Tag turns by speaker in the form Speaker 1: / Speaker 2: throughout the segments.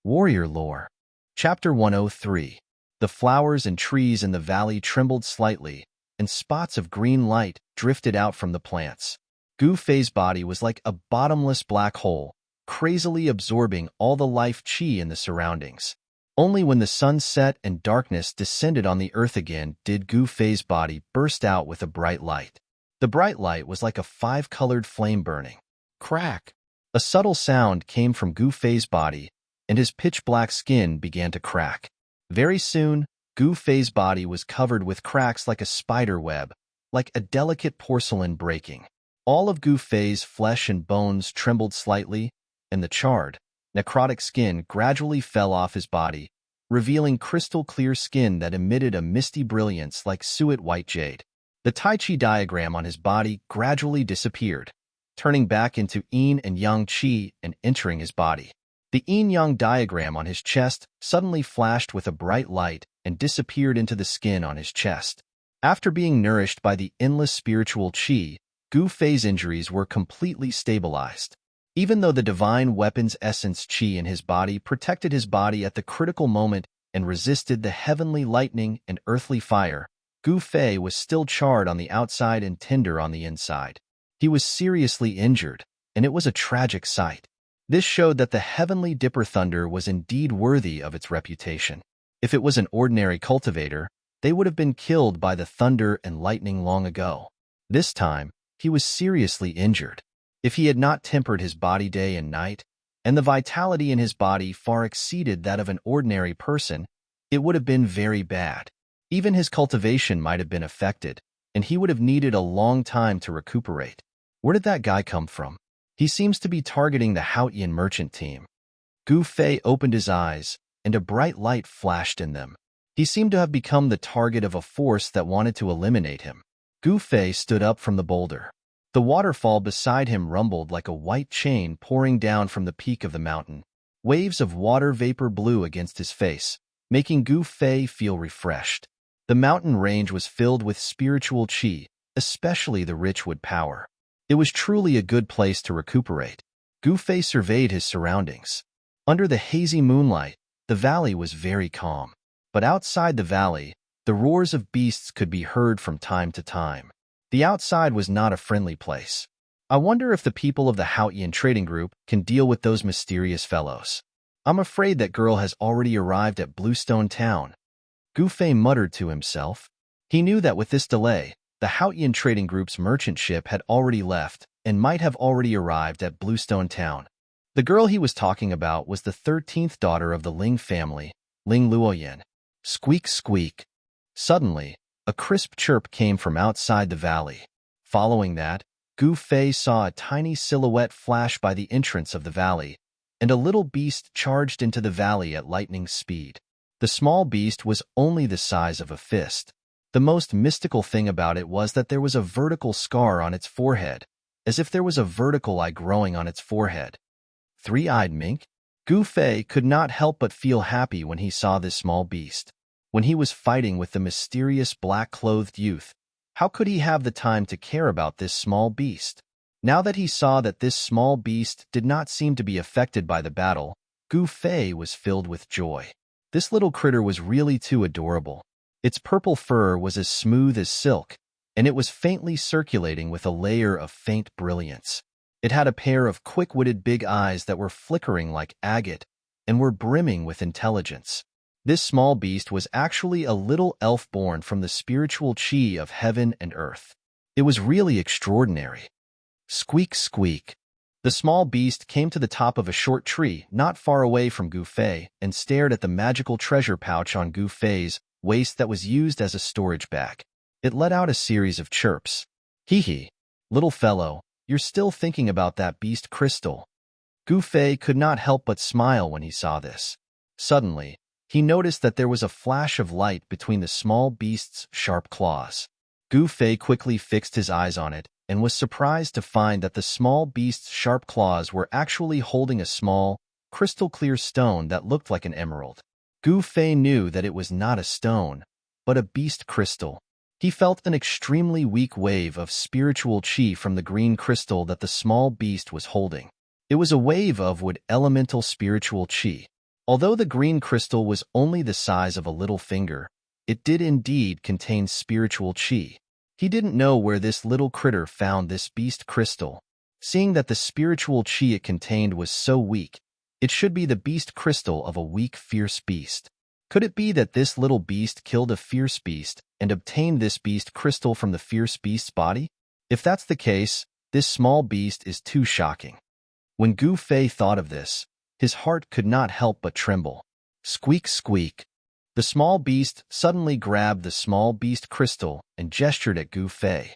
Speaker 1: Warrior Lore. Chapter 103. The flowers and trees in the valley trembled slightly, and spots of green light drifted out from the plants. Gu Fei's body was like a bottomless black hole, crazily absorbing all the life qi in the surroundings. Only when the sun set and darkness descended on the earth again did Gu Fei's body burst out with a bright light. The bright light was like a five-colored flame burning. Crack! A subtle sound came from Gu Fei's body, and his pitch-black skin began to crack. Very soon, Gu Fei's body was covered with cracks like a spider web, like a delicate porcelain breaking. All of Gu Fei's flesh and bones trembled slightly, and the charred, necrotic skin gradually fell off his body, revealing crystal-clear skin that emitted a misty brilliance like suet white jade. The Tai Chi diagram on his body gradually disappeared, turning back into yin and yang qi and entering his body. The yin-yang diagram on his chest suddenly flashed with a bright light and disappeared into the skin on his chest. After being nourished by the endless spiritual qi, Gu Fei's injuries were completely stabilized. Even though the divine weapon's essence qi in his body protected his body at the critical moment and resisted the heavenly lightning and earthly fire, Gu Fei was still charred on the outside and tender on the inside. He was seriously injured, and it was a tragic sight. This showed that the heavenly Dipper Thunder was indeed worthy of its reputation. If it was an ordinary cultivator, they would have been killed by the thunder and lightning long ago. This time, he was seriously injured. If he had not tempered his body day and night, and the vitality in his body far exceeded that of an ordinary person, it would have been very bad. Even his cultivation might have been affected, and he would have needed a long time to recuperate. Where did that guy come from? He seems to be targeting the Haotian merchant team. Gu Fei opened his eyes, and a bright light flashed in them. He seemed to have become the target of a force that wanted to eliminate him. Gu Fei stood up from the boulder. The waterfall beside him rumbled like a white chain pouring down from the peak of the mountain. Waves of water vapor blew against his face, making Gu Fei feel refreshed. The mountain range was filled with spiritual qi, especially the rich wood power. It was truly a good place to recuperate. Gu Fei surveyed his surroundings. Under the hazy moonlight, the valley was very calm. But outside the valley, the roars of beasts could be heard from time to time. The outside was not a friendly place. I wonder if the people of the Haotian trading group can deal with those mysterious fellows. I'm afraid that girl has already arrived at Bluestone Town. Gu Fei muttered to himself. He knew that with this delay, the Haotian trading group's merchant ship had already left and might have already arrived at Bluestone Town. The girl he was talking about was the 13th daughter of the Ling family, Ling Luoyan. Squeak, squeak. Suddenly, a crisp chirp came from outside the valley. Following that, Gu Fei saw a tiny silhouette flash by the entrance of the valley, and a little beast charged into the valley at lightning speed. The small beast was only the size of a fist. The most mystical thing about it was that there was a vertical scar on its forehead, as if there was a vertical eye growing on its forehead. Three-eyed mink? Gu Fei could not help but feel happy when he saw this small beast. When he was fighting with the mysterious black-clothed youth, how could he have the time to care about this small beast? Now that he saw that this small beast did not seem to be affected by the battle, Gu Fei was filled with joy. This little critter was really too adorable. Its purple fur was as smooth as silk, and it was faintly circulating with a layer of faint brilliance. It had a pair of quick-witted big eyes that were flickering like agate and were brimming with intelligence. This small beast was actually a little elf born from the spiritual qi of heaven and earth. It was really extraordinary. Squeak, squeak. The small beast came to the top of a short tree not far away from Gu Fei and stared at the magical treasure pouch on Gu Fei's waist that was used as a storage bag. It let out a series of chirps. Hee hee, little fellow, you're still thinking about that beast crystal. Gu Fei could not help but smile when he saw this. Suddenly, he noticed that there was a flash of light between the small beast's sharp claws. Gu Fei quickly fixed his eyes on it and was surprised to find that the small beast's sharp claws were actually holding a small, crystal-clear stone that looked like an emerald. Gu Fei knew that it was not a stone, but a beast crystal. He felt an extremely weak wave of spiritual qi from the green crystal that the small beast was holding. It was a wave of wood elemental spiritual qi. Although the green crystal was only the size of a little finger, it did indeed contain spiritual chi. He didn't know where this little critter found this beast crystal. Seeing that the spiritual chi it contained was so weak, it should be the beast crystal of a weak, fierce beast. Could it be that this little beast killed a fierce beast and obtained this beast crystal from the fierce beast's body? If that's the case, this small beast is too shocking. When Gu Fei thought of this, his heart could not help but tremble. Squeak, squeak. The small beast suddenly grabbed the small beast crystal and gestured at Gu Fei.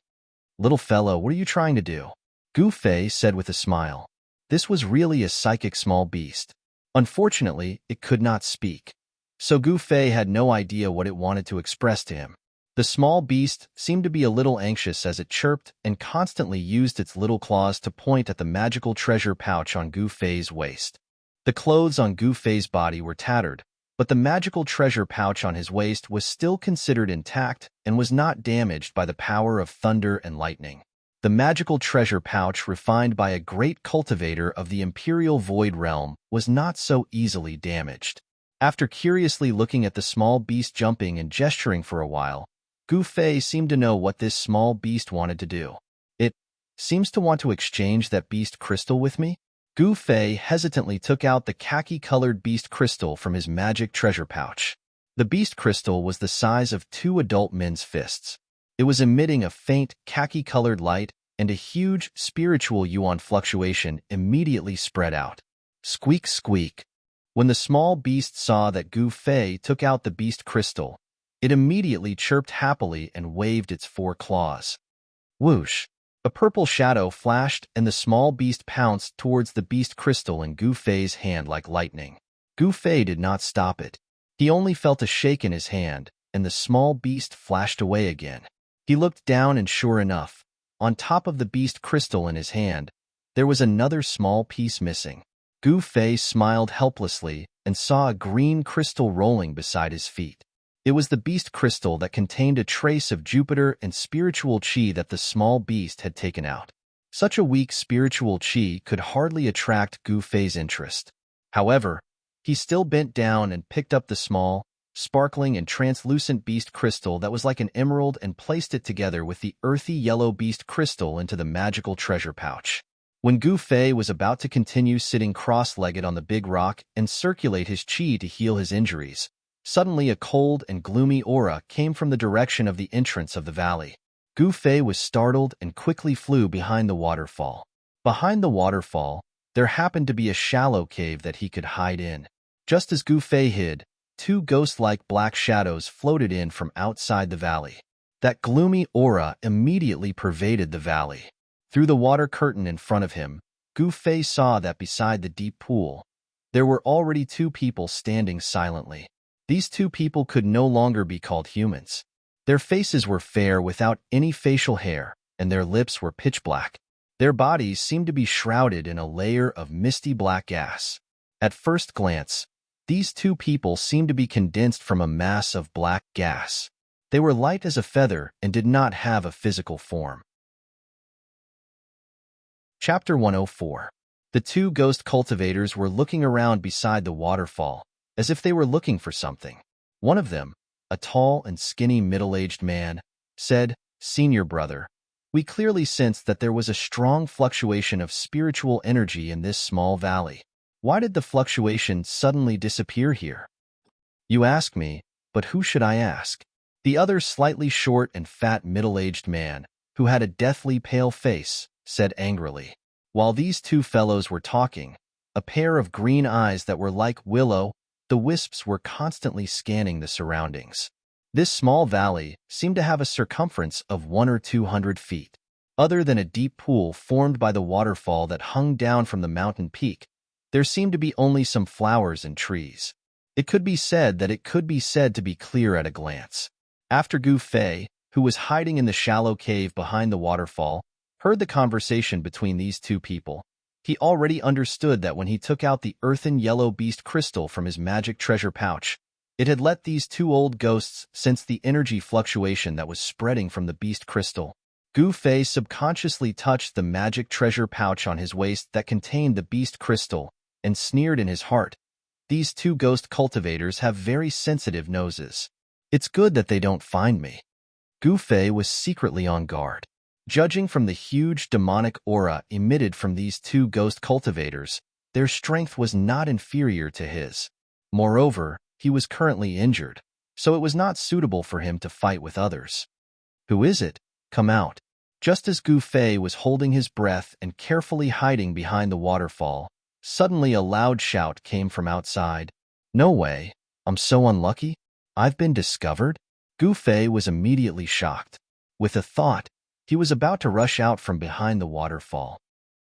Speaker 1: "Little fellow, what are you trying to do?" Gu Fei said with a smile. This was really a psychic small beast. Unfortunately, it could not speak. So Gu Fei had no idea what it wanted to express to him. The small beast seemed to be a little anxious as it chirped and constantly used its little claws to point at the magical treasure pouch on Gu Fei's waist. The clothes on Gu Fei's body were tattered, but the magical treasure pouch on his waist was still considered intact and was not damaged by the power of thunder and lightning. The magical treasure pouch, refined by a great cultivator of the Imperial Void Realm, was not so easily damaged. After curiously looking at the small beast jumping and gesturing for a while, Gu Fei seemed to know what this small beast wanted to do. "It seems to want to exchange that beast crystal with me?" Gu Fei hesitantly took out the khaki-colored beast crystal from his magic treasure pouch. The beast crystal was the size of 2 adult men's fists. It was emitting a faint khaki-colored light, and a huge spiritual yuan fluctuation immediately spread out. Squeak, squeak. When the small beast saw that Gu Fei took out the beast crystal, it immediately chirped happily and waved its 4 claws. Whoosh! A purple shadow flashed and the small beast pounced towards the beast crystal in Gu Fei's hand like lightning. Gu Fei did not stop it. He only felt a shake in his hand, and the small beast flashed away again. He looked down and sure enough, on top of the beast crystal in his hand, there was another small piece missing. Gu Fei smiled helplessly and saw a green crystal rolling beside his feet. It was the beast crystal that contained a trace of Jupiter and spiritual chi that the small beast had taken out. Such a weak spiritual chi could hardly attract Gu Fei's interest. However, he still bent down and picked up the small, sparkling and translucent beast crystal that was like an emerald and placed it together with the earthy yellow beast crystal into the magical treasure pouch. When Gu Fei was about to continue sitting cross-legged on the big rock and circulate his chi to heal his injuries, suddenly a cold and gloomy aura came from the direction of the entrance of the valley. Gu Fei was startled and quickly flew behind the waterfall. Behind the waterfall, there happened to be a shallow cave that he could hide in. Just as Gu Fei hid, 2 ghost-like black shadows floated in from outside the valley. That gloomy aura immediately pervaded the valley. Through the water curtain in front of him, Gu Fei saw that beside the deep pool, there were already 2 people standing silently. These 2 people could no longer be called humans. Their faces were fair without any facial hair, and their lips were pitch black. Their bodies seemed to be shrouded in a layer of misty black gas. At first glance, these 2 people seemed to be condensed from a mass of black gas. They were light as a feather and did not have a physical form. Chapter 104. The 2 ghost cultivators were looking around beside the waterfall, as if they were looking for something. One of them, a tall and skinny middle-aged man, said, "Senior brother, we clearly sensed that there was a strong fluctuation of spiritual energy in this small valley. Why did the fluctuation suddenly disappear here?" "You ask me, but who should I ask?" The other slightly short and fat middle-aged man, who had a deathly pale face, said angrily. While these 2 fellows were talking, a pair of green eyes that were like willow, the wisps were constantly scanning the surroundings. This small valley seemed to have a circumference of 100 or 200 feet. Other than a deep pool formed by the waterfall that hung down from the mountain peak, there seemed to be only some flowers and trees. It could be said to be clear at a glance. After Gu Fei, who was hiding in the shallow cave behind the waterfall, heard the conversation between these 2 people, he already understood that when he took out the earthen yellow beast crystal from his magic treasure pouch, it had let these 2 old ghosts sense the energy fluctuation that was spreading from the beast crystal. Gu Fei subconsciously touched the magic treasure pouch on his waist that contained the beast crystal and sneered in his heart, These two ghost cultivators have very sensitive noses. It's good that they don't find me. Gu Fei was secretly on guard. Judging from the huge demonic aura emitted from these two ghost cultivators, their strength was not inferior to his. Moreover, he was currently injured, so it was not suitable for him to fight with others. Who is it? Come out. Just as Gu Fei was holding his breath and carefully hiding behind the waterfall, suddenly a loud shout came from outside. No way, I'm so unlucky. I've been discovered? Gu Fei was immediately shocked. With a thought, he was about to rush out from behind the waterfall.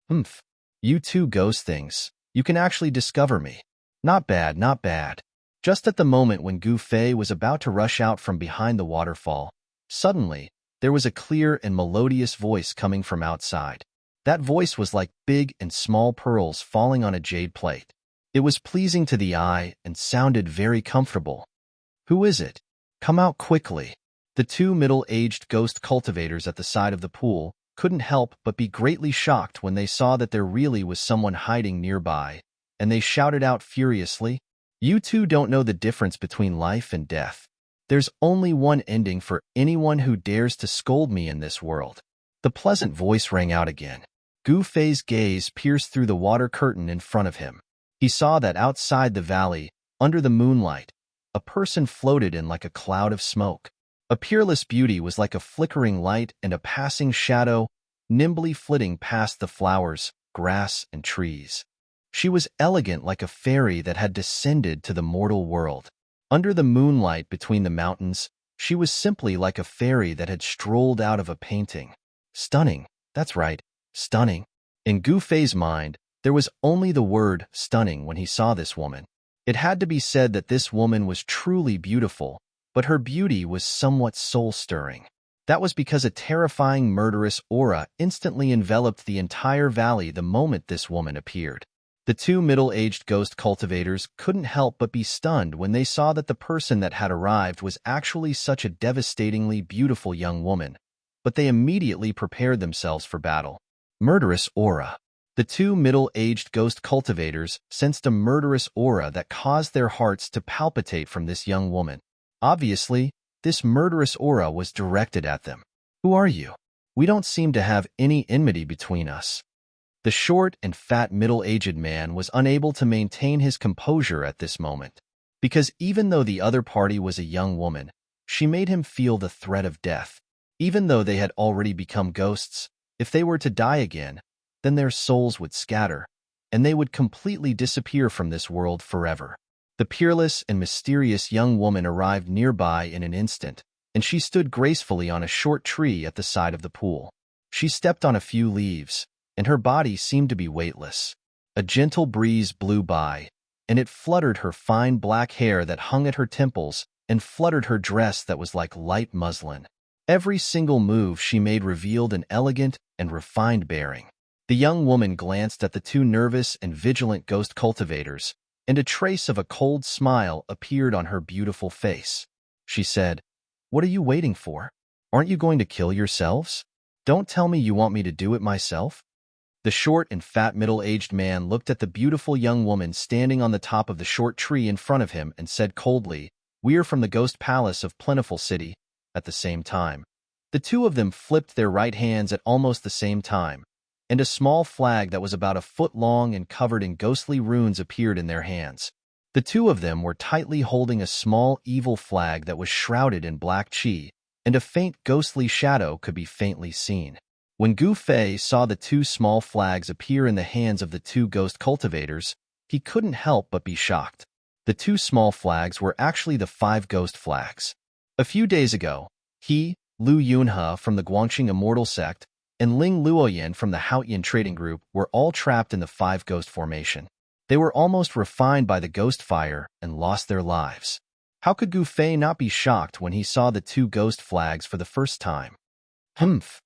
Speaker 1: Humph, you two ghost things, you can actually discover me. Not bad, not bad. Just at the moment when Gu Fei was about to rush out from behind the waterfall, suddenly, there was a clear and melodious voice coming from outside. That voice was like big and small pearls falling on a jade plate. It was pleasing to the eye and sounded very comfortable. Who is it? Come out quickly. The two middle-aged ghost cultivators at the side of the pool couldn't help but be greatly shocked when they saw that there really was someone hiding nearby, and they shouted out furiously, "You two don't know the difference between life and death. There's only one ending for anyone who dares to scold me in this world." The pleasant voice rang out again. Gu Fei's gaze pierced through the water curtain in front of him. He saw that outside the valley, under the moonlight, a person floated in like a cloud of smoke. A peerless beauty was like a flickering light and a passing shadow, nimbly flitting past the flowers, grass, and trees. She was elegant like a fairy that had descended to the mortal world. Under the moonlight between the mountains, she was simply like a fairy that had strolled out of a painting. Stunning, that's right, stunning. In Gu Fei's mind, there was only the word stunning when he saw this woman. It had to be said that this woman was truly beautiful, but her beauty was somewhat soul-stirring. That was because a terrifying murderous aura instantly enveloped the entire valley the moment this woman appeared. The two middle-aged ghost cultivators couldn't help but be stunned when they saw that the person that had arrived was actually such a devastatingly beautiful young woman, but they immediately prepared themselves for battle. Murderous aura. The two middle-aged ghost cultivators sensed a murderous aura that caused their hearts to palpitate from this young woman. Obviously, this murderous aura was directed at them. Who are you? We don't seem to have any enmity between us. The short and fat middle-aged man was unable to maintain his composure at this moment, because even though the other party was a young woman, she made him feel the threat of death. Even though they had already become ghosts, if they were to die again, then their souls would scatter, and they would completely disappear from this world forever. The peerless and mysterious young woman arrived nearby in an instant, and she stood gracefully on a short tree at the side of the pool. She stepped on a few leaves, and her body seemed to be weightless. A gentle breeze blew by, and it fluttered her fine black hair that hung at her temples and fluttered her dress that was like light muslin. Every single move she made revealed an elegant and refined bearing. The young woman glanced at the two nervous and vigilant ghost cultivators, and a trace of a cold smile appeared on her beautiful face. She said, "What are you waiting for? Aren't you going to kill yourselves? Don't tell me you want me to do it myself?" The short and fat middle-aged man looked at the beautiful young woman standing on the top of the short tree in front of him and said coldly, "We're from the Ghost Palace of Plentiful City." At the same time, the two of them flipped their right hands at almost the same time, and a small flag that was about a foot long and covered in ghostly runes appeared in their hands. The two of them were tightly holding a small evil flag that was shrouded in black chi, and a faint ghostly shadow could be faintly seen. When Gu Fei saw the two small flags appear in the hands of the two ghost cultivators, he couldn't help but be shocked. The two small flags were actually the 5 ghost flags. A few days ago, he, Lu Yunhe from the Guangxing Immortal Sect, and Ling Luoyan from the Haotian Trading Group were all trapped in the 5 ghost formation. They were almost refined by the ghost fire and lost their lives. How could Gu Fei not be shocked when he saw the 2 ghost flags for the first time? Humph.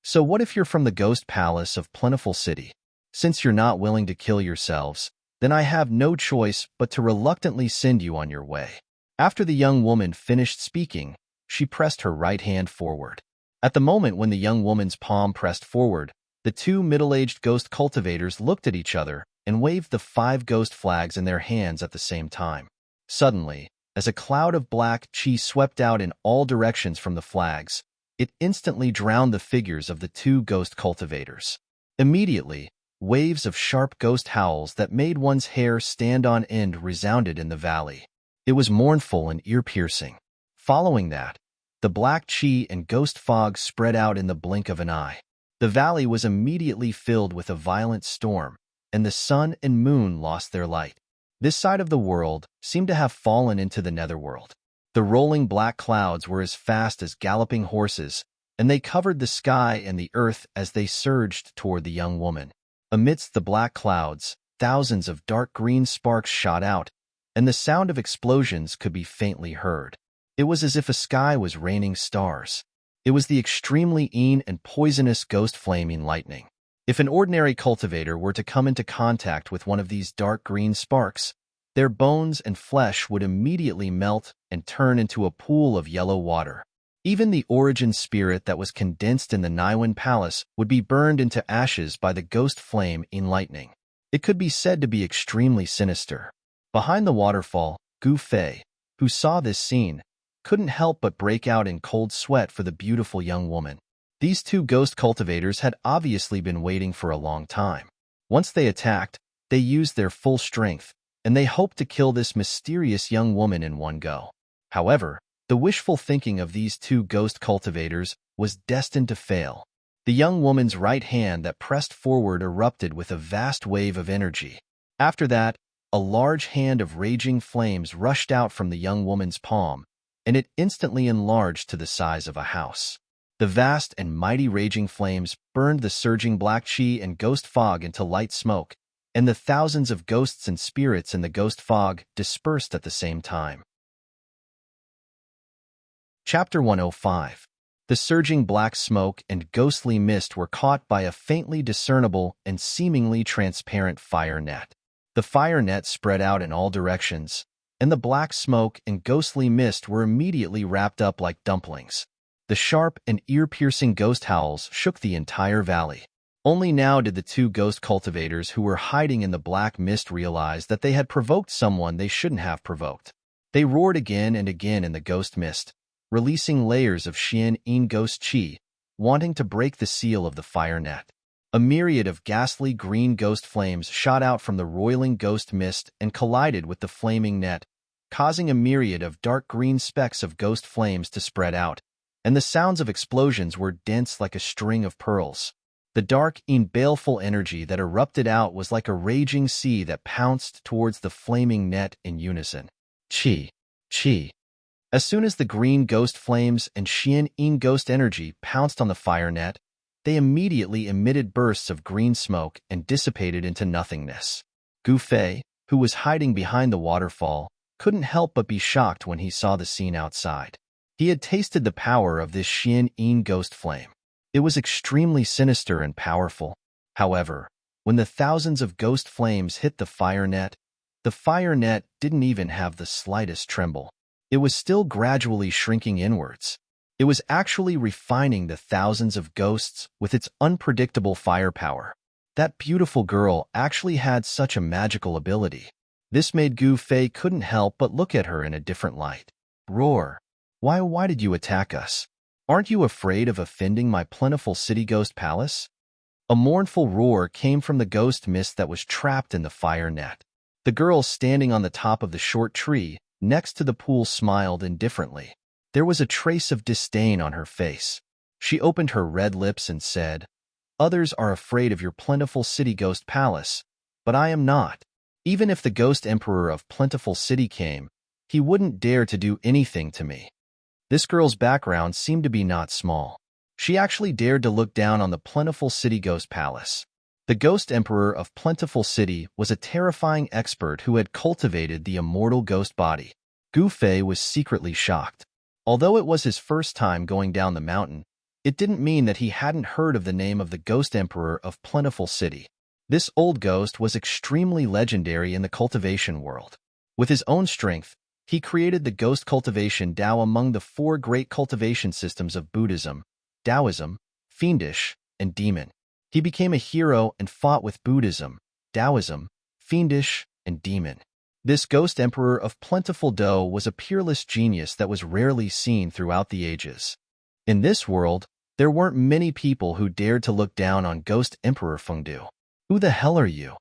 Speaker 1: So what if you're from the Ghost Palace of Plentiful City? Since you're not willing to kill yourselves, then I have no choice but to reluctantly send you on your way. After the young woman finished speaking, she pressed her right hand forward. At the moment when the young woman's palm pressed forward, the 2 middle-aged ghost cultivators looked at each other and waved the 5 ghost flags in their hands at the same time. Suddenly, as a cloud of black chi swept out in all directions from the flags, it instantly drowned the figures of the 2 ghost cultivators. Immediately, waves of sharp ghost howls that made one's hair stand on end resounded in the valley. It was mournful and ear-piercing. Following that, the black chi and ghost fog spread out in the blink of an eye. The valley was immediately filled with a violent storm, and the sun and moon lost their light. This side of the world seemed to have fallen into the netherworld. The rolling black clouds were as fast as galloping horses, and they covered the sky and the earth as they surged toward the young woman. Amidst the black clouds, thousands of dark green sparks shot out, and the sound of explosions could be faintly heard. It was as if a sky was raining stars. It was the extremely and poisonous ghost flaming lightning. If an ordinary cultivator were to come into contact with one of these dark green sparks, their bones and flesh would immediately melt and turn into a pool of yellow water. Even the origin spirit that was condensed in the Niwen Palace would be burned into ashes by the ghost flame in lightning. It could be said to be extremely sinister. Behind the waterfall, Gu Fei, who saw this scene, couldn't help but break out in cold sweat for the beautiful young woman. These 2 ghost cultivators had obviously been waiting for a long time. Once they attacked, they used their full strength, and they hoped to kill this mysterious young woman in one go. However, the wishful thinking of these 2 ghost cultivators was destined to fail. The young woman's right hand that pressed forward erupted with a vast wave of energy. After that, a large hand of raging flames rushed out from the young woman's palm, and it instantly enlarged to the size of a house. The vast and mighty raging flames burned the surging black chi and ghost fog into light smoke, and the thousands of ghosts and spirits in the ghost fog dispersed at the same time. Chapter 105. The surging black smoke and ghostly mist were caught by a faintly discernible and seemingly transparent fire net. The fire net spread out in all directions, and the black smoke and ghostly mist were immediately wrapped up like dumplings. The sharp and ear-piercing ghost howls shook the entire valley. Only now did the 2 ghost cultivators who were hiding in the black mist realize that they had provoked someone they shouldn't have provoked. They roared again and again in the ghost mist, releasing layers of Xian ghost chi, wanting to break the seal of the fire net. A myriad of ghastly green ghost flames shot out from the roiling ghost mist and collided with the flaming net, causing a myriad of dark green specks of ghost flames to spread out, and the sounds of explosions were dense like a string of pearls. The dark baleful energy that erupted out was like a raging sea that pounced towards the flaming net in unison. Chi, chi. As soon as the green ghost flames and Xian ghost energy pounced on the fire net, they immediately emitted bursts of green smoke and dissipated into nothingness. Gu Fei, who was hiding behind the waterfall, couldn't help but be shocked when he saw the scene outside. He had tasted the power of this Xian ghost flame. It was extremely sinister and powerful. However, when the thousands of ghost flames hit the fire net didn't even have the slightest tremble. It was still gradually shrinking inwards. It was actually refining the thousands of ghosts with its unpredictable firepower. That beautiful girl actually had such a magical ability. This made Gu Fei couldn't help but look at her in a different light. Roar. Why did you attack us? Aren't you afraid of offending my plentiful city ghost palace? A mournful roar came from the ghost mist that was trapped in the fire net. The girl standing on the top of the short tree next to the pool smiled indifferently. There was a trace of disdain on her face. She opened her red lips and said, "Others are afraid of your plentiful city ghost palace, but I am not. Even if the ghost emperor of plentiful city came, he wouldn't dare to do anything to me." This girl's background seemed to be not small. She actually dared to look down on the plentiful city ghost palace. The ghost emperor of plentiful city was a terrifying expert who had cultivated the immortal ghost body. Gu Fei was secretly shocked. Although it was his first time going down the mountain, it didn't mean that he hadn't heard of the name of the ghost emperor of plentiful city. This old ghost was extremely legendary in the cultivation world. With his own strength, he created the ghost cultivation Tao among the 4 great cultivation systems of Buddhism: Taoism, Fiendish, and Demon. He became a hero and fought with Buddhism, Taoism, fiendish, and demon. This ghost emperor of plentiful dough was a peerless genius that was rarely seen throughout the ages. In this world, there weren't many people who dared to look down on Ghost Emperor Fengdu. Who the hell are you?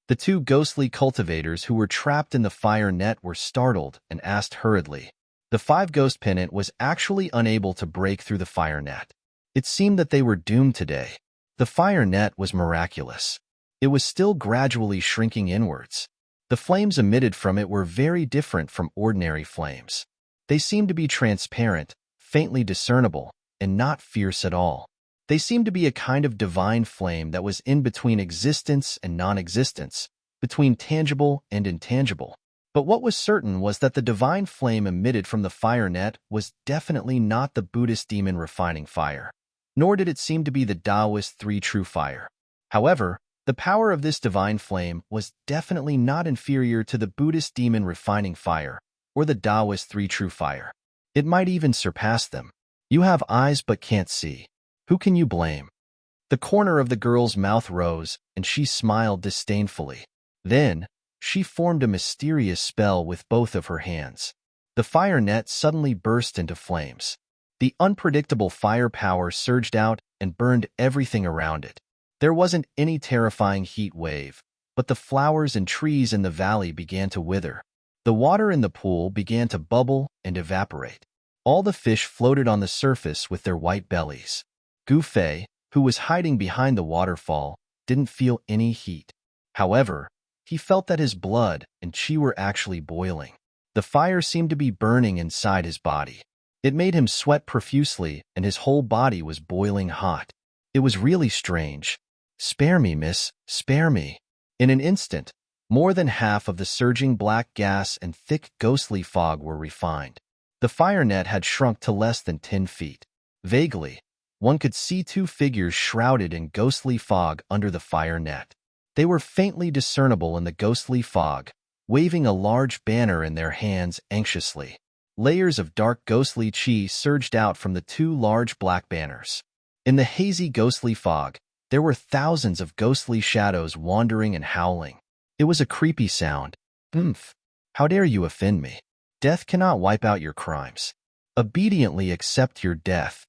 Speaker 1: The two ghostly cultivators who were trapped in the fire net were startled and asked hurriedly. The five ghost pennant was actually unable to break through the fire net. It seemed that they were doomed today. The fire net was miraculous. It was still gradually shrinking inwards. The flames emitted from it were very different from ordinary flames. They seemed to be transparent, faintly discernible, and not fierce at all. They seemed to be a kind of divine flame that was in between existence and non-existence, between tangible and intangible. But what was certain was that the divine flame emitted from the fire net was definitely not the Buddhist demon refining fire, nor did it seem to be the Taoist three true fire. However, the power of this divine flame was definitely not inferior to the Buddhist demon refining fire or the Taoist three true fire. It might even surpass them. You have eyes but can't see. Who can you blame? The corner of the girl's mouth rose, and she smiled disdainfully. Then, she formed a mysterious spell with both of her hands. The fire net suddenly burst into flames. The unpredictable fire power surged out and burned everything around it. There wasn't any terrifying heat wave, but the flowers and trees in the valley began to wither. The water in the pool began to bubble and evaporate. All the fish floated on the surface with their white bellies. Gu Fei, who was hiding behind the waterfall, didn't feel any heat. However, he felt that his blood and qi were actually boiling. The fire seemed to be burning inside his body. It made him sweat profusely, and his whole body was boiling hot. It was really strange. "Spare me, miss, spare me." In an instant, more than half of the surging black gas and thick ghostly fog were refined. The fire net had shrunk to less than 10 feet. Vaguely, one could see two figures shrouded in ghostly fog under the fire net. They were faintly discernible in the ghostly fog, waving a large banner in their hands anxiously. Layers of dark ghostly qi surged out from the two large black banners. In the hazy ghostly fog, there were thousands of ghostly shadows wandering and howling. It was a creepy sound. "Oomph! How dare you offend me? Death cannot wipe out your crimes. Obediently accept your death."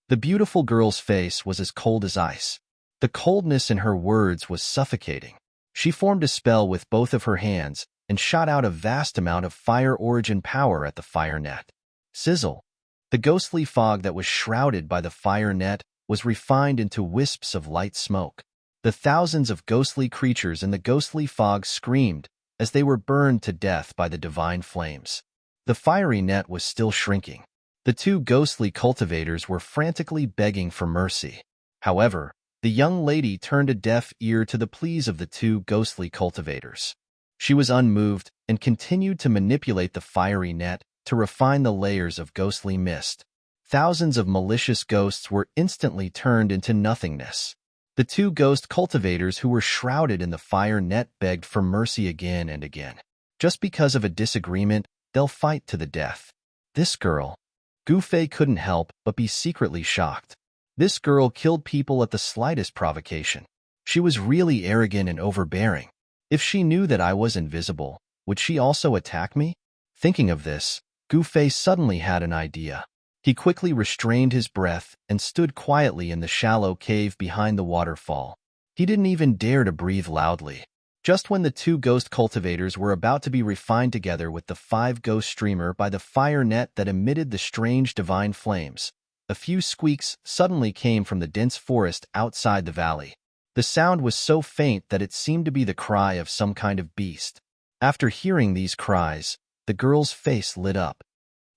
Speaker 1: The beautiful girl's face was as cold as ice. The coldness in her words was suffocating. She formed a spell with both of her hands and shot out a vast amount of fire origin power at the fire net. Sizzle! The ghostly fog that was shrouded by the fire net was refined into wisps of light smoke. The thousands of ghostly creatures in the ghostly fog screamed as they were burned to death by the divine flames. The fiery net was still shrinking. The two ghostly cultivators were frantically begging for mercy. However, the young lady turned a deaf ear to the pleas of the two ghostly cultivators. She was unmoved and continued to manipulate the fiery net to refine the layers of ghostly mist. Thousands of malicious ghosts were instantly turned into nothingness. The two ghost cultivators who were shrouded in the fire net begged for mercy again and again. Just because of a disagreement, they'll fight to the death. This girl. Gu Fei couldn't help but be secretly shocked. This girl killed people at the slightest provocation. She was really arrogant and overbearing. If she knew that I was invisible, would she also attack me? Thinking of this, Gu Fei suddenly had an idea. He quickly restrained his breath and stood quietly in the shallow cave behind the waterfall. He didn't even dare to breathe loudly. Just when the two ghost cultivators were about to be refined together with the five ghost streamer by the fire net that emitted the strange divine flames, a few squeaks suddenly came from the dense forest outside the valley. The sound was so faint that it seemed to be the cry of some kind of beast. After hearing these cries, the girl's face lit up.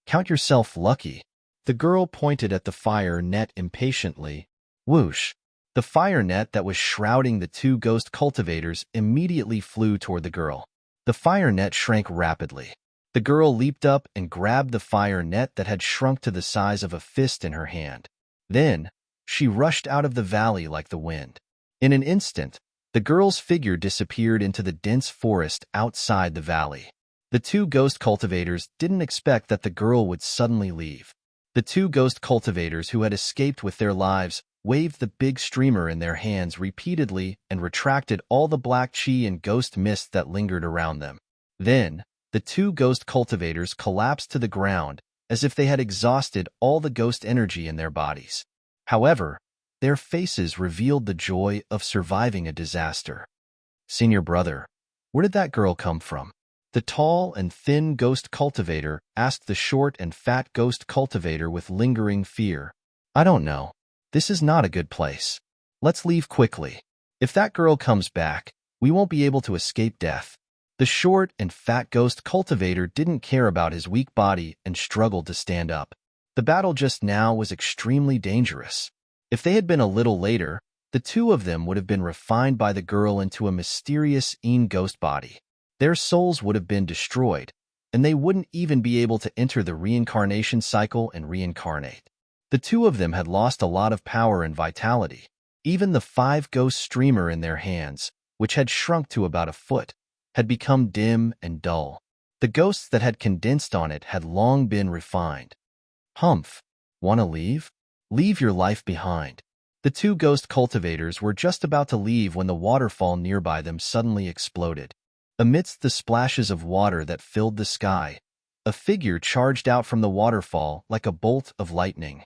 Speaker 1: "Count yourself lucky." The girl pointed at the fire net impatiently. Whoosh! The fire net that was shrouding the two ghost cultivators immediately flew toward the girl. The fire net shrank rapidly. The girl leaped up and grabbed the fire net that had shrunk to the size of a fist in her hand. Then, she rushed out of the valley like the wind. In an instant, the girl's figure disappeared into the dense forest outside the valley. The two ghost cultivators didn't expect that the girl would suddenly leave. The two ghost cultivators who had escaped with their lives waved the big streamer in their hands repeatedly and retracted all the black chi and ghost mist that lingered around them. Then, the two ghost cultivators collapsed to the ground as if they had exhausted all the ghost energy in their bodies. However, their faces revealed the joy of surviving a disaster. "Senior brother, where did that girl come from?" The tall and thin ghost cultivator asked the short and fat ghost cultivator with lingering fear. "I don't know. This is not a good place. Let's leave quickly. If that girl comes back, we won't be able to escape death." The short and fat ghost cultivator didn't care about his weak body and struggled to stand up. The battle just now was extremely dangerous. If they had been a little later, the two of them would have been refined by the girl into a mysterious ghost body. Their souls would have been destroyed, and they wouldn't even be able to enter the reincarnation cycle and reincarnate. The two of them had lost a lot of power and vitality. Even the 5-ghost streamer in their hands, which had shrunk to about a foot, had become dim and dull. The ghosts that had condensed on it had long been refined. "Humph, wanna leave? Leave your life behind." The two ghost cultivators were just about to leave when the waterfall nearby them suddenly exploded. Amidst the splashes of water that filled the sky, a figure charged out from the waterfall like a bolt of lightning.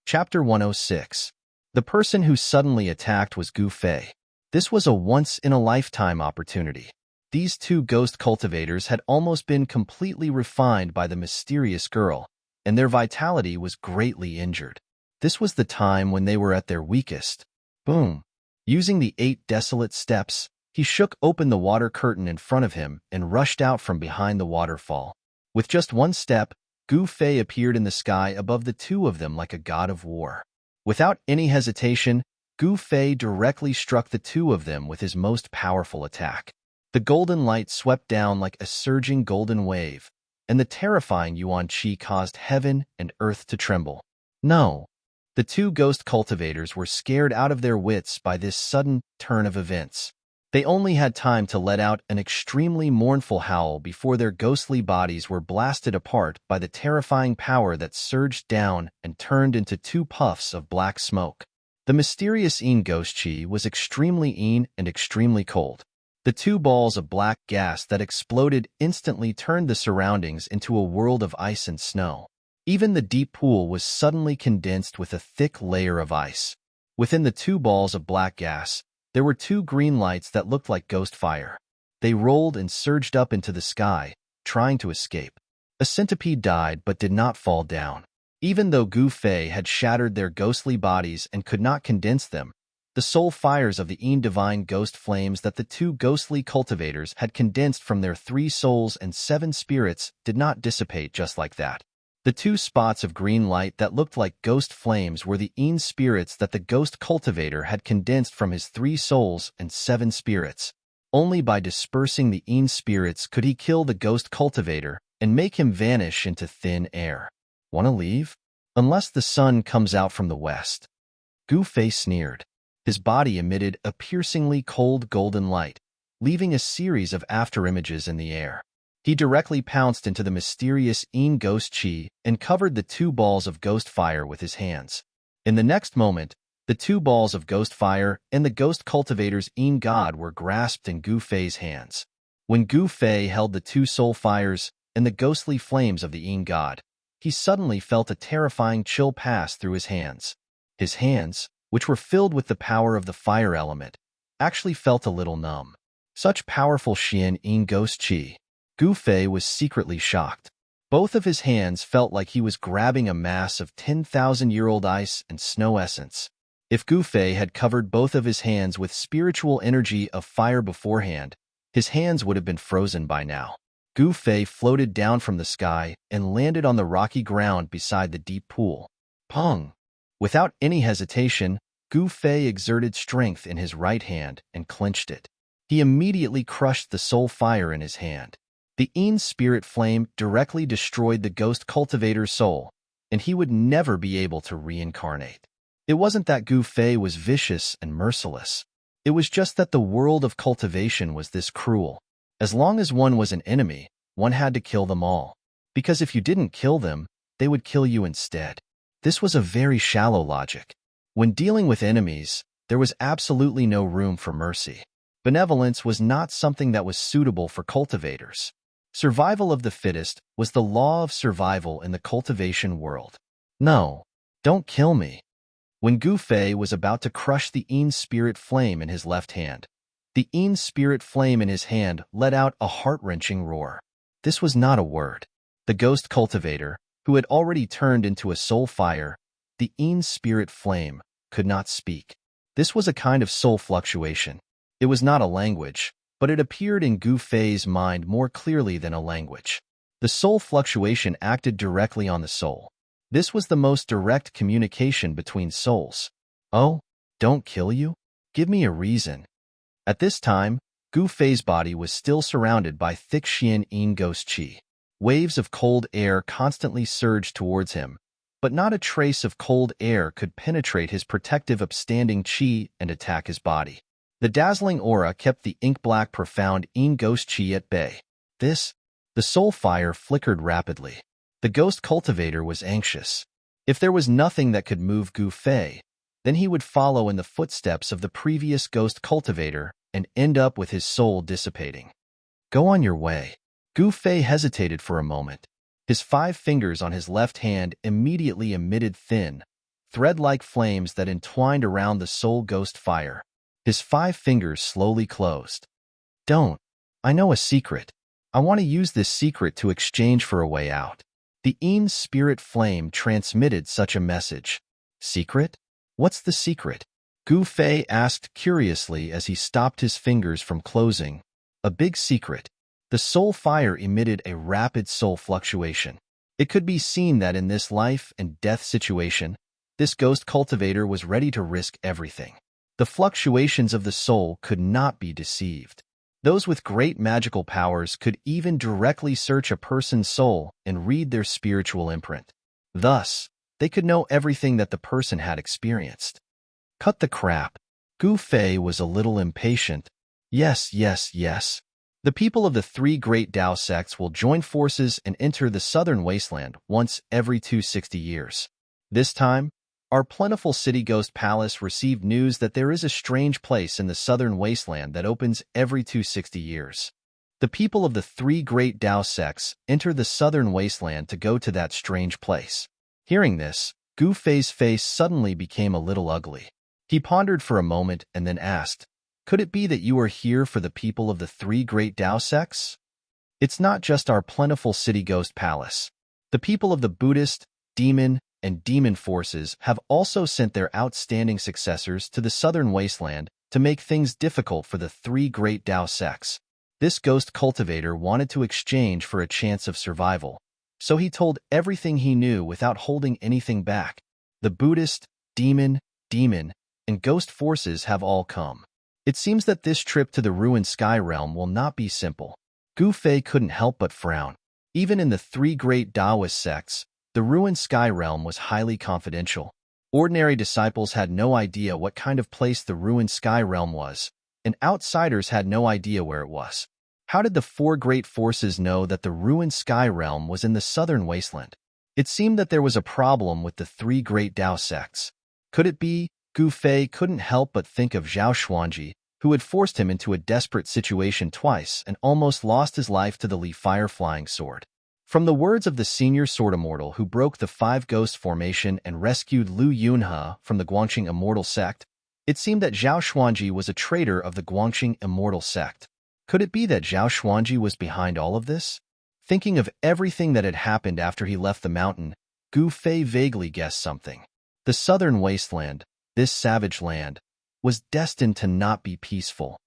Speaker 1: Chapter 106. The person who suddenly attacked was Gu Fei. This was a once-in-a-lifetime opportunity. These two ghost cultivators had almost been completely refined by the mysterious girl, and their vitality was greatly injured. This was the time when they were at their weakest. Boom! Using the 8 desolate steps, he shook open the water curtain in front of him and rushed out from behind the waterfall. With just one step, Gu Fei appeared in the sky above the two of them like a god of war. Without any hesitation, Gu Fei directly struck the two of them with his most powerful attack. The golden light swept down like a surging golden wave, and the terrifying Yuan Qi caused heaven and earth to tremble. No! The two ghost cultivators were scared out of their wits by this sudden turn of events. They only had time to let out an extremely mournful howl before their ghostly bodies were blasted apart by the terrifying power that surged down and turned into 2 puffs of black smoke. The mysterious ghost chi was extremely and extremely cold. The 2 balls of black gas that exploded instantly turned the surroundings into a world of ice and snow. Even the deep pool was suddenly condensed with a thick layer of ice. Within the 2 balls of black gas, there were 2 green lights that looked like ghost fire. They rolled and surged up into the sky, trying to escape. A centipede died but did not fall down. Even though Gu Fei had shattered their ghostly bodies and could not condense them, the soul fires of the divine ghost flames that the 2 ghostly cultivators had condensed from their 3 souls and 7 spirits did not dissipate just like that. The 2 spots of green light that looked like ghost flames were the spirits that the ghost cultivator had condensed from his 3 souls and 7 spirits. Only by dispersing the spirits could he kill the ghost cultivator and make him vanish into thin air. "Wanna leave? Unless the sun comes out from the west." Gu Fei sneered. His body emitted a piercingly cold golden light, leaving a series of afterimages in the air. He directly pounced into the mysterious ghost chi and covered the 2 balls of ghost fire with his hands. In the next moment, the 2 balls of ghost fire and the ghost cultivator's god were grasped in Gu Fei's hands. When Gu Fei held the 2 soul fires and the ghostly flames of the god, he suddenly felt a terrifying chill pass through his hands. His hands, which were filled with the power of the fire element, actually felt a little numb. Such powerful Xian ghost chi. Gu Fei was secretly shocked. Both of his hands felt like he was grabbing a mass of 10,000-year-old ice and snow essence. If Gu Fei had covered both of his hands with spiritual energy of fire beforehand, his hands would have been frozen by now. Gu Fei floated down from the sky and landed on the rocky ground beside the deep pool. Pong! Without any hesitation, Gu Fei exerted strength in his right hand and clenched it. He immediately crushed the soul fire in his hand. The spirit flame directly destroyed the ghost cultivator's soul, and he would never be able to reincarnate. It wasn't that Gu Fei was vicious and merciless. It was just that the world of cultivation was this cruel. As long as one was an enemy, one had to kill them all. Because if you didn't kill them, they would kill you instead. This was a very shallow logic. When dealing with enemies, there was absolutely no room for mercy. Benevolence was not something that was suitable for cultivators. Survival of the fittest was the law of survival in the cultivation world. No, don't kill me. When Gu Fei was about to crush the Yin spirit flame in his left hand, the Yin spirit flame in his hand let out a heart-wrenching roar. This was not a word. The ghost cultivator, who had already turned into a soul fire, the Yin spirit flame, could not speak. This was a kind of soul fluctuation. It was not a language, but it appeared in Gu Fei's mind more clearly than a language. The soul fluctuation acted directly on the soul. This was the most direct communication between souls. Oh, don't kill you? Give me a reason. At this time, Gu Fei's body was still surrounded by thick Xian Yin ghost qi. Waves of cold air constantly surged towards him, but not a trace of cold air could penetrate his protective upstanding qi and attack his body. The dazzling aura kept the ink-black profound Yin ghost qi at bay. The soul fire flickered rapidly. The ghost cultivator was anxious. If there was nothing that could move Gu Fei, then he would follow in the footsteps of the previous ghost cultivator and end up with his soul dissipating. Go on your way. Gu Fei hesitated for a moment. His 5 fingers on his left hand immediately emitted thin, thread-like flames that entwined around the soul ghost fire. His 5 fingers slowly closed. Don't. I know a secret. I want to use this secret to exchange for a way out. The Yin spirit flame transmitted such a message. Secret? What's the secret? Gu Fei asked curiously as he stopped his fingers from closing. A big secret. The soul fire emitted a rapid soul fluctuation. It could be seen that in this life and death situation, this ghost cultivator was ready to risk everything. The fluctuations of the soul could not be deceived. Those with great magical powers could even directly search a person's soul and read their spiritual imprint. Thus, they could know everything that the person had experienced. Cut the crap. Gu Fei was a little impatient. Yes. The people of the 3 great Tao sects will join forces and enter the southern wasteland once every 260 years. This time, our plentiful city ghost palace received news that there is a strange place in the southern wasteland that opens every 260 years. The people of the 3 great Tao sects enter the southern wasteland to go to that strange place. Hearing this, Gu Fei's face suddenly became a little ugly. He pondered for a moment and then asked, could it be that you are here for the people of the 3 great Tao sects? It's not just our plentiful city ghost palace. The people of the Buddhist, demon, and demon forces have also sent their outstanding successors to the southern wasteland to make things difficult for the 3 great Tao sects. This ghost cultivator wanted to exchange for a chance of survival, so he told everything he knew without holding anything back. The Buddhist, demon, and ghost forces have all come. It seems that this trip to the ruined sky realm will not be simple. Gu Fei couldn't help but frown. Even in the 3 great Taoist sects, the ruined sky realm was highly confidential. Ordinary disciples had no idea what kind of place the ruined sky realm was, and outsiders had no idea where it was. How did the 4 great forces know that the ruined sky realm was in the southern wasteland? It seemed that there was a problem with the 3 great Tao sects. Could it be? Gu Fei couldn't help but think of Zhao Xuanji, who had forced him into a desperate situation twice and almost lost his life to the Li Fire Flying Sword. From the words of the senior sword immortal who broke the 5 ghost formation and rescued Lu Yunhe from the Guangqing immortal sect, it seemed that Zhao Xuanji was a traitor of the Guangqing immortal sect. Could it be that Zhao Xuanji was behind all of this? Thinking of everything that had happened after he left the mountain, Gu Fei vaguely guessed something. The southern wasteland, this savage land, was destined to not be peaceful.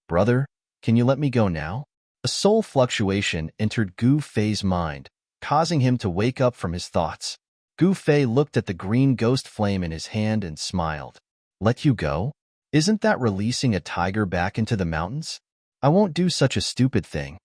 Speaker 1: Brother, can you let me go now? A soul fluctuation entered Gu Fei's mind, causing him to wake up from his thoughts. Gu Fei looked at the green ghost flame in his hand and smiled. Let you go? Isn't that releasing a tiger back into the mountains? I won't do such a stupid thing.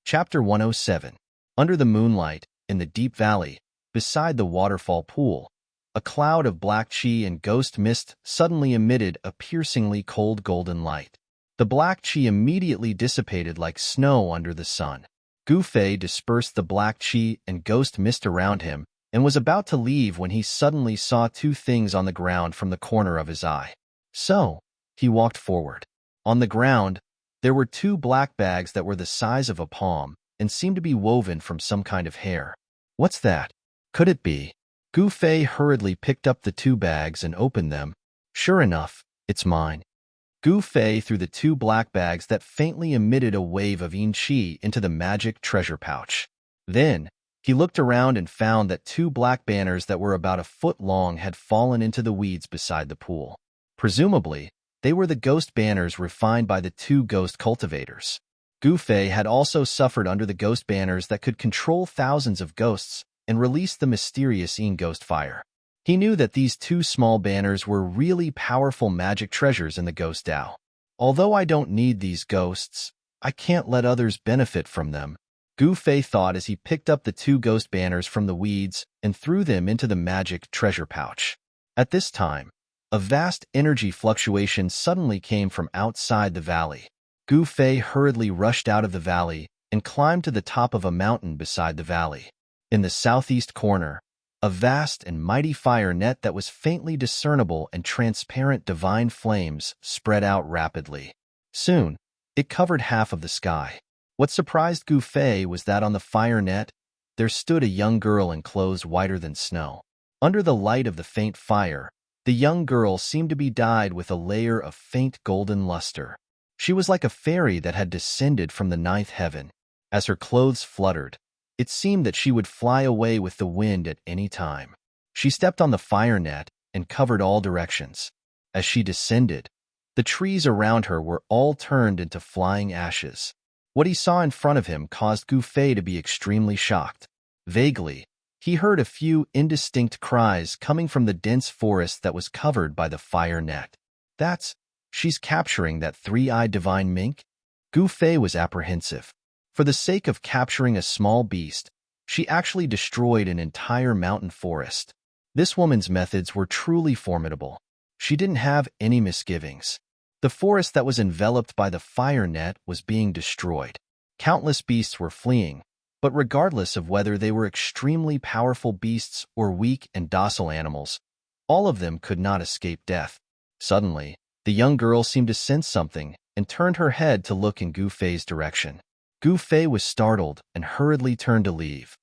Speaker 1: Chapter 107. Under the moonlight, in the deep valley, beside the waterfall pool, a cloud of black qi and ghost mist suddenly emitted a piercingly cold golden light. The black qi immediately dissipated like snow under the sun. Gu Fei dispersed the black qi and ghost mist around him and was about to leave when he suddenly saw two things on the ground from the corner of his eye. So, he walked forward. On the ground, there were two black bags that were the size of a palm and seemed to be woven from some kind of hair. What's that? Could it be? Gu Fei hurriedly picked up the two bags and opened them. Sure enough, it's mine. Gu Fei threw the two black bags that faintly emitted a wave of yin qi into the magic treasure pouch. Then, he looked around and found that two black banners that were about a foot long had fallen into the weeds beside the pool. Presumably, they were the ghost banners refined by the two ghost cultivators. Gu Fei had also suffered under the ghost banners that could control thousands of ghosts and release the mysterious yin ghost fire. He knew that these two small banners were really powerful magic treasures in the ghost Dao. Although I don't need these ghosts, I can't let others benefit from them, Gu Fei thought as he picked up the two ghost banners from the weeds and threw them into the magic treasure pouch. At this time, a vast energy fluctuation suddenly came from outside the valley. Gu Fei hurriedly rushed out of the valley and climbed to the top of a mountain beside the valley. In the southeast corner, a vast and mighty fire net that was faintly discernible and transparent divine flames spread out rapidly. Soon, it covered half of the sky. What surprised Gu Fei was that on the fire net, there stood a young girl in clothes whiter than snow. Under the light of the faint fire, the young girl seemed to be dyed with a layer of faint golden luster. She was like a fairy that had descended from the ninth heaven. As her clothes fluttered, it seemed that she would fly away with the wind at any time. She stepped on the fire net and covered all directions. As she descended, the trees around her were all turned into flying ashes. What he saw in front of him caused Gu Fei to be extremely shocked. Vaguely, he heard a few indistinct cries coming from the dense forest that was covered by the fire net. She's capturing that three-eyed divine mink? Gu Fei was apprehensive. For the sake of capturing a small beast, she actually destroyed an entire mountain forest. This woman's methods were truly formidable. She didn't have any misgivings. The forest that was enveloped by the fire net was being destroyed. Countless beasts were fleeing, but regardless of whether they were extremely powerful beasts or weak and docile animals, all of them could not escape death. Suddenly, the young girl seemed to sense something and turned her head to look in Gu Fei's direction. Gu Fei was startled and hurriedly turned to leave.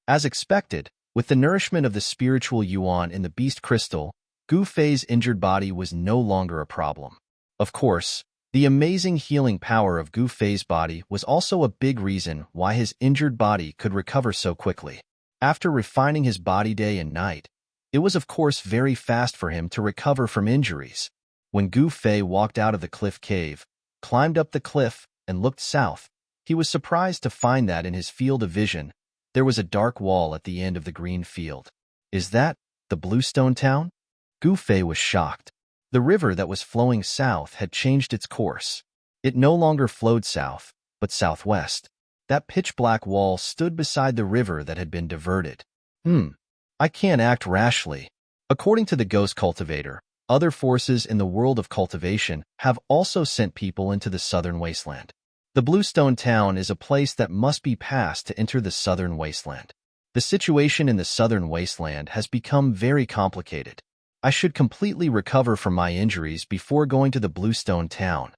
Speaker 1: As expected, with the nourishment of the spiritual yuan in the beast crystal, Gu Fei's injured body was no longer a problem. Of course, the amazing healing power of Gu Fei's body was also a big reason why his injured body could recover so quickly. After refining his body day and night, it was of course very fast for him to recover from injuries. When Gu Fei walked out of the cliff cave, climbed up the cliff, and looked south, he was surprised to find that in his field of vision, there was a dark wall at the end of the green field. Is that the Bluestone Town? Gu Fei was shocked. The river that was flowing south had changed its course. It no longer flowed south, but southwest. That pitch-black wall stood beside the river that had been diverted. I can't act rashly. According to the ghost cultivator, other forces in the world of cultivation have also sent people into the southern wasteland. The Bluestone Town is a place that must be passed to enter the southern wasteland. The situation in the southern wasteland has become very complicated. I should completely recover from my injuries before going to the Bluestone Town.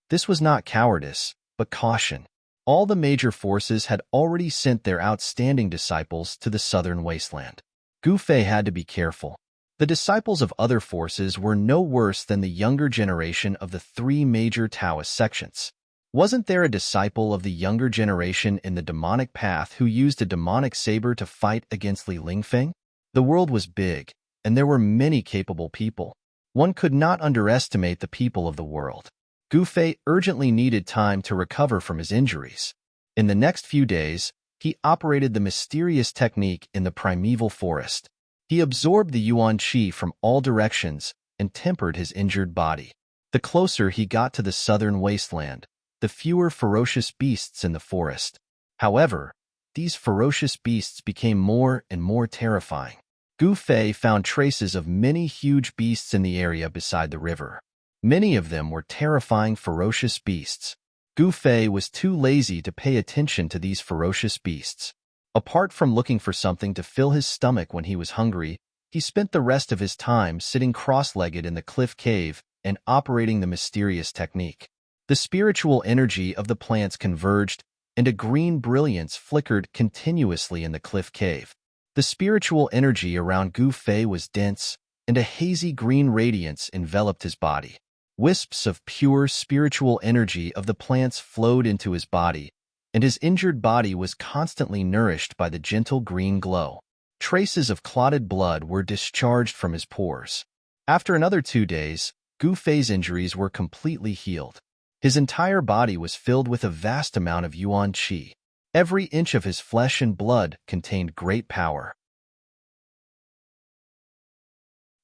Speaker 1: This was not cowardice, but caution. All the major forces had already sent their outstanding disciples to the southern wasteland. Gu Fei had to be careful. The disciples of other forces were no worse than the younger generation of the three major Taoist sections. Wasn't there a disciple of the younger generation in the demonic path who used a demonic saber to fight against Li Lingfeng? The world was big, and there were many capable people. One could not underestimate the people of the world. Gu Fei urgently needed time to recover from his injuries. In the next few days, he operated the mysterious technique in the primeval forest. He absorbed the yuan qi from all directions and tempered his injured body. The closer he got to the southern wasteland, the fewer ferocious beasts in the forest. However, these ferocious beasts became more and more terrifying. Gu Fei found traces of many huge beasts in the area beside the river. Many of them were terrifying ferocious beasts. Gu Fei was too lazy to pay attention to these ferocious beasts. Apart from looking for something to fill his stomach when he was hungry, he spent the rest of his time sitting cross-legged in the cliff cave and operating the mysterious technique. The spiritual energy of the plants converged, and a green brilliance flickered continuously in the cliff cave. The spiritual energy around Gu Fei was dense, and a hazy green radiance enveloped his body. Wisps of pure spiritual energy of the plants flowed into his body, and his injured body was constantly nourished by the gentle green glow. Traces of clotted blood were discharged from his pores. After another 2 days, Gu Fei's injuries were completely healed. His entire body was filled with a vast amount of yuan qi. Every inch of his flesh and blood contained great power.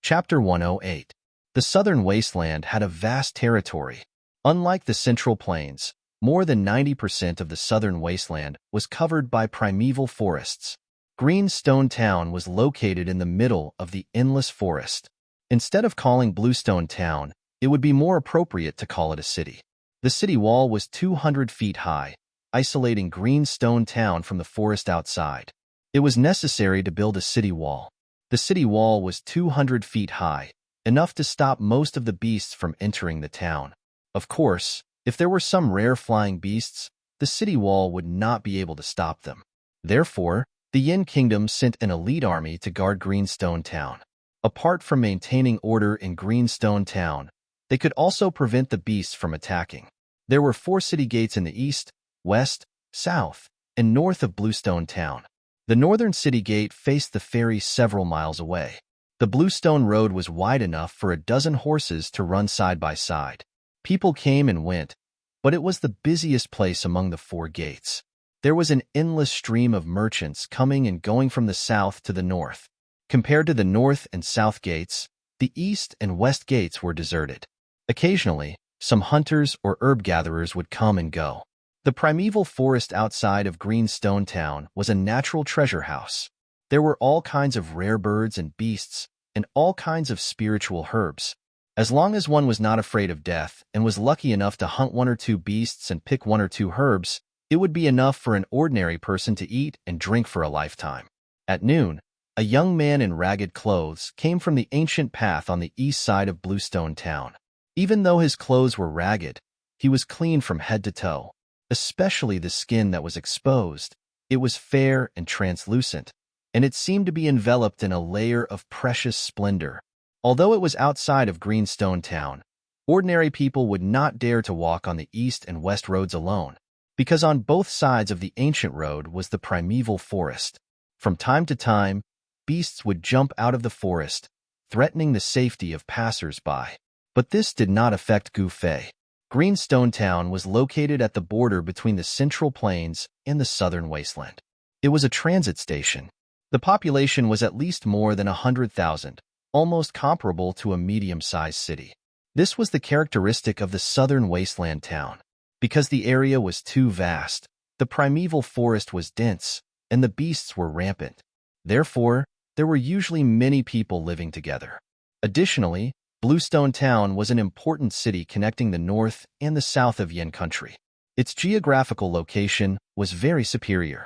Speaker 1: Chapter 108. The southern wasteland had a vast territory. Unlike the central plains, more than 90% of the southern wasteland was covered by primeval forests. Greenstone Town was located in the middle of the endless forest. Instead of calling Bluestone Town, it would be more appropriate to call it a city. The city wall was 200 feet high, isolating Greenstone Town from the forest outside. It was necessary to build a city wall. The city wall was 200 feet high, enough to stop most of the beasts from entering the town. Of course, if there were some rare flying beasts, the city wall would not be able to stop them. Therefore, the Yin Kingdom sent an elite army to guard Greenstone Town. Apart from maintaining order in Greenstone Town, they could also prevent the beasts from attacking. There were 4 city gates in the east, west, south, and north of Bluestone Town. The northern city gate faced the ferry several miles away. The Bluestone Road was wide enough for a dozen horses to run side by side. People came and went, but it was the busiest place among the 4 gates. There was an endless stream of merchants coming and going from the south to the north. Compared to the north and south gates, the east and west gates were deserted. Occasionally, some hunters or herb gatherers would come and go. The primeval forest outside of Greenstone Town was a natural treasure house. There were all kinds of rare birds and beasts, and all kinds of spiritual herbs. As long as one was not afraid of death and was lucky enough to hunt 1 or 2 beasts and pick 1 or 2 herbs, it would be enough for an ordinary person to eat and drink for a lifetime. At noon, a young man in ragged clothes came from the ancient path on the east side of Bluestone Town. Even though his clothes were ragged, he was clean from head to toe, especially the skin that was exposed. It was fair and translucent, and it seemed to be enveloped in a layer of precious splendor. Although it was outside of Greenstone Town, ordinary people would not dare to walk on the east and west roads alone, because on both sides of the ancient road was the primeval forest. From time to time, beasts would jump out of the forest, threatening the safety of passers-by. But this did not affect Gu Fei. Greenstone Town was located at the border between the Central Plains and the Southern Wasteland. It was a transit station. The population was at least more than 100,000, almost comparable to a medium-sized city. This was the characteristic of the Southern Wasteland town. Because the area was too vast, the primeval forest was dense, and the beasts were rampant. Therefore, there were usually many people living together. Additionally, Bluestone Town was an important city connecting the north and the south of Yin Country. Its geographical location was very superior.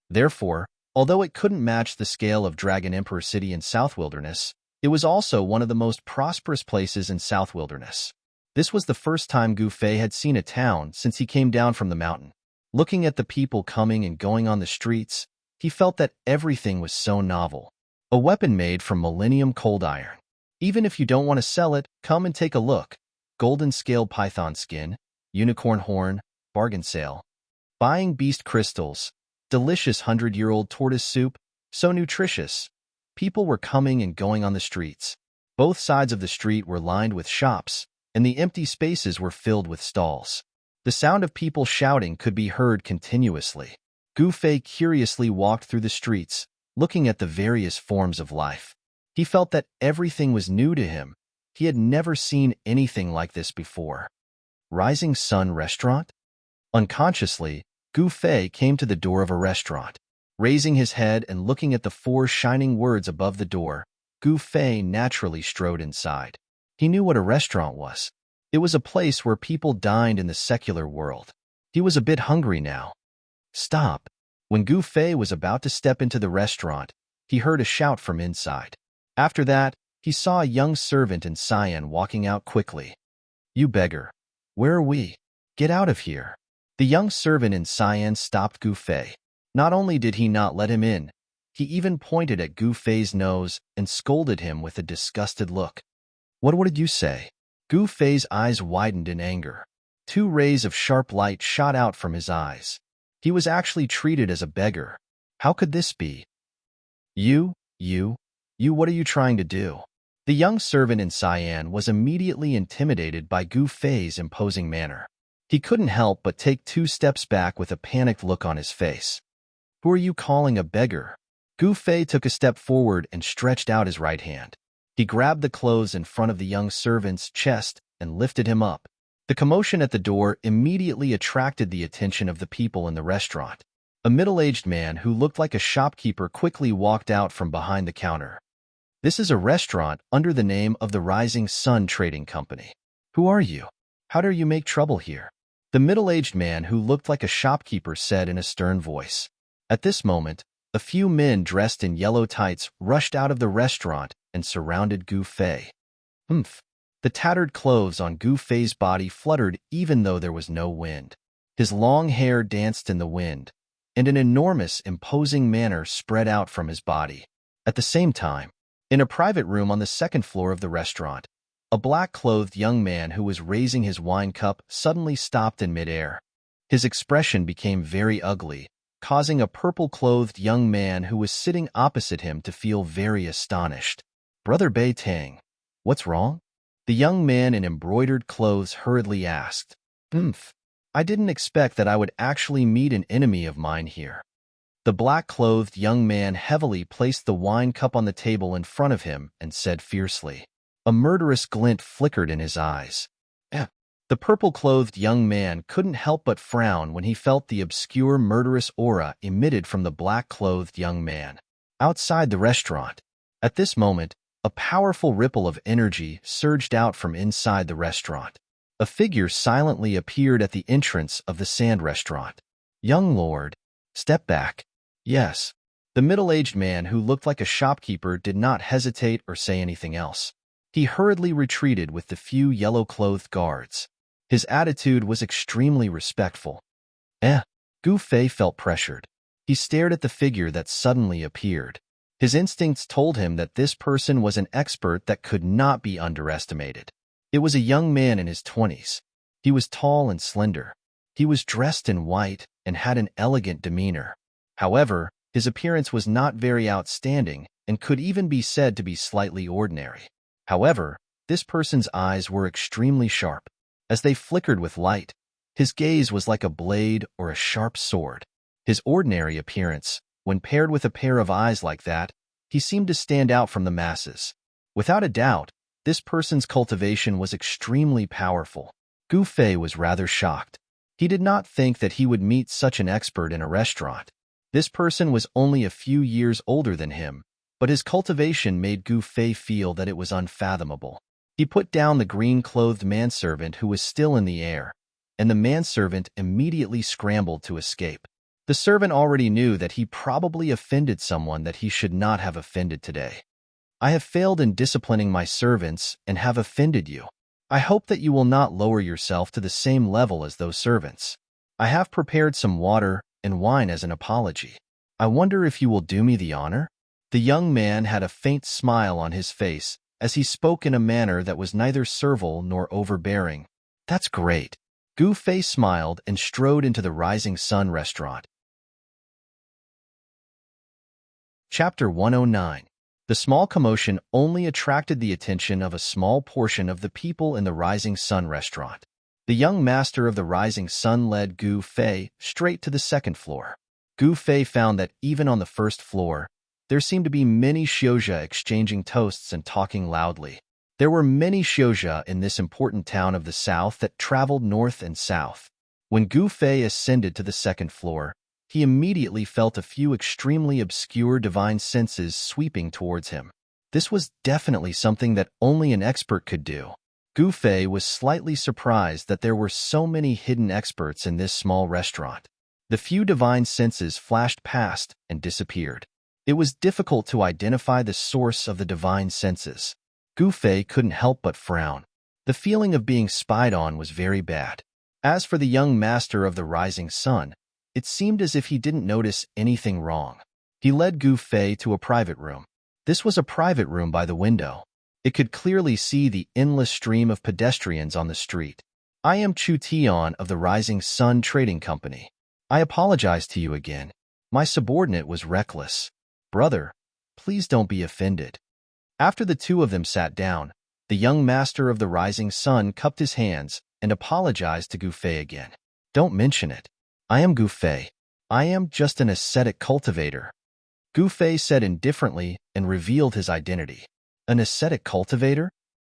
Speaker 1: Therefore, although it couldn't match the scale of Dragon Emperor City in South Wilderness, it was also one of the most prosperous places in South Wilderness. This was the first time Gu Fei had seen a town since he came down from the mountain. Looking at the people coming and going on the streets, he felt that everything was so novel. A weapon made from millennium cold iron. Even if you don't want to sell it, come and take a look. Golden scale python skin, unicorn horn, bargain sale. Buying beast crystals, delicious 100-year-old tortoise soup, so nutritious. People were coming and going on the streets. Both sides of the street were lined with shops, and the empty spaces were filled with stalls. The sound of people shouting could be heard continuously. Gu Fei curiously walked through the streets, looking at the various forms of life. He felt that everything was new to him. He had never seen anything like this before. Rising Sun Restaurant? Unconsciously, Gu Fei came to the door of a restaurant. Raising his head and looking at the 4 shining words above the door, Gu Fei naturally strode inside. He knew what a restaurant was. It was a place where people dined in the secular world. He was a bit hungry now. Stop. When Gu Fei was about to step into the restaurant, he heard a shout from inside. After that, he saw a young servant in cyan walking out quickly. You beggar. Where are we? Get out of here. The young servant in cyan stopped Gu Fei. Not only did he not let him in, he even pointed at Gu Fei's nose and scolded him with a disgusted look. What did you say? Gu Fei's eyes widened in anger. 2 rays of sharp light shot out from his eyes. He was actually treated as a beggar. How could this be? You, what are you trying to do? The young servant in cyan was immediately intimidated by Gu Fei's imposing manner. He couldn't help but take 2 steps back with a panicked look on his face. Who are you calling a beggar? Gu Fei took a step forward and stretched out his right hand. He grabbed the clothes in front of the young servant's chest and lifted him up. The commotion at the door immediately attracted the attention of the people in the restaurant. A middle-aged man who looked like a shopkeeper quickly walked out from behind the counter. This is a restaurant under the name of the Rising Sun Trading Company. Who are you? How dare you make trouble here? The middle-aged man who looked like a shopkeeper said in a stern voice. At this moment, a few men dressed in yellow tights rushed out of the restaurant and surrounded Gu Fei. Humph. The tattered clothes on Gu Fei's body fluttered even though there was no wind. His long hair danced in the wind, and an enormous, imposing manner spread out from his body. At the same time, in a private room on the 2nd floor of the restaurant, a black-clothed young man who was raising his wine cup suddenly stopped in midair. His expression became very ugly, causing a purple-clothed young man who was sitting opposite him to feel very astonished. Brother Bei Tang, what's wrong? The young man in embroidered clothes hurriedly asked. I didn't expect that I would actually meet an enemy of mine here. The black-clothed young man heavily placed the wine cup on the table in front of him and said fiercely. A murderous glint flickered in his eyes. The purple-clothed young man couldn't help but frown when he felt the obscure murderous aura emitted from the black-clothed young man. Outside the restaurant, at this moment, a powerful ripple of energy surged out from inside the restaurant. A figure silently appeared at the entrance of the sand restaurant. Young lord, step back. Yes. The middle-aged man who looked like a shopkeeper did not hesitate or say anything else. He hurriedly retreated with the few yellow-clothed guards. His attitude was extremely respectful. Gu Fei felt pressured. He stared at the figure that suddenly appeared. His instincts told him that this person was an expert that could not be underestimated. It was a young man in his 20s. He was tall and slender. He was dressed in white and had an elegant demeanor. However, his appearance was not very outstanding and could even be said to be slightly ordinary. However, this person's eyes were extremely sharp. As they flickered with light, his gaze was like a blade or a sharp sword. His ordinary appearance, when paired with a pair of eyes like that, he seemed to stand out from the masses. Without a doubt, this person's cultivation was extremely powerful. Gu Fei was rather shocked. He did not think that he would meet such an expert in a restaurant. This person was only a few years older than him, but his cultivation made Gu Fei feel that it was unfathomable. He put down the green-clothed manservant who was still in the air, and the manservant immediately scrambled to escape. The servant already knew that he probably offended someone that he should not have offended today. I have failed in disciplining my servants and have offended you. I hope that you will not lower yourself to the same level as those servants. I have prepared some water and wine as an apology. I wonder if you will do me the honor? The young man had a faint smile on his face as he spoke in a manner that was neither servile nor overbearing. That's great. Gu Fei smiled and strode into the Rising Sun restaurant. Chapter 109. The small commotion only attracted the attention of a small portion of the people in the Rising Sun restaurant. The young master of the Rising Sun led Gu Fei straight to the 2nd floor. Gu Fei found that even on the 1st floor, there seemed to be many Xiuzha exchanging toasts and talking loudly. There were many Xiuzha in this important town of the south that traveled north and south. When Gu Fei ascended to the 2nd floor, he immediately felt a few extremely obscure divine senses sweeping towards him. This was definitely something that only an expert could do. Gu Fei was slightly surprised that there were so many hidden experts in this small restaurant. The few divine senses flashed past and disappeared. It was difficult to identify the source of the divine senses. Gu Fei couldn't help but frown. The feeling of being spied on was very bad. As for the young master of the rising sun, it seemed as if he didn't notice anything wrong. He led Gu Fei to a private room. This was a private room by the window. It could clearly see the endless stream of pedestrians on the street. I am Chu Tian of the Rising Sun Trading Company. I apologize to you again. My subordinate was reckless. Brother, please don't be offended. After the two of them sat down, the young master of the Rising Sun cupped his hands and apologized to Gu Fei again. Don't mention it. I am Gu Fei. I am just an ascetic cultivator. Gu Fei said indifferently and revealed his identity. An ascetic cultivator?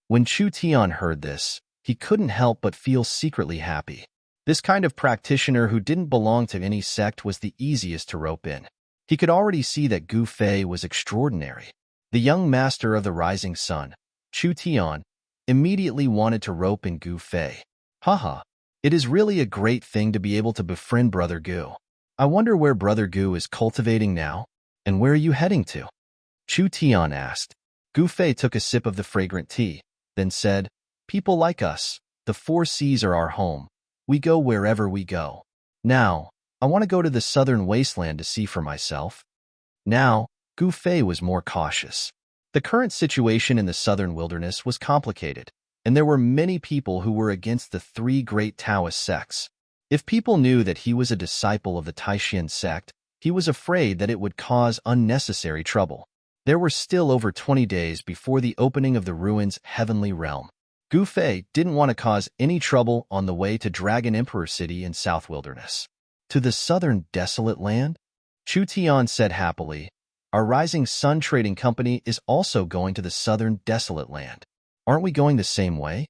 Speaker 1: When Chu Tian heard this, he couldn't help but feel secretly happy. This kind of practitioner who didn't belong to any sect was the easiest to rope in. He could already see that Gu Fei was extraordinary. The young master of the Rising Sun, Chu Tian, immediately wanted to rope in Gu Fei. Haha, it is really a great thing to be able to befriend Brother Gu. I wonder where Brother Gu is cultivating now, and where are you heading to? Chu Tian asked. Gu Fei took a sip of the fragrant tea, then said, People like us, the 4 seas are our home. We go wherever we go. Now, I want to go to the southern wasteland to see for myself. Now, Gu Fei was more cautious. The current situation in the southern wilderness was complicated, and there were many people who were against the 3 great Taoist sects. If people knew that he was a disciple of the Taishan sect, he was afraid that it would cause unnecessary trouble. There were still over 20 days before the opening of the ruins' heavenly realm. Gu Fei didn't want to cause any trouble on the way to Dragon Emperor City in South Wilderness. To the southern desolate land? Chu Tian said happily, Our Rising Sun Trading Company is also going to the southern desolate land. Aren't we going the same way?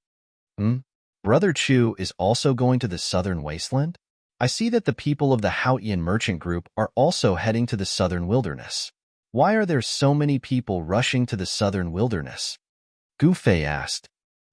Speaker 1: Brother Chu is also going to the southern wasteland? I see that the people of the Haotian merchant group are also heading to the southern wilderness. Why are there so many people rushing to the southern wilderness? Gu Fei asked.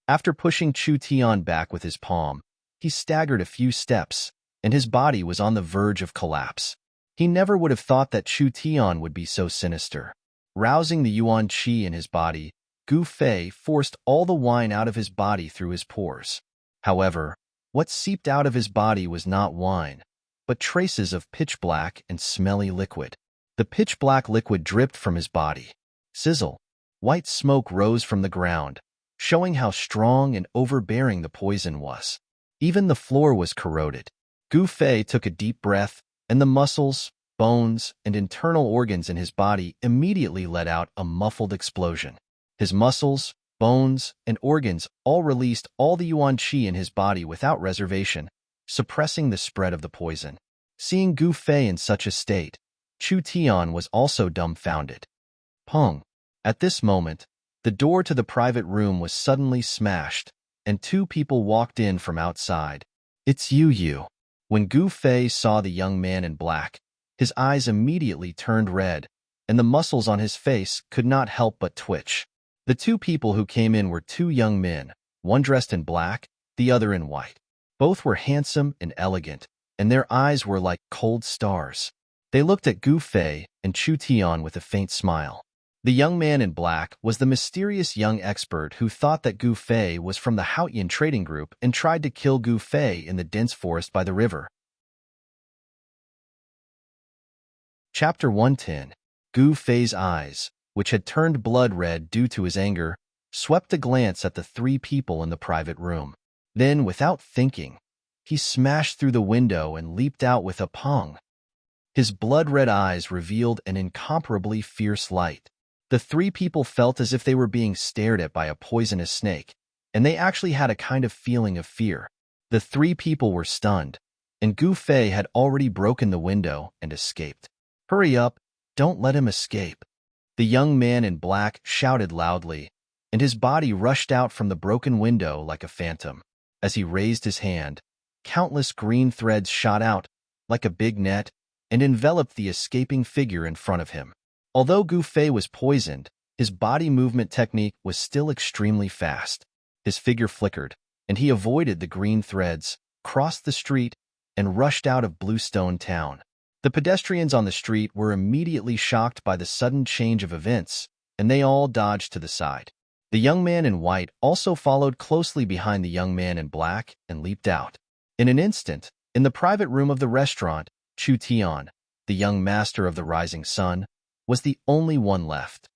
Speaker 1: After pushing Chu Tian back with his palm, he staggered a few steps, and his body was on the verge of collapse. He never would have thought that Chu Tian would be so sinister. Rousing the yuan qi in his body, Gu Fei forced all the wine out of his body through his pores. However, what seeped out of his body was not wine, but traces of pitch-black and smelly liquid. The pitch-black liquid dripped from his body. Sizzle. White smoke rose from the ground, showing how strong and overbearing the poison was. Even the floor was corroded. Gu Fei took a deep breath, and the muscles, bones, and internal organs in his body immediately let out a muffled explosion. His muscles, bones, and organs all released all the yuan qi in his body without reservation, suppressing the spread of the poison. Seeing Gu Fei in such a state, Chu Tian was also dumbfounded. Pong. At this moment, the door to the private room was suddenly smashed, and 2 people walked in from outside. It's you. When Gu Fei saw the young man in black, his eyes immediately turned red, and the muscles on his face could not help but twitch. The 2 people who came in were 2 young men, one dressed in black, the other in white. Both were handsome and elegant, and their eyes were like cold stars. They looked at Gu Fei and Chu Tian with a faint smile. The young man in black was the mysterious young expert who thought that Gu Fei was from the Haotian trading group and tried to kill Gu Fei in the dense forest by the river. Chapter 110. Gu Fei's eyes, which had turned blood red due to his anger, swept a glance at the 3 people in the private room. Then, without thinking, he smashed through the window and leaped out with a pong. His blood-red eyes revealed an incomparably fierce light. The 3 people felt as if they were being stared at by a poisonous snake, and they actually had a kind of feeling of fear. The 3 people were stunned, and Gu Fei had already broken the window and escaped. Hurry up, don't let him escape. The young man in black shouted loudly, and his body rushed out from the broken window like a phantom. As he raised his hand, countless green threads shot out, like a big net, and enveloped the escaping figure in front of him. Although Gu Fei was poisoned, his body movement technique was still extremely fast. His figure flickered, and he avoided the green threads, crossed the street, and rushed out of Bluestone Town. The pedestrians on the street were immediately shocked by the sudden change of events, and they all dodged to the side. The young man in white also followed closely behind the young man in black and leaped out. In an instant, in the private room of the restaurant, Chu Tian, the young master of the rising sun, was the only one left.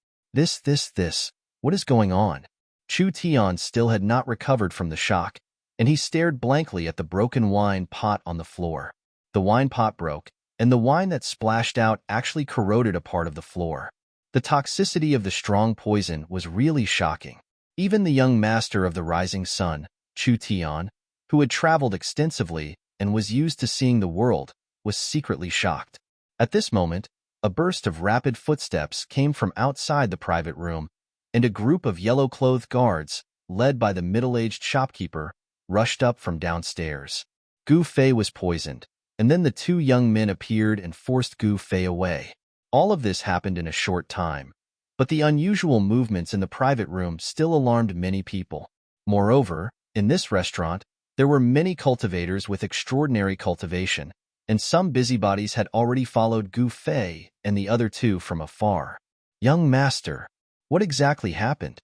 Speaker 1: What is going on? Chu Tian still had not recovered from the shock, and he stared blankly at the broken wine pot on the floor. The wine pot broke, and the wine that splashed out actually corroded a part of the floor. The toxicity of the strong poison was really shocking. Even the young master of the rising sun, Chu Tian, who had traveled extensively and was used to seeing the world, was secretly shocked. At this moment, a burst of rapid footsteps came from outside the private room, and a group of yellow-clothed guards, led by the middle-aged shopkeeper, rushed up from downstairs. Gu Fei was poisoned, and then the two young men appeared and forced Gu Fei away. All of this happened in a short time, but the unusual movements in the private room still alarmed many people. Moreover, in this restaurant, there were many cultivators with extraordinary cultivation, and some busybodies had already followed Gu Fei and the other two from afar. "Young master, what exactly happened?"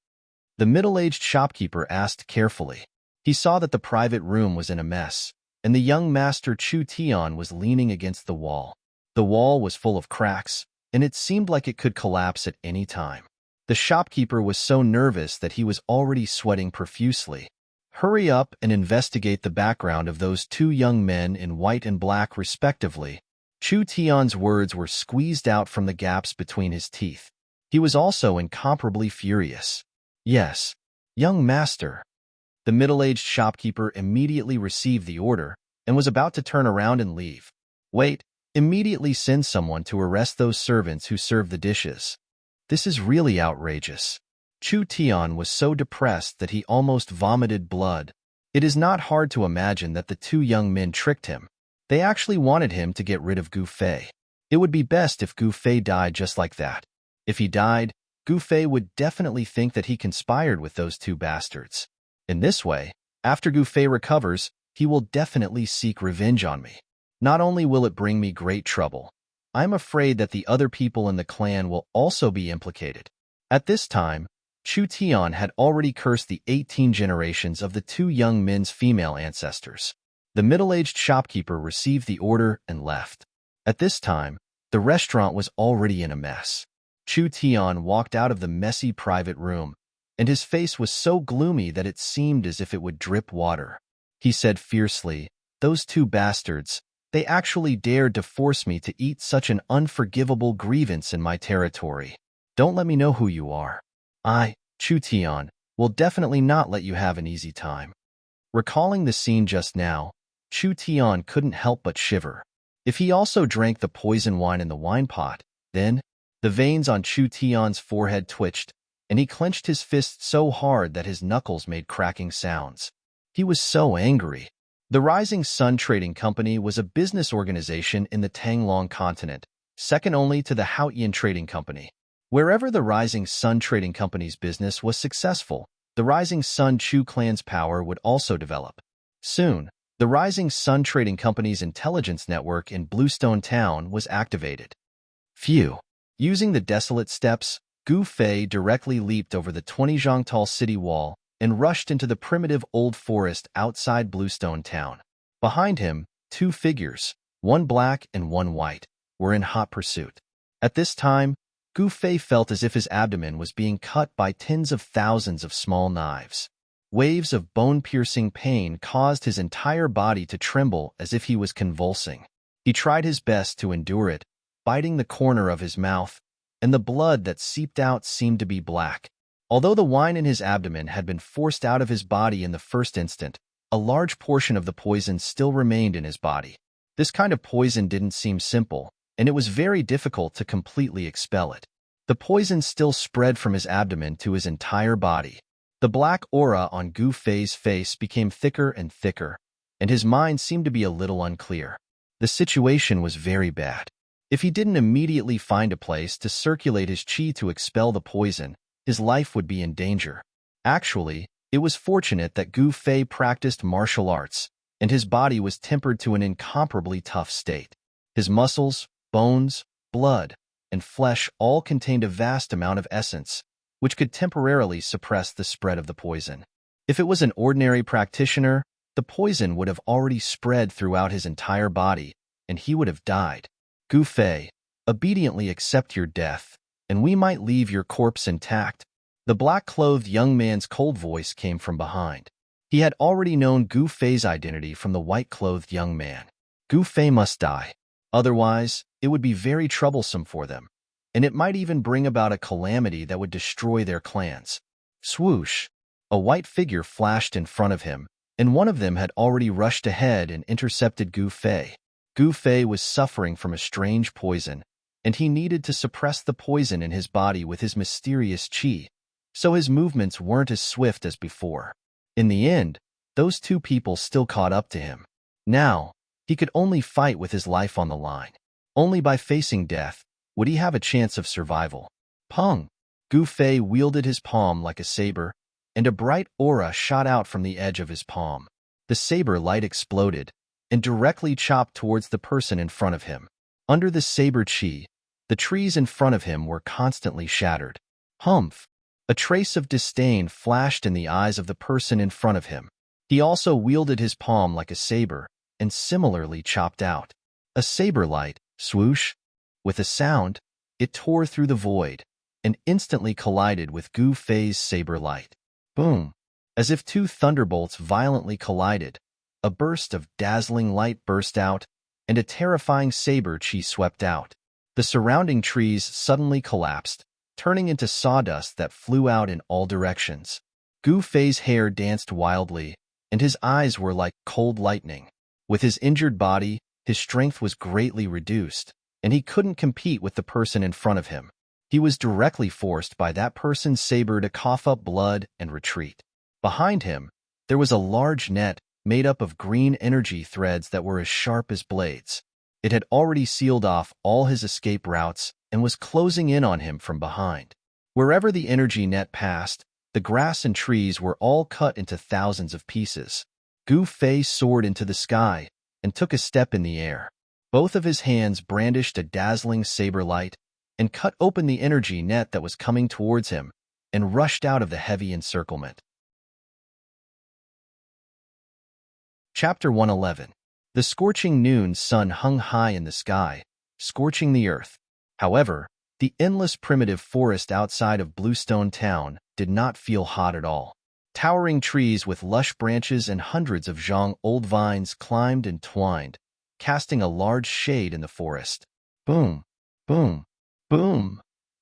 Speaker 1: The middle-aged shopkeeper asked carefully. He saw that the private room was in a mess, and the young master Chu Tian was leaning against the wall. The wall was full of cracks, and it seemed like it could collapse at any time. The shopkeeper was so nervous that he was already sweating profusely. "Hurry up and investigate the background of those two young men in white and black respectively." Chu Tian's words were squeezed out from the gaps between his teeth. He was also incomparably furious. "Yes, young master." The middle-aged shopkeeper immediately received the order and was about to turn around and leave. "Wait, immediately send someone to arrest those servants who serve the dishes. This is really outrageous." Chu Tian was so depressed that he almost vomited blood. It is not hard to imagine that the two young men tricked him. They actually wanted him to get rid of Gu Fei. It would be best if Gu Fei died just like that. If he died, Gu Fei would definitely think that he conspired with those two bastards. In this way, after Gu Fei recovers, he will definitely seek revenge on me. Not only will it bring me great trouble, I'm afraid that the other people in the clan will also be implicated. At this time, Chu Tian had already cursed the 18 generations of the two young men's female ancestors. The middle-aged shopkeeper received the order and left. At this time, the restaurant was already in a mess. Chu Tian walked out of the messy private room, and his face was so gloomy that it seemed as if it would drip water. He said fiercely, "Those two bastards, they actually dared to force me to eat such an unforgivable grievance in my territory. Don't let me know who you are. I, Chu Tian, will definitely not let you have an easy time." Recalling the scene just now, Chu Tian couldn't help but shiver. If he also drank the poison wine in the wine pot, then the veins on Chu Tian's forehead twitched, and he clenched his fist so hard that his knuckles made cracking sounds. He was so angry. The Rising Sun Trading Company was a business organization in the Tanglong continent, second only to the Haotian Trading Company. Wherever the Rising Sun Trading Company's business was successful, the Rising Sun Chu clan's power would also develop. Soon, the Rising Sun Trading Company's intelligence network in Bluestone Town was activated. Phew! Using the desolate steps, Gu Fei directly leaped over the 20-zhang-tall city wall and rushed into the primitive old forest outside Bluestone Town. Behind him, two figures, one black and one white, were in hot pursuit. At this time, Gu Fei felt as if his abdomen was being cut by tens of thousands of small knives. Waves of bone-piercing pain caused his entire body to tremble as if he was convulsing. He tried his best to endure it, biting the corner of his mouth, and the blood that seeped out seemed to be black. Although the wine in his abdomen had been forced out of his body in the first instant, a large portion of the poison still remained in his body. This kind of poison didn't seem simple, and it was very difficult to completely expel it. The poison still spread from his abdomen to his entire body. The black aura on Gu Fei's face became thicker and thicker, and his mind seemed to be a little unclear. The situation was very bad. If he didn't immediately find a place to circulate his qi to expel the poison, his life would be in danger. Actually, It was fortunate that Gu Fei practiced martial arts, and his body was tempered to an incomparably tough state. His muscles, bones, blood, and flesh all contained a vast amount of essence, which could temporarily suppress the spread of the poison. If it was an ordinary practitioner, the poison would have already spread throughout his entire body, and he would have died. Gu Fei, obediently accept your death, and we might leave your corpse intact. The black-clothed young man's cold voice came from behind. He had already known Gu Fei's identity from the white-clothed young man. Gu Fei must die. Otherwise, it would be very troublesome for them, and it might even bring about a calamity that would destroy their clans. Swoosh! A white figure flashed in front of him, and one of them had already rushed ahead and intercepted Gu Fei. Gu Fei was suffering from a strange poison, and he needed to suppress the poison in his body with his mysterious qi, so his movements weren't as swift as before. In the end, those two people still caught up to him. Now, he could only fight with his life on the line. Only by facing death would he have a chance of survival. Pung! Gu Fei wielded his palm like a saber, and a bright aura shot out from the edge of his palm. The saber light exploded and directly chopped towards the person in front of him. Under the saber chi, the trees in front of him were constantly shattered. Humph! A trace of disdain flashed in the eyes of the person in front of him. He also wielded his palm like a saber and similarly chopped out. A saber light, swoosh! With a sound, it tore through the void and instantly collided with Gu Fei's saber light. Boom! As if two thunderbolts violently collided, a burst of dazzling light burst out, and a terrifying saber chi swept out. The surrounding trees suddenly collapsed, turning into sawdust that flew out in all directions. Gu Fei's hair danced wildly, and his eyes were like cold lightning. With his injured body, his strength was greatly reduced, and he couldn't compete with the person in front of him. He was directly forced by that person's saber to cough up blood and retreat. Behind him, there was a large net made up of green energy threads that were as sharp as blades. It had already sealed off all his escape routes and was closing in on him from behind. Wherever the energy net passed, the grass and trees were all cut into thousands of pieces. Gu Fei soared into the sky and took a step in the air. Both of his hands brandished a dazzling saber light and cut open the energy net that was coming towards him and rushed out of the heavy encirclement. Chapter 111. The scorching noon sun hung high in the sky, scorching the earth. However, the endless primitive forest outside of Bluestone Town did not feel hot at all. Towering trees with lush branches and hundreds of zhang old vines climbed and twined, casting a large shade in the forest. Boom! Boom! Boom!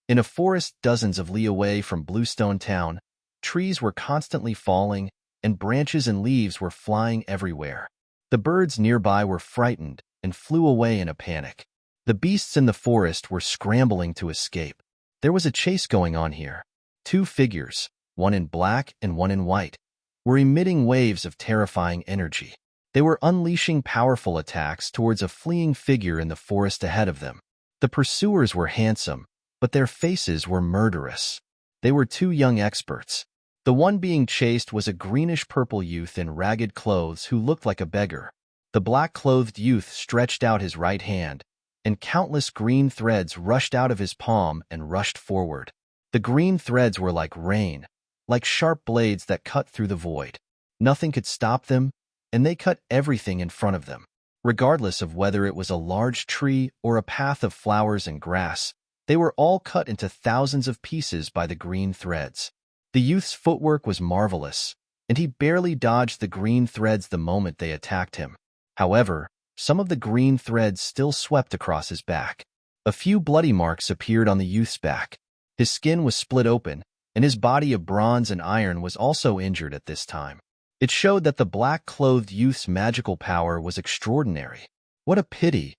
Speaker 1: In a forest dozens of li away from Bluestone Town, trees were constantly falling, and branches and leaves were flying everywhere. The birds nearby were frightened and flew away in a panic. The beasts in the forest were scrambling to escape. There was a chase going on here. Two figures, one in black and one in white, were emitting waves of terrifying energy. They were unleashing powerful attacks towards a fleeing figure in the forest ahead of them. The pursuers were handsome, but their faces were murderous. They were two young experts. The one being chased was a greenish-purple youth in ragged clothes who looked like a beggar. The black-clothed youth stretched out his right hand, and countless green threads rushed out of his palm and rushed forward. The green threads were like rain, like sharp blades that cut through the void. Nothing could stop them, and they cut everything in front of them. Regardless of whether it was a large tree or a path of flowers and grass, they were all cut into thousands of pieces by the green threads. The youth's footwork was marvelous, and he barely dodged the green threads the moment they attacked him. However, some of the green threads still swept across his back. A few bloody marks appeared on the youth's back. His skin was split open, and his body of bronze and iron was also injured at this time. It showed that the black-clothed youth's magical power was extraordinary. What a pity!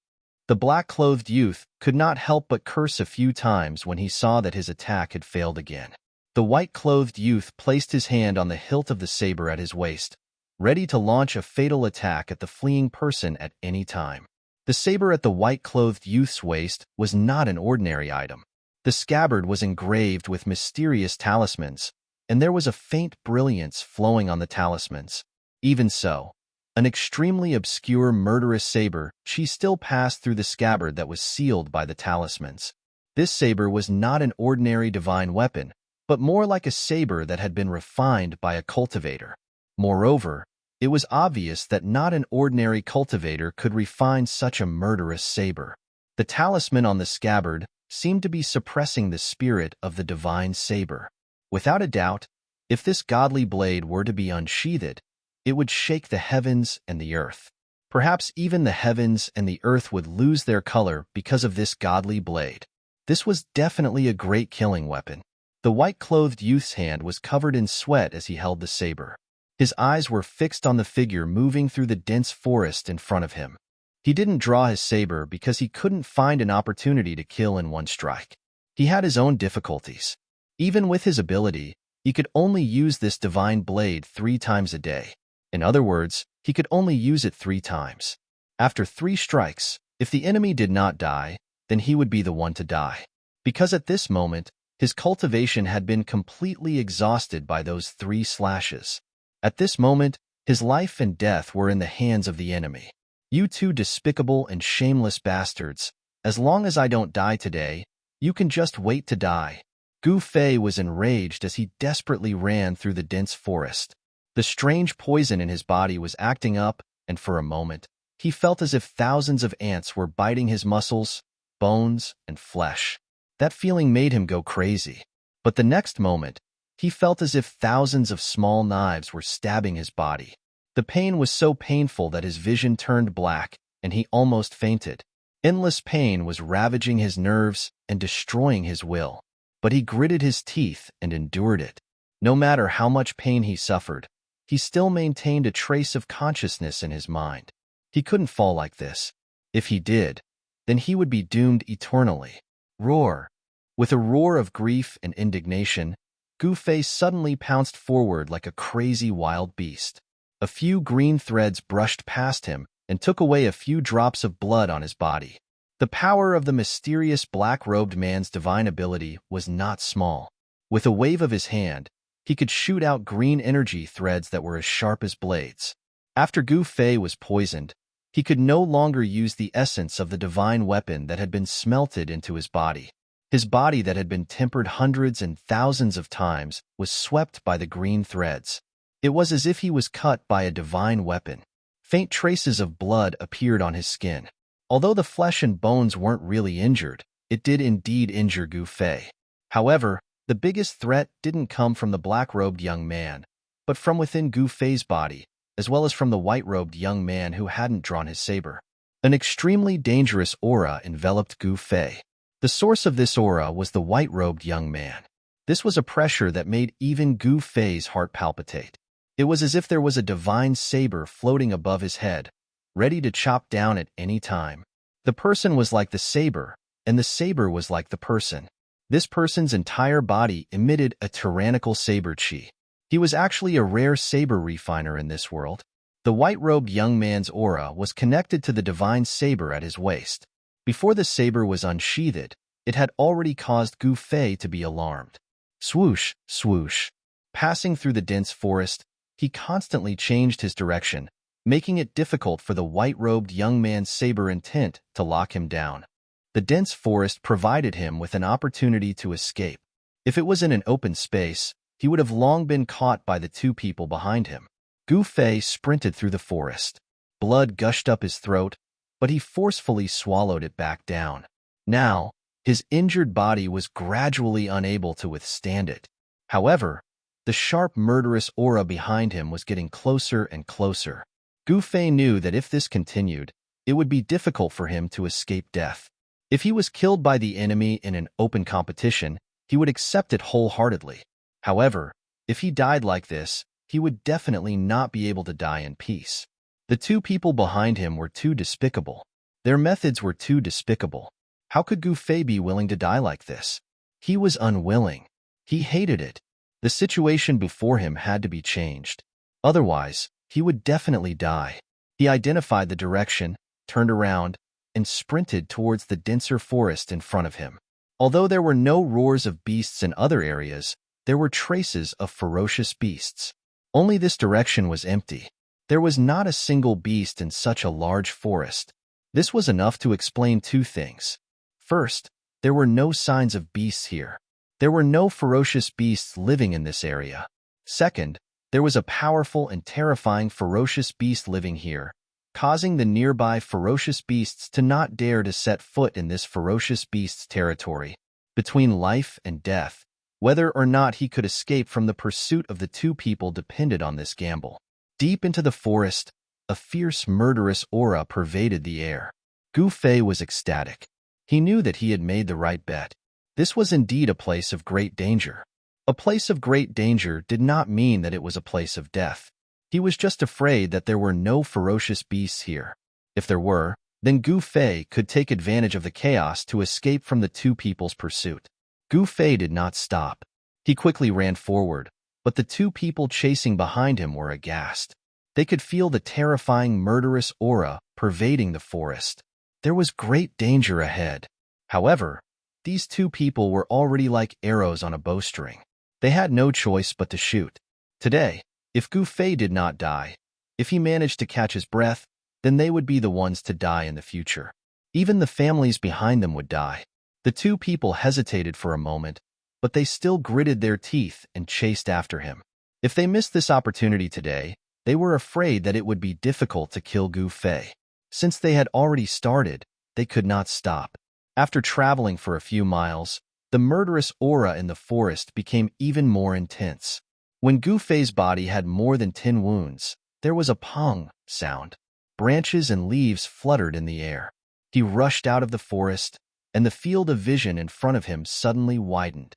Speaker 1: The black-clothed youth could not help but curse a few times when he saw that his attack had failed again. The white-clothed youth placed his hand on the hilt of the saber at his waist, ready to launch a fatal attack at the fleeing person at any time. The saber at the white-clothed youth's waist was not an ordinary item. The scabbard was engraved with mysterious talismans, and there was a faint brilliance flowing on the talismans. Even so, an extremely obscure murderous saber, she still passed through the scabbard that was sealed by the talismans. This saber was not an ordinary divine weapon, but more like a saber that had been refined by a cultivator. Moreover, it was obvious that not an ordinary cultivator could refine such a murderous saber. The talisman on the scabbard seemed to be suppressing the spirit of the divine saber. Without a doubt, if this godly blade were to be unsheathed, it would shake the heavens and the earth. Perhaps even the heavens and the earth would lose their color because of this godly blade. This was definitely a great killing weapon. The white-clothed youth's hand was covered in sweat as he held the saber. His eyes were fixed on the figure moving through the dense forest in front of him. He didn't draw his saber because he couldn't find an opportunity to kill in one strike. He had his own difficulties. Even with his ability, he could only use this divine blade 3 times a day. In other words, he could only use it 3 times. After 3 strikes, if the enemy did not die, then he would be the one to die. Because at this moment, his cultivation had been completely exhausted by those 3 slashes. At this moment, his life and death were in the hands of the enemy. You 2 despicable and shameless bastards, as long as I don't die today, you can just wait to die. Gu Fei was enraged as he desperately ran through the dense forest. The strange poison in his body was acting up, and for a moment, he felt as if thousands of ants were biting his muscles, bones, and flesh. That feeling made him go crazy. But the next moment, he felt as if thousands of small knives were stabbing his body. The pain was so painful that his vision turned black, and he almost fainted. Endless pain was ravaging his nerves and destroying his will. But he gritted his teeth and endured it. No matter how much pain he suffered, he still maintained a trace of consciousness in his mind. He couldn't fall like this. If he did, then he would be doomed eternally. Roar! With a roar of grief and indignation, Gu Fei suddenly pounced forward like a crazy wild beast. A few green threads brushed past him and took away a few drops of blood on his body. The power of the mysterious black-robed man's divine ability was not small. With a wave of his hand, he could shoot out green energy threads that were as sharp as blades. After Gu Fei was poisoned, he could no longer use the essence of the divine weapon that had been smelted into his body. His body that had been tempered hundreds and thousands of times was swept by the green threads. It was as if he was cut by a divine weapon. Faint traces of blood appeared on his skin. Although the flesh and bones weren't really injured, it did indeed injure Gu Fei. However, the biggest threat didn't come from the black-robed young man, but from within Gu Fei's body, as well as from the white-robed young man who hadn't drawn his saber. An extremely dangerous aura enveloped Gu Fei. The source of this aura was the white-robed young man. This was a pressure that made even Gu Fei's heart palpitate. It was as if there was a divine saber floating above his head, ready to chop down at any time. The person was like the saber, and the saber was like the person. This person's entire body emitted a tyrannical saber chi. He was actually a rare saber refiner in this world. The white-robed young man's aura was connected to the divine saber at his waist. Before the saber was unsheathed, it had already caused Gu Fei to be alarmed. Swoosh, swoosh. Passing through the dense forest, he constantly changed his direction, making it difficult for the white-robed young man's saber intent to lock him down. The dense forest provided him with an opportunity to escape. If it was in an open space, he would have long been caught by the 2 people behind him. Gu Fei sprinted through the forest. Blood gushed up his throat, but he forcefully swallowed it back down. Now, his injured body was gradually unable to withstand it. However, the sharp, murderous aura behind him was getting closer and closer. Gu Fei knew that if this continued, it would be difficult for him to escape death. If he was killed by the enemy in an open competition, he would accept it wholeheartedly. However, if he died like this, he would definitely not be able to die in peace. The 2 people behind him were too despicable. Their methods were too despicable. How could Gu Fei be willing to die like this? He was unwilling. He hated it. The situation before him had to be changed. Otherwise, he would definitely die. He identified the direction, turned around, and sprinted towards the denser forest in front of him. Although there were no roars of beasts in other areas, there were traces of ferocious beasts. Only this direction was empty. There was not a single beast in such a large forest. This was enough to explain two things. First, there were no signs of beasts here. There were no ferocious beasts living in this area. Second, there was a powerful and terrifying ferocious beast living here, causing the nearby ferocious beasts to not dare to set foot in this ferocious beast's territory. Between life and death, whether or not he could escape from the pursuit of the two people depended on this gamble. Deep into the forest, a fierce, murderous aura pervaded the air. Gu Fei was ecstatic. He knew that he had made the right bet. This was indeed a place of great danger. A place of great danger did not mean that it was a place of death. He was just afraid that there were no ferocious beasts here. If there were, then Gu Fei could take advantage of the chaos to escape from the two people's pursuit. Gu Fei did not stop. He quickly ran forward, but the two people chasing behind him were aghast. They could feel the terrifying, murderous aura pervading the forest. There was great danger ahead. However, these two people were already like arrows on a bowstring. They had no choice but to shoot. Today, if Gu Fei did not die, if he managed to catch his breath, then they would be the ones to die in the future. Even the families behind them would die. The two people hesitated for a moment, but they still gritted their teeth and chased after him. If they missed this opportunity today, they were afraid that it would be difficult to kill Gu Fei. Since they had already started, they could not stop. After traveling for a few miles, the murderous aura in the forest became even more intense. When Gu Fei's body had more than 10 wounds, there was a pong sound. Branches and leaves fluttered in the air. He rushed out of the forest, and the field of vision in front of him suddenly widened.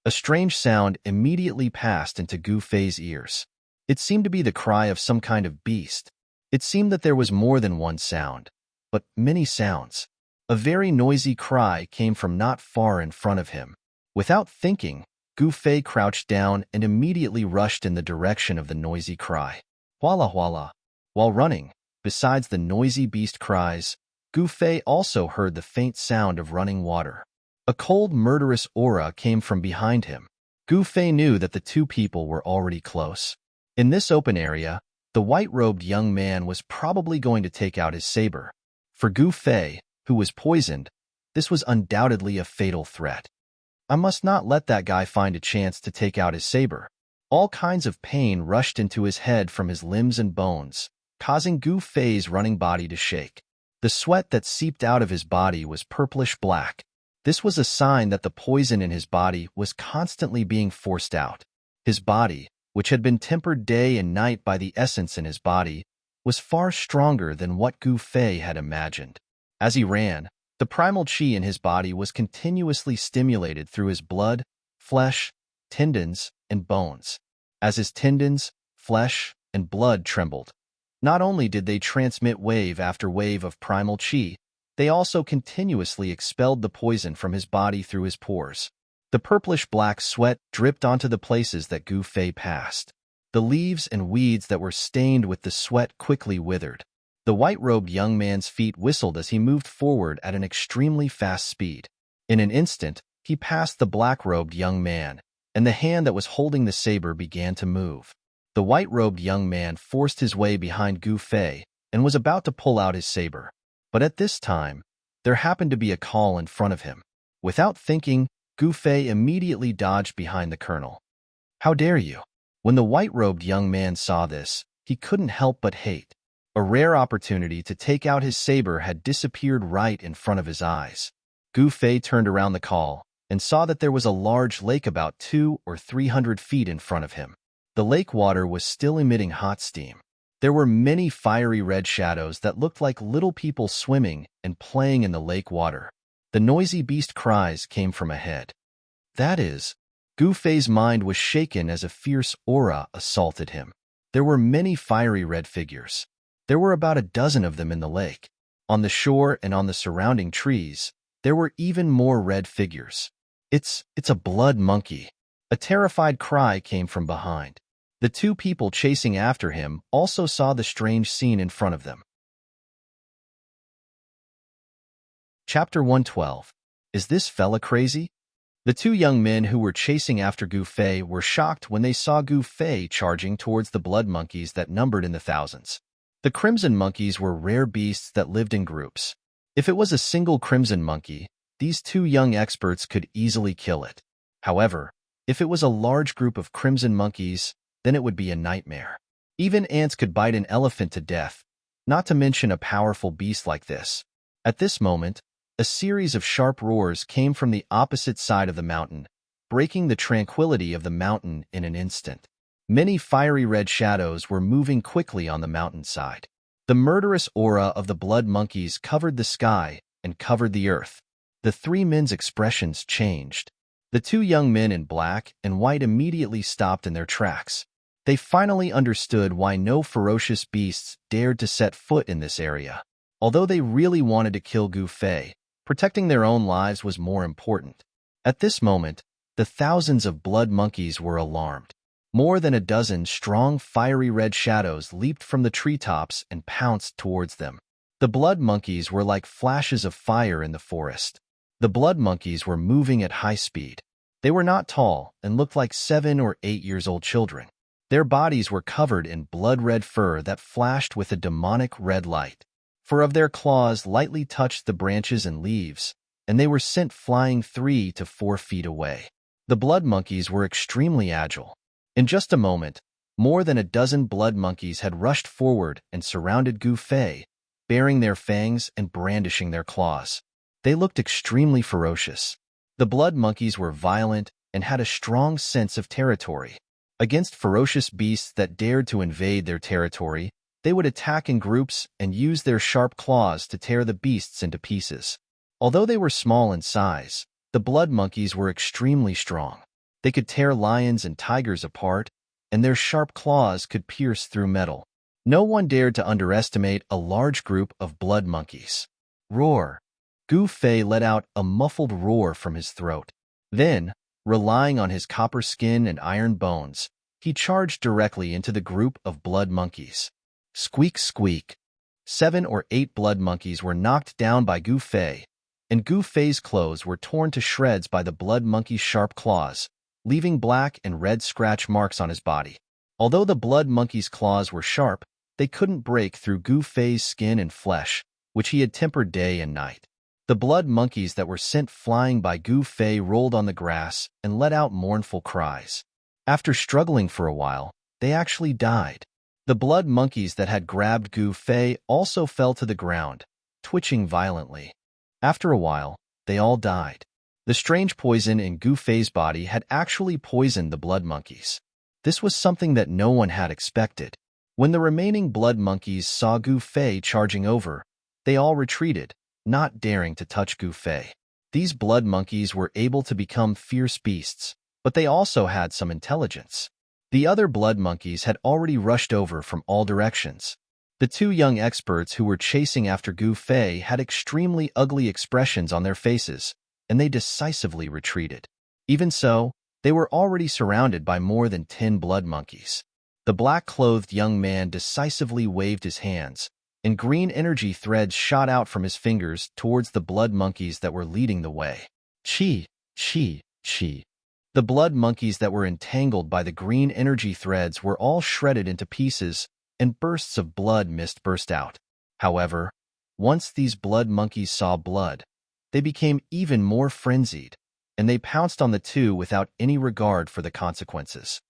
Speaker 1: A strange sound immediately passed into Gu Fei's ears. It seemed to be the cry of some kind of beast. It seemed that there was more than one sound, but many sounds. A very noisy cry came from not far in front of him. Without thinking, Gu Fei crouched down and immediately rushed in the direction of the noisy cry. Huala huala. While running, besides the noisy beast cries, Gu Fei also heard the faint sound of running water. A cold, murderous aura came from behind him. Gu Fei knew that the two people were already close. In this open area, the white-robed young man was probably going to take out his saber. For Gu Fei, who was poisoned, this was undoubtedly a fatal threat. I must not let that guy find a chance to take out his saber. All kinds of pain rushed into his head from his limbs and bones, causing Gu Fei's running body to shake. The sweat that seeped out of his body was purplish-black. This was a sign that the poison in his body was constantly being forced out. His body, which had been tempered day and night by the essence in his body, was far stronger than what Gu Fei had imagined. As he ran, the primal qi in his body was continuously stimulated through his blood, flesh, tendons, and bones. As his tendons, flesh, and blood trembled, not only did they transmit wave after wave of primal qi, they also continuously expelled the poison from his body through his pores. The purplish-black sweat dripped onto the places that Gu Fei passed. The leaves and weeds that were stained with the sweat quickly withered. The white-robed young man's feet whistled as he moved forward at an extremely fast speed. In an instant, he passed the black-robed young man, and the hand that was holding the saber began to move. The white-robed young man forced his way behind Gu Fei and was about to pull out his saber. But at this time, there happened to be a call in front of him. Without thinking, Gu Fei immediately dodged behind the colonel. "How dare you?" When the white-robed young man saw this, he couldn't help but hate. A rare opportunity to take out his saber had disappeared right in front of his eyes. Gu Fei turned around the call and saw that there was a large lake about 200 or 300 feet in front of him. The lake water was still emitting hot steam. There were many fiery red shadows that looked like little people swimming and playing in the lake water. The noisy beast cries came from ahead. That is, Gu Fei's mind was shaken as a fierce aura assaulted him. There were many fiery red figures. There were about a dozen of them in the lake. On the shore and on the surrounding trees, there were even more red figures. It's a blood monkey. A terrified cry came from behind. The two people chasing after him also saw the strange scene in front of them. Chapter 112. Is this fella crazy? The two young men who were chasing after Gu Fei were shocked when they saw Gu Fei charging towards the blood monkeys that numbered in the thousands. The crimson monkeys were rare beasts that lived in groups. If it was a single crimson monkey, these two young experts could easily kill it. However, if it was a large group of crimson monkeys, then it would be a nightmare. Even ants could bite an elephant to death, not to mention a powerful beast like this. At this moment, a series of sharp roars came from the opposite side of the mountain, breaking the tranquility of the mountain in an instant. Many fiery red shadows were moving quickly on the mountainside. The murderous aura of the blood monkeys covered the sky and covered the earth. The three men's expressions changed. The two young men in black and white immediately stopped in their tracks. They finally understood why no ferocious beasts dared to set foot in this area. Although they really wanted to kill Gu Fei, protecting their own lives was more important. At this moment, the thousands of blood monkeys were alarmed. More than a dozen strong, fiery red shadows leaped from the treetops and pounced towards them. The blood monkeys were like flashes of fire in the forest. The blood monkeys were moving at high speed. They were not tall and looked like 7 or 8 years old children. Their bodies were covered in blood-red fur that flashed with a demonic red light. Fur of their claws lightly touched the branches and leaves, and they were sent flying 3 to 4 feet away. The blood monkeys were extremely agile. In just a moment, more than a dozen blood monkeys had rushed forward and surrounded Gu Fei, baring their fangs and brandishing their claws. They looked extremely ferocious. The blood monkeys were violent and had a strong sense of territory. Against ferocious beasts that dared to invade their territory, they would attack in groups and use their sharp claws to tear the beasts into pieces. Although they were small in size, the blood monkeys were extremely strong. They could tear lions and tigers apart, and their sharp claws could pierce through metal. No one dared to underestimate a large group of blood monkeys. Roar! Gu Fei let out a muffled roar from his throat. Then, relying on his copper skin and iron bones, he charged directly into the group of blood monkeys. Squeak, squeak. 7 or 8 blood monkeys were knocked down by Gu Fei, and Gu Fei's clothes were torn to shreds by the blood monkey's sharp claws, leaving black and red scratch marks on his body. Although the blood monkey's claws were sharp, they couldn't break through Gu Fei's skin and flesh, which he had tempered day and night. The blood monkeys that were sent flying by Gu Fei rolled on the grass and let out mournful cries. After struggling for a while, they actually died. The blood monkeys that had grabbed Gu Fei also fell to the ground, twitching violently. After a while, they all died. The strange poison in Gu Fei's body had actually poisoned the blood monkeys. This was something that no one had expected. When the remaining blood monkeys saw Gu Fei charging over, they all retreated, not daring to touch Gu Fei. These blood monkeys were able to become fierce beasts, but they also had some intelligence. The other blood monkeys had already rushed over from all directions. The two young experts who were chasing after Gu Fei had extremely ugly expressions on their faces, and they decisively retreated. Even so, they were already surrounded by more than 10 blood monkeys. The black-clothed young man decisively waved his hands, and green energy threads shot out from his fingers towards the blood monkeys that were leading the way. Chi, chi, chi. The blood monkeys that were entangled by the green energy threads were all shredded into pieces, and bursts of blood mist burst out. However, once these blood monkeys saw blood, they became even more frenzied, and they pounced on the two without any regard for the consequences.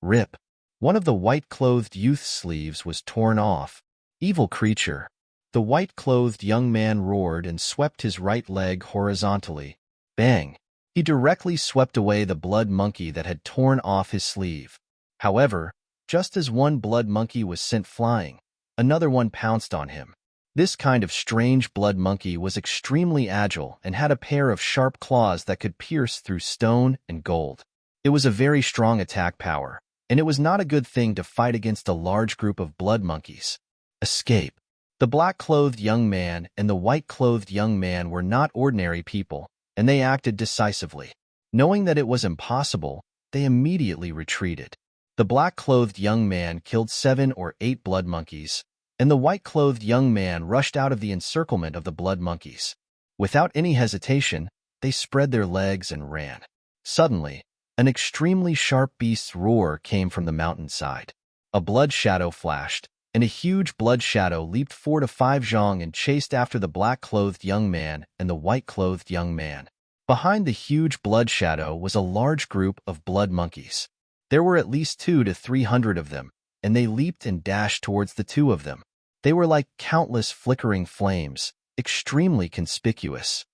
Speaker 1: Rip! One of the white-clothed youth's sleeves was torn off. Evil creature! The white-clothed young man roared and swept his right leg horizontally. Bang! He directly swept away the blood monkey that had torn off his sleeve. However, just as one blood monkey was sent flying, another one pounced on him. This kind of strange blood monkey was extremely agile and had a pair of sharp claws that could pierce through stone and gold. It was a very strong attack power, and it was not a good thing to fight against a large group of blood monkeys. Escape. The black-clothed young man and the white-clothed young man were not ordinary people, and they acted decisively. Knowing that it was impossible, they immediately retreated. The black-clothed young man killed 7 or 8 blood monkeys, and the white-clothed young man rushed out of the encirclement of the blood monkeys. Without any hesitation, they spread their legs and ran. Suddenly, an extremely sharp beast's roar came from the mountainside. A blood shadow flashed, and a huge blood shadow leaped 4 to 5 zhang and chased after the black-clothed young man and the white-clothed young man. Behind the huge blood shadow was a large group of blood monkeys. There were at least 200 to 300 of them, and they leaped and dashed towards the two of them. They were like countless flickering flames, extremely conspicuous.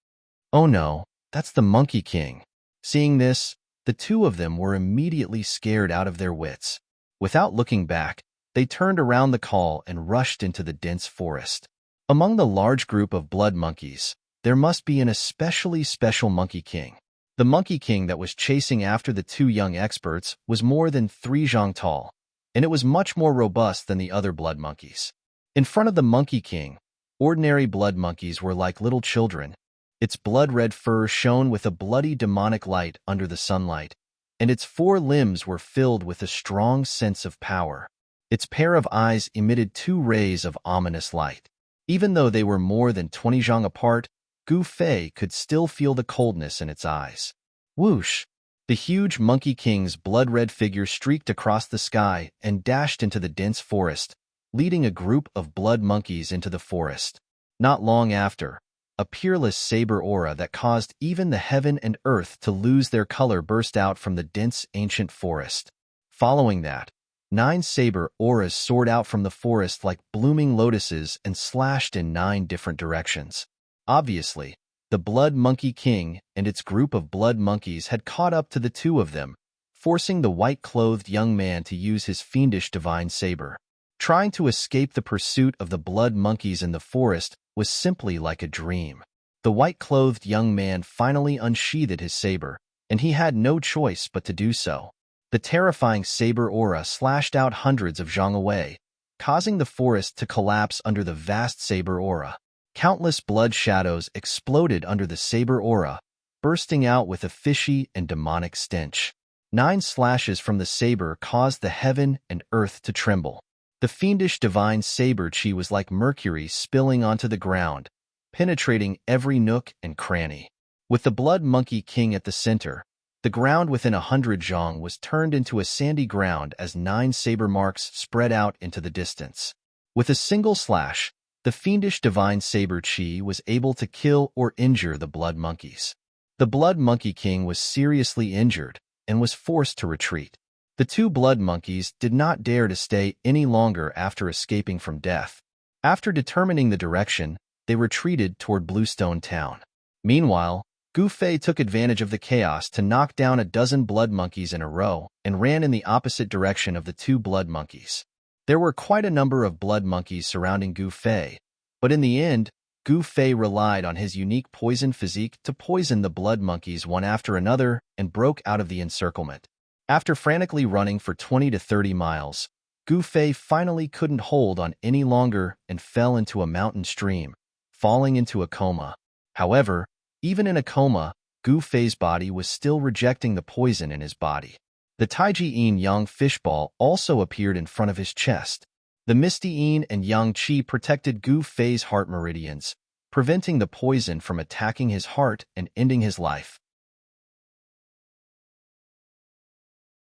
Speaker 1: Oh no, that's the Monkey King. Seeing this, the two of them were immediately scared out of their wits. Without looking back, they turned around the call and rushed into the dense forest. Among the large group of blood monkeys, there must be an especially special Monkey King. The Monkey King that was chasing after the two young experts was more than 3 zhang tall, and it was much more robust than the other blood monkeys. In front of the Monkey King, ordinary blood monkeys were like little children. Its blood-red fur shone with a bloody demonic light under the sunlight, and its 4 limbs were filled with a strong sense of power. Its pair of eyes emitted 2 rays of ominous light. Even though they were more than 20 zhang apart, Gu Fei could still feel the coldness in its eyes. Whoosh! The huge Monkey King's blood-red figure streaked across the sky and dashed into the dense forest, leading a group of blood monkeys into the forest. Not long after, a peerless saber aura that caused even the heaven and earth to lose their color burst out from the dense ancient forest. Following that, 9 saber auras soared out from the forest like blooming lotuses and slashed in 9 different directions. Obviously, the Blood Monkey King and its group of blood monkeys had caught up to the two of them, forcing the white-clothed young man to use his fiendish divine saber. Trying to escape the pursuit of the blood monkeys in the forest was simply like a dream. The white-clothed young man finally unsheathed his saber, and he had no choice but to do so. The terrifying saber aura slashed out hundreds of zhang away, causing the forest to collapse under the vast saber aura. Countless blood shadows exploded under the saber aura, bursting out with a fishy and demonic stench. 9 slashes from the saber caused the heaven and earth to tremble. The fiendish divine saber chi was like mercury spilling onto the ground, penetrating every nook and cranny. With the Blood Monkey King at the center, the ground within 100 zhang was turned into a sandy ground as 9 saber marks spread out into the distance. With a single slash, the fiendish divine saber chi was able to kill or injure the blood monkeys. The Blood Monkey King was seriously injured and was forced to retreat. The 2 blood monkeys did not dare to stay any longer after escaping from death. After determining the direction, they retreated toward Bluestone Town. Meanwhile, Gu Fei took advantage of the chaos to knock down a dozen blood monkeys in a row and ran in the opposite direction of the 2 blood monkeys. There were quite a number of blood monkeys surrounding Gu Fei, but in the end, Gu Fei relied on his unique poison physique to poison the blood monkeys one after another and broke out of the encirclement. After frantically running for 20 to 30 miles, Gu Fei finally couldn't hold on any longer and fell into a mountain stream, falling into a coma. However, even in a coma, Gu Fei's body was still rejecting the poison in his body. The Taiji Yin Yang fishball also appeared in front of his chest. The misty Yin and Yang Qi protected Gu Fei's heart meridians, preventing the poison from attacking his heart and ending his life.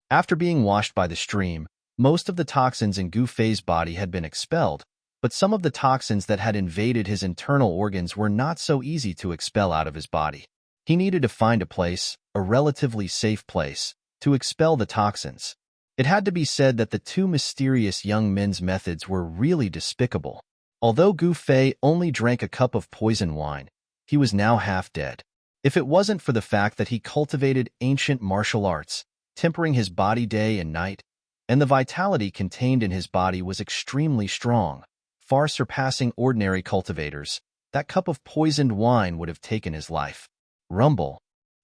Speaker 1: After being washed by the stream, most of the toxins in Gu Fei's body had been expelled, but some of the toxins that had invaded his internal organs were not so easy to expel out of his body. He needed to find a place, a relatively safe place, to expel the toxins. It had to be said that the 2 mysterious young men's methods were really despicable. Although Gu Fei only drank a cup of poison wine, he was now half dead. If it wasn't for the fact that he cultivated ancient martial arts, tempering his body day and night, and the vitality contained in his body was extremely strong, far surpassing ordinary cultivators, that cup of poisoned wine would have taken his life. Rumble.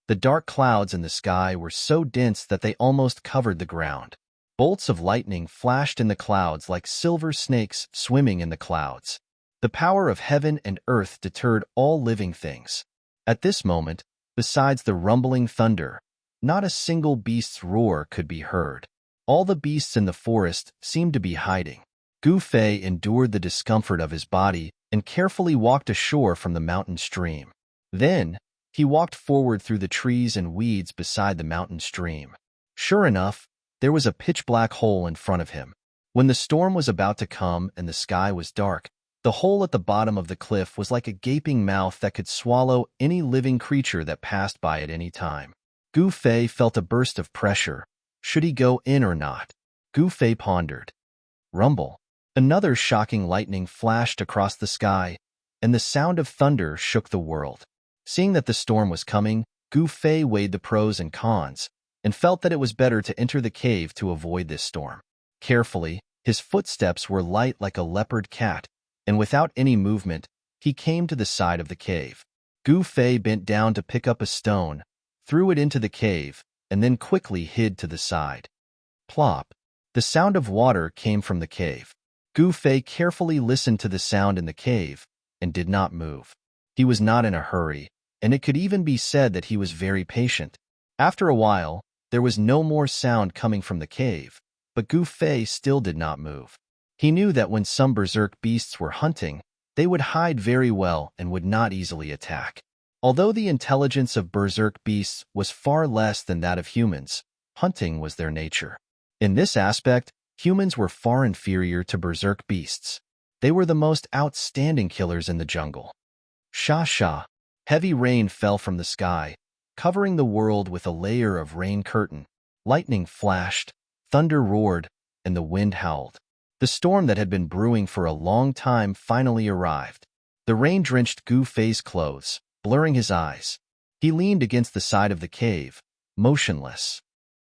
Speaker 1: The dark clouds in the sky were so dense that they almost covered the ground. Bolts of lightning flashed in the clouds like silver snakes swimming in the clouds. The power of heaven and earth deterred all living things. At this moment, besides the rumbling thunder, not a single beast's roar could be heard. All the beasts in the forest seemed to be hiding. Gu Fei endured the discomfort of his body and carefully walked ashore from the mountain stream. Then, He walked forward through the trees and weeds beside the mountain stream. Sure enough, there was a pitch-black hole in front of him. When the storm was about to come and the sky was dark, the hole at the bottom of the cliff was like a gaping mouth that could swallow any living creature that passed by at any time. Gu Fei felt a burst of pressure. Should he go in or not? Gu Fei pondered. Rumble. Another shocking lightning flashed across the sky, and the sound of thunder shook the world. Seeing that the storm was coming, Gu Fei weighed the pros and cons, and felt that it was better to enter the cave to avoid this storm. Carefully, his footsteps were light like a leopard cat, and without any movement, he came to the side of the cave. Gu Fei bent down to pick up a stone, threw it into the cave, and then quickly hid to the side. Plop. The sound of water came from the cave. Gu Fei carefully listened to the sound in the cave and did not move. He was not in a hurry, and it could even be said that he was very patient. After a while, there was no more sound coming from the cave, but Gu Fei still did not move. He knew that when some berserk beasts were hunting, they would hide very well and would not easily attack. Although the intelligence of berserk beasts was far less than that of humans, hunting was their nature. In this aspect, humans were far inferior to berserk beasts. They were the most outstanding killers in the jungle. Sha sha. Heavy rain fell from the sky, covering the world with a layer of rain curtain. Lightning flashed, thunder roared, and the wind howled. The storm that had been brewing for a long time finally arrived. The rain drenched Gu Fei's clothes, blurring his eyes. He leaned against the side of the cave, motionless.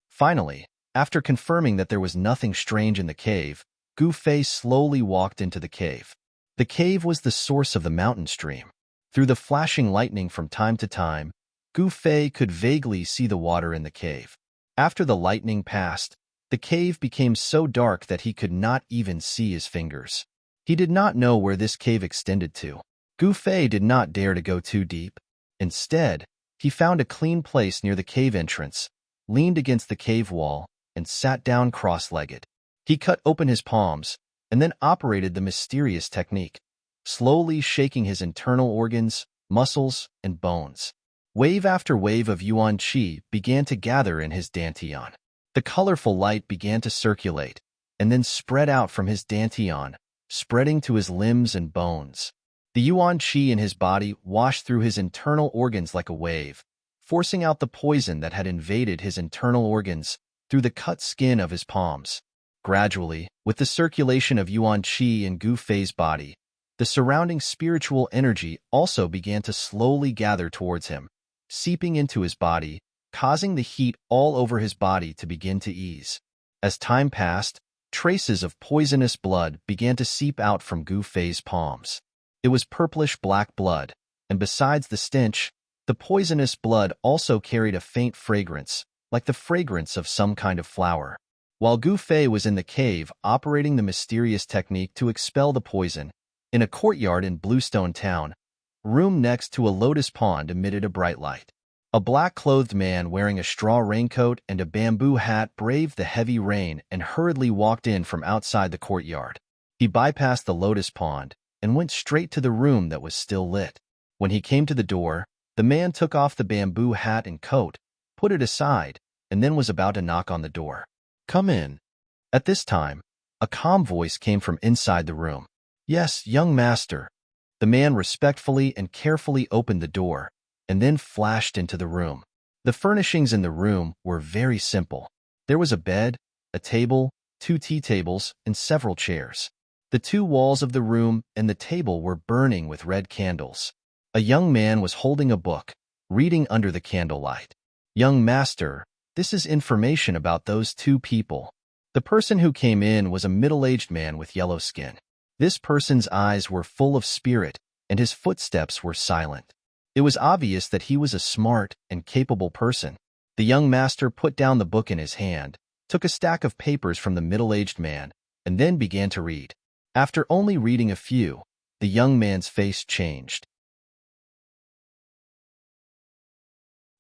Speaker 1: Finally, after confirming that there was nothing strange in the cave, Gu Fei slowly walked into the cave. The cave was the source of the mountain stream. Through the flashing lightning from time to time, Gu Fei could vaguely see the water in the cave. After the lightning passed, the cave became so dark that he could not even see his fingers. He did not know where this cave extended to. Gu Fei did not dare to go too deep. Instead, he found a clean place near the cave entrance, leaned against the cave wall, and sat down cross-legged. He cut open his palms, and then operated the mysterious technique, slowly shaking his internal organs, muscles, and bones. Wave after wave of yuan qi began to gather in his dantian. The colorful light began to circulate, and then spread out from his dantian, spreading to his limbs and bones. The yuan qi in his body washed through his internal organs like a wave, forcing out the poison that had invaded his internal organs through the cut skin of his palms. Gradually, with the circulation of yuan qi in Gu Fei's body, the surrounding spiritual energy also began to slowly gather towards him, seeping into his body, causing the heat all over his body to begin to ease. As time passed, traces of poisonous blood began to seep out from Gu Fei's palms. It was purplish-black blood, and besides the stench, the poisonous blood also carried a faint fragrance, like the fragrance of some kind of flower. While Gu Fei was in the cave operating the mysterious technique to expel the poison, in a courtyard in Bluestone Town, a room next to a lotus pond emitted a bright light. A black-clothed man wearing a straw raincoat and a bamboo hat braved the heavy rain and hurriedly walked in from outside the courtyard. He bypassed the lotus pond and went straight to the room that was still lit. When he came to the door, the man took off the bamboo hat and coat, put it aside, and then was about to knock on the door. "Come in." At this time, a calm voice came from inside the room. "Yes, young master." The man respectfully and carefully opened the door, and then flashed into the room. The furnishings in the room were very simple. There was a bed, a table, 2 tea tables, and several chairs. The 2 walls of the room and the table were burning with red candles. A young man was holding a book, reading under the candlelight. "Young master, this is information about those 2 people." The person who came in was a middle-aged man with yellow skin. This person's eyes were full of spirit, and his footsteps were silent. It was obvious that he was a smart and capable person. The young master put down the book in his hand, took a stack of papers from the middle-aged man, and then began to read. After only reading a few, the young man's face changed.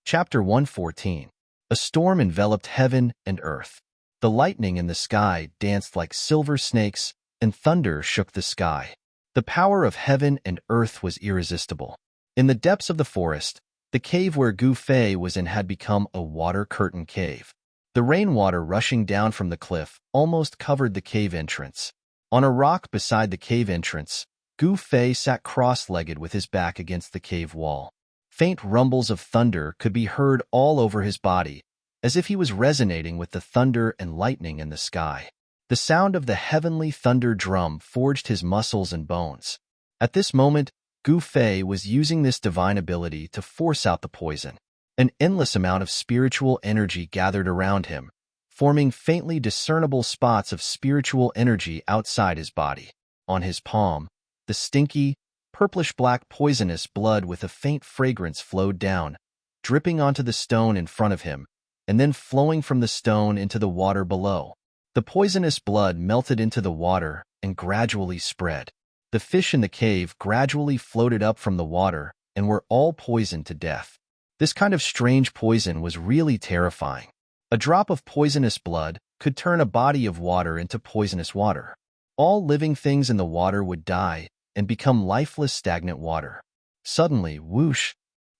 Speaker 1: Chapter 114. A storm enveloped heaven and earth. The lightning in the sky danced like silver snakes, and thunder shook the sky. The power of heaven and earth was irresistible. In the depths of the forest, The cave where Gu Fei was in had become a water curtain cave. The rainwater rushing down from the cliff almost covered the cave entrance. On a rock beside the cave entrance, Gu Fei sat cross-legged with his back against the cave wall. Faint rumbles of thunder could be heard all over his body, as if he was resonating with the thunder and lightning in the sky. The sound of the heavenly thunder drum forged his muscles and bones. At this moment, Gu Fei was using this divine ability to force out the poison. An endless amount of spiritual energy gathered around him, forming faintly discernible spots of spiritual energy outside his body. On his palm, the stinky, purplish-black poisonous blood with a faint fragrance flowed down, dripping onto the stone in front of him, and then flowing from the stone into the water below. The poisonous blood melted into the water and gradually spread. The fish in the cave gradually floated up from the water and were all poisoned to death. This kind of strange poison was really terrifying. A drop of poisonous blood could turn a body of water into poisonous water. All living things in the water would die and become lifeless, stagnant water. Suddenly, whoosh!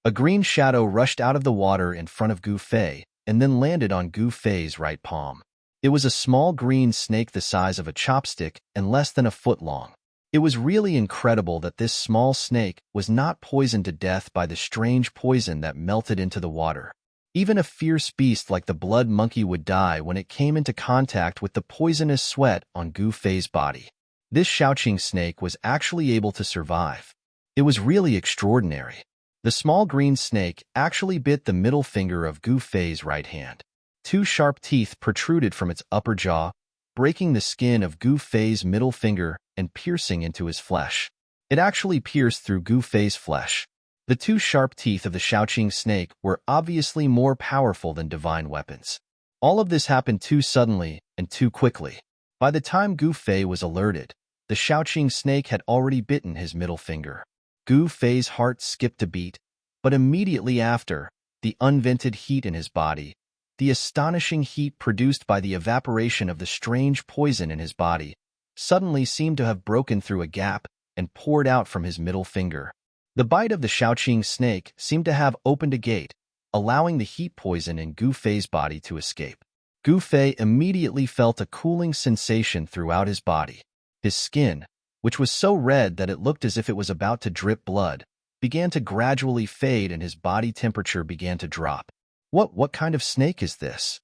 Speaker 1: A green shadow rushed out of the water in front of Gu Fei and then landed on Gu Fei's right palm. It was a small green snake the size of a chopstick and less than a foot long. It was really incredible that this small snake was not poisoned to death by the strange poison that melted into the water. Even a fierce beast like the blood monkey would die when it came into contact with the poisonous sweat on Gu Fei's body. This Shaoqing snake was actually able to survive. It was really extraordinary. The small green snake actually bit the middle finger of Gu Fei's right hand. Two sharp teeth protruded from its upper jaw, breaking the skin of Gu Fei's middle finger and piercing into his flesh. It actually pierced through Gu Fei's flesh. The two sharp teeth of the Shaoqing snake were obviously more powerful than divine weapons. All of this happened too suddenly and too quickly. By the time Gu Fei was alerted, the Shaoqing snake had already bitten his middle finger. Gu Fei's heart skipped a beat, but immediately after, the unvented heat in his body, the astonishing heat produced by the evaporation of the strange poison in his body, suddenly seemed to have broken through a gap and poured out from his middle finger. The bite of the Shaoqing snake seemed to have opened a gate, allowing the heat poison in Gu Fei's body to escape. Gu Fei immediately felt a cooling sensation throughout his body. His skin, which was so red that it looked as if it was about to drip blood, began to gradually fade and his body temperature began to drop. What kind of snake is this?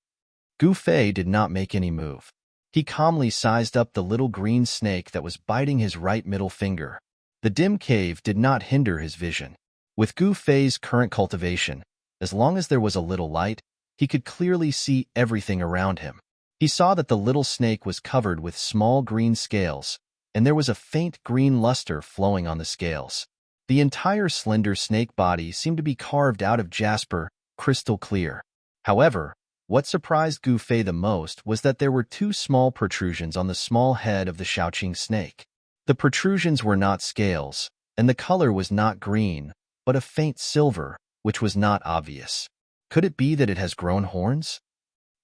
Speaker 1: Gu Fei did not make any move. He calmly sized up the little green snake that was biting his right middle finger. The dim cave did not hinder his vision. With Gu Fei's current cultivation, as long as there was a little light, he could clearly see everything around him. He saw that the little snake was covered with small green scales, and there was a faint green luster flowing on the scales. The entire slender snake body seemed to be carved out of jasper, crystal clear. However, what surprised Gu Fei the most was that there were two small protrusions on the small head of the Shaoqing snake. The protrusions were not scales, and the color was not green, but a faint silver, which was not obvious. Could it be that it has grown horns?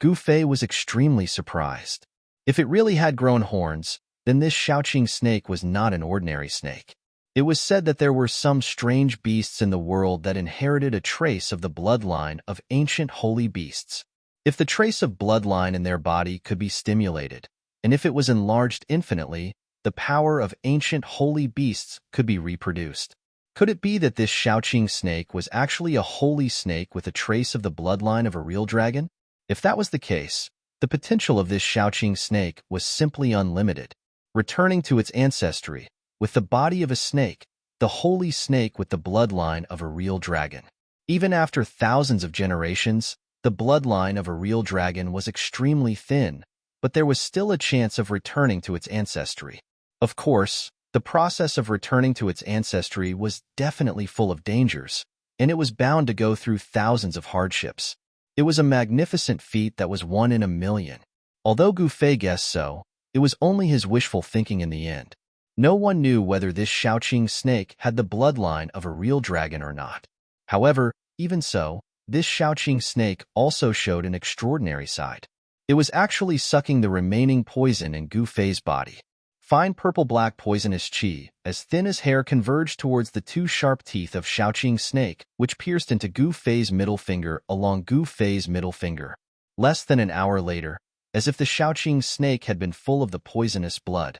Speaker 1: Gu Fei was extremely surprised. If it really had grown horns, then this Shaoqing snake was not an ordinary snake. It was said that there were some strange beasts in the world that inherited a trace of the bloodline of ancient holy beasts. If the trace of bloodline in their body could be stimulated, and if it was enlarged infinitely, the power of ancient holy beasts could be reproduced. Could it be that this Shaoqing snake was actually a holy snake with a trace of the bloodline of a real dragon? If that was the case, the potential of this Shaoqing snake was simply unlimited. Returning to its ancestry, with the body of a snake, the holy snake with the bloodline of a real dragon. Even after thousands of generations, the bloodline of a real dragon was extremely thin, but there was still a chance of returning to its ancestry. Of course, the process of returning to its ancestry was definitely full of dangers, and it was bound to go through thousands of hardships. It was a magnificent feat that was 1 in a million. Although Gu Fei guessed so, it was only his wishful thinking in the end. No one knew whether this Shaoqing snake had the bloodline of a real dragon or not. However, even so, this Shaoqing snake also showed an extraordinary side. It was actually sucking the remaining poison in Gu Fei's body. Fine purple-black poisonous qi, as thin as hair, converged towards the two sharp teeth of Shaoqing's snake, which pierced into Gu Fei's middle finger along Gu Fei's middle finger. Less than an hour later, as if the Shaoqing snake had been full of the poisonous blood,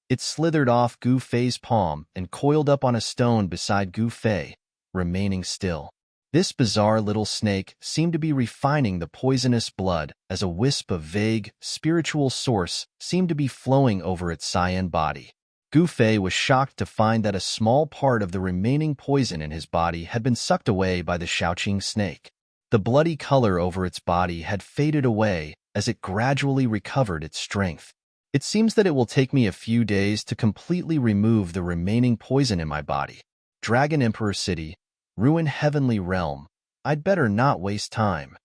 Speaker 1: it slithered off Gu Fei's palm and coiled up on a stone beside Gu Fei, remaining still. This bizarre little snake seemed to be refining the poisonous blood as a wisp of vague, spiritual source seemed to be flowing over its cyan body. Gu Fei was shocked to find that a small part of the remaining poison in his body had been sucked away by the Shaoqing snake. The bloody color over its body had faded away as it gradually recovered its strength. It seems that it will take me a few days to completely remove the remaining poison in my body. Dragon Emperor City, Ruin Heavenly Realm. I'd better not waste time.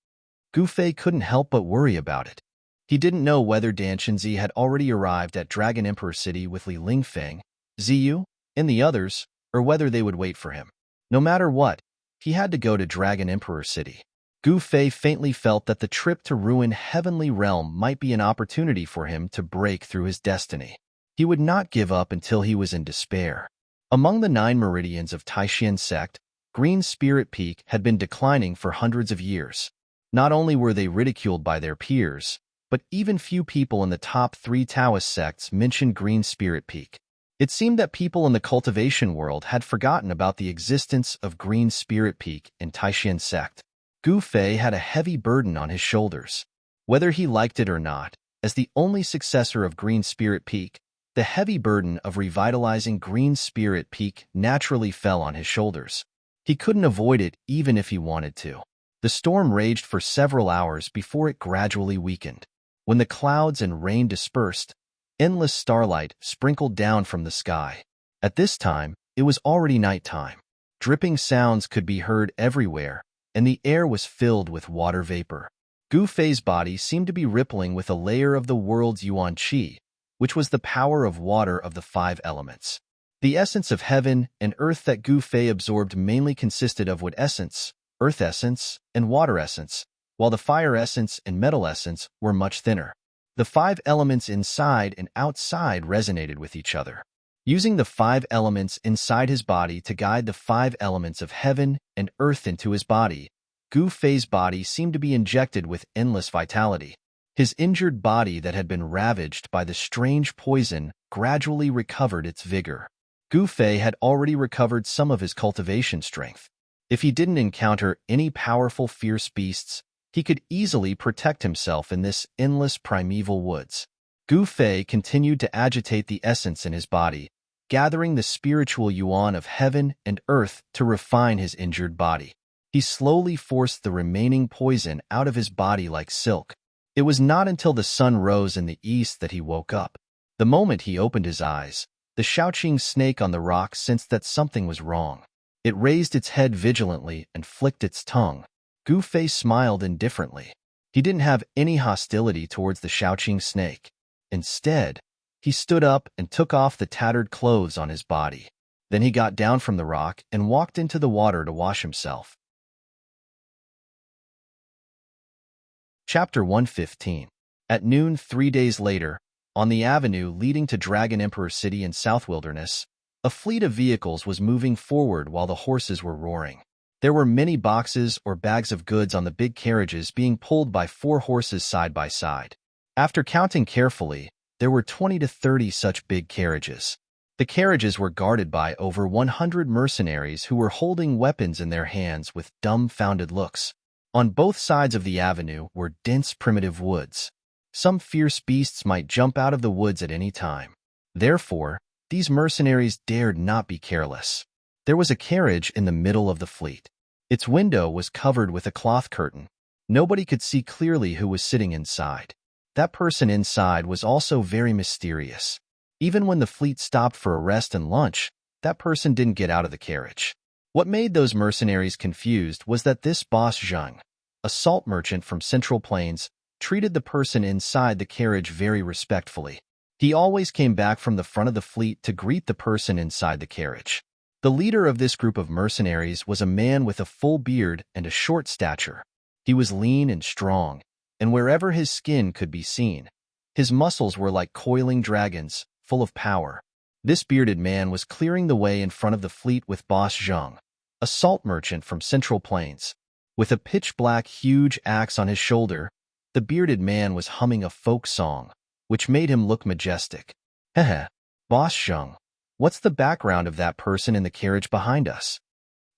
Speaker 1: Gu Fei couldn't help but worry about it. He didn't know whether Dan Chenzi had already arrived at Dragon Emperor City with Li Lingfeng, Ziyu, and the others, or whether they would wait for him. No matter what, he had to go to Dragon Emperor City. Gu Fei faintly felt that the trip to Ruin Heavenly Realm might be an opportunity for him to break through his destiny. He would not give up until he was in despair. Among the 9 meridians of Taishan sect, Green Spirit Peak had been declining for hundreds of years. Not only were they ridiculed by their peers, but even few people in the top 3 Taoist sects mentioned Green Spirit Peak. It seemed that people in the cultivation world had forgotten about the existence of Green Spirit Peak in Taishan sect. Gu Fei had a heavy burden on his shoulders. Whether he liked it or not, as the only successor of Green Spirit Peak, the heavy burden of revitalizing Green Spirit Peak naturally fell on his shoulders. He couldn't avoid it even if he wanted to. The storm raged for several hours before it gradually weakened. When the clouds and rain dispersed, endless starlight sprinkled down from the sky. At this time, it was already nighttime. Dripping sounds could be heard everywhere, and the air was filled with water vapor. Gu Fei's body seemed to be rippling with a layer of the world's yuan qi, which was the power of water of the 5 elements. The essence of heaven and earth that Gu Fei absorbed mainly consisted of wood essence, earth essence, and water essence, while the fire essence and metal essence were much thinner. The 5 elements inside and outside resonated with each other. Using the 5 elements inside his body to guide the 5 elements of heaven and earth into his body, Gu Fei's body seemed to be injected with endless vitality. His injured body that had been ravaged by the strange poison gradually recovered its vigor. Gu Fei had already recovered some of his cultivation strength. If he didn't encounter any powerful fierce beasts, he could easily protect himself in this endless primeval woods. Gu Fei continued to agitate the essence in his body, gathering the spiritual yuan of heaven and earth to refine his injured body. He slowly forced the remaining poison out of his body like silk. It was not until the sun rose in the east that he woke up. The moment he opened his eyes, the Shaoqing snake on the rock sensed that something was wrong. It raised its head vigilantly and flicked its tongue. Gu Fei smiled indifferently. He didn't have any hostility towards the Shaoqing snake. Instead, he stood up and took off the tattered clothes on his body. Then he got down from the rock and walked into the water to wash himself. Chapter 115. At noon 3 days later, on the avenue leading to Dragon Emperor City in South Wilderness, a fleet of vehicles was moving forward while the horses were roaring. There were many boxes or bags of goods on the big carriages being pulled by 4 horses side by side. After counting carefully, there were 20 to 30 such big carriages. The carriages were guarded by over 100 mercenaries who were holding weapons in their hands with dumbfounded looks. On both sides of the avenue were dense primitive woods. Some fierce beasts might jump out of the woods at any time. Therefore, these mercenaries dared not be careless. There was a carriage in the middle of the fleet. Its window was covered with a cloth curtain. Nobody could see clearly who was sitting inside. That person inside was also very mysterious. Even when the fleet stopped for a rest and lunch, that person didn't get out of the carriage. What made those mercenaries confused was that this boss Zheng, a salt merchant from Central Plains, treated the person inside the carriage very respectfully. He always came back from the front of the fleet to greet the person inside the carriage. The leader of this group of mercenaries was a man with a full beard and a short stature. He was lean and strong, and wherever his skin could be seen, his muscles were like coiling dragons, full of power. This bearded man was clearing the way in front of the fleet with Boss Zheng, a salt merchant from Central Plains. With a pitch-black huge axe on his shoulder, the bearded man was humming a folk song, which made him look majestic. Heh, Boss Zheng, what's the background of that person in the carriage behind us?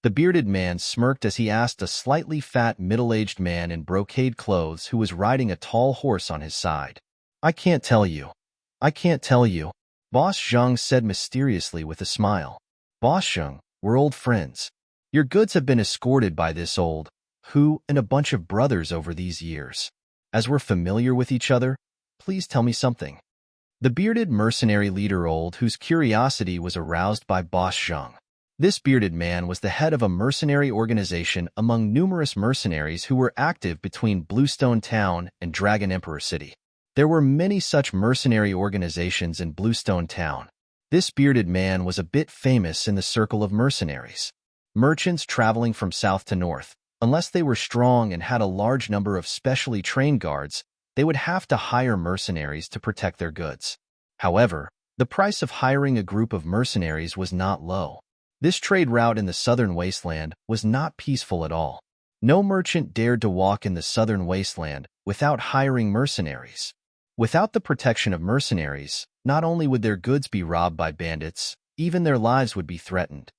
Speaker 1: The bearded man smirked as he asked a slightly fat middle-aged man in brocade clothes who was riding a tall horse on his side. I can't tell you. I can't tell you, Boss Zheng said mysteriously with a smile. Boss Zheng, we're old friends. Your goods have been escorted by this old who and a bunch of brothers over these years. As we're familiar with each other, please tell me something. The bearded mercenary leader old whose curiosity was aroused by Boss Zheng. This bearded man was the head of a mercenary organization among numerous mercenaries who were active between Bluestone Town and Dragon Emperor City. There were many such mercenary organizations in Bluestone Town. This bearded man was a bit famous in the circle of mercenaries. Merchants traveling from south to north, unless they were strong and had a large number of specially trained guards, they would have to hire mercenaries to protect their goods. However, the price of hiring a group of mercenaries was not low. This trade route in the southern wasteland was not peaceful at all. No merchant dared to walk in the southern wasteland without hiring mercenaries. Without the protection of mercenaries, not only would their goods be robbed by bandits, even their lives would be threatened.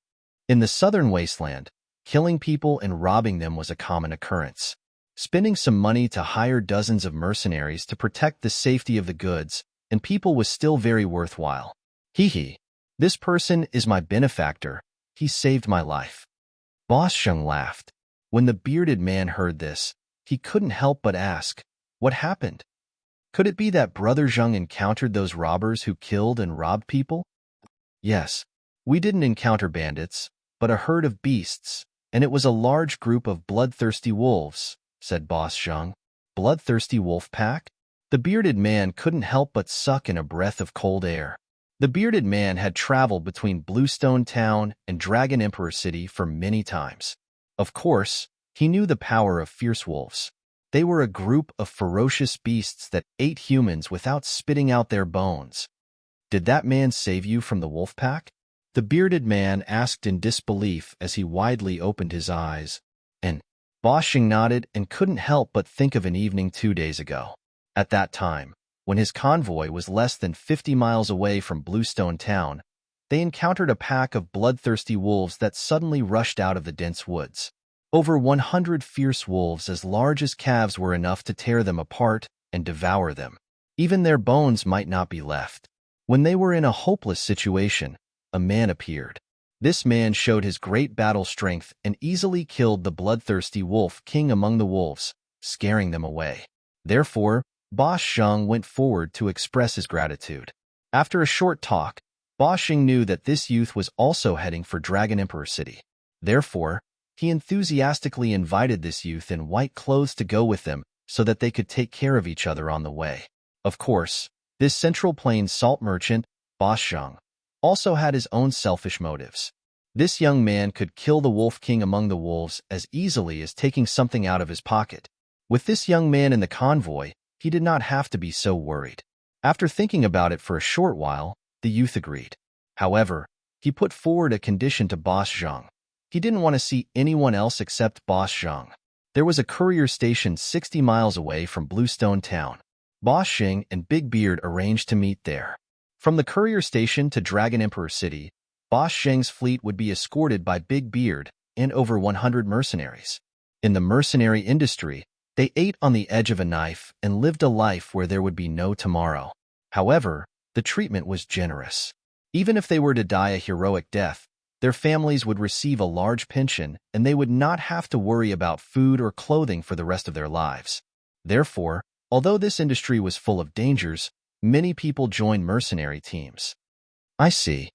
Speaker 1: In the southern wasteland, killing people and robbing them was a common occurrence. Spending some money to hire dozens of mercenaries to protect the safety of the goods and people was still very worthwhile. Hee, this person is my benefactor. He saved my life. Boss Zheng laughed. When the bearded man heard this, he couldn't help but ask, what happened? Could it be that Brother Zheng encountered those robbers who killed and robbed people? Yes, we didn't encounter bandits, but a herd of beasts, and it was a large group of bloodthirsty wolves, said Boss Zheng. Bloodthirsty wolf pack? The bearded man couldn't help but suck in a breath of cold air. The bearded man had traveled between Bluestone Town and Dragon Emperor City for many times. Of course, he knew the power of fierce wolves. They were a group of ferocious beasts that ate humans without spitting out their bones. Did that man save you from the wolf pack? The bearded man asked in disbelief as he widely opened his eyes. And Boss Zheng nodded and couldn't help but think of an evening 2 days ago. At that time, when his convoy was less than 50 miles away from Bluestone Town, they encountered a pack of bloodthirsty wolves that suddenly rushed out of the dense woods. Over 100 fierce wolves as large as calves were enough to tear them apart and devour them. Even their bones might not be left. When they were in a hopeless situation, a man appeared. This man showed his great battle strength and easily killed the bloodthirsty wolf king among the wolves, scaring them away. Therefore, Boss Zheng went forward to express his gratitude. After a short talk, Boss Zheng knew that this youth was also heading for Dragon Emperor City. Therefore, he enthusiastically invited this youth in white clothes to go with them so that they could take care of each other on the way. Of course, this Central Plains salt merchant, Boss Zheng, also had his own selfish motives. This young man could kill the wolf king among the wolves as easily as taking something out of his pocket. With this young man in the convoy, he did not have to be so worried. After thinking about it for a short while, the youth agreed. However, he put forward a condition to Boss Zheng. He didn't want to see anyone else except Boss Zheng. There was a courier station 60 miles away from Bluestone Town. Boss Zheng and Big Beard arranged to meet there. From the courier station to Dragon Emperor City, Boss Zheng's fleet would be escorted by Big Beard and over 100 mercenaries. In the mercenary industry, they ate on the edge of a knife and lived a life where there would be no tomorrow. However, the treatment was generous. Even if they were to die a heroic death, their families would receive a large pension and they would not have to worry about food or clothing for the rest of their lives. Therefore, although this industry was full of dangers, many people joined mercenary teams. I see.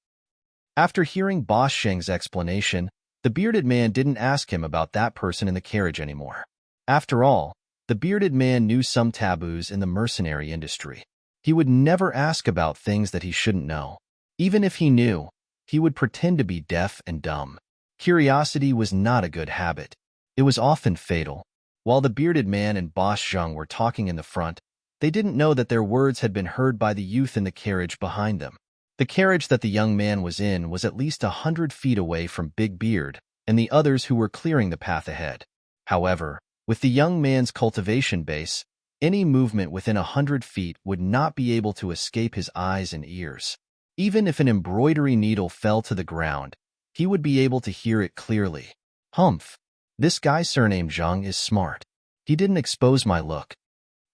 Speaker 1: After hearing Boss Zheng's explanation, the bearded man didn't ask him about that person in the carriage anymore. After all, the bearded man knew some taboos in the mercenary industry. He would never ask about things that he shouldn't know. Even if he knew, he would pretend to be deaf and dumb. Curiosity was not a good habit. It was often fatal. While the bearded man and Boss Zheng were talking in the front, they didn't know that their words had been heard by the youth in the carriage behind them. The carriage that the young man was in was at least 100 feet away from Big Beard and the others who were clearing the path ahead. However, with the young man's cultivation base, any movement within 100 feet would not be able to escape his eyes and ears. Even if an embroidery needle fell to the ground, he would be able to hear it clearly. Humph! This guy surnamed Zhang is smart. He didn't expose my look.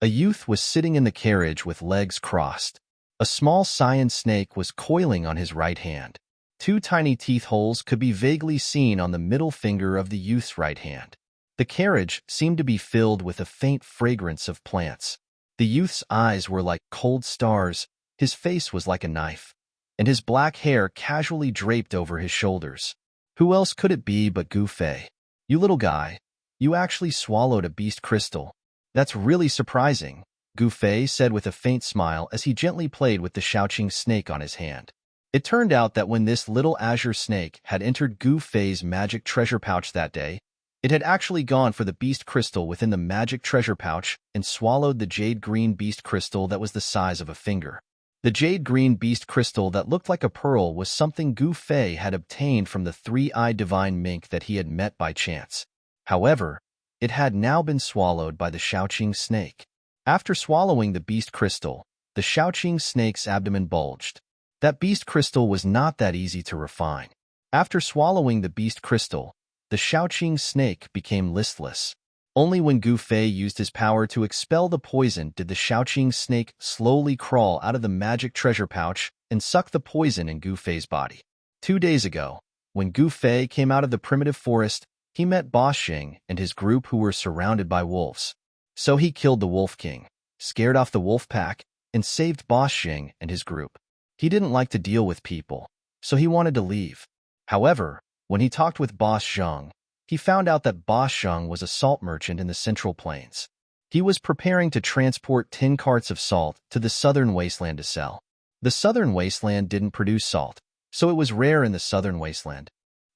Speaker 1: A youth was sitting in the carriage with legs crossed. A small cyan snake was coiling on his right hand. 2 tiny teeth holes could be vaguely seen on the middle finger of the youth's right hand. The carriage seemed to be filled with a faint fragrance of plants. The youth's eyes were like cold stars, his face was like a knife, and his black hair casually draped over his shoulders. Who else could it be but Gu Fei? You little guy, you actually swallowed a beast crystal. That's really surprising, Gu Fei said with a faint smile as he gently played with the Shaoqing snake on his hand. It turned out that when this little azure snake had entered Gu Fei's magic treasure pouch that day, it had actually gone for the beast crystal within the magic treasure pouch and swallowed the jade-green beast crystal that was the size of a finger. The jade-green beast crystal that looked like a pearl was something Gu Fei had obtained from the 3-eyed divine mink that he had met by chance. However, it had now been swallowed by the Shaoqing snake. After swallowing the beast crystal, the Shaoqing snake's abdomen bulged. That beast crystal was not that easy to refine. After swallowing the beast crystal, the Shaoqing snake became listless. Only when Gu Fei used his power to expel the poison did the Shaoqing snake slowly crawl out of the magic treasure pouch and suck the poison in Gu Fei's body. 2 days ago, when Gu Fei came out of the primitive forest, he met Boss Xing and his group who were surrounded by wolves. So he killed the Wolf King, scared off the wolf pack, and saved Boss Xing and his group. He didn't like to deal with people, so he wanted to leave. However, when he talked with Boss Zhang, he found out that Boss Zhang was a salt merchant in the Central Plains. He was preparing to transport 10 carts of salt to the southern wasteland to sell. The southern wasteland didn't produce salt, so it was rare in the southern wasteland.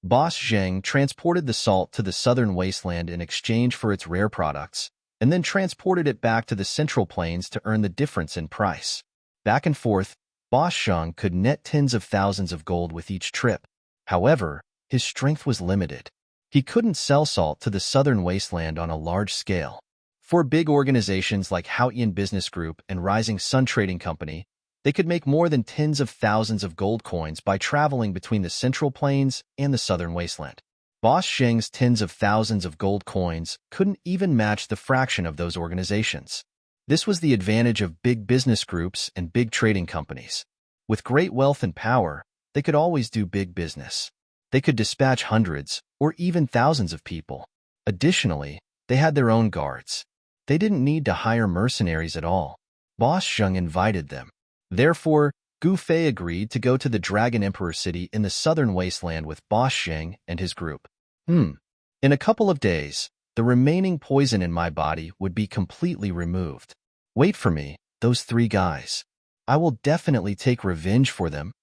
Speaker 1: Boss Zhang transported the salt to the southern wasteland in exchange for its rare products, and then transported it back to the Central Plains to earn the difference in price. Back and forth, Boss Zhang could net tens of thousands of gold with each trip. However, his strength was limited. He couldn't sell salt to the southern wasteland on a large scale. For big organizations like Haotian Business Group and Rising Sun Trading Company, they could make more than tens of thousands of gold coins by traveling between the Central Plains and the southern wasteland. Boss Zheng's tens of thousands of gold coins couldn't even match the fraction of those organizations. This was the advantage of big business groups and big trading companies. With great wealth and power, they could always do big business. They could dispatch hundreds or even thousands of people. Additionally, they had their own guards. They didn't need to hire mercenaries at all. Boss Zheng invited them. Therefore, Gu Fei agreed to go to the Dragon Emperor City in the southern wasteland with Boss Zheng and his group. In a couple of days, the remaining poison in my body would be completely removed. Wait for me, those 3 guys. I will definitely take revenge for them.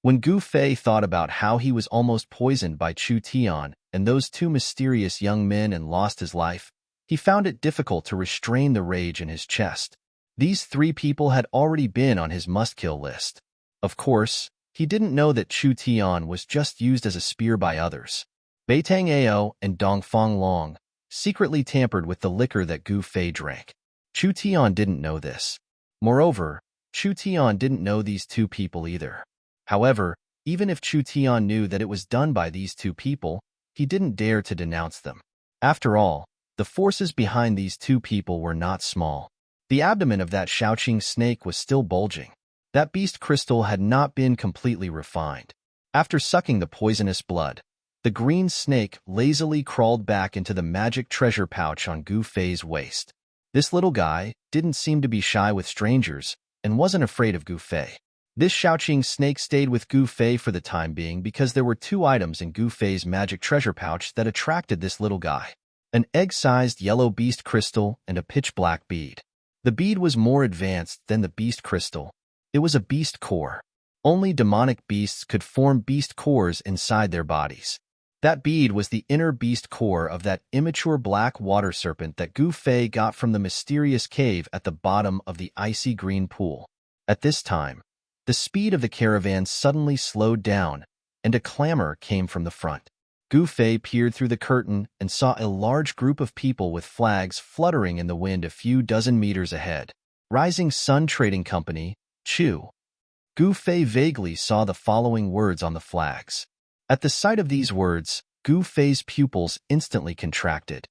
Speaker 1: When Gu Fei thought about how he was almost poisoned by Chu Tian and those 2 mysterious young men and lost his life, he found it difficult to restrain the rage in his chest. These 3 people had already been on his must-kill list. Of course, he didn't know that Chu Tian was just used as a spear by others. Beitang Ao and Dongfang Long secretly tampered with the liquor that Gu Fei drank. Chu Tian didn't know this. Moreover, Chu Tian didn't know these 2 people either. However, even if Chu Tian knew that it was done by these 2 people, he didn't dare to denounce them. After all, the forces behind these 2 people were not small. The abdomen of that Shaoqing snake was still bulging. That beast crystal had not been completely refined. After sucking the poisonous blood, the green snake lazily crawled back into the magic treasure pouch on Gu Fei's waist. This little guy didn't seem to be shy with strangers and wasn't afraid of Gu Fei. This Shaoqing snake stayed with Gu Fei for the time being because there were 2 items in Gu Fei's magic treasure pouch that attracted this little guy: an egg-sized yellow beast crystal and a pitch-black bead. The bead was more advanced than the beast crystal. It was a beast core. Only demonic beasts could form beast cores inside their bodies. That bead was the inner beast core of that immature black water serpent that Gu Fei got from the mysterious cave at the bottom of the icy green pool. At this time, The speed of the caravan suddenly slowed down, and a clamor came from the front. Gu Fei peered through the curtain and saw a large group of people with flags fluttering in the wind a few dozen meters ahead. Rising Sun Trading Company, Chu. Gu Fei vaguely saw the following words on the flags. At the sight of these words, Gu Fei's pupils instantly contracted.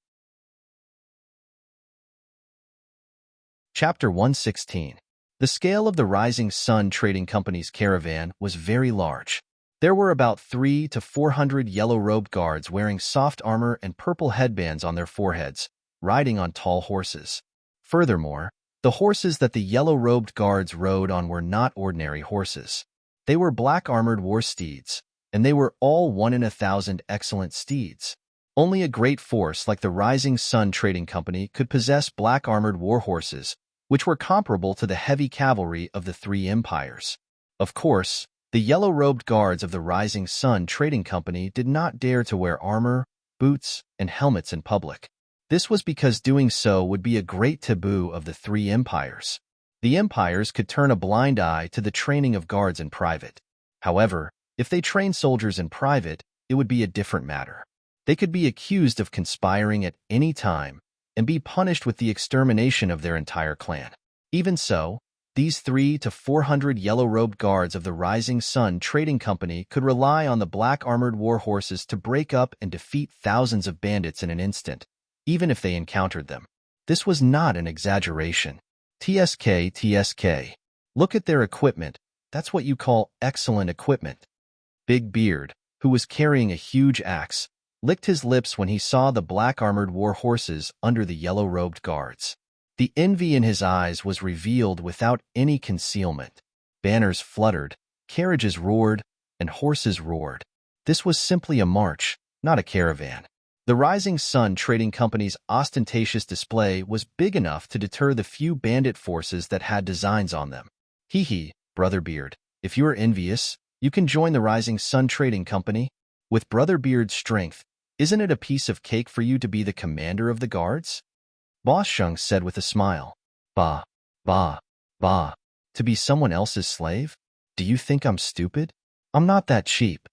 Speaker 1: Chapter 116. The scale of the Rising Sun Trading Company's caravan was very large. There were about 300 to 400 yellow-robed guards wearing soft armor and purple headbands on their foreheads, riding on tall horses. Furthermore, the horses that the yellow-robed guards rode on were not ordinary horses. They were black-armored war steeds, and they were all 1 in 1,000 excellent steeds. Only a great force like the Rising Sun Trading Company could possess black-armored war horses, which were comparable to the heavy cavalry of the three empires. Of course, the yellow-robed guards of the Rising Sun Trading Company did not dare to wear armor, boots, and helmets in public. This was because doing so would be a great taboo of the three empires. The empires could turn a blind eye to the training of guards in private. However, if they trained soldiers in private, it would be a different matter. They could be accused of conspiring at any time and be punished with the extermination of their entire clan. Even so, these 300 to 400 yellow-robed guards of the Rising Sun Trading Company could rely on the black-armored war horses to break up and defeat thousands of bandits in an instant, even if they encountered them. This was not an exaggeration. TSK. Look at their equipment. That's what you call excellent equipment. Big Beard, who was carrying a huge axe, licked his lips when he saw the black-armored war horses under the yellow-robed guards. The envy in his eyes was revealed without any concealment. Banners fluttered, carriages roared, and horses roared. This was simply a march, not a caravan. The Rising Sun Trading Company's ostentatious display was big enough to deter the few bandit forces that had designs on them. Hee, Brother Beard, if you are envious, you can join the Rising Sun Trading Company. With Brother Beard's strength, isn't it a piece of cake for you to be the commander of the guards? Boss Sheng said with a smile. Bah. To be someone else's slave? Do you think I'm stupid? I'm not that cheap.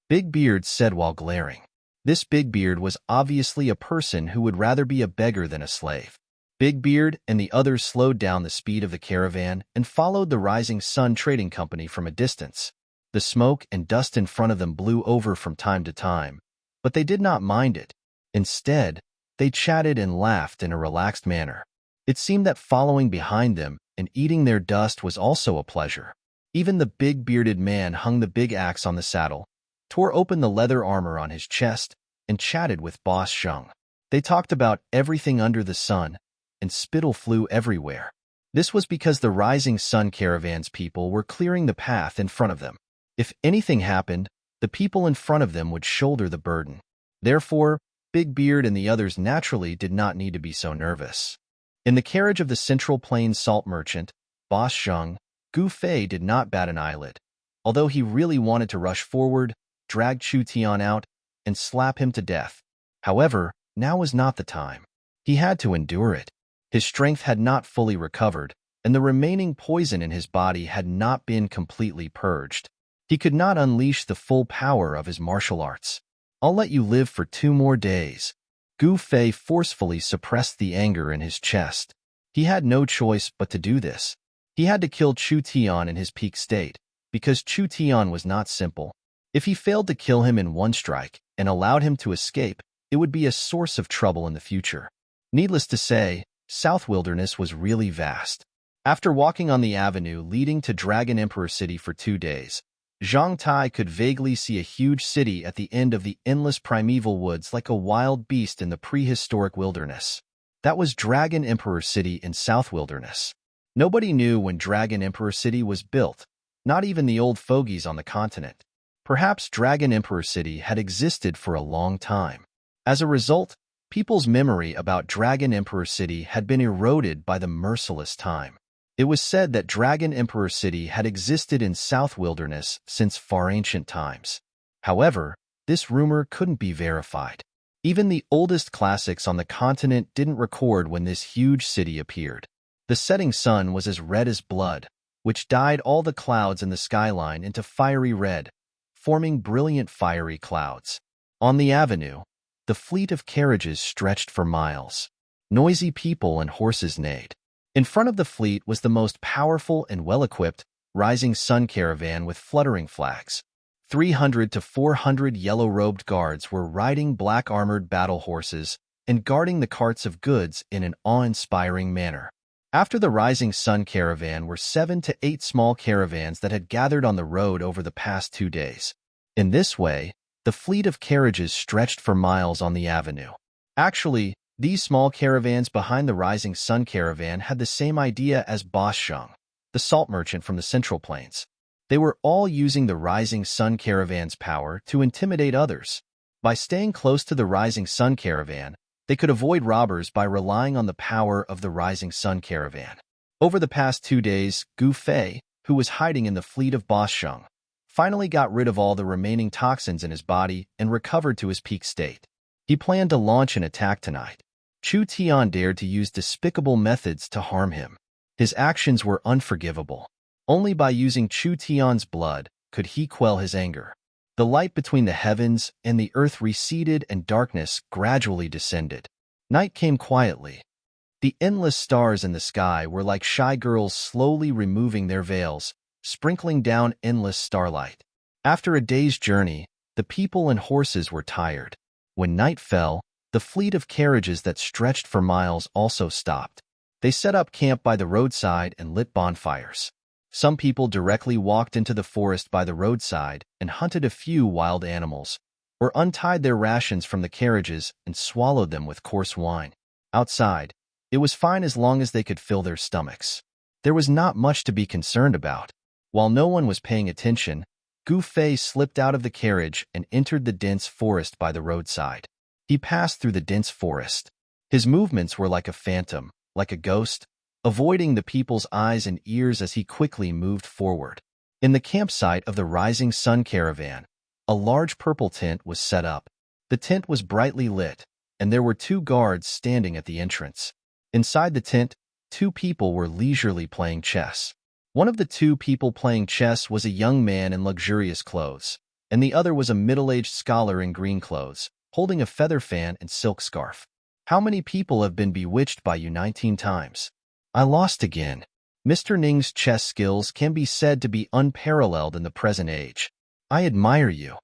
Speaker 1: Big Beard said while glaring. This Big Beard was obviously a person who would rather be a beggar than a slave. Big Beard and the others slowed down the speed of the caravan and followed the Rising Sun Trading Company from a distance. The smoke and dust in front of them blew over from time to time, but they did not mind it. Instead, they chatted and laughed in a relaxed manner. It seemed that following behind them and eating their dust was also a pleasure. Even the big bearded man hung the big axe on the saddle, tore open the leather armor on his chest, and chatted with Boss Sheng. They talked about everything under the sun, and spittle flew everywhere. This was because the Rising Sun Caravan's people were clearing the path in front of them. If anything happened, the people in front of them would shoulder the burden. Therefore, Big Beard and the others naturally did not need to be so nervous. In the carriage of the Central Plains salt merchant, Boss Sheng, Gu Fei did not bat an eyelid, although he really wanted to rush forward, drag Chu Tian out, and slap him to death. However, now was not the time. He had to endure it. His strength had not fully recovered, and the remaining poison in his body had not been completely purged. He could not unleash the full power of his martial arts. I'll let you live for 2 more days. Gu Fei forcefully suppressed the anger in his chest. He had no choice but to do this. He had to kill Chu Tian in his peak state, because Chu Tian was not simple. If he failed to kill him in one strike and allowed him to escape, it would be a source of trouble in the future. Needless to say, South Wilderness was really vast. After walking on the avenue leading to Dragon Emperor City for 2 days, Zhang Tai could vaguely see a huge city at the end of the endless primeval woods like a wild beast in the prehistoric wilderness. That was Dragon Emperor City in South Wilderness. Nobody knew when Dragon Emperor City was built, not even the old fogies on the continent. Perhaps Dragon Emperor City had existed for a long time. As a result, people's memory about Dragon Emperor City had been eroded by the merciless time. It was said that Dragon Emperor City had existed in South Wilderness since far ancient times. However, this rumor couldn't be verified. Even the oldest classics on the continent didn't record when this huge city appeared. The setting sun was as red as blood, which dyed all the clouds in the skyline into fiery red, forming brilliant fiery clouds. On the avenue, the fleet of carriages stretched for miles. Noisy people and horses neighed. In front of the fleet was the most powerful and well-equipped rising sun caravan with fluttering flags. 300 to 400 yellow-robed guards were riding black-armored battle horses and guarding the carts of goods in an awe-inspiring manner. After the rising sun caravan were 7 to 8 small caravans that had gathered on the road over the past 2 days. In this way, the fleet of carriages stretched for miles on the avenue. Actually, these small caravans behind the rising sun caravan had the same idea as bustling, the salt merchant from the Central Plains. They were all using the rising sun caravan's power to intimidate others. By staying close to the rising sun caravan, they could avoid robbers by relying on the power of the rising sun caravan. Over the past 2 days, Gu Fei, who was hiding in the fleet of bustling, finally got rid of all the remaining toxins in his body and recovered to his peak state. He planned to launch an attack tonight. Chu Tian dared to use despicable methods to harm him. His actions were unforgivable. Only by using Chu Tian's blood could he quell his anger. The light between the heavens and the earth receded and darkness gradually descended. Night came quietly. The endless stars in the sky were like shy girls slowly removing their veils, sprinkling down endless starlight. After a day's journey, the people and horses were tired. When night fell, the fleet of carriages that stretched for miles also stopped. They set up camp by the roadside and lit bonfires. Some people directly walked into the forest by the roadside and hunted a few wild animals, or untied their rations from the carriages and swallowed them with coarse wine. Outside, it was fine as long as they could fill their stomachs. There was not much to be concerned about. While no one was paying attention, Gu Fei slipped out of the carriage and entered the dense forest by the roadside. He passed through the dense forest. His movements were like a phantom, like a ghost, avoiding the people's eyes and ears as he quickly moved forward. In the campsite of the rising sun caravan, a large purple tent was set up. The tent was brightly lit, and there were 2 guards standing at the entrance. Inside the tent, 2 people were leisurely playing chess. One of the 2 people playing chess was a young man in luxurious clothes, and the other was a middle-aged scholar in green clothes, holding a feather fan and silk scarf. How many people have been bewitched by you 19 times? I lost again. Mr. Ning's chess skills can be said to be unparalleled in the present age. I admire you.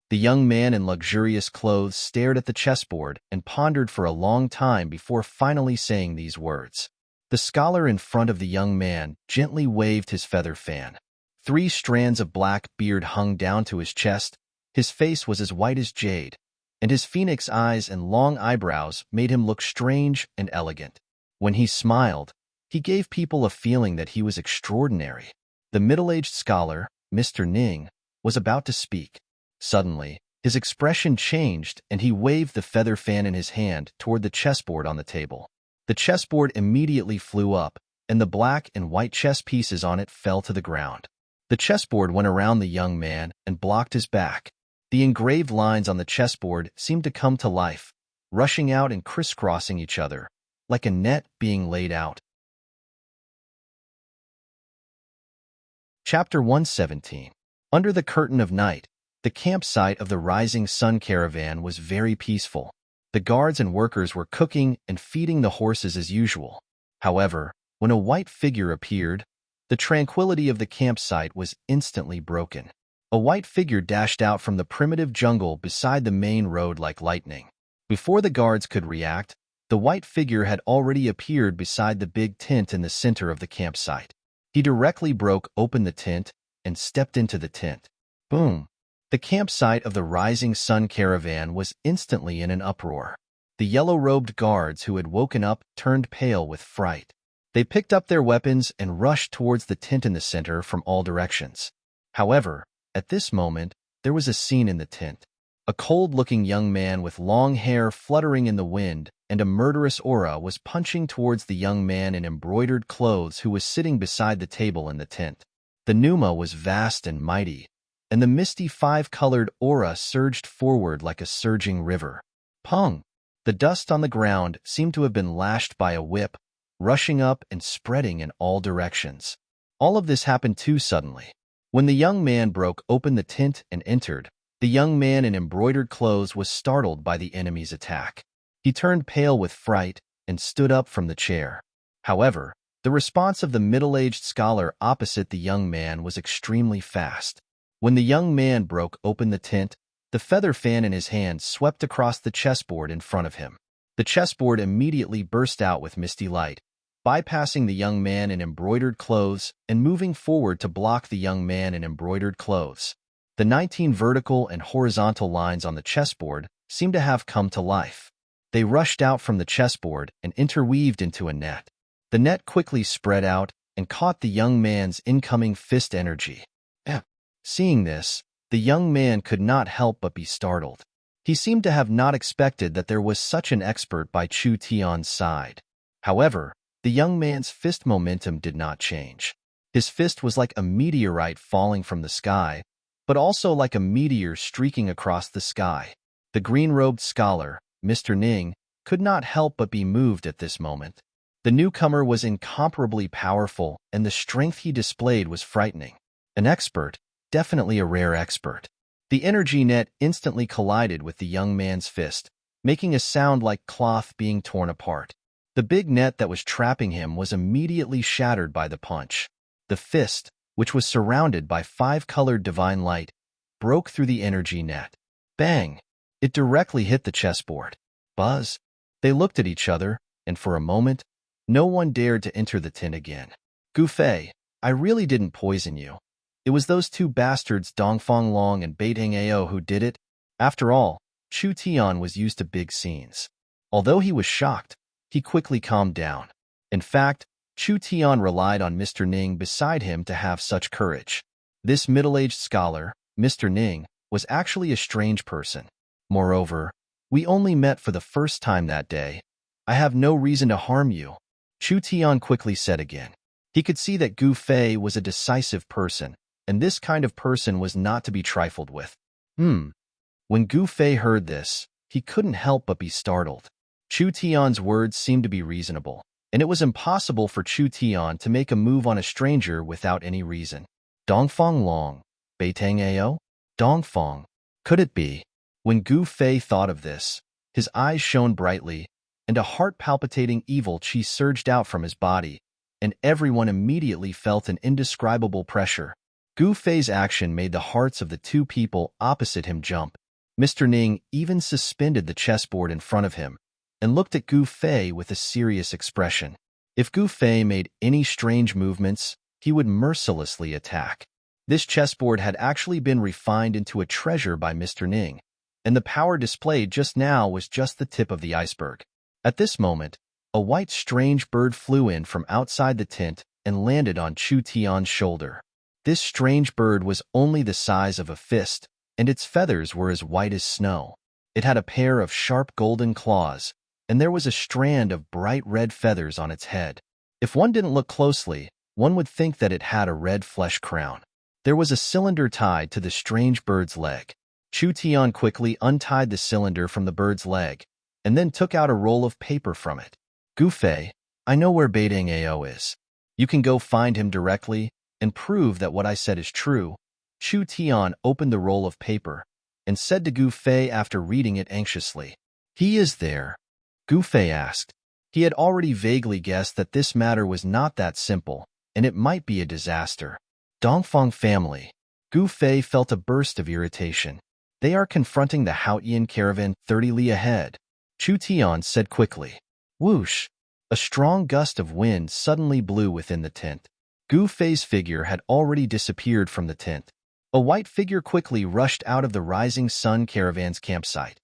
Speaker 1: The young man in luxurious clothes stared at the chessboard and pondered for a long time before finally saying these words. The scholar in front of the young man gently waved his feather fan. 3 strands of black beard hung down to his chest. His face was as white as jade, and his phoenix eyes and long eyebrows made him look strange and elegant. When he smiled, he gave people a feeling that he was extraordinary. The middle-aged scholar, Mr. Ning, was about to speak. Suddenly, his expression changed and he waved the feather fan in his hand toward the chessboard on the table. The chessboard immediately flew up, and the black and white chess pieces on it fell to the ground. The chessboard went around the young man and blocked his back. The engraved lines on the chessboard seemed to come to life, rushing out and crisscrossing each other, like a net being laid out. Chapter 117. Under the curtain of night, the campsite of the rising sun caravan was very peaceful. The guards and workers were cooking and feeding the horses as usual. However, when a white figure appeared, the tranquility of the campsite was instantly broken. A white figure dashed out from the primitive jungle beside the main road like lightning. Before the guards could react, the white figure had already appeared beside the big tent in the center of the campsite. He directly broke open the tent and stepped into the tent. Boom! The campsite of the rising sun caravan was instantly in an uproar. The yellow-robed guards who had woken up turned pale with fright. They picked up their weapons and rushed towards the tent in the center from all directions. However, at this moment, there was a scene in the tent. A cold-looking young man with long hair fluttering in the wind and a murderous aura was punching towards the young man in embroidered clothes who was sitting beside the table in the tent. The pneuma was vast and mighty, and the misty 5-colored aura surged forward like a surging river. Pung! The dust on the ground seemed to have been lashed by a whip, rushing up and spreading in all directions. All of this happened too suddenly. When the young man broke open the tent and entered, the young man in embroidered clothes was startled by the enemy's attack. He turned pale with fright and stood up from the chair. However, the response of the middle-aged scholar opposite the young man was extremely fast. When the young man broke open the tent, the feather fan in his hand swept across the chessboard in front of him. The chessboard immediately burst out with misty light, bypassing the young man in embroidered clothes and moving forward to block the young man in embroidered clothes. The 19 vertical and horizontal lines on the chessboard seemed to have come to life. They rushed out from the chessboard and interweaved into a net. The net quickly spread out and caught the young man's incoming fist energy. Seeing this, the young man could not help but be startled. He seemed to have not expected that there was such an expert by Chu Tian's side. However, the young man's fist momentum did not change. His fist was like a meteorite falling from the sky, but also like a meteor streaking across the sky. The green-robed scholar, Mr. Ning, could not help but be moved at this moment. The newcomer was incomparably powerful, and the strength he displayed was frightening. An expert, definitely a rare expert. The energy net instantly collided with the young man's fist, making a sound like cloth being torn apart. The big net that was trapping him was immediately shattered by the punch. The fist, which was surrounded by 5-colored divine light, broke through the energy net. Bang! It directly hit the chessboard. Buzz! They looked at each other, and for a moment, no one dared to enter the tent again. Gu Fei, I really didn't poison you. It was those two bastards Dongfang Long and Beitang Ao who did it. After all, Chu Tian was used to big scenes. Although he was shocked, he quickly calmed down. In fact, Chu Tian relied on Mr. Ning beside him to have such courage. This middle-aged scholar, Mr. Ning, was actually a strange person. Moreover, we only met for the first time that day. I have no reason to harm you, Chu Tian quickly said again. He could see that Gu Fei was a decisive person, and this kind of person was not to be trifled with. When Gu Fei heard this, he couldn't help but be startled. Chu Tian's words seemed to be reasonable, and it was impossible for Chu Tian to make a move on a stranger without any reason. Dongfang Long, Beitang Ao? Dongfang. Could it be? When Gu Fei thought of this, his eyes shone brightly, and a heart-palpitating evil chi surged out from his body, and everyone immediately felt an indescribable pressure. Gu Fei's action made the hearts of the two people opposite him jump. Mr. Ning even suspended the chessboard in front of him and looked at Gu Fei with a serious expression. If Gu Fei made any strange movements, he would mercilessly attack. This chessboard had actually been refined into a treasure by Mr. Ning, and the power displayed just now was just the tip of the iceberg. At this moment, a white strange bird flew in from outside the tent and landed on Chu Tian's shoulder. This strange bird was only the size of a fist, and its feathers were as white as snow. It had a pair of sharp golden claws, and there was a strand of bright red feathers on its head. If one didn't look closely, one would think that it had a red flesh crown. There was a cylinder tied to the strange bird's leg. Chu Tian quickly untied the cylinder from the bird's leg, and then took out a roll of paper from it. Gu Fei, I know where Beitang Ao is. You can go find him directly and prove that what I said is true. Chu Tian opened the roll of paper and said to Gu Fei after reading it anxiously. He is there? Gu Fei asked. He had already vaguely guessed that this matter was not that simple, and it might be a disaster. Dongfang family. Gu Fei felt a burst of irritation. They are confronting the Haotian caravan 30 li ahead. Chu Tian said quickly. Whoosh! A strong gust of wind suddenly blew within the tent. Gu Fei's figure had already disappeared from the tent. A white figure quickly rushed out of the Rising Sun caravan's campsite.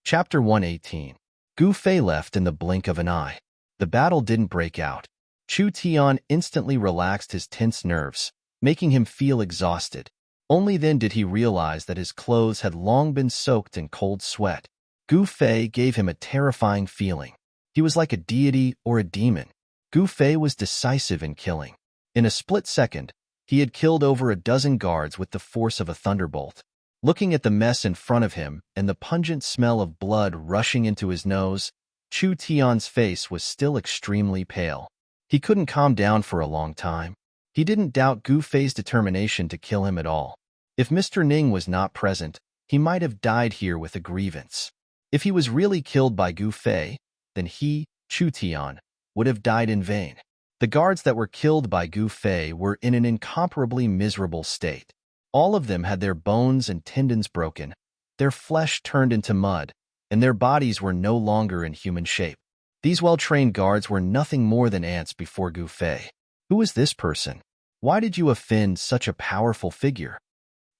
Speaker 1: Chapter 118. Gu Fei left in the blink of an eye. The battle didn't break out. Chu Tian instantly relaxed his tense nerves, making him feel exhausted. Only then did he realize that his clothes had long been soaked in cold sweat. Gu Fei gave him a terrifying feeling. He was like a deity or a demon. Gu Fei was decisive in killing. In a split second, he had killed over a dozen guards with the force of a thunderbolt. Looking at the mess in front of him and the pungent smell of blood rushing into his nose, Chu Tian's face was still extremely pale. He couldn't calm down for a long time. He didn't doubt Gu Fei's determination to kill him at all. If Mr. Ning was not present, he might have died here with a grievance. If he was really killed by Gu Fei, then he, Chu Tian, would have died in vain. The guards that were killed by Gu Fei were in an incomparably miserable state. All of them had their bones and tendons broken, their flesh turned into mud, and their bodies were no longer in human shape. These well-trained guards were nothing more than ants before Gu Fei. Who is this person? Why did you offend such a powerful figure?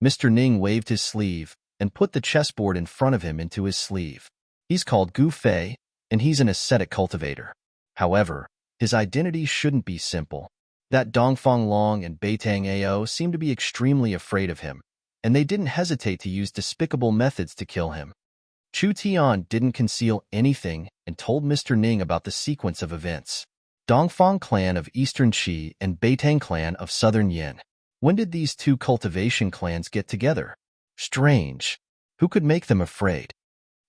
Speaker 1: Mr. Ning waved his sleeve and put the chessboard in front of him into his sleeve. He's called Gu Fei, and he's an ascetic cultivator. However, his identity shouldn't be simple. That Dongfang Long and Beitang Ao seemed to be extremely afraid of him, and they didn't hesitate to use despicable methods to kill him. Chu Tian didn't conceal anything and told Mr. Ning about the sequence of events. Dongfang clan of Eastern Qi and Beitang clan of Southern Yin. When did these two cultivation clans get together? Strange. Who could make them afraid?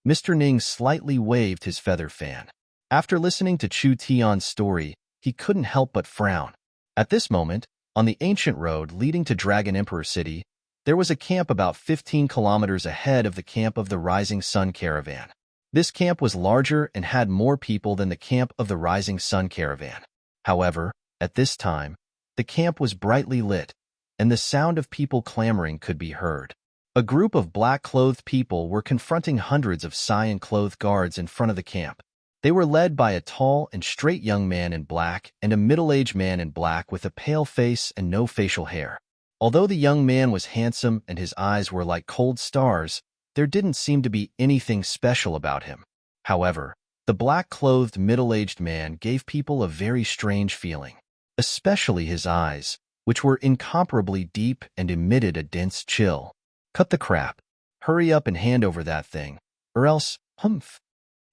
Speaker 1: Mr. Ning slightly waved his feather fan. After listening to Chu Tian's story, he couldn't help but frown. At this moment, on the ancient road leading to Dragon Emperor City, there was a camp about 15 kilometers ahead of the camp of the Rising Sun Caravan. This camp was larger and had more people than the camp of the Rising Sun Caravan. However, at this time, the camp was brightly lit, and the sound of people clamoring could be heard. A group of black-clothed people were confronting hundreds of cyan-clothed guards in front of the camp. They were led by a tall and straight young man in black and a middle-aged man in black with a pale face and no facial hair. Although the young man was handsome and his eyes were like cold stars, there didn't seem to be anything special about him. However, the black-clothed middle-aged man gave people a very strange feeling, especially his eyes, which were incomparably deep and emitted a dense chill. Cut the crap. Hurry up and hand over that thing, or else, humph.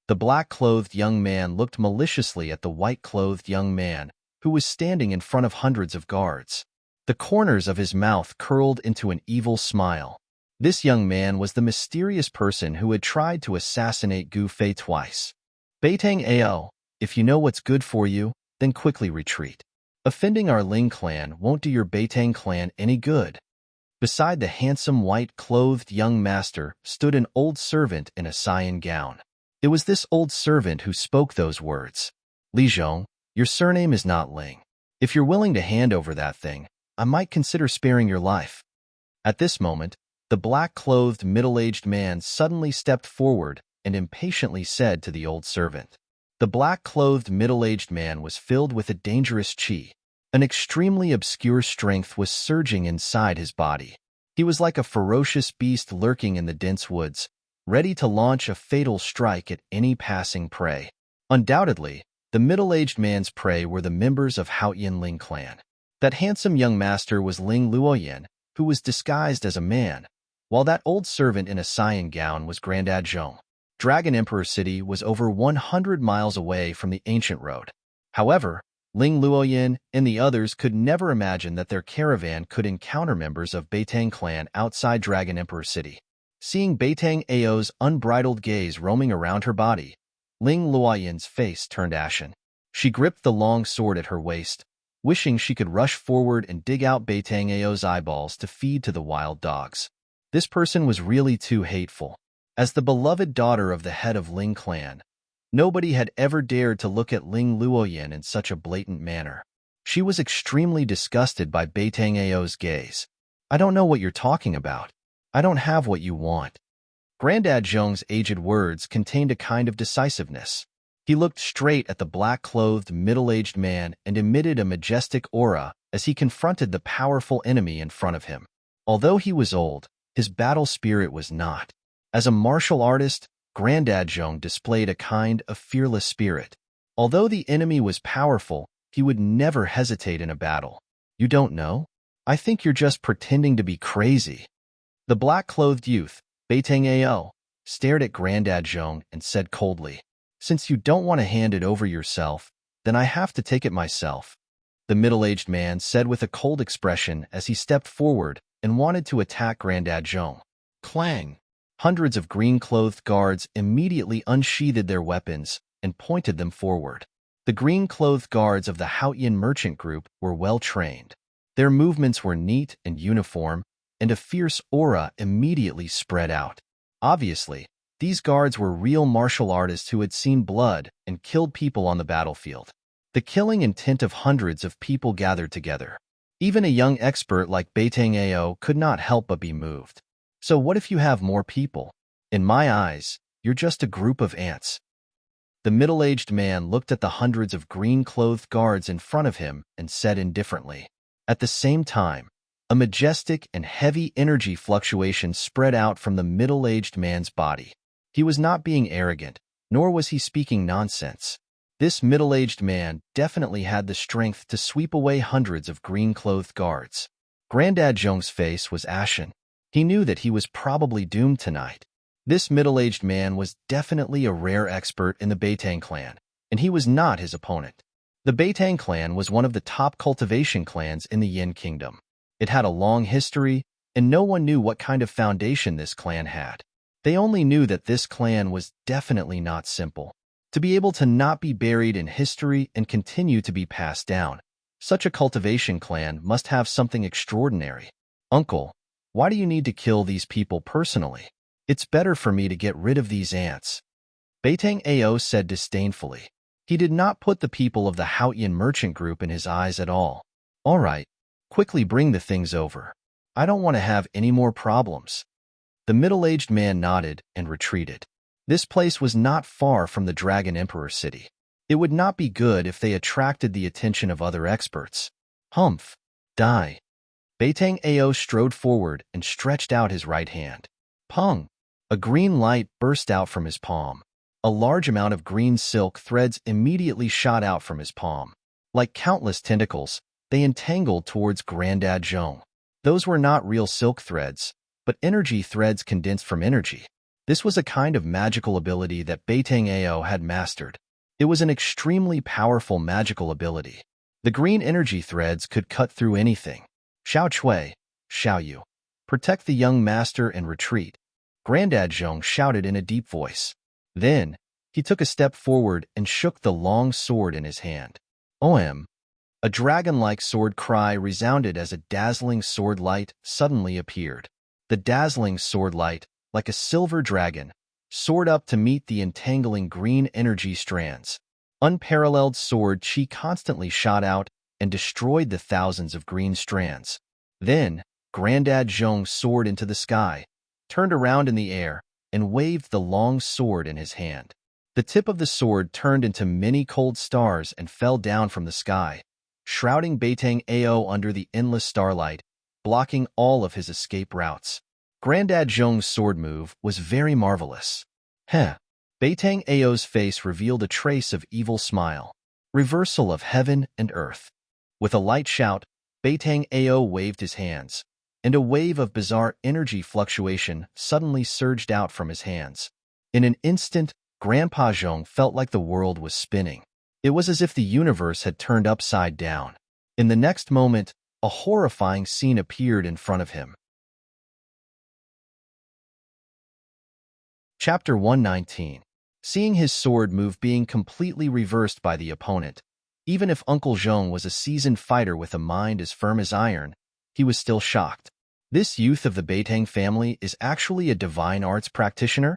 Speaker 1: The black-clothed young man looked maliciously at the white-clothed young man, who was standing in front of hundreds of guards. The corners of his mouth curled into an evil smile. This young man was the mysterious person who had tried to assassinate Gu Fei twice. Beitang Ao, if you know what's good for you, then quickly retreat. Offending our Ling clan won't do your Beitang clan any good. Beside the handsome white-clothed young master stood an old servant in a cyan gown. It was this old servant who spoke those words. Li Zhong, your surname is not Ling. If you're willing to hand over that thing, I might consider sparing your life. At this moment, the black-clothed middle-aged man suddenly stepped forward and impatiently said to the old servant. The black-clothed middle-aged man was filled with a dangerous qi. An extremely obscure strength was surging inside his body. He was like a ferocious beast lurking in the dense woods, ready to launch a fatal strike at any passing prey. Undoubtedly, the middle-aged man's prey were the members of Haoyan Ling clan. That handsome young master was Ling Luoyan, who was disguised as a man, while that old servant in a cyan gown was Grandad Zhong. Dragon Emperor City was over 100 miles away from the ancient road. However, Ling Luoyan and the others could never imagine that their caravan could encounter members of Beitang clan outside Dragon Emperor City. Seeing Beitang Ao's unbridled gaze roaming around her body, Ling Luoyan's face turned ashen. She gripped the long sword at her waist, wishing she could rush forward and dig out Beitang Ao's eyeballs to feed to the wild dogs. This person was really too hateful. As the beloved daughter of the head of Ling clan, nobody had ever dared to look at Ling Luoyan in such a blatant manner. She was extremely disgusted by Beitang Ao's gaze. I don't know what you're talking about. I don't have what you want. Grandad Zhong's aged words contained a kind of decisiveness. He looked straight at the black-clothed, middle-aged man and emitted a majestic aura as he confronted the powerful enemy in front of him. Although he was old, his battle spirit was not. As a martial artist, Grandad Zhong displayed a kind of fearless spirit. Although the enemy was powerful, he would never hesitate in a battle. You don't know? I think you're just pretending to be crazy. The black-clothed youth, Beitang Ao, stared at Grandad Zhong and said coldly, Since you don't want to hand it over yourself, then I have to take it myself. The middle-aged man said with a cold expression as he stepped forward and wanted to attack Grandad Zhong. Clang! Hundreds of green-clothed guards immediately unsheathed their weapons and pointed them forward. The green-clothed guards of the Haotian merchant group were well-trained. Their movements were neat and uniform, and a fierce aura immediately spread out. Obviously, these guards were real martial artists who had seen blood and killed people on the battlefield. The killing intent of hundreds of people gathered together. Even a young expert like Beitang Ao could not help but be moved. So what if you have more people? In my eyes, you're just a group of ants. The middle-aged man looked at the hundreds of green-clothed guards in front of him and said indifferently. At the same time, a majestic and heavy energy fluctuation spread out from the middle-aged man's body. He was not being arrogant, nor was he speaking nonsense. This middle-aged man definitely had the strength to sweep away hundreds of green-clothed guards. Grandad Zhong's face was ashen. He knew that he was probably doomed tonight. This middle-aged man was definitely a rare expert in the Beitang clan, and he was not his opponent. The Beitang clan was one of the top cultivation clans in the Yin Kingdom. It had a long history, and no one knew what kind of foundation this clan had. They only knew that this clan was definitely not simple. To be able to not be buried in history and continue to be passed down, such a cultivation clan must have something extraordinary. Uncle, why do you need to kill these people personally? It's better for me to get rid of these ants. Beitang Ao said disdainfully. He did not put the people of the Haotian merchant group in his eyes at all. All right, quickly bring the things over. I don't want to have any more problems. The middle-aged man nodded and retreated. This place was not far from the Dragon Emperor city. It would not be good if they attracted the attention of other experts. Humph! Die! Beitang Ao strode forward and stretched out his right hand. Pung! A green light burst out from his palm. A large amount of green silk threads immediately shot out from his palm. Like countless tentacles, they entangled towards Grandad Zhong. Those were not real silk threads, but energy threads condensed from energy. This was a kind of magical ability that Beitang Ao had mastered. It was an extremely powerful magical ability. The green energy threads could cut through anything. Xiao Cui, Xiao Yu, protect the young master and retreat. Grandad Zhong shouted in a deep voice. Then, he took a step forward and shook the long sword in his hand. OM! A dragon-like sword cry resounded as a dazzling sword light suddenly appeared. The dazzling sword light, like a silver dragon, soared up to meet the entangling green energy strands. Unparalleled sword chi constantly shot out and destroyed the thousands of green strands. Then, Grandad Zhong soared into the sky, turned around in the air, and waved the long sword in his hand. The tip of the sword turned into many cold stars and fell down from the sky, shrouding Beitang Ao under the endless starlight, blocking all of his escape routes. Grandad Zhong's sword move was very marvelous. Heh! Beitang Ao's face revealed a trace of evil smile. Reversal of heaven and earth. With a light shout, Beitang Ao waved his hands, and a wave of bizarre energy fluctuation suddenly surged out from his hands. In an instant, Grandpa Zhong felt like the world was spinning. It was as if the universe had turned upside down. In the next moment, a horrifying scene appeared in front of him. Chapter 119. Seeing his sword move being completely reversed by the opponent, even if Uncle Zhong was a seasoned fighter with a mind as firm as iron, he was still shocked. This youth of the Beitang family is actually a divine arts practitioner?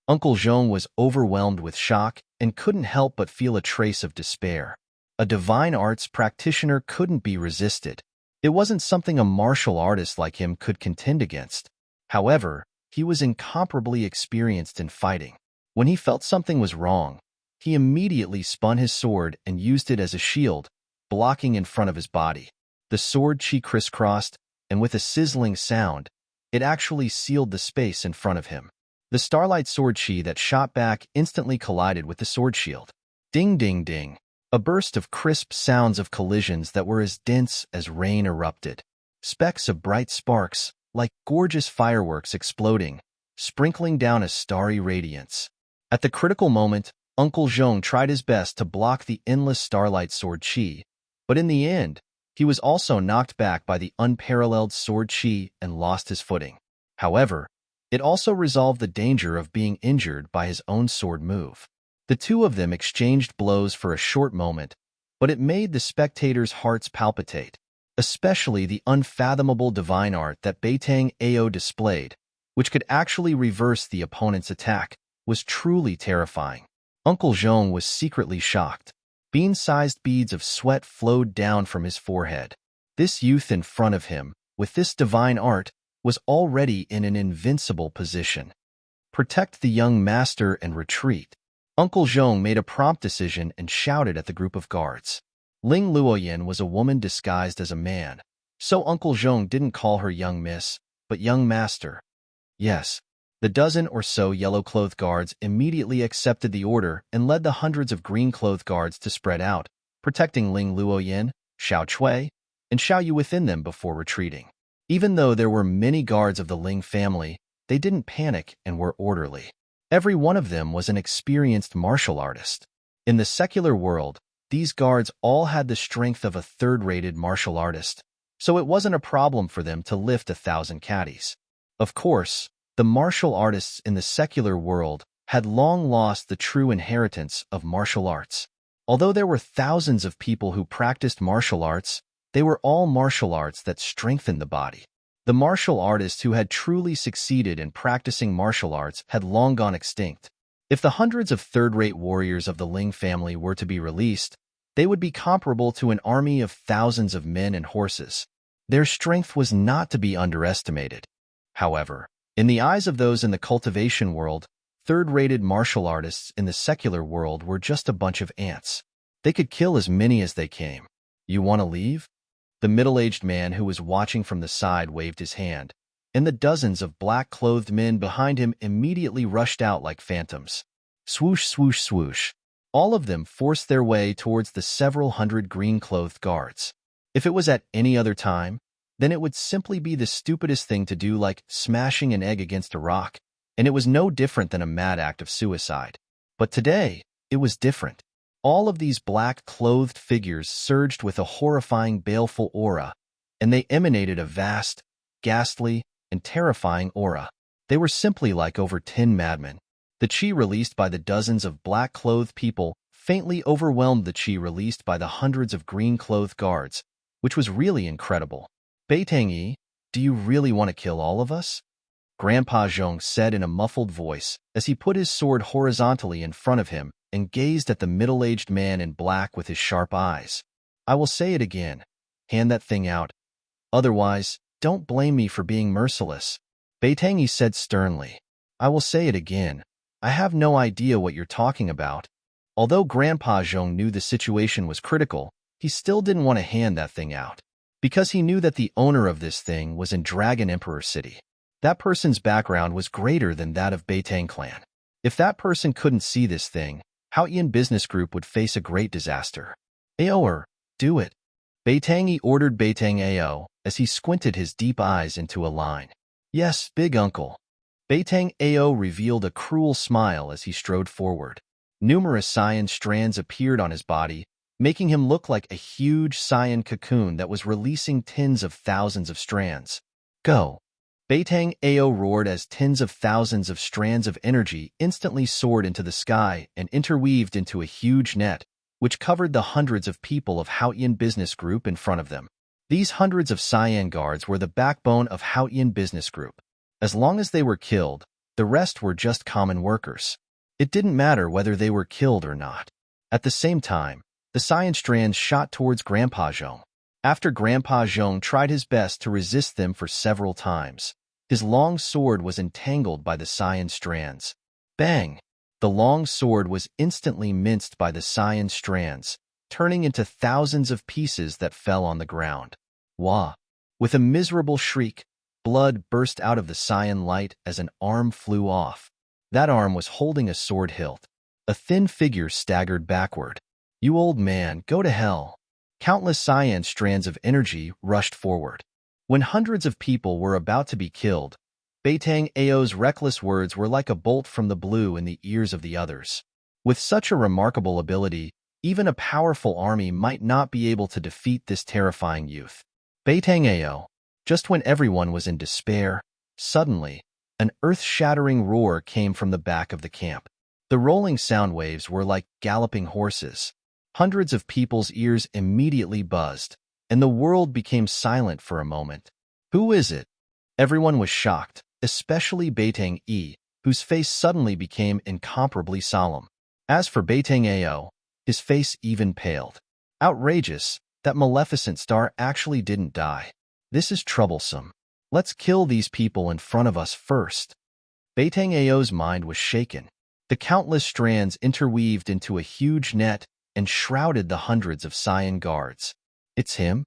Speaker 1: Uncle Zhong was overwhelmed with shock and couldn't help but feel a trace of despair. A divine arts practitioner couldn't be resisted. It wasn't something a martial artist like him could contend against. However, he was incomparably experienced in fighting. When he felt something was wrong, he immediately spun his sword and used it as a shield, blocking in front of his body. The sword chi crisscrossed, and with a sizzling sound, it actually sealed the space in front of him. The starlight sword chi that shot back instantly collided with the sword shield. Ding ding ding. A burst of crisp sounds of collisions that were as dense as rain erupted. Specks of bright sparks, like gorgeous fireworks exploding, sprinkling down a starry radiance. At the critical moment, Uncle Zhong tried his best to block the endless starlight sword chi, but in the end, he was also knocked back by the unparalleled sword chi and lost his footing. However, it also resolved the danger of being injured by his own sword move. The two of them exchanged blows for a short moment, but it made the spectators' hearts palpitate, especially the unfathomable divine art that Beitang Ao displayed, which could actually reverse the opponent's attack, was truly terrifying. Uncle Zhong was secretly shocked. Bean-sized beads of sweat flowed down from his forehead. This youth in front of him, with this divine art, was already in an invincible position. Protect the young master and retreat. Uncle Zhong made a prompt decision and shouted at the group of guards. Ling Luoyan was a woman disguised as a man, so Uncle Zhong didn't call her young miss, but young master. Yes, the dozen or so yellow-clothed guards immediately accepted the order and led the hundreds of green-clothed guards to spread out, protecting Ling Luoyan, Xiao Chui, and Xiao Yu within them before retreating. Even though there were many guards of the Ling family, they didn't panic and were orderly. Every one of them was an experienced martial artist. In the secular world, these guards all had the strength of a third-rated martial artist, so it wasn't a problem for them to lift 1,000 caddies. Of course, the martial artists in the secular world had long lost the true inheritance of martial arts. Although there were thousands of people who practiced martial arts, they were all martial arts that strengthened the body. The martial artists who had truly succeeded in practicing martial arts had long gone extinct. If the hundreds of third-rate warriors of the Ling family were to be released, they would be comparable to an army of thousands of men and horses. Their strength was not to be underestimated. However, in the eyes of those in the cultivation world, third-rated martial artists in the secular world were just a bunch of ants. They could kill as many as they came. You want to leave? The middle-aged man who was watching from the side waved his hand, and the dozens of black-clothed men behind him immediately rushed out like phantoms. Swoosh, swoosh, swoosh. All of them forced their way towards the several hundred green-clothed guards. If it was at any other time, then it would simply be the stupidest thing to do, like smashing an egg against a rock, and it was no different than a mad act of suicide. But today, it was different. All of these black-clothed figures surged with a horrifying, baleful aura, and they emanated a vast, ghastly, and terrifying aura. They were simply like over 10 madmen. The chi released by the dozens of black-clothed people faintly overwhelmed the chi released by the hundreds of green-clothed guards, which was really incredible. Beitang Yi, do you really want to kill all of us? Grandpa Zhong said in a muffled voice as he put his sword horizontally in front of him and gazed at the middle-aged man in black with his sharp eyes. I will say it again. Hand that thing out. Otherwise, don't blame me for being merciless. Beitang Yi said sternly. I will say it again. I have no idea what you're talking about. Although Grandpa Zhong knew the situation was critical, he still didn't want to hand that thing out, because he knew that the owner of this thing was in Dragon Emperor City. That person's background was greater than that of Beitang clan. If that person couldn't see this thing, Haoyan Business Group would face a great disaster. Aoer, do it. Beitang Yi ordered Beitang Ao as he squinted his deep eyes into a line. Yes, big uncle. Beitang Ao revealed a cruel smile as he strode forward. Numerous cyan strands appeared on his body, making him look like a huge cyan cocoon that was releasing tens of thousands of strands. Go. Beitang Ao roared as tens of thousands of strands of energy instantly soared into the sky and interweaved into a huge net, which covered the hundreds of people of Haoyan Business Group in front of them. These hundreds of cyan guards were the backbone of Haoyan Business Group. As long as they were killed, the rest were just common workers. It didn't matter whether they were killed or not. At the same time, the cyan strands shot towards Grandpa Zhong. After Grandpa Zhong tried his best to resist them for several times, his long sword was entangled by the cyan strands. Bang! The long sword was instantly minced by the cyan strands, turning into thousands of pieces that fell on the ground. Wah! With a miserable shriek, blood burst out of the cyan light as an arm flew off. That arm was holding a sword hilt. A thin figure staggered backward. You old man, go to hell. Countless cyan strands of energy rushed forward. When hundreds of people were about to be killed, Beitang Ao's reckless words were like a bolt from the blue in the ears of the others. With such a remarkable ability, even a powerful army might not be able to defeat this terrifying youth. Beitang Ao. Just when everyone was in despair, suddenly, an earth-shattering roar came from the back of the camp. The rolling sound waves were like galloping horses. Hundreds of people's ears immediately buzzed, and the world became silent for a moment. Who is it? Everyone was shocked, especially Beitang E, whose face suddenly became incomparably solemn. As for Beitang Ao, his face even paled. Outrageous, that maleficent star actually didn't die. This is troublesome. Let's kill these people in front of us first. Beitang Ao's mind was shaken. The countless strands interweaved into a huge net and shrouded the hundreds of Cyan guards. It's him?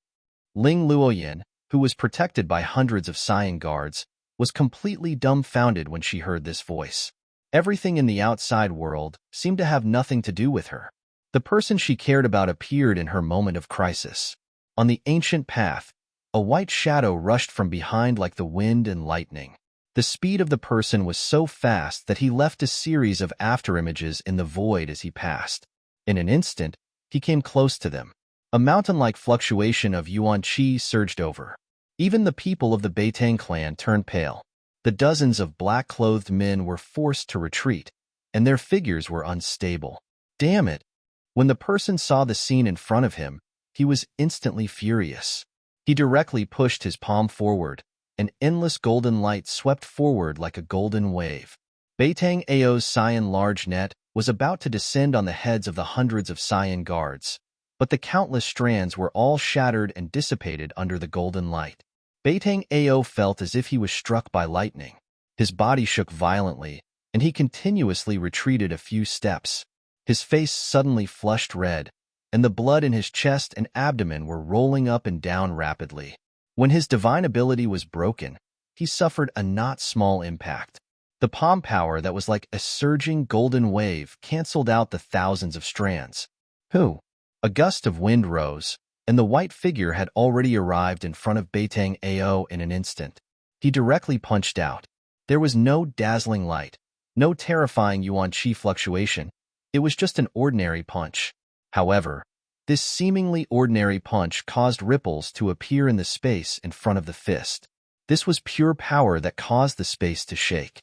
Speaker 1: Ling Luoyin, who was protected by hundreds of Cyan guards, was completely dumbfounded when she heard this voice. Everything in the outside world seemed to have nothing to do with her. The person she cared about appeared in her moment of crisis. On the ancient path, a white shadow rushed from behind like the wind and lightning. The speed of the person was so fast that he left a series of afterimages in the void as he passed. In an instant, he came close to them. A mountain-like fluctuation of yuan qi surged over. Even the people of the Beitang clan turned pale. The dozens of black-clothed men were forced to retreat, and their figures were unstable. Damn it! When the person saw the scene in front of him, he was instantly furious. He directly pushed his palm forward. An endless golden light swept forward like a golden wave. Beitang Ao's Cyan large net was about to descend on the heads of the hundreds of Cyan guards, but the countless strands were all shattered and dissipated under the golden light. Beitang Ao felt as if he was struck by lightning. His body shook violently, and he continuously retreated a few steps. His face suddenly flushed red, and the blood in his chest and abdomen were rolling up and down rapidly. When his divine ability was broken, he suffered a not small impact. The palm power that was like a surging golden wave canceled out the thousands of strands. Who? A gust of wind rose, and the white figure had already arrived in front of Beitang Ao in an instant. He directly punched out. There was no dazzling light, no terrifying yuan qi fluctuation. It was just an ordinary punch. However, this seemingly ordinary punch caused ripples to appear in the space in front of the fist. This was pure power that caused the space to shake.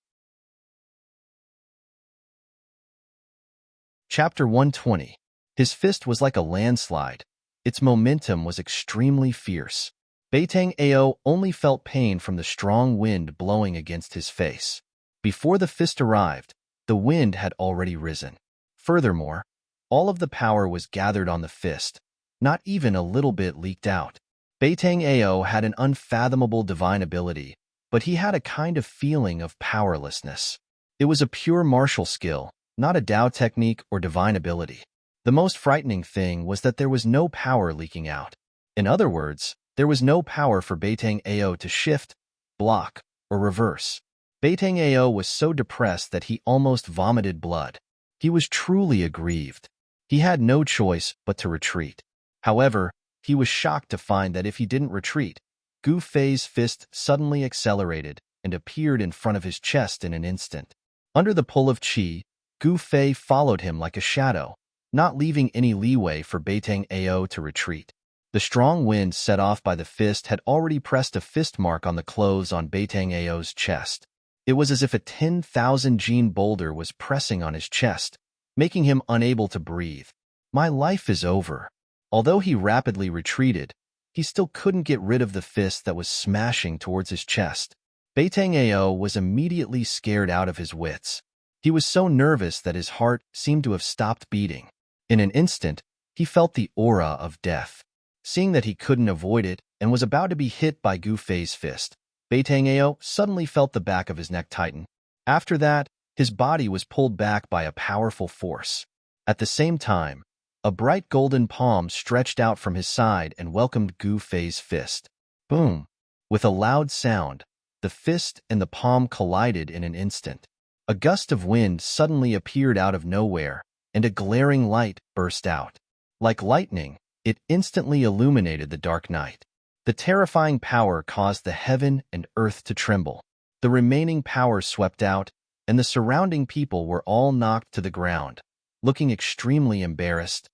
Speaker 1: Chapter 120. His fist was like a landslide. Its momentum was extremely fierce. Beitang Ao only felt pain from the strong wind blowing against his face. Before the fist arrived, the wind had already risen. Furthermore, all of the power was gathered on the fist. Not even a little bit leaked out. Beitang Ao had an unfathomable divine ability, but he had a kind of feeling of powerlessness. It was a pure martial skill, not a Dao technique or divine ability. The most frightening thing was that there was no power leaking out. In other words, there was no power for Beitang Ao to shift, block, or reverse. Beitang Ao was so depressed that he almost vomited blood. He was truly aggrieved. He had no choice but to retreat. However, he was shocked to find that if he didn't retreat, Gu Fei's fist suddenly accelerated and appeared in front of his chest in an instant. Under the pull of qi, Gu Fei followed him like a shadow, not leaving any leeway for Beitang Ao to retreat. The strong wind set off by the fist had already pressed a fist mark on the clothes on Beitang Ao's chest. It was as if a 10,000 gene boulder was pressing on his chest, making him unable to breathe. My life is over. Although he rapidly retreated, he still couldn't get rid of the fist that was smashing towards his chest. Beitang Ao was immediately scared out of his wits. He was so nervous that his heart seemed to have stopped beating. In an instant, he felt the aura of death. Seeing that he couldn't avoid it and was about to be hit by Gu Fei's fist, Beitang Ao suddenly felt the back of his neck tighten. After that, his body was pulled back by a powerful force. At the same time, a bright golden palm stretched out from his side and welcomed Gu Fei's fist. Boom! With a loud sound, the fist and the palm collided in an instant. A gust of wind suddenly appeared out of nowhere, and a glaring light burst out. Like lightning, it instantly illuminated the dark night. The terrifying power caused the heaven and earth to tremble. The remaining power swept out, and the surrounding people were all knocked to the ground, looking extremely embarrassed.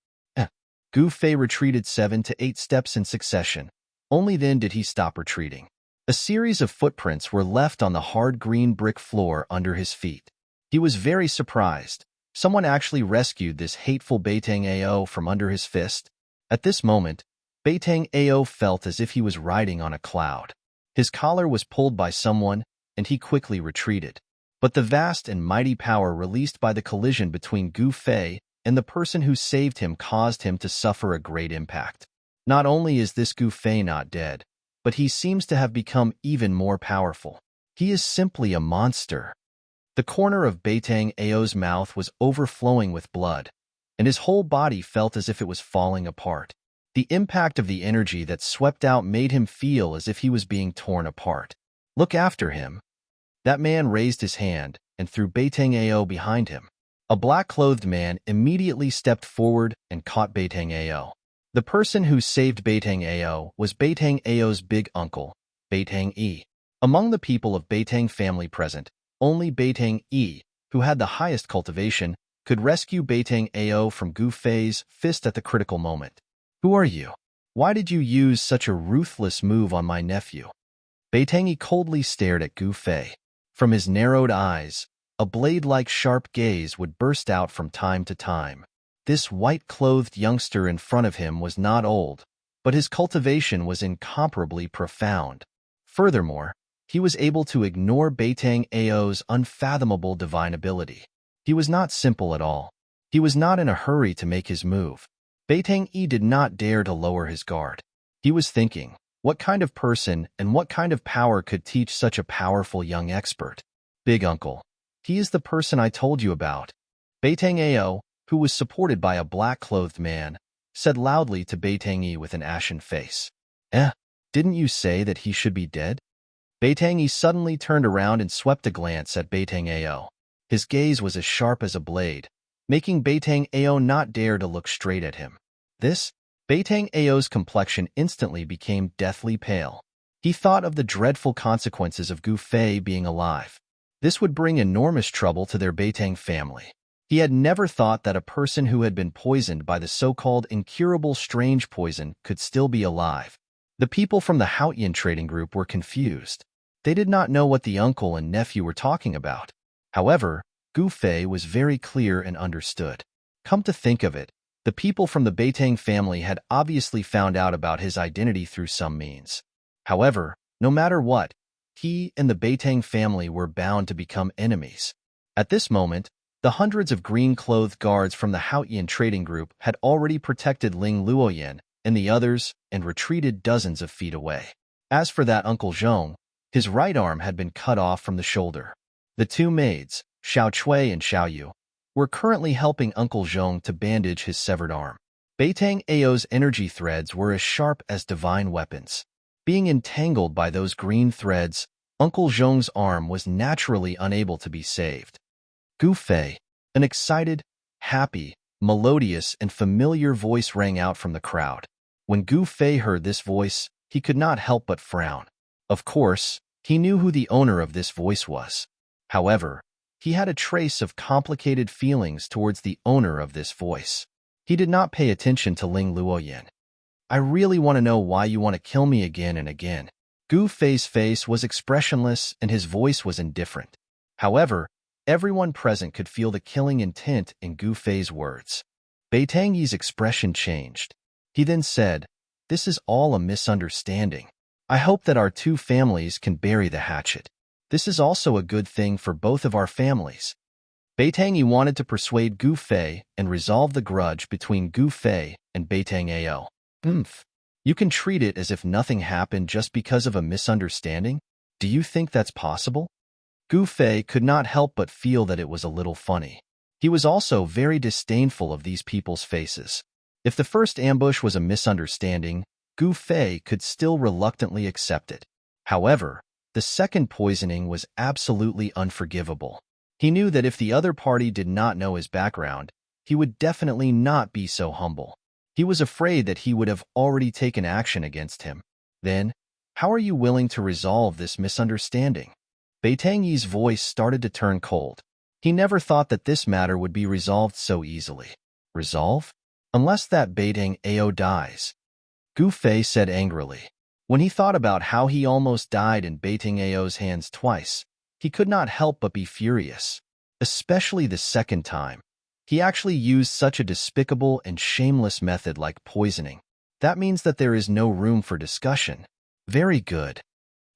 Speaker 1: Gu Fei retreated 7 to 8 steps in succession. Only then did he stop retreating. A series of footprints were left on the hard green brick floor under his feet. He was very surprised. Someone actually rescued this hateful Beitang Ao from under his fist. At this moment, Beitang Ao felt as if he was riding on a cloud. His collar was pulled by someone, and he quickly retreated. But the vast and mighty power released by the collision between Gu Fei and the person who saved him caused him to suffer a great impact. Not only is this Gu Fei not dead, but he seems to have become even more powerful. He is simply a monster. The corner of Beitang Ao's mouth was overflowing with blood, and his whole body felt as if it was falling apart. The impact of the energy that swept out made him feel as if he was being torn apart. Look after him. That man raised his hand and threw Beitang Ao behind him. A black-clothed man immediately stepped forward and caught Beitang Ao. The person who saved Beitang Ao was Beitang Ao's big uncle, Beitang Yi. Among the people of Beitang family present, only Beitang Yi, who had the highest cultivation, could rescue Beitang Ao from Gu Fei's fist at the critical moment. Who are you? Why did you use such a ruthless move on my nephew? Beitang Yi coldly stared at Gu Fei. From his narrowed eyes, a blade-like sharp gaze would burst out from time to time. This white-clothed youngster in front of him was not old, but his cultivation was incomparably profound. Furthermore, he was able to ignore Beitang Ao's unfathomable divine ability. He was not simple at all. He was not in a hurry to make his move. Beitang Yi did not dare to lower his guard. He was thinking, what kind of person and what kind of power could teach such a powerful young expert? Big uncle. He is the person I told you about. Beitang Ao, who was supported by a black-clothed man, said loudly to Beitang Yi with an ashen face. Didn't you say that he should be dead? Beitang Yi suddenly turned around and swept a glance at Beitang Ao. His gaze was as sharp as a blade, making Beitang Ao not dare to look straight at him. Beitang Ao's complexion instantly became deathly pale. He thought of the dreadful consequences of Gu Fei being alive. This would bring enormous trouble to their Beitang family. He had never thought that a person who had been poisoned by the so-called incurable strange poison could still be alive. The people from the Haotian trading group were confused. They did not know what the uncle and nephew were talking about. However, Gu Fei was very clear and understood. Come to think of it, the people from the Beitang family had obviously found out about his identity through some means. However, no matter what, he and the Beitang family were bound to become enemies. At this moment, the hundreds of green-clothed guards from the Haotian trading group had already protected Ling Luoyan and the others and retreated dozens of feet away. As for that Uncle Zhong, his right arm had been cut off from the shoulder. The two maids, Xiao Chui and Xiao Yu, were currently helping Uncle Zhong to bandage his severed arm. Beitang Ao's energy threads were as sharp as divine weapons. Being entangled by those green threads, Uncle Zhong's arm was naturally unable to be saved. Gu Fei, an excited, happy, melodious, and familiar voice rang out from the crowd. When Gu Fei heard this voice, he could not help but frown. Of course, he knew who the owner of this voice was. However, he had a trace of complicated feelings towards the owner of this voice. He did not pay attention to Ling Luoyan. I really want to know why you want to kill me again and again. Gu Fei's face was expressionless and his voice was indifferent. However, everyone present could feel the killing intent in Gu Fei's words. Beitang Yi's expression changed. He then said, "This is all a misunderstanding. I hope that our two families can bury the hatchet. This is also a good thing for both of our families." Beitang Yi wanted to persuade Gu Fei and resolve the grudge between Gu Fei and Beitang Ao. You can treat it as if nothing happened just because of a misunderstanding? Do you think that's possible? Gu Fei could not help but feel that it was a little funny. He was also very disdainful of these people's faces. If the first ambush was a misunderstanding, Gu Fei could still reluctantly accept it. However, the second poisoning was absolutely unforgivable. He knew that if the other party did not know his background, he would definitely not be so humble. He was afraid that he would have already taken action against him. Then, how are you willing to resolve this misunderstanding? Beitang Yi's voice started to turn cold. He never thought that this matter would be resolved so easily. Resolve? Unless that Beitang Ao dies. Gu Fei said angrily. When he thought about how he almost died in Beitang Ao's hands twice, he could not help but be furious. Especially the second time. He actually used such a despicable and shameless method like poisoning. That means that there is no room for discussion. Very good.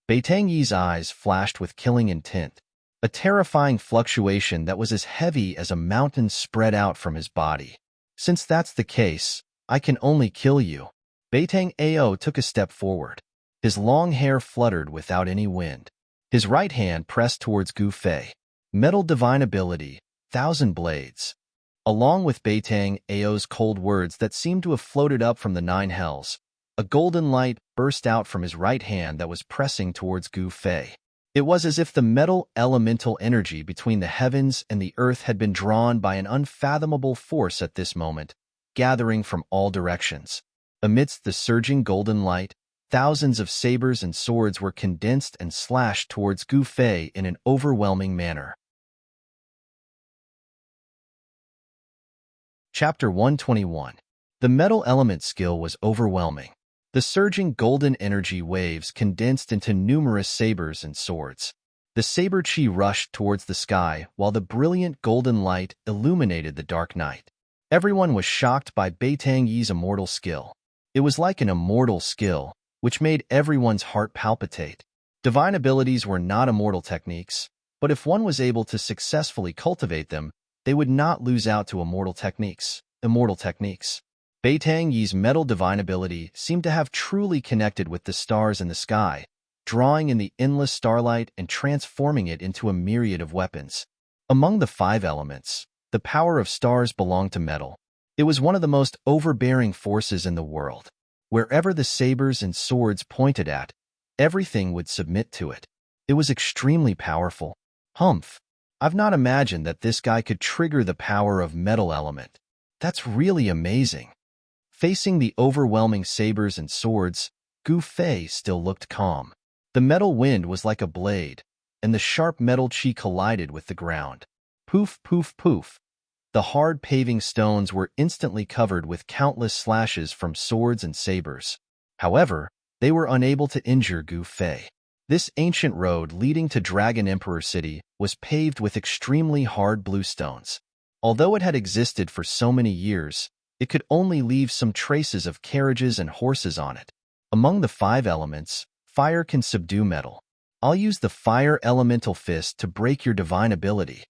Speaker 1: Beitang Yi's eyes flashed with killing intent, a terrifying fluctuation that was as heavy as a mountain spread out from his body. Since that's the case, I can only kill you. Beitang Ao took a step forward. His long hair fluttered without any wind. His right hand pressed towards Gu Fei. Metal divine ability, 1,000 blades. Along with Beitang Ao's cold words that seemed to have floated up from the nine hells, a golden light burst out from his right hand that was pressing towards Gu Fei. It was as if the metal elemental energy between the heavens and the earth had been drawn by an unfathomable force at this moment, gathering from all directions. Amidst the surging golden light, thousands of sabers and swords were condensed and slashed towards Gu Fei in an overwhelming manner. Chapter 121. The metal element skill was overwhelming. The surging golden energy waves condensed into numerous sabers and swords. The saber chi rushed towards the sky while the brilliant golden light illuminated the dark night. Everyone was shocked by Beitang Yi's immortal skill. It was like an immortal skill, which made everyone's heart palpitate. Divine abilities were not immortal techniques, but if one was able to successfully cultivate them, they would not lose out to immortal techniques. Beitang Yi's metal divine ability seemed to have truly connected with the stars in the sky, drawing in the endless starlight and transforming it into a myriad of weapons. Among the 5 elements, the power of stars belonged to metal. It was one of the most overbearing forces in the world. Wherever the sabers and swords pointed at, everything would submit to it. It was extremely powerful. Humph. I've not imagined that this guy could trigger the power of metal element. That's really amazing. Facing the overwhelming sabers and swords, Gu Fei still looked calm. The metal wind was like a blade, and the sharp metal chi collided with the ground. Poof, poof, poof. The hard paving stones were instantly covered with countless slashes from swords and sabers. However, they were unable to injure Gu Fei. This ancient road leading to Dragon Emperor City was paved with extremely hard blue stones. Although it had existed for so many years, it could only leave some traces of carriages and horses on it. Among the 5 elements, fire can subdue metal. I'll use the fire elemental fist to break your divine ability.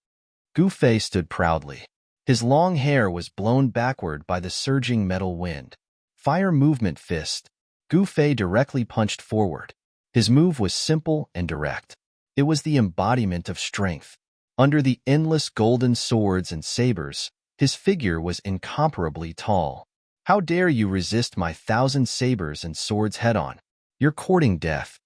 Speaker 1: Gu Fei stood proudly. His long hair was blown backward by the surging metal wind. Fire movement fist. Gu Fei directly punched forward. His move was simple and direct. It was the embodiment of strength. Under the endless golden swords and sabers, his figure was incomparably tall. How dare you resist my 1,000 sabers and swords head-on? You're courting death.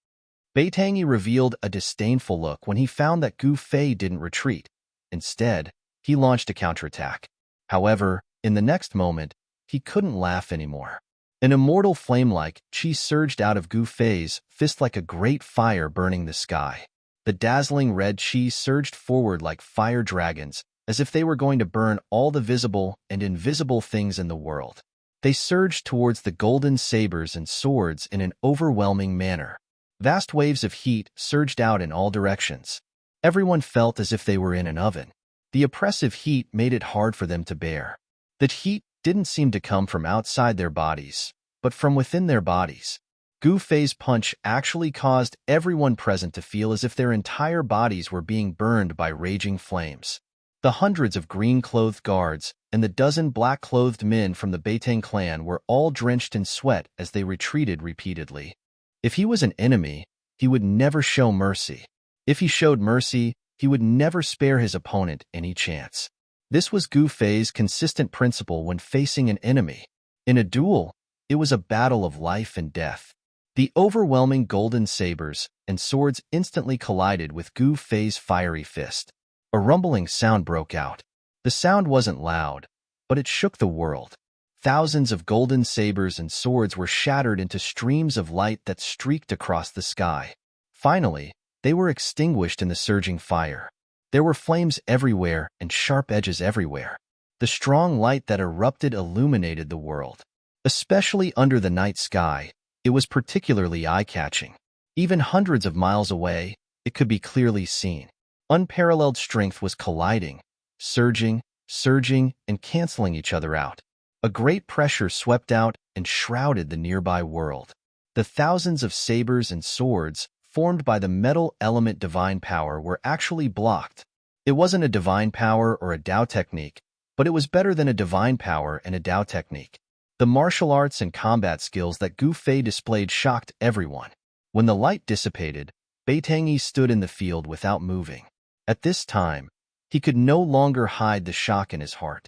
Speaker 1: Beitang Yi revealed a disdainful look when he found that Gu Fei didn't retreat. Instead, he launched a counterattack. However, in the next moment, he couldn't laugh anymore. An immortal flame-like chi surged out of Gu Fei's fist like a great fire burning the sky. The dazzling red chi surged forward like fire dragons, as if they were going to burn all the visible and invisible things in the world. They surged towards the golden sabers and swords in an overwhelming manner. Vast waves of heat surged out in all directions. Everyone felt as if they were in an oven. The oppressive heat made it hard for them to bear. The heat didn't seem to come from outside their bodies, but from within their bodies. Gu Fei's punch actually caused everyone present to feel as if their entire bodies were being burned by raging flames. The hundreds of green-clothed guards and the dozen black-clothed men from the Beitang clan were all drenched in sweat as they retreated repeatedly. If he was an enemy, he would never show mercy. If he showed mercy, he would never spare his opponent any chance. This was Gu Fei's consistent principle when facing an enemy. In a duel, it was a battle of life and death. The overwhelming golden sabers and swords instantly collided with Gu Fei's fiery fist. A rumbling sound broke out. The sound wasn't loud, but it shook the world. Thousands of golden sabers and swords were shattered into streams of light that streaked across the sky. Finally, they were extinguished in the surging fire. There were flames everywhere and sharp edges everywhere. The strong light that erupted illuminated the world. Especially under the night sky, it was particularly eye-catching. Even hundreds of miles away, it could be clearly seen. Unparalleled strength was colliding, surging, surging and canceling each other out. A great pressure swept out and shrouded the nearby world. The thousands of sabers and swords formed by the metal element divine power were actually blocked. It wasn't a divine power or a Dao technique, but it was better than a divine power and a Dao technique. The martial arts and combat skills that Gu Fei displayed shocked everyone. When the light dissipated, Beitangi stood in the field without moving. At this time, he could no longer hide the shock in his heart.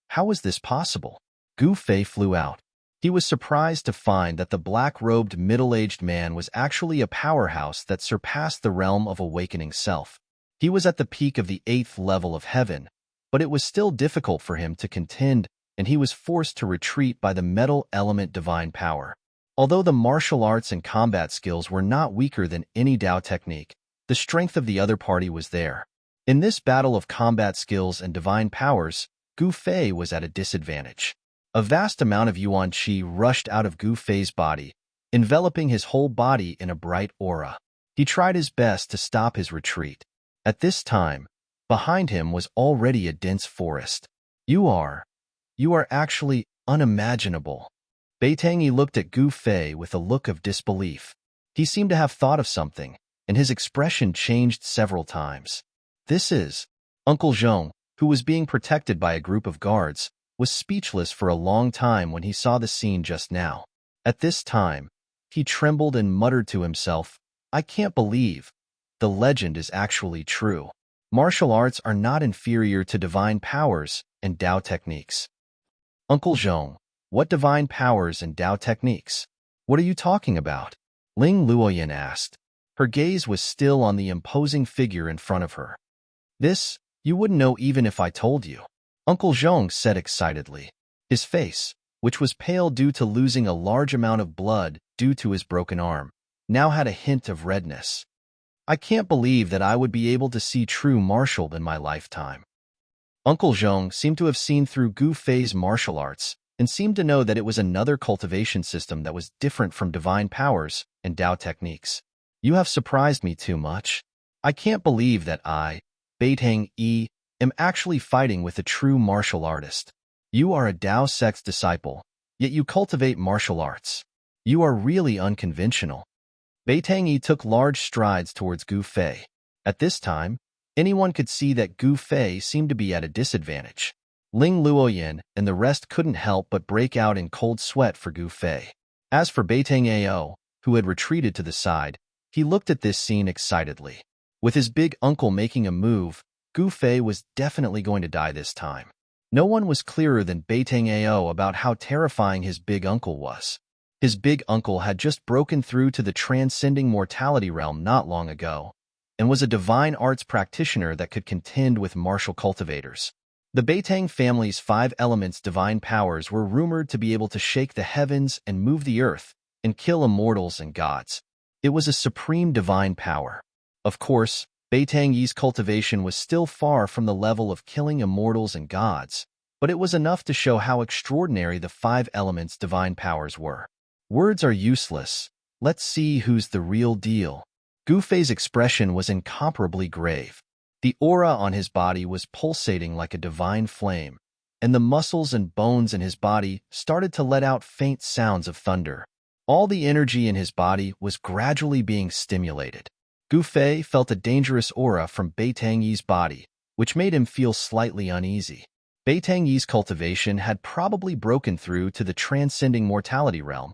Speaker 1: How was this possible? Gu Fei flew out. He was surprised to find that the black-robed middle-aged man was actually a powerhouse that surpassed the realm of awakening self. He was at the peak of the 8th level of heaven, but it was still difficult for him to contend, and he was forced to retreat by the metal element divine power. Although the martial arts and combat skills were not weaker than any Dao technique, the strength of the other party was there. In this battle of combat skills and divine powers, Gu Fei was at a disadvantage. A vast amount of Yuan Qi rushed out of Gu Fei's body, enveloping his whole body in a bright aura. He tried his best to stop his retreat. At this time, behind him was already a dense forest. You are actually unimaginable. Beitangi looked at Gu Fei with a look of disbelief. He seemed to have thought of something, and his expression changed several times. This is Uncle Zhong, who was being protected by a group of guards, was speechless for a long time when he saw the scene just now. At this time, he trembled and muttered to himself, I can't believe the legend is actually true. Martial arts are not inferior to divine powers and Dao techniques. Uncle Zhong, what divine powers and Dao techniques? What are you talking about? Ling Luoyan asked. Her gaze was still on the imposing figure in front of her. This, you wouldn't know even if I told you, Uncle Zhong said excitedly. His face, which was pale due to losing a large amount of blood due to his broken arm, now had a hint of redness. I can't believe that I would be able to see true martial in my lifetime. Uncle Zhong seemed to have seen through Gu Fei's martial arts and seemed to know that it was another cultivation system that was different from divine powers and Dao techniques. You have surprised me too much. I can't believe that I, Beitangi, am actually fighting with a true martial artist. You are a Dao sect's disciple, yet you cultivate martial arts. You are really unconventional. Beitangi took large strides towards Gu Fei. At this time, anyone could see that Gu Fei seemed to be at a disadvantage. Ling Luoyan and the rest couldn't help but break out in cold sweat for Gu Fei. As for Beitangi, who had retreated to the side, he looked at this scene excitedly. With his big uncle making a move, Gu Fei was definitely going to die this time. No one was clearer than Beitangi about how terrifying his big uncle was. His big uncle had just broken through to the transcending mortality realm not long ago, and was a divine arts practitioner that could contend with martial cultivators. The Beitang family's 5 elements divine powers were rumored to be able to shake the heavens and move the earth, and kill immortals and gods. It was a supreme divine power. Of course, Beitangi's cultivation was still far from the level of killing immortals and gods, but it was enough to show how extraordinary the 5 elements' divine powers were. Words are useless. Let's see who's the real deal. Gu Fei's expression was incomparably grave. The aura on his body was pulsating like a divine flame, and the muscles and bones in his body started to let out faint sounds of thunder. All the energy in his body was gradually being stimulated. Gu Fei felt a dangerous aura from Beitangi's body, which made him feel slightly uneasy. Beitangi's cultivation had probably broken through to the transcending mortality realm.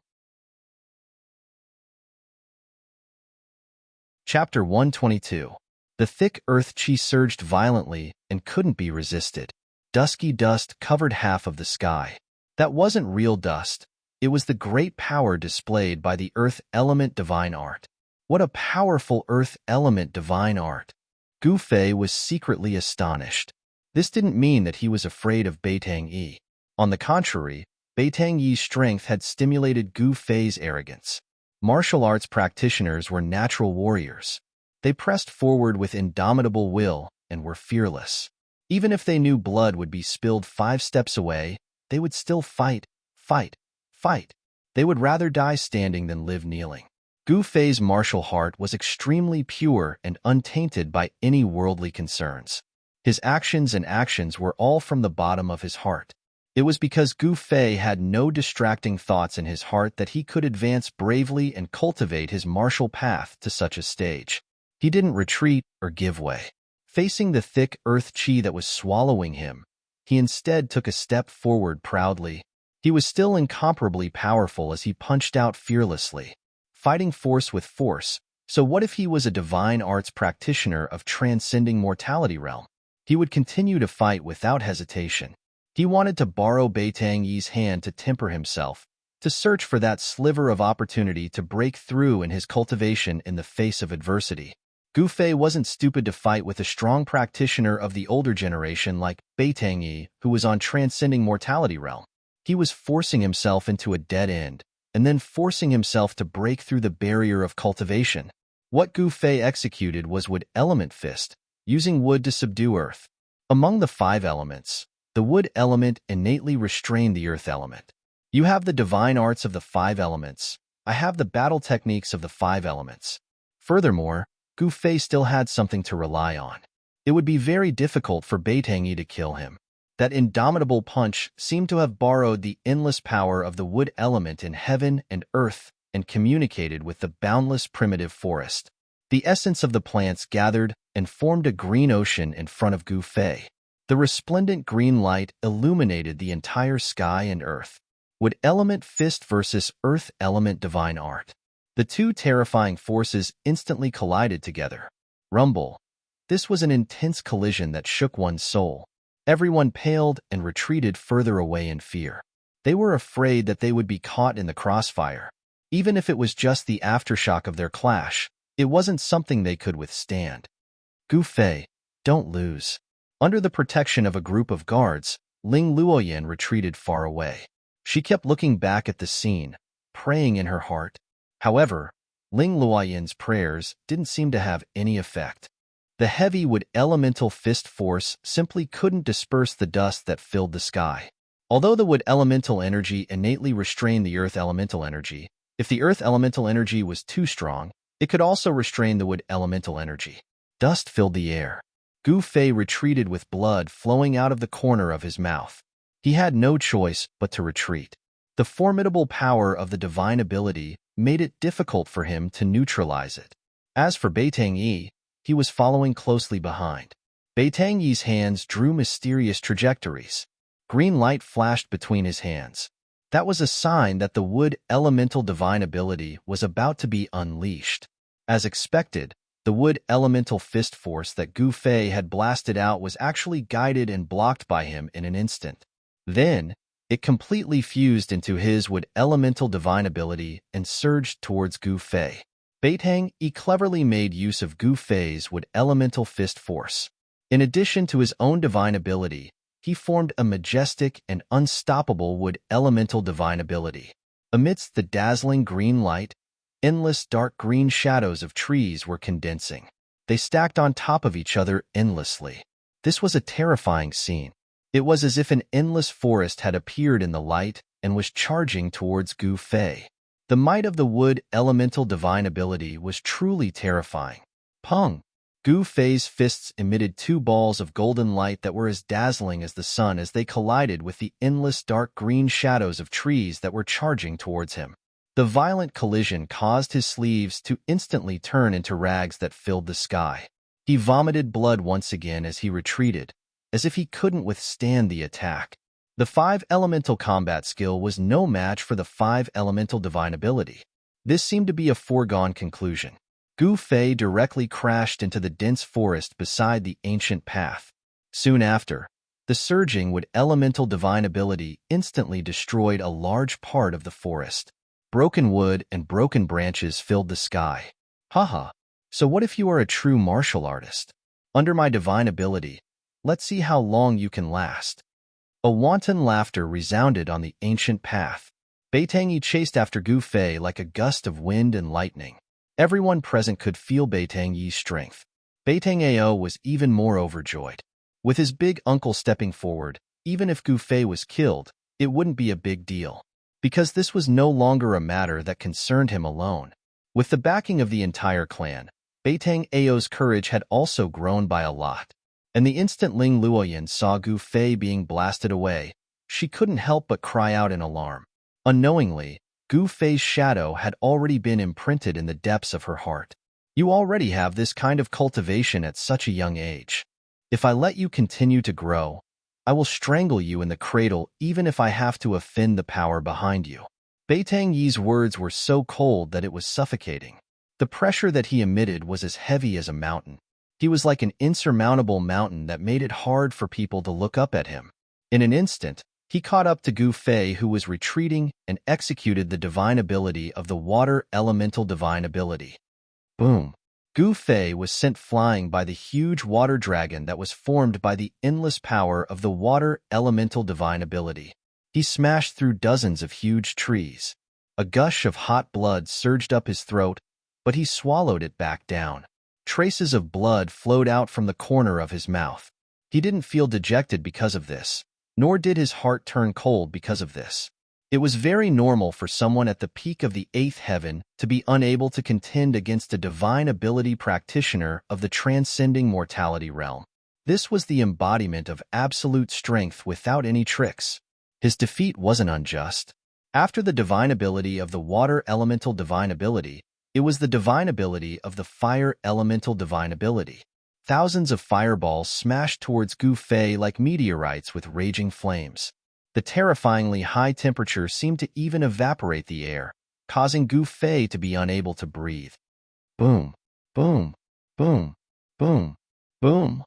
Speaker 1: Chapter 122. The thick earth chi surged violently and couldn't be resisted. Dusky dust covered half of the sky. That wasn't real dust. It was the great power displayed by the earth element divine art. What a powerful earth element divine art! Gu Fei was secretly astonished. This didn't mean that he was afraid of Beitangi. On the contrary, Beitangi's strength had stimulated Gu Fei's arrogance. Martial arts practitioners were natural warriors. They pressed forward with indomitable will and were fearless. Even if they knew blood would be spilled 5 steps away, they would still fight, fight, fight. They would rather die standing than live kneeling. Gu Fei's martial heart was extremely pure and untainted by any worldly concerns. His actions were all from the bottom of his heart. It was because Gu Fei had no distracting thoughts in his heart that he could advance bravely and cultivate his martial path to such a stage. He didn't retreat or give way. Facing the thick earth chi that was swallowing him, he instead took a step forward proudly. He was still incomparably powerful as he punched out fearlessly, fighting force with force. So what if he was a divine arts practitioner of transcending mortality realm? He would continue to fight without hesitation. He wanted to borrow Beitang Yi's hand to temper himself, to search for that sliver of opportunity to break through in his cultivation in the face of adversity. Gu Fei wasn't stupid to fight with a strong practitioner of the older generation like Beitang Yi, who was on transcending mortality realm. He was forcing himself into a dead end, and then forcing himself to break through the barrier of cultivation. What Gu Fei executed was Wood Element Fist, using wood to subdue earth. Among the 5 elements, the wood element innately restrained the earth element. You have the divine arts of the 5 elements. I have the battle techniques of the 5 elements. Furthermore, Gu Fei still had something to rely on. It would be very difficult for Beitang Yi to kill him. That indomitable punch seemed to have borrowed the endless power of the wood element in heaven and earth and communicated with the boundless primitive forest. The essence of the plants gathered and formed a green ocean in front of Gu Fei. The resplendent green light illuminated the entire sky and earth. Wood element fist versus earth element divine art. The two terrifying forces instantly collided together. Rumble. This was an intense collision that shook one's soul. Everyone paled and retreated further away in fear. They were afraid that they would be caught in the crossfire. Even if it was just the aftershock of their clash, it wasn't something they could withstand. Gu Fei, don't lose. Under the protection of a group of guards, Ling Luoyan retreated far away. She kept looking back at the scene, praying in her heart. However, Ling Luoyan's prayers didn't seem to have any effect. The heavy wood elemental fist force simply couldn't disperse the dust that filled the sky. Although the wood elemental energy innately restrained the earth elemental energy, if the earth elemental energy was too strong, it could also restrain the wood elemental energy. Dust filled the air. Gu Fei retreated with blood flowing out of the corner of his mouth. He had no choice but to retreat. The formidable power of the divine ability made it difficult for him to neutralize it. As for Beitang Yi, he was following closely behind. Beitang Yi's hands drew mysterious trajectories. Green light flashed between his hands. That was a sign that the wood elemental divine ability was about to be unleashed. As expected, the wood elemental fist force that Gu Fei had blasted out was actually guided and blocked by him in an instant. Then, it completely fused into his wood elemental divine ability and surged towards Gu Fei. Beitang Yi cleverly made use of Gu Fei's wood elemental fist force. In addition to his own divine ability, he formed a majestic and unstoppable wood elemental divine ability. Amidst the dazzling green light, endless dark green shadows of trees were condensing. They stacked on top of each other endlessly. This was a terrifying scene. It was as if an endless forest had appeared in the light and was charging towards Gu Fei. The might of the wood elemental divine ability was truly terrifying. Pung! Gu Fei's fists emitted 2 balls of golden light that were as dazzling as the sun as they collided with the endless dark green shadows of trees that were charging towards him. The violent collision caused his sleeves to instantly turn into rags that filled the sky. He vomited blood once again as he retreated, as if he couldn't withstand the attack. The 5 elemental combat skill was no match for the 5 elemental divine ability. This seemed to be a foregone conclusion. Gu Fei directly crashed into the dense forest beside the ancient path. Soon after, the surging wood elemental divine ability instantly destroyed a large part of the forest. Broken wood and broken branches filled the sky. Haha, so what if you are a true martial artist? Under my divine ability, let's see how long you can last. A wanton laughter resounded on the ancient path. Beitang Yi chased after Gu Fei like a gust of wind and lightning. Everyone present could feel Beitang Yi's strength. Beitang Ao was even more overjoyed. With his big uncle stepping forward, even if Gu Fei was killed, it wouldn't be a big deal. Because this was no longer a matter that concerned him alone. With the backing of the entire clan, Beitang Ao's courage had also grown by a lot. and the instant Ling Luoyan saw Gu Fei being blasted away, she couldn't help but cry out in alarm. Unknowingly, Gu Fei's shadow had already been imprinted in the depths of her heart. You already have this kind of cultivation at such a young age. If I let you continue to grow, I will strangle you in the cradle even if I have to offend the power behind you. Beitang Yi's words were so cold that it was suffocating. The pressure that he emitted was as heavy as a mountain. He was like an insurmountable mountain that made it hard for people to look up at him. In an instant, he caught up to Gu Fei, who was retreating, and executed the divine ability of the water elemental divine ability. Boom! Gu Fei was sent flying by the huge water dragon that was formed by the endless power of the water elemental divine ability. He smashed through dozens of huge trees. A gush of hot blood surged up his throat, but he swallowed it back down. Traces of blood flowed out from the corner of his mouth. He didn't feel dejected because of this, nor did his heart turn cold because of this. It was very normal for someone at the peak of the eighth heaven to be unable to contend against a divine ability practitioner of the transcending mortality realm. This was the embodiment of absolute strength without any tricks. His defeat wasn't unjust. After the divine ability of the water elemental divine ability, it was the divine ability of the fire elemental divine ability. Thousands of fireballs smashed towards Gu Fei like meteorites with raging flames. The terrifyingly high temperature seemed to even evaporate the air, causing Gu Fei to be unable to breathe. Boom, boom, boom, boom, boom.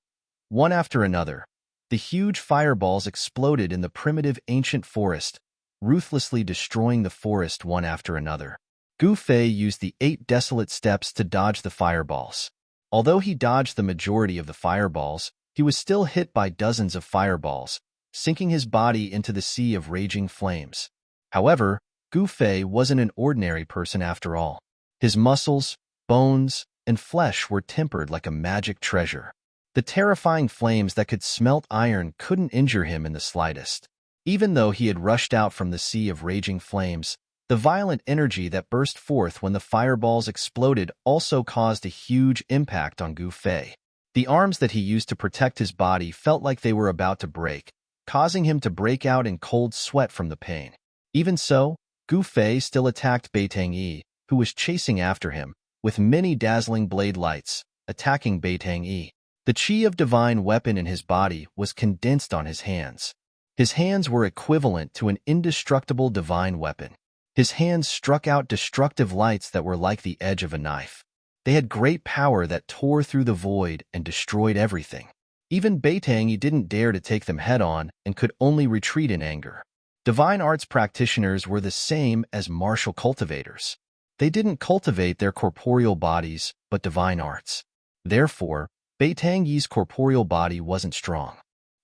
Speaker 1: One after another, the huge fireballs exploded in the primitive ancient forest, ruthlessly destroying the forest one after another. Gu Fei used the 8 desolate steps to dodge the fireballs. Although he dodged the majority of the fireballs, he was still hit by dozens of fireballs, sinking his body into the sea of raging flames. However, Gu Fei wasn't an ordinary person after all. His muscles, bones, and flesh were tempered like a magic treasure. The terrifying flames that could smelt iron couldn't injure him in the slightest. Even though he had rushed out from the sea of raging flames, the violent energy that burst forth when the fireballs exploded also caused a huge impact on Gu Fei. The arms that he used to protect his body felt like they were about to break, causing him to break out in cold sweat from the pain. Even so, Gu Fei still attacked Beitang Yi, who was chasing after him, with many dazzling blade lights, attacking Beitang Yi. The chi of divine weapon in his body was condensed on his hands. His hands were equivalent to an indestructible divine weapon. His hands struck out destructive lights that were like the edge of a knife. They had great power that tore through the void and destroyed everything. Even Beitang Yi didn't dare to take them head-on and could only retreat in anger. Divine arts practitioners were the same as martial cultivators. They didn't cultivate their corporeal bodies, but divine arts. Therefore, Beitang Yi's corporeal body wasn't strong.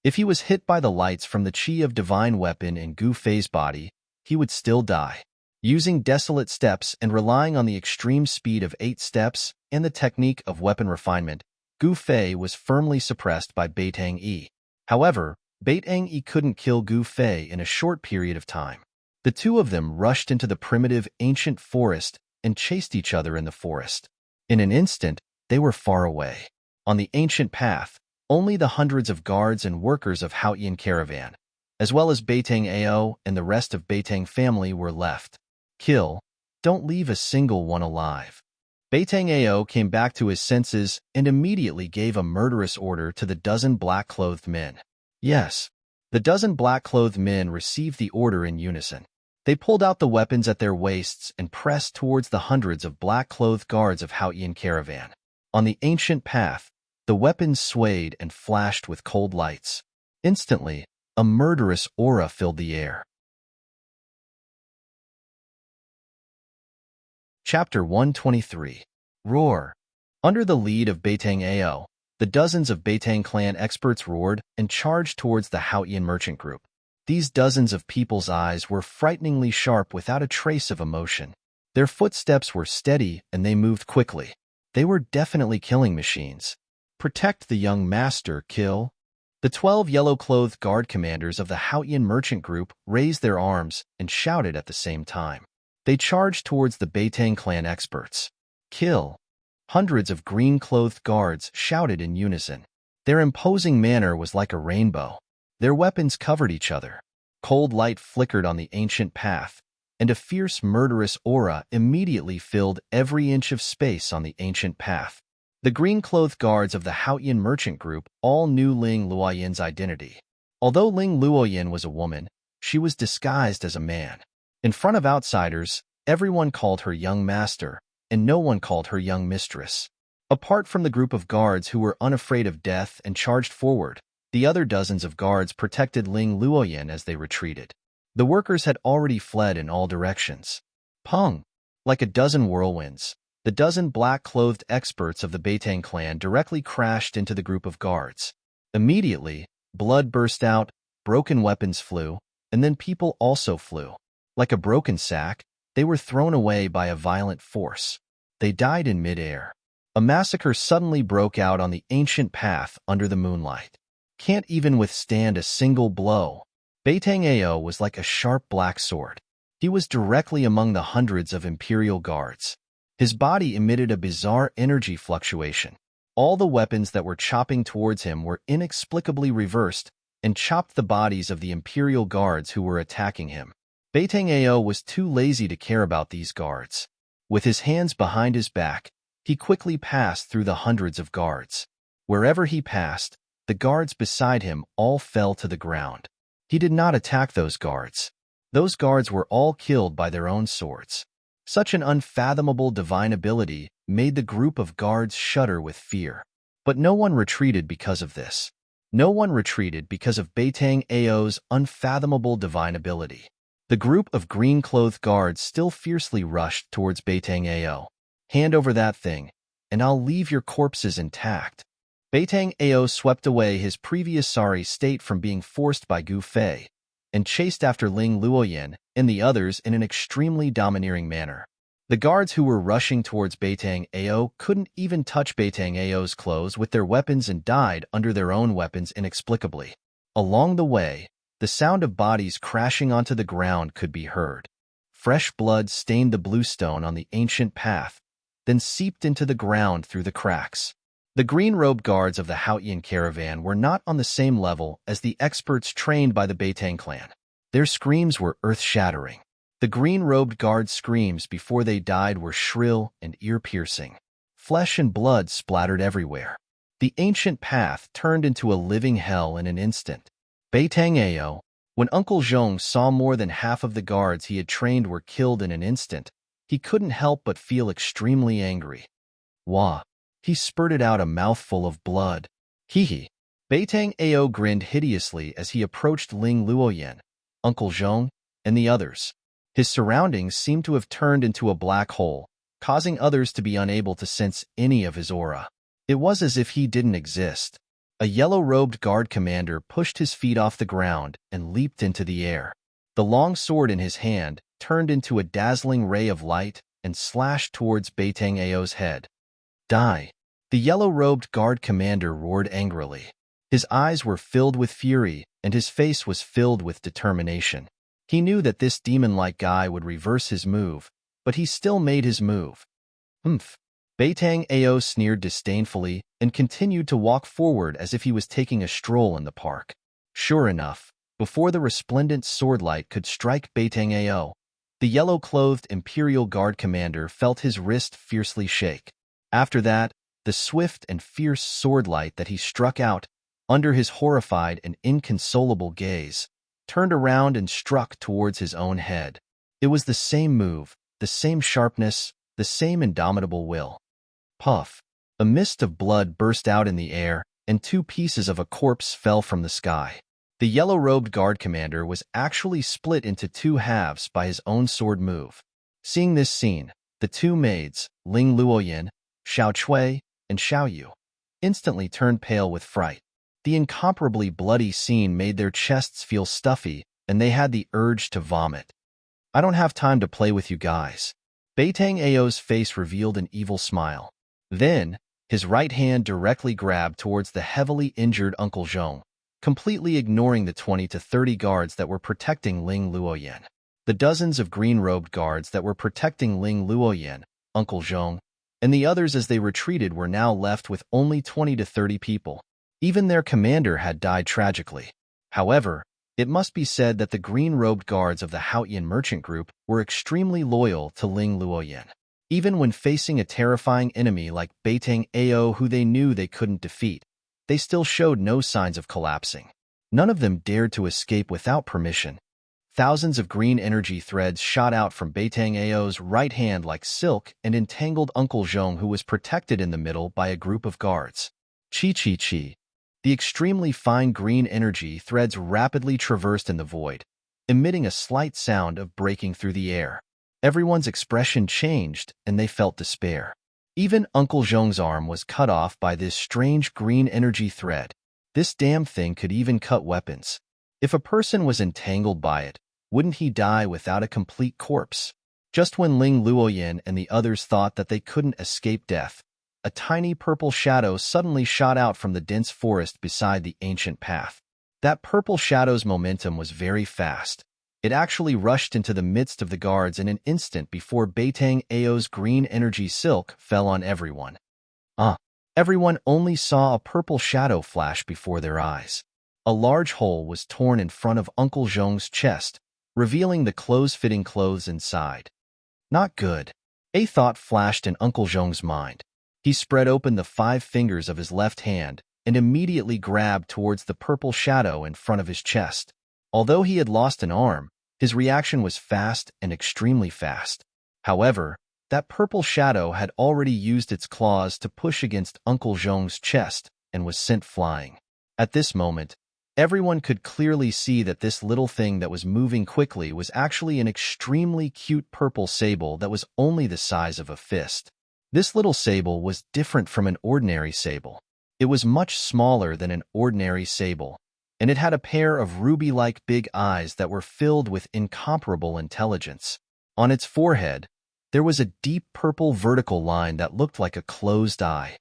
Speaker 1: If he was hit by the lights from the chi of divine weapon in Gu Fei's body, he would still die. Using desolate steps and relying on the extreme speed of 8 steps and the technique of weapon refinement, Gu Fei was firmly suppressed by Beitang Yi. However, Beitang Yi couldn't kill Gu Fei in a short period of time. The two of them rushed into the primitive ancient forest and chased each other in the forest. In an instant, they were far away. On the ancient path, only the hundreds of guards and workers of Haotian caravan, as well as Beitang Ao and the rest of Beitang family were left. Kill. Don't leave a single one alive. Beitang Ao came back to his senses and immediately gave a murderous order to the dozen black-clothed men. Yes, the dozen black-clothed men received the order in unison. They pulled out the weapons at their waists and pressed towards the hundreds of black-clothed guards of Haotian caravan. On the ancient path, the weapons swayed and flashed with cold lights. Instantly, a murderous aura filled the air. Chapter 123. Roar. Under the lead of Beitang Ao, the dozens of Beitang clan experts roared and charged towards the Haotian merchant group. These dozens of people's eyes were frighteningly sharp without a trace of emotion. Their footsteps were steady and they moved quickly. They were definitely killing machines. Protect the young master, kill. The 12 yellow-clothed guard commanders of the Haotian merchant group raised their arms and shouted at the same time. They charged towards the Beitang clan experts. Kill. Hundreds of green-clothed guards shouted in unison. Their imposing manner was like a rainbow. Their weapons covered each other. Cold light flickered on the ancient path, and a fierce, murderous aura immediately filled every inch of space on the ancient path. The green-clothed guards of the Haotian merchant group all knew Ling Luoyin's identity. Although Ling Luoyin was a woman, she was disguised as a man. In front of outsiders, everyone called her young master, and no one called her young mistress. Apart from the group of guards who were unafraid of death and charged forward, the other dozens of guards protected Ling Luoyin as they retreated. The workers had already fled in all directions. Pung! Like a dozen whirlwinds, the dozen black-clothed experts of the Beitang clan directly crashed into the group of guards. Immediately, blood burst out, broken weapons flew, and then people also flew. Like a broken sack, they were thrown away by a violent force. They died in midair. A massacre suddenly broke out on the ancient path under the moonlight. Can't even withstand a single blow. Beitang Ao was like a sharp black sword. He was directly among the hundreds of imperial guards. His body emitted a bizarre energy fluctuation. All the weapons that were chopping towards him were inexplicably reversed and chopped the bodies of the imperial guards who were attacking him. Beitang Ao was too lazy to care about these guards. With his hands behind his back, he quickly passed through the hundreds of guards. Wherever he passed, the guards beside him all fell to the ground. He did not attack those guards. Those guards were all killed by their own swords. Such an unfathomable divine ability made the group of guards shudder with fear. But no one retreated because of this. No one retreated because of Beitang Ao's unfathomable divine ability. The group of green-clothed guards still fiercely rushed towards Beitang Ao. Hand over that thing, and I'll leave your corpses intact. Beitang Ao swept away his previous sorry state from being forced by Gu Fei, and chased after Ling Luoyin and the others in an extremely domineering manner. The guards who were rushing towards Beitang Ao couldn't even touch Beitang Ao's clothes with their weapons and died under their own weapons inexplicably. Along the way, the sound of bodies crashing onto the ground could be heard. Fresh blood stained the bluestone on the ancient path, then seeped into the ground through the cracks. The green-robed guards of the Haotian caravan were not on the same level as the experts trained by the Beitang clan. Their screams were earth-shattering. The green-robed guards' screams before they died were shrill and ear-piercing. Flesh and blood splattered everywhere. The ancient path turned into a living hell in an instant. Beitang Ao, when Uncle Zhong saw more than half of the guards he had trained were killed in an instant, he couldn't help but feel extremely angry. Wah! He spurted out a mouthful of blood. Hee. Beitang Ao grinned hideously as he approached Ling Luoyin, Uncle Zhong, and the others. His surroundings seemed to have turned into a black hole, causing others to be unable to sense any of his aura. It was as if he didn't exist. A yellow-robed guard commander pushed his feet off the ground and leaped into the air. The long sword in his hand turned into a dazzling ray of light and slashed towards Beitang Ao's head. Die! The yellow-robed guard commander roared angrily. His eyes were filled with fury, and his face was filled with determination. He knew that this demon-like guy would reverse his move, but he still made his move. Humph! Beitang Ao sneered disdainfully and continued to walk forward as if he was taking a stroll in the park. Sure enough, before the resplendent swordlight could strike Beitang Ao, the yellow-clothed Imperial Guard commander felt his wrist fiercely shake. After that, the swift and fierce swordlight that he struck out, under his horrified and inconsolable gaze, turned around and struck towards his own head. It was the same move, the same sharpness, the same indomitable will. Puff! A mist of blood burst out in the air, and 2 pieces of a corpse fell from the sky. The yellow-robed guard commander was actually split into 2 halves by his own sword move. Seeing this scene, the 2 maids, Ling Luoyin, Xiao Chui, and Xiao Yu, instantly turned pale with fright. The incomparably bloody scene made their chests feel stuffy, and they had the urge to vomit. I don't have time to play with you guys. Beitang Ao's face revealed an evil smile. Then, his right hand directly grabbed towards the heavily injured Uncle Zhong, completely ignoring the 20 to 30 guards that were protecting Ling Luoyin. The dozens of green-robed guards that were protecting Ling Luoyin, Uncle Zhong, and the others as they retreated were now left with only 20 to 30 people. Even their commander had died tragically. However, it must be said that the green-robed guards of the Haotian merchant group were extremely loyal to Ling Luoyin. Even when facing a terrifying enemy like Beitang Ao who they knew they couldn't defeat, they still showed no signs of collapsing. None of them dared to escape without permission. Thousands of green energy threads shot out from Beitang Ao's right hand like silk and entangled Uncle Zhong, who was protected in the middle by a group of guards. Chi. The extremely fine green energy threads rapidly traversed in the void, emitting a slight sound of breaking through the air. Everyone's expression changed, and they felt despair. Even Uncle Zhong's arm was cut off by this strange green energy thread. This damn thing could even cut weapons. If a person was entangled by it, wouldn't he die without a complete corpse? Just when Ling Luoyin and the others thought that they couldn't escape death, a tiny purple shadow suddenly shot out from the dense forest beside the ancient path. That purple shadow's momentum was very fast. It actually rushed into the midst of the guards in an instant before Beitang Ao's green energy silk fell on everyone. Everyone only saw a purple shadow flash before their eyes. A large hole was torn in front of Uncle Zhong's chest, revealing the clothes-fitting clothes inside. Not good. A thought flashed in Uncle Zhong's mind. He spread open the 5 fingers of his left hand and immediately grabbed towards the purple shadow in front of his chest. Although he had lost an arm, his reaction was fast and extremely fast. However, that purple shadow had already used its claws to push against Uncle Zhong's chest and was sent flying. At this moment, everyone could clearly see that this little thing that was moving quickly was actually an extremely cute purple sable that was only the size of a fist. This little sable was different from an ordinary sable. It was much smaller than an ordinary sable, and it had a pair of ruby-like big eyes that were filled with incomparable intelligence. On its forehead, there was a deep purple vertical line that looked like a closed eye.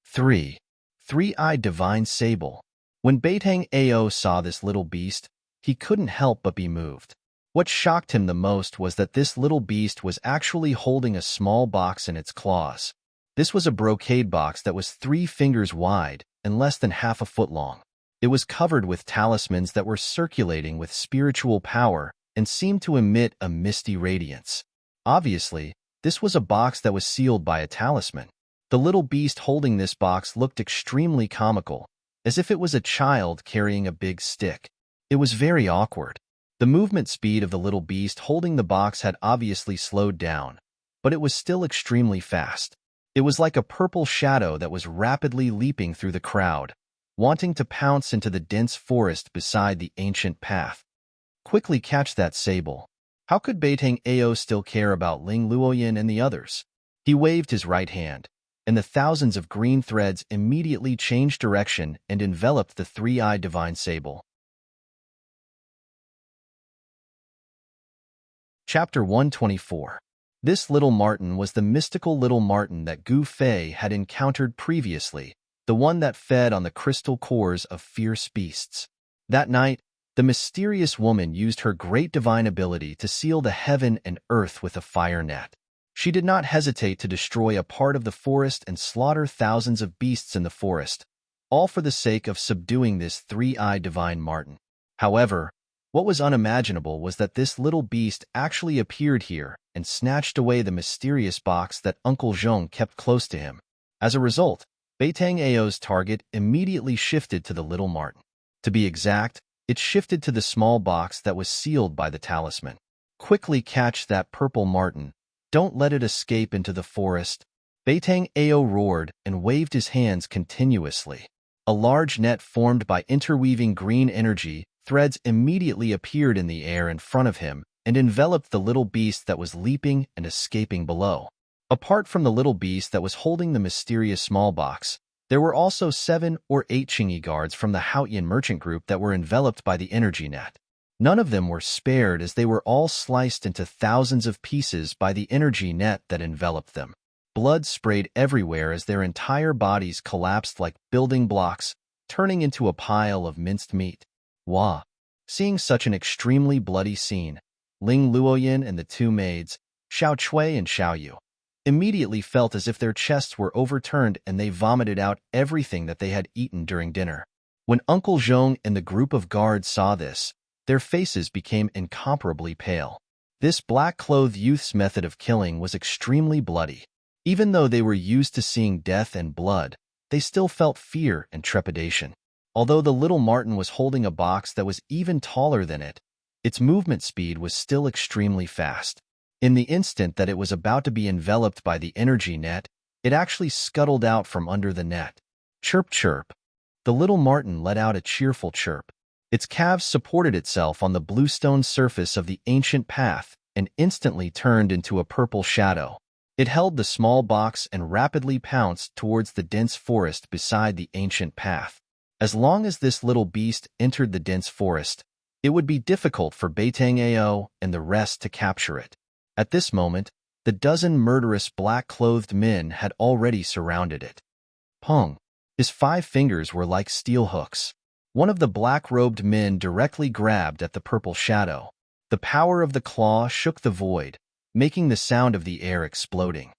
Speaker 1: Three-eyed divine sable. When Beitang Ao saw this little beast, he couldn't help but be moved. What shocked him the most was that this little beast was actually holding a small box in its claws. This was a brocade box that was 3 fingers wide and less than half a foot long. It was covered with talismans that were circulating with spiritual power and seemed to emit a misty radiance. Obviously, this was a box that was sealed by a talisman. The little beast holding this box looked extremely comical, as if it was a child carrying a big stick. It was very awkward. The movement speed of the little beast holding the box had obviously slowed down, but it was still extremely fast. It was like a purple shadow that was rapidly leaping through the crowd, wanting to pounce into the dense forest beside the ancient path. Quickly catch that sable. How could Beitang Ao still care about Ling Luoyin and the others? He waved his right hand, and the thousands of green threads immediately changed direction and enveloped the 3-eyed divine sable. Chapter 124. This little marten was the mystical little marten that Gu Fei had encountered previously, the one that fed on the crystal cores of fierce beasts. That night, the mysterious woman used her great divine ability to seal the heaven and earth with a fire net. She did not hesitate to destroy a part of the forest and slaughter thousands of beasts in the forest, all for the sake of subduing this 3-eyed divine marten. However, what was unimaginable was that this little beast actually appeared here and snatched away the mysterious box that Uncle Zhong kept close to him. As a result, Beitang Ao's target immediately shifted to the little marten. To be exact, it shifted to the small box that was sealed by the talisman. Quickly catch that purple marten. Don't let it escape into the forest. Beitang Ao roared and waved his hands continuously. A large net formed by interweaving green energy threads immediately appeared in the air in front of him and enveloped the little beast that was leaping and escaping below. Apart from the little beast that was holding the mysterious small box, there were also 7 or 8 Qingyi guards from the Haotian merchant group that were enveloped by the energy net. None of them were spared as they were all sliced into thousands of pieces by the energy net that enveloped them. Blood sprayed everywhere as their entire bodies collapsed like building blocks, turning into a pile of minced meat. Wah! Seeing such an extremely bloody scene, Ling Luoyin and the 2 maids, Xiao Chui and Xiao Yu, immediately felt as if their chests were overturned and they vomited out everything that they had eaten during dinner. When Uncle Zhong and the group of guards saw this, their faces became incomparably pale. This black-clothed youth's method of killing was extremely bloody. Even though they were used to seeing death and blood, they still felt fear and trepidation. Although the little Martin was holding a box that was even taller than it, its movement speed was still extremely fast. In the instant that it was about to be enveloped by the energy net, it actually scuttled out from under the net. Chirp, chirp. The little Martin let out a cheerful chirp. Its calves supported itself on the bluestone surface of the ancient path and instantly turned into a purple shadow. It held the small box and rapidly pounced towards the dense forest beside the ancient path. As long as this little beast entered the dense forest, it would be difficult for Beitang Ao and the rest to capture it. At this moment, the dozen murderous black-clothed men had already surrounded it. Pong! His 5 fingers were like steel hooks. One of the black-robed men directly grabbed at the purple shadow. The power of the claw shook the void, making the sound of the air exploding.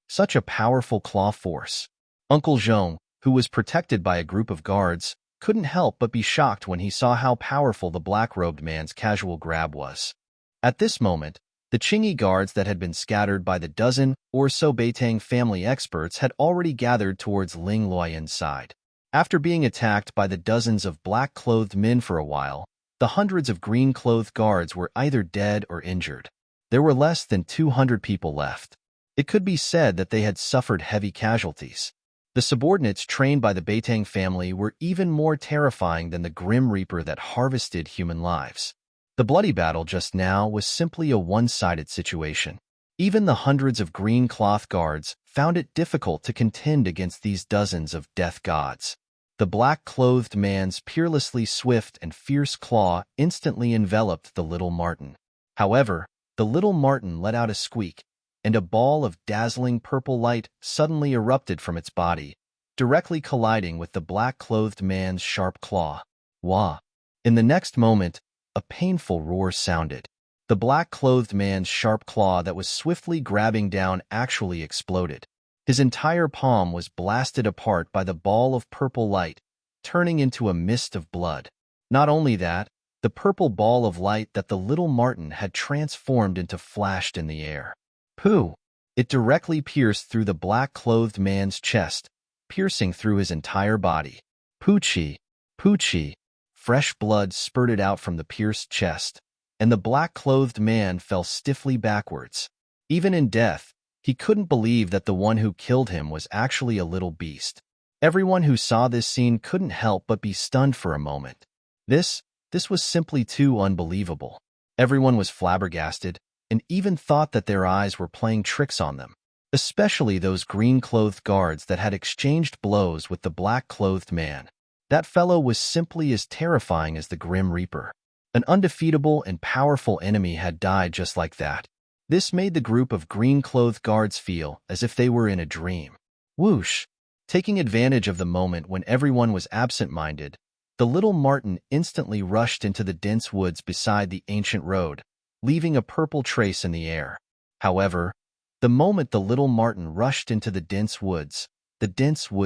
Speaker 1: Such a powerful claw force. Uncle Zhong, who was protected by a group of guards, couldn't help but be shocked when he saw how powerful the black-robed man's casual grab was. At this moment, the Qingyi guards that had been scattered by the dozen or so Beitang family experts had already gathered towards Ling Luoyan's side. After being attacked by the dozens of black-clothed men for a while, the hundreds of green-clothed guards were either dead or injured. There were less than 200 people left. It could be said that they had suffered heavy casualties. The subordinates trained by the Beitang family were even more terrifying than the Grim Reaper that harvested human lives. The bloody battle just now was simply a one-sided situation. Even the hundreds of green cloth guards found it difficult to contend against these dozens of death gods. The black-clothed man's peerlessly swift and fierce claw instantly enveloped the little Martin. However, the little Martin let out a squeak, and a ball of dazzling purple light suddenly erupted from its body, directly colliding with the black-clothed man's sharp claw. Wah! In the next moment, a painful roar sounded. The black-clothed man's sharp claw that was swiftly grabbing down actually exploded. His entire palm was blasted apart by the ball of purple light, turning into a mist of blood. Not only that, the purple ball of light that the little Martin had transformed into flashed in the air. Pooh! It directly pierced through the black-clothed man's chest, piercing through his entire body. Poochie! Poochie! Fresh blood spurted out from the pierced chest, and the black-clothed man fell stiffly backwards. Even in death, he couldn't believe that the one who killed him was actually a little beast. Everyone who saw this scene couldn't help but be stunned for a moment. This was simply too unbelievable. Everyone was flabbergasted, and even thought that their eyes were playing tricks on them, especially those green-clothed guards that had exchanged blows with the black-clothed man. That fellow was simply as terrifying as the Grim Reaper. An undefeatable and powerful enemy had died just like that. This made the group of green-clothed guards feel as if they were in a dream. Whoosh! Taking advantage of the moment when everyone was absent-minded, the little Martin instantly rushed into the dense woods beside the ancient road, leaving a purple trace in the air. However, the moment the little Martin rushed into the dense woods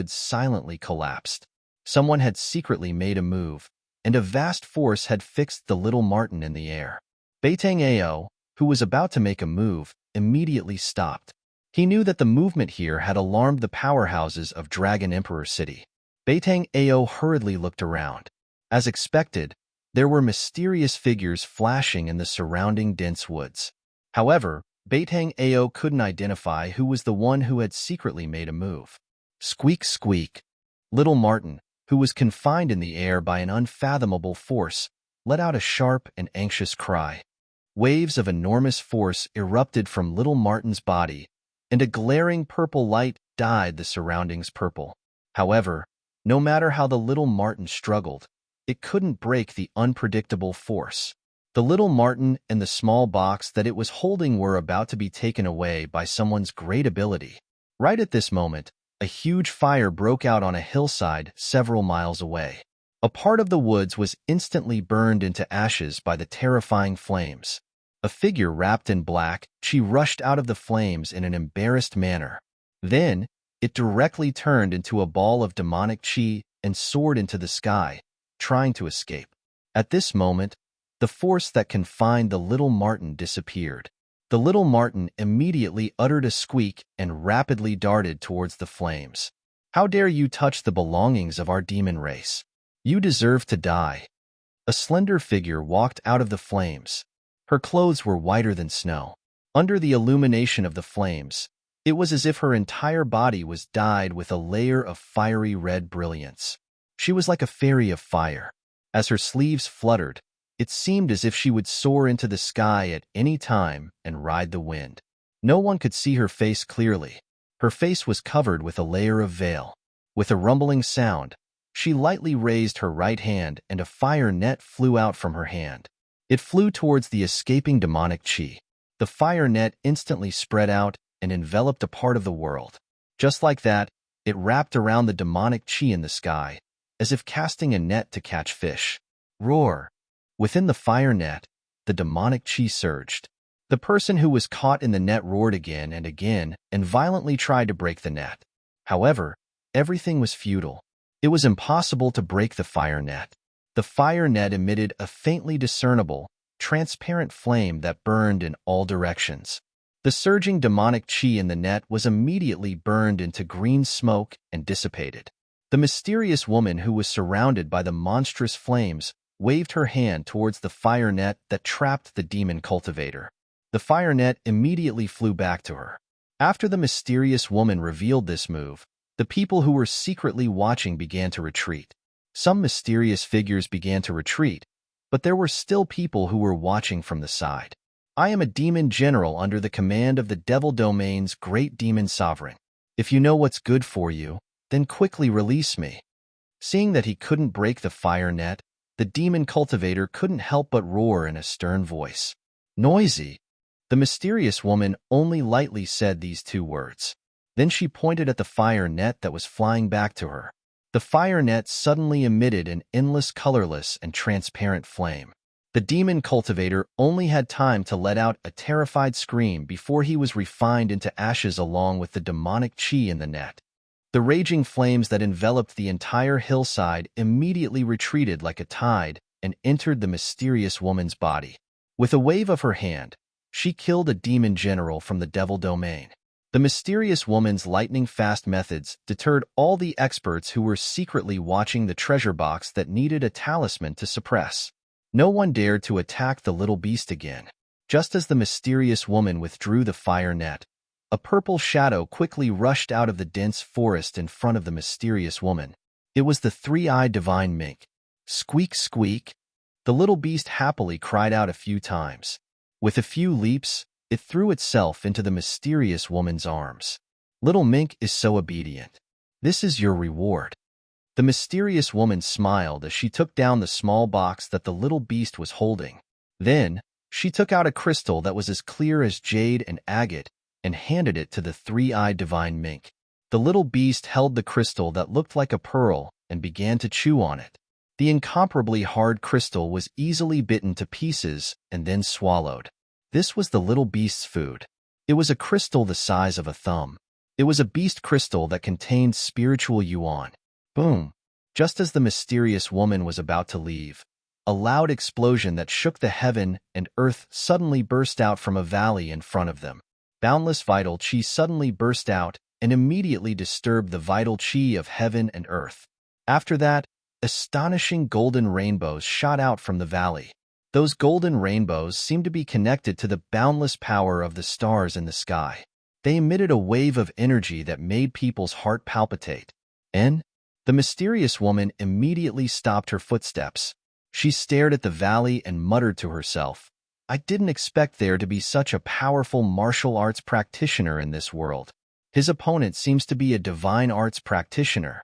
Speaker 1: silently collapsed. Someone had secretly made a move, and a vast force had fixed the little Martin in the air. Beitang Ao, who was about to make a move, immediately stopped. He knew that the movement here had alarmed the powerhouses of Dragon Emperor City. Beitang Ao hurriedly looked around. As expected, there were mysterious figures flashing in the surrounding dense woods. However, Beitang Ao couldn't identify who was the one who had secretly made a move. Squeak, squeak. Little Martin, who was confined in the air by an unfathomable force, let out a sharp and anxious cry. Waves of enormous force erupted from little Martin's body, and a glaring purple light dyed the surroundings purple. However, no matter how the little Martin struggled, it couldn't break the unpredictable force. The little Martin and the small box that it was holding were about to be taken away by someone's great ability. Right at this moment, a huge fire broke out on a hillside several miles away. A part of the woods was instantly burned into ashes by the terrifying flames. A figure wrapped in black, she rushed out of the flames in an embarrassed manner. Then, it directly turned into a ball of demonic chi and soared into the sky, trying to escape. At this moment, the force that confined the little Martin disappeared. The little Martin immediately uttered a squeak and rapidly darted towards the flames. "How dare you touch the belongings of our demon race? You deserve to die." A slender figure walked out of the flames. Her clothes were whiter than snow. Under the illumination of the flames, it was as if her entire body was dyed with a layer of fiery red brilliance. She was like a fairy of fire. As her sleeves fluttered, it seemed as if she would soar into the sky at any time and ride the wind. No one could see her face clearly. Her face was covered with a layer of veil. With a rumbling sound, she lightly raised her right hand and a fire net flew out from her hand. It flew towards the escaping demonic chi. The fire net instantly spread out and enveloped a part of the world. Just like that, it wrapped around the demonic chi in the sky, as if casting a net to catch fish. Roar! Within the fire net, the demonic chi surged. The person who was caught in the net roared again and violently tried to break the net. However, everything was futile. It was impossible to break the fire net. The fire net emitted a faintly discernible, transparent flame that burned in all directions. The surging demonic chi in the net was immediately burned into green smoke and dissipated. The mysterious woman who was surrounded by the monstrous flames waved her hand towards the fire net that trapped the demon cultivator. The fire net immediately flew back to her. After the mysterious woman revealed this move, the people who were secretly watching began to retreat. Some mysterious figures began to retreat, but there were still people who were watching from the side. "I am a demon general under the command of the Devil Domain's great demon sovereign. If you know what's good for you, then quickly release me." Seeing that he couldn't break the fire net, the demon cultivator couldn't help but roar in a stern voice. "Noisy." The mysterious woman only lightly said these two words. Then she pointed at the fire net that was flying back to her. The fire net suddenly emitted an endless, colorless, and transparent flame. The demon cultivator only had time to let out a terrified scream before he was refined into ashes along with the demonic chi in the net. The raging flames that enveloped the entire hillside immediately retreated like a tide and entered the mysterious woman's body. With a wave of her hand, she killed a demon general from the Devil Domain. The mysterious woman's lightning-fast methods deterred all the experts who were secretly watching the treasure box that needed a talisman to suppress. No one dared to attack the little beast again. Just as the mysterious woman withdrew the fire net, a purple shadow quickly rushed out of the dense forest in front of the mysterious woman. It was the three-eyed divine mink. Squeak, squeak. The little beast happily cried out a few times. With a few leaps, it threw itself into the mysterious woman's arms. "Little mink is so obedient. This is your reward." The mysterious woman smiled as she took down the small box that the little beast was holding. Then, she took out a crystal that was as clear as jade and agate and handed it to the three-eyed divine mink. The little beast held the crystal that looked like a pearl and began to chew on it. The incomparably hard crystal was easily bitten to pieces and then swallowed. This was the little beast's food. It was a crystal the size of a thumb. It was a beast crystal that contained spiritual yuan. Boom! Just as the mysterious woman was about to leave, a loud explosion that shook the heaven and earth suddenly burst out from a valley in front of them. Boundless vital chi suddenly burst out and immediately disturbed the vital chi of heaven and earth. After that, astonishing golden rainbows shot out from the valley. Those golden rainbows seemed to be connected to the boundless power of the stars in the sky. They emitted a wave of energy that made people's heart palpitate. And the mysterious woman immediately stopped her footsteps. She stared at the valley and muttered to herself, "I didn't expect there to be such a powerful martial arts practitioner in this world. His opponent seems to be a divine arts practitioner."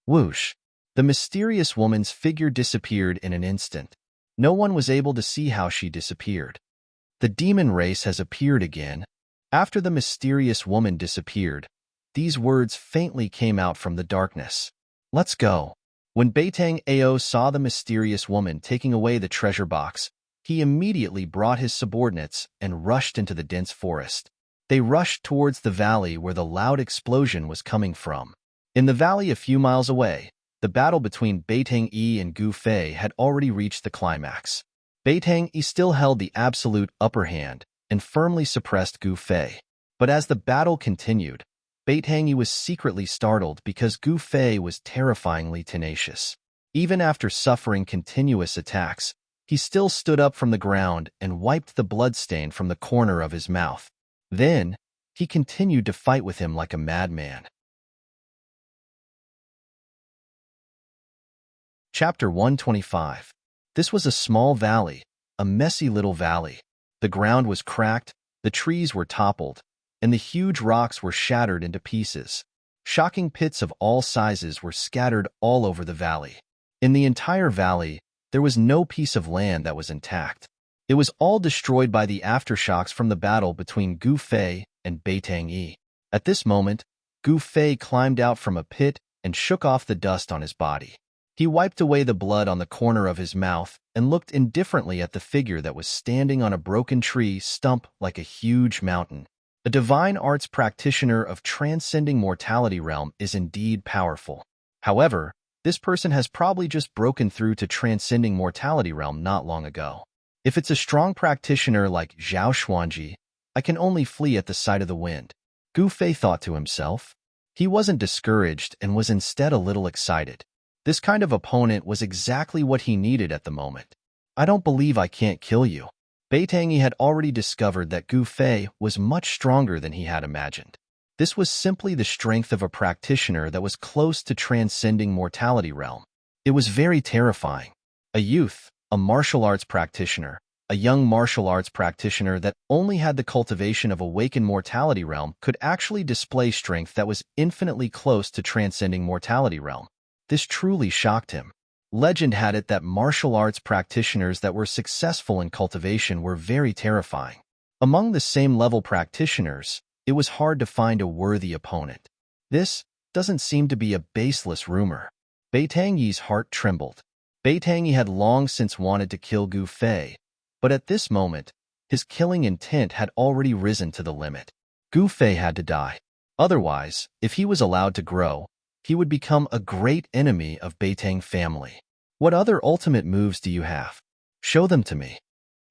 Speaker 1: Whoosh! The mysterious woman's figure disappeared in an instant. No one was able to see how she disappeared. "The demon race has appeared again." After the mysterious woman disappeared, these words faintly came out from the darkness. "Let's go." When Beitang Ao saw the mysterious woman taking away the treasure box, he immediately brought his subordinates and rushed into the dense forest. They rushed towards the valley where the loud explosion was coming from. In the valley a few miles away, the battle between Beitang Yi and Gu Fei had already reached the climax. Beitang Yi still held the absolute upper hand and firmly suppressed Gu Fei. But as the battle continued, Beitang Yi was secretly startled because Gu Fei was terrifyingly tenacious. Even after suffering continuous attacks, he still stood up from the ground and wiped the bloodstain from the corner of his mouth. Then, he continued to fight with him like a madman. Chapter 125. This was a small valley, a messy little valley. The ground was cracked, the trees were toppled, and the huge rocks were shattered into pieces. Shocking pits of all sizes were scattered all over the valley. In the entire valley, there was no piece of land that was intact. It was all destroyed by the aftershocks from the battle between Gu Fei and Beitang Yi. At this moment, Gu Fei climbed out from a pit and shook off the dust on his body. He wiped away the blood on the corner of his mouth and looked indifferently at the figure that was standing on a broken tree stump like a huge mountain. A divine arts practitioner of transcending mortality realm is indeed powerful. However, this person has probably just broken through to transcending mortality realm not long ago. If it's a strong practitioner like Zhao Xuanji, I can only flee at the sight of the wind. Gu Fei thought to himself. He wasn't discouraged and was instead a little excited. This kind of opponent was exactly what he needed at the moment. I don't believe I can't kill you. Beitang Yi had already discovered that Gu Fei was much stronger than he had imagined. This was simply the strength of a practitioner that was close to transcending mortality realm. It was very terrifying. A youth, a martial arts practitioner, a young martial arts practitioner that only had the cultivation of awakened mortality realm could actually display strength that was infinitely close to transcending mortality realm. This truly shocked him. Legend had it that martial arts practitioners that were successful in cultivation were very terrifying. Among the same level practitioners, it was hard to find a worthy opponent. This doesn't seem to be a baseless rumor. Beitang Yi's heart trembled. Beitang Yi had long since wanted to kill Gu Fei, but at this moment, his killing intent had already risen to the limit. Gu Fei had to die. Otherwise, if he was allowed to grow, he would become a great enemy of Beitang family. What other ultimate moves do you have? Show them to me.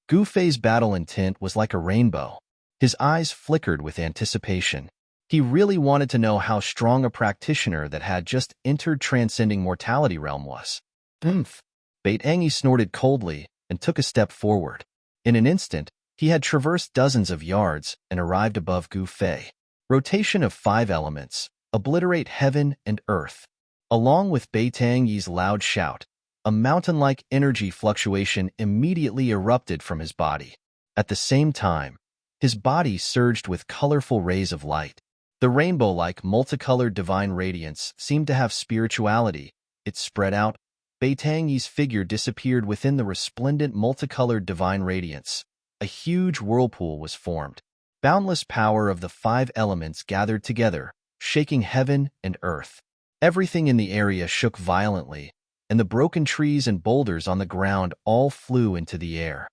Speaker 1: Gu Fei's battle intent was like a rainbow. His eyes flickered with anticipation. He really wanted to know how strong a practitioner that had just entered transcending mortality realm was. Beitang Yi snorted coldly and took a step forward. In an instant, he had traversed dozens of yards and arrived above Gu Fei. Rotation of 5 elements. Obliterate heaven and earth. Along with Beitang Yi's loud shout, a mountain-like energy fluctuation immediately erupted from his body. At the same time, his body surged with colorful rays of light. The rainbow-like multicolored divine radiance seemed to have spirituality. It spread out. Beitang Yi's figure disappeared within the resplendent multicolored divine radiance. A huge whirlpool was formed. Boundless power of the 5 elements gathered together, shaking heaven and earth. Everything in the area shook violently, and the broken trees and boulders on the ground all flew into the air.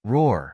Speaker 1: Roar!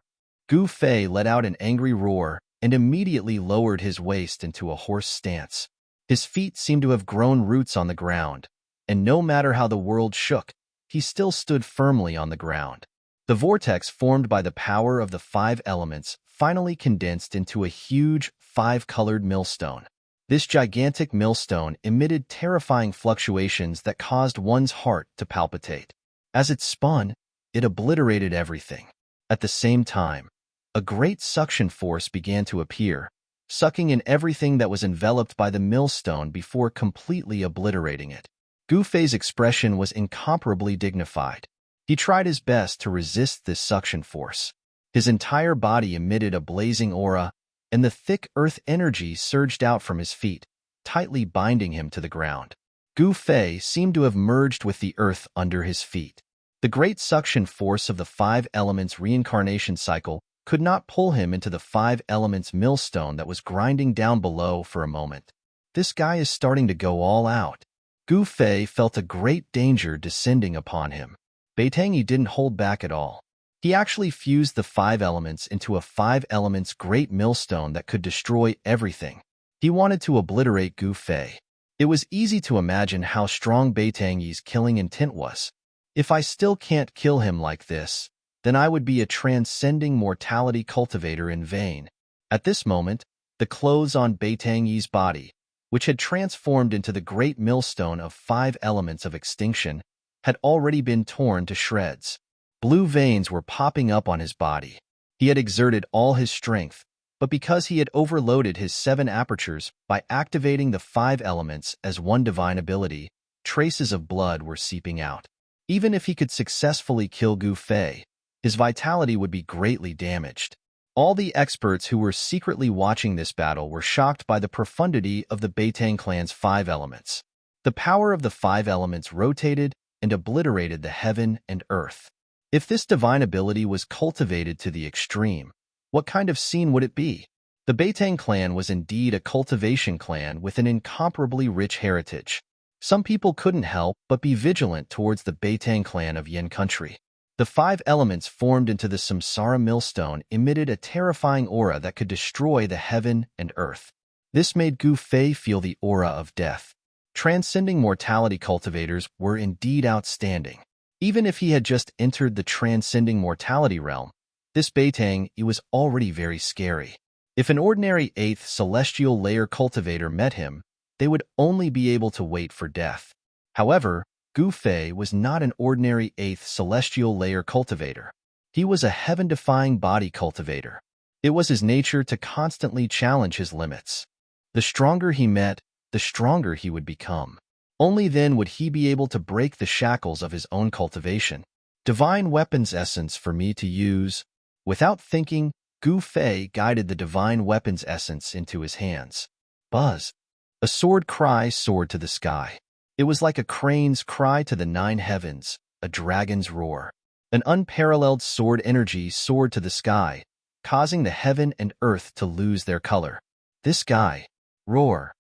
Speaker 1: Gu Fei let out an angry roar and immediately lowered his waist into a horse stance. His feet seemed to have grown roots on the ground, and no matter how the world shook, he still stood firmly on the ground. The vortex formed by the power of the 5 elements finally condensed into a huge 5-colored millstone. This gigantic millstone emitted terrifying fluctuations that caused one's heart to palpitate. As it spun, it obliterated everything. At the same time, a great suction force began to appear, sucking in everything that was enveloped by the millstone before completely obliterating it. Gu Fei's expression was incomparably dignified. He tried his best to resist this suction force. His entire body emitted a blazing aura, and the thick earth energy surged out from his feet, tightly binding him to the ground. Gu Fei seemed to have merged with the earth under his feet. The great suction force of the 5 elements reincarnation cycle could not pull him into the 5 elements millstone that was grinding down below for a moment. This guy is starting to go all out. Gu Fei felt a great danger descending upon him. Beitang Yi didn't hold back at all. He actually fused the 5 elements into a 5 elements great millstone that could destroy everything. He wanted to obliterate Gu Fei. It was easy to imagine how strong Beitangi's killing intent was. If I still can't kill him like this, then I would be a transcending mortality cultivator in vain. At this moment, the clothes on Beitangi's body, which had transformed into the great millstone of 5 elements of extinction, had already been torn to shreds. Blue veins were popping up on his body. He had exerted all his strength, but because he had overloaded his 7 apertures by activating the 5 elements as one divine ability, traces of blood were seeping out. Even if he could successfully kill Gu Fei, his vitality would be greatly damaged. All the experts who were secretly watching this battle were shocked by the profundity of the Beitang clan's 5 elements. The power of the 5 elements rotated and obliterated the heaven and earth. If this divine ability was cultivated to the extreme, what kind of scene would it be? The Beitang clan was indeed a cultivation clan with an incomparably rich heritage. Some people couldn't help but be vigilant towards the Beitang clan of Yin country. The 5 elements formed into the Samsara millstone emitted a terrifying aura that could destroy the heaven and earth. This made Gu Fei feel the aura of death. Transcending mortality cultivators were indeed outstanding. Even if he had just entered the transcending mortality realm, this Beitang was already very scary. If an ordinary 8th celestial layer cultivator met him, they would only be able to wait for death. However, Gu Fei was not an ordinary 8th celestial layer cultivator. He was a heaven-defying body cultivator. It was his nature to constantly challenge his limits. The stronger he met, the stronger he would become. Only then would he be able to break the shackles of his own cultivation. Divine weapons essence for me to use. Without thinking, Gu Fei guided the divine weapons essence into his hands. Buzz. A sword cry soared to the sky. It was like a crane's cry to the 9 heavens, a dragon's roar. An unparalleled sword energy soared to the sky, causing the heaven and earth to lose their color. This sky. Roar.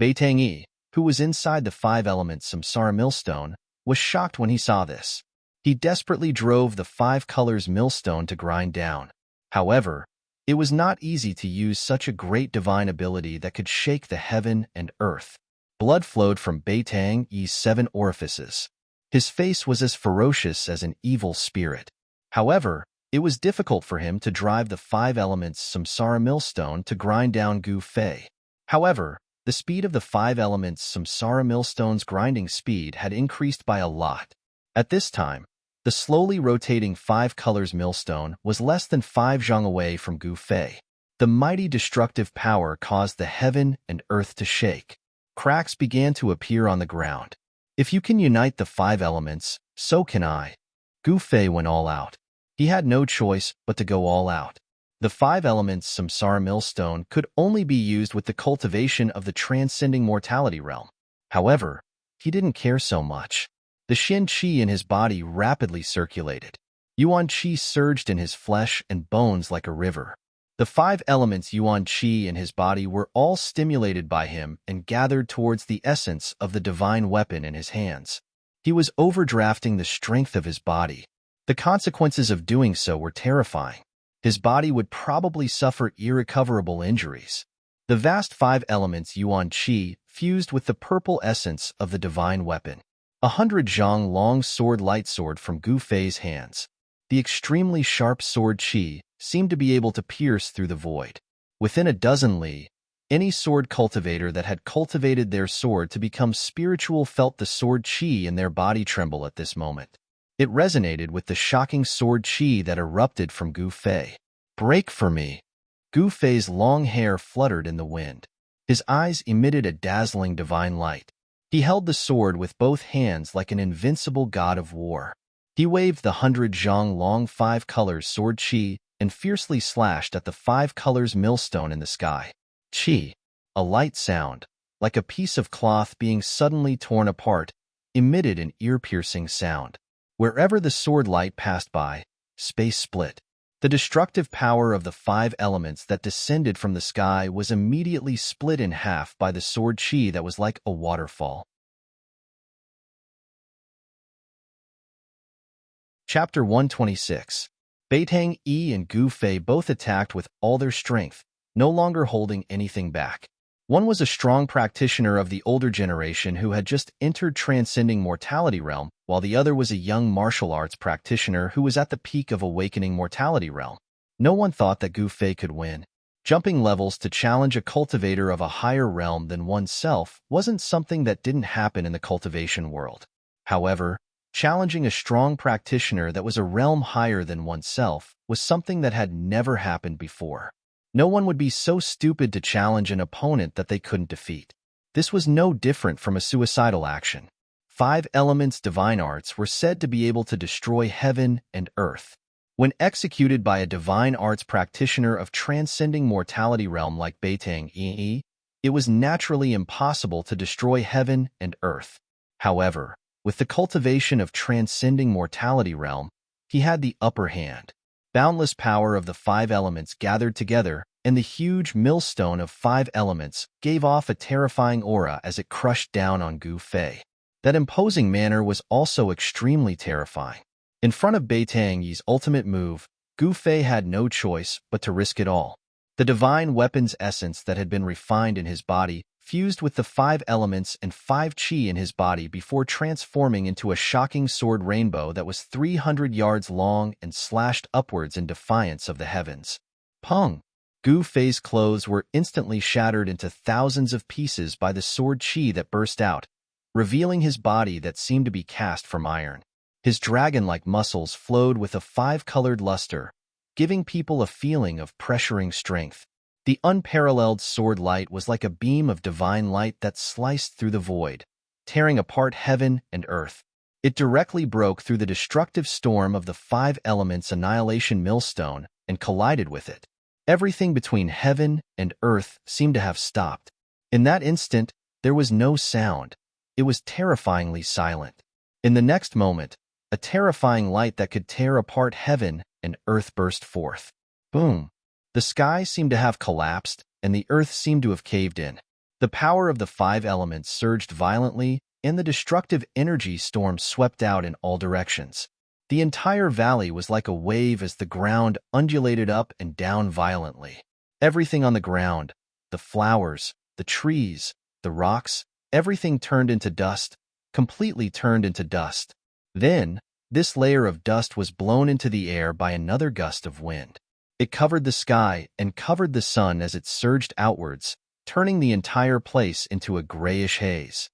Speaker 1: Beitangi, who was inside the 5 elements Samsara millstone, was shocked when he saw this. He desperately drove the 5 colors millstone to grind down. However, it was not easy to use such a great divine ability that could shake the heaven and earth. Blood flowed from Beitangi's 7 orifices. His face was as ferocious as an evil spirit. However, it was difficult for him to drive the 5 elements Samsara millstone to grind down Gu Fei. However, the speed of the 5 elements Samsara millstone's grinding speed had increased by a lot. At this time, the slowly rotating 5 colors millstone was less than 5 zhang away from Gu Fei. The mighty destructive power caused the heaven and earth to shake. Cracks began to appear on the ground. If you can unite the 5 elements, so can I. Gu Fei went all out. He had no choice but to go all out. The 5 elements Samsara millstone could only be used with the cultivation of the transcending mortality realm. However, he didn't care so much. The Shen Qi in his body rapidly circulated. Yuan Qi surged in his flesh and bones like a river. The 5 elements Yuan Qi in his body were all stimulated by him and gathered towards the essence of the divine weapon in his hands. He was overdrafting the strength of his body. The consequences of doing so were terrifying. His body would probably suffer irrecoverable injuries. The vast 5 elements Yuan Qi fused with the purple essence of the divine weapon. 100 zhang long sword light sword from Gu Fei's hands. The extremely sharp sword Qi seemed to be able to pierce through the void. Within a dozen li, any sword cultivator that had cultivated their sword to become spiritual felt the sword Qi in their body tremble at this moment. It resonated with the shocking sword Qi that erupted from Gu Fei. Break for me. Gu Fei's long hair fluttered in the wind. His eyes emitted a dazzling divine light. He held the sword with both hands like an invincible god of war. He waved the 100 zhang long 5 colors sword Qi and fiercely slashed at the 5 colors millstone in the sky. Qi, a light sound, like a piece of cloth being suddenly torn apart, emitted an ear-piercing sound. Wherever the sword light passed by, space split. The destructive power of the 5 elements that descended from the sky was immediately split in half by the sword Qi that was like a waterfall. Chapter 126. Beitang Yi and Gu Fei both attacked with all their strength, no longer holding anything back. One was a strong practitioner of the older generation who had just entered transcending mortality realm, while the other was a young martial arts practitioner who was at the peak of awakening mortality realm. No one thought that Gu Fei could win. Jumping levels to challenge a cultivator of a higher realm than oneself wasn't something that didn't happen in the cultivation world. However, challenging a strong practitioner that was a realm higher than oneself was something that had never happened before. No one would be so stupid to challenge an opponent that they couldn't defeat. This was no different from a suicidal action. 5 elements divine arts were said to be able to destroy heaven and earth. When executed by a divine arts practitioner of transcending mortality realm like Beitang Yi, it was naturally impossible to destroy heaven and earth. However, with the cultivation of transcending mortality realm, he had the upper hand. Boundless power of the 5 elements gathered together, and the huge millstone of 5 elements gave off a terrifying aura as it crushed down on Gu Fei. That imposing manner was also extremely terrifying. In front of Beitang Yi's ultimate move, Gu Fei had no choice but to risk it all. The divine weapon's essence that had been refined in his body fused with the 5 elements and 5 qi in his body before transforming into a shocking sword rainbow that was 300 yards long and slashed upwards in defiance of the heavens. Pung! Gu Fei's clothes were instantly shattered into thousands of pieces by the sword qi that burst out, revealing his body that seemed to be cast from iron. His dragon-like muscles flowed with a 5-colored luster, giving people a feeling of pressuring strength. The unparalleled sword light was like a beam of divine light that sliced through the void, tearing apart heaven and earth. It directly broke through the destructive storm of the 5 elements' annihilation millstone and collided with it. Everything between heaven and earth seemed to have stopped. In that instant, there was no sound. It was terrifyingly silent. In the next moment, a terrifying light that could tear apart heaven and earth burst forth. Boom! The sky seemed to have collapsed, and the earth seemed to have caved in. The power of the 5 elements surged violently, and the destructive energy storm swept out in all directions. The entire valley was like a wave as the ground undulated up and down violently. Everything on the ground, the flowers, the trees, the rocks, everything turned into dust, completely turned into dust. Then, this layer of dust was blown into the air by another gust of wind. It covered the sky and covered the sun as it surged outwards, turning the entire place into a grayish haze.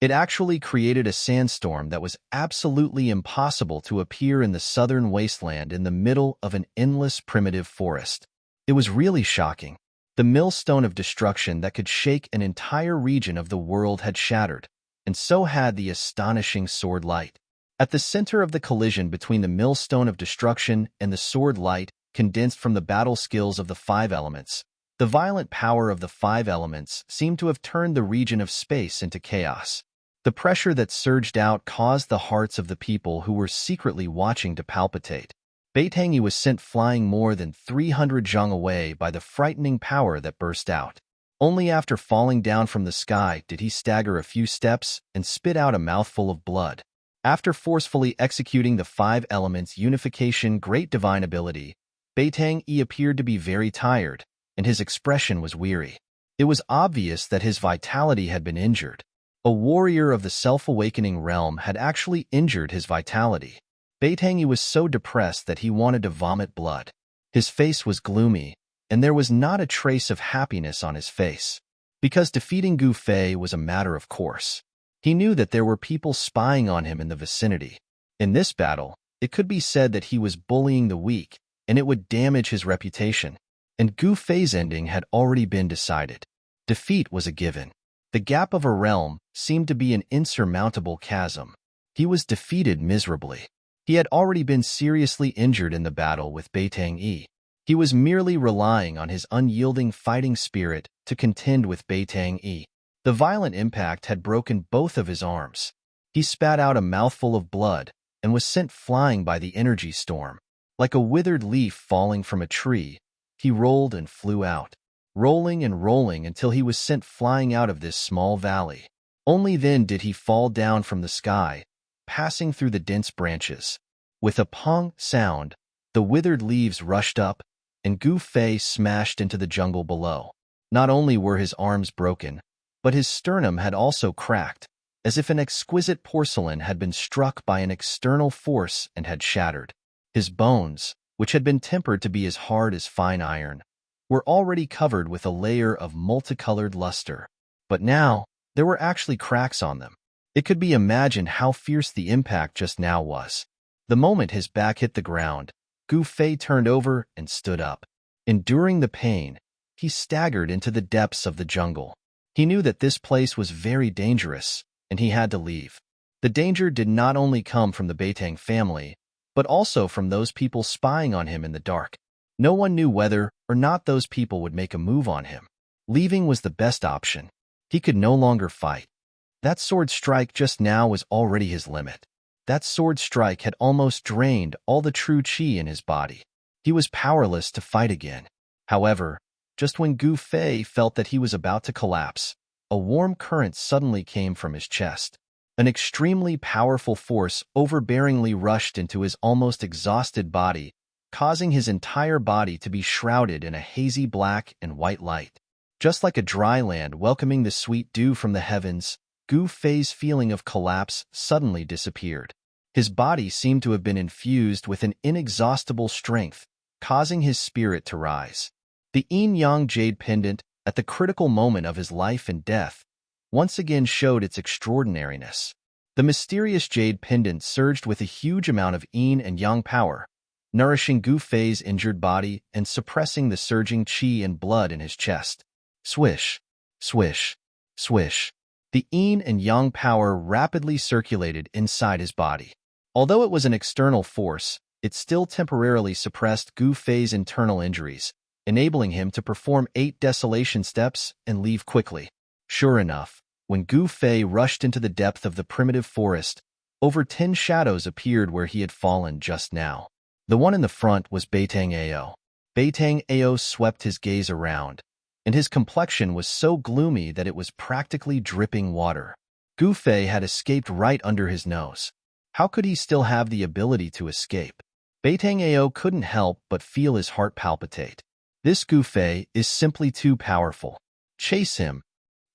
Speaker 1: It actually created a sandstorm that was absolutely impossible to appear in the southern wasteland in the middle of an endless primitive forest. It was really shocking. The millstone of destruction that could shake an entire region of the world had shattered, and so had the astonishing sword light. At the center of the collision between the millstone of destruction and the sword light, condensed from the battle skills of the 5 elements, the violent power of the 5 elements seemed to have turned the region of space into chaos. The pressure that surged out caused the hearts of the people who were secretly watching to palpitate. Beitang Yi was sent flying more than 300 zhang away by the frightening power that burst out. Only after falling down from the sky did he stagger a few steps and spit out a mouthful of blood. After forcefully executing the 5 elements' unification great divine ability, Beitang Yi appeared to be very tired, and his expression was weary. It was obvious that his vitality had been injured. A warrior of the self-awakening realm had actually injured his vitality. Beitang Yi was so depressed that he wanted to vomit blood. His face was gloomy, and there was not a trace of happiness on his face. Because defeating Gu Fei was a matter of course. He knew that there were people spying on him in the vicinity. In this battle, it could be said that he was bullying the weak, and it would damage his reputation. And Gu Fei's ending had already been decided. Defeat was a given. The gap of a realm seemed to be an insurmountable chasm. He was defeated miserably. He had already been seriously injured in the battle with Beitang Yi. He was merely relying on his unyielding fighting spirit to contend with Beitang Yi. The violent impact had broken both of his arms. He spat out a mouthful of blood and was sent flying by the energy storm. Like a withered leaf falling from a tree, he rolled and flew out, rolling and rolling until he was sent flying out of this small valley. Only then did he fall down from the sky, passing through the dense branches. With a pong sound, The withered leaves rushed up, and Gu Fei smashed into the jungle below. Not only were his arms broken, but his sternum had also cracked, as if an exquisite porcelain had been struck by an external force and had shattered. His bones, which had been tempered to be as hard as fine iron, were already covered with a layer of multicolored luster. But now, there were actually cracks on them. It could be imagined how fierce the impact just now was. The moment his back hit the ground, Gu Fei turned over and stood up. Enduring the pain, he staggered into the depths of the jungle. He knew that this place was very dangerous, and he had to leave. The danger did not only come from the Beitang family, but also from those people spying on him in the dark. No one knew whether or not those people would make a move on him. Leaving was the best option. He could no longer fight. That sword strike just now was already his limit. That sword strike had almost drained all the true qi in his body. He was powerless to fight again. However, just when Gu Fei felt that he was about to collapse, a warm current suddenly came from his chest. An extremely powerful force overbearingly rushed into his almost exhausted body, causing his entire body to be shrouded in a hazy black and white light. Just like a dry land welcoming the sweet dew from the heavens, Gu Fei's feeling of collapse suddenly disappeared. His body seemed to have been infused with an inexhaustible strength, causing his spirit to rise. The yin-yang jade pendant, at the critical moment of his life and death, once again showed its extraordinariness. The mysterious jade pendant surged with a huge amount of yin and yang power, nourishing Gu Fei's injured body and suppressing the surging qi and blood in his chest. Swish, swish, swish. The yin and yang power rapidly circulated inside his body. Although it was an external force, it still temporarily suppressed Gu Fei's internal injuries, enabling him to perform 8 desolation steps and leave quickly. Sure enough, when Gu Fei rushed into the depth of the primitive forest, over 10 shadows appeared where he had fallen just now. The one in the front was Beitang Ao. Beitang Ao swept his gaze around, and his complexion was so gloomy that it was practically dripping water. Gu Fei had escaped right under his nose. How could he still have the ability to escape? Beitang Ao couldn't help but feel his heart palpitate. This Gu Fei is simply too powerful. Chase him.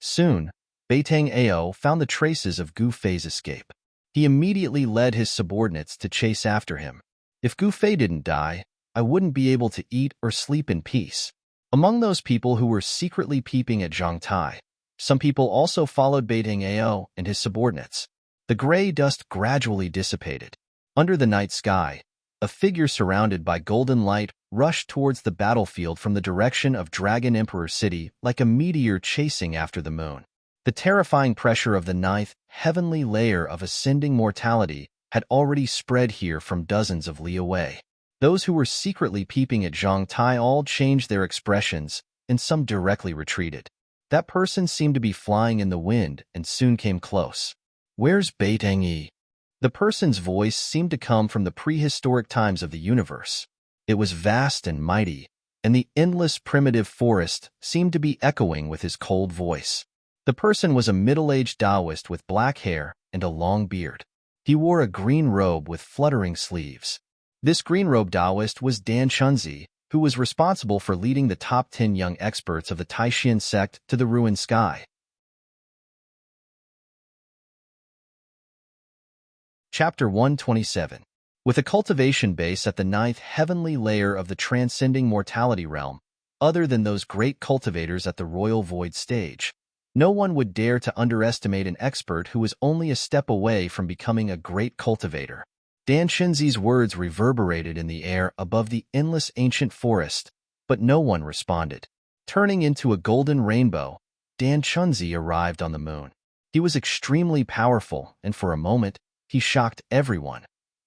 Speaker 1: Soon, Beitang Ao found the traces of Gu Fei's escape. He immediately led his subordinates to chase after him. If Gu Fei didn't die, I wouldn't be able to eat or sleep in peace. Among those people who were secretly peeping at Zhang Tai, some people also followed Beitang Ao and his subordinates. The gray dust gradually dissipated. Under the night sky, a figure surrounded by golden light rushed towards the battlefield from the direction of Dragon Emperor City like a meteor chasing after the moon. The terrifying pressure of the 9th heavenly layer of ascending mortality had already spread here from dozens of li away. Those who were secretly peeping at Zhang Tai all changed their expressions, and some directly retreated. That person seemed to be flying in the wind and soon came close. Where's Beitang Yi? The person's voice seemed to come from the prehistoric times of the universe. It was vast and mighty, and the endless primitive forest seemed to be echoing with his cold voice. The person was a middle-aged Taoist with black hair and a long beard. He wore a green robe with fluttering sleeves. This green-robed Taoist was Dan Chunzi, who was responsible for leading the top 10 young experts of the Taishan sect to the ruined sky. Chapter 127. With a cultivation base at the 9th heavenly layer of the transcending mortality realm, other than those great cultivators at the royal void stage, no one would dare to underestimate an expert who was only a step away from becoming a great cultivator. Dan Shinzi's words reverberated in the air above the endless ancient forest, but no one responded. Turning into a golden rainbow, Dan Chunzi arrived on the moon. He was extremely powerful, and for a moment, he shocked everyone,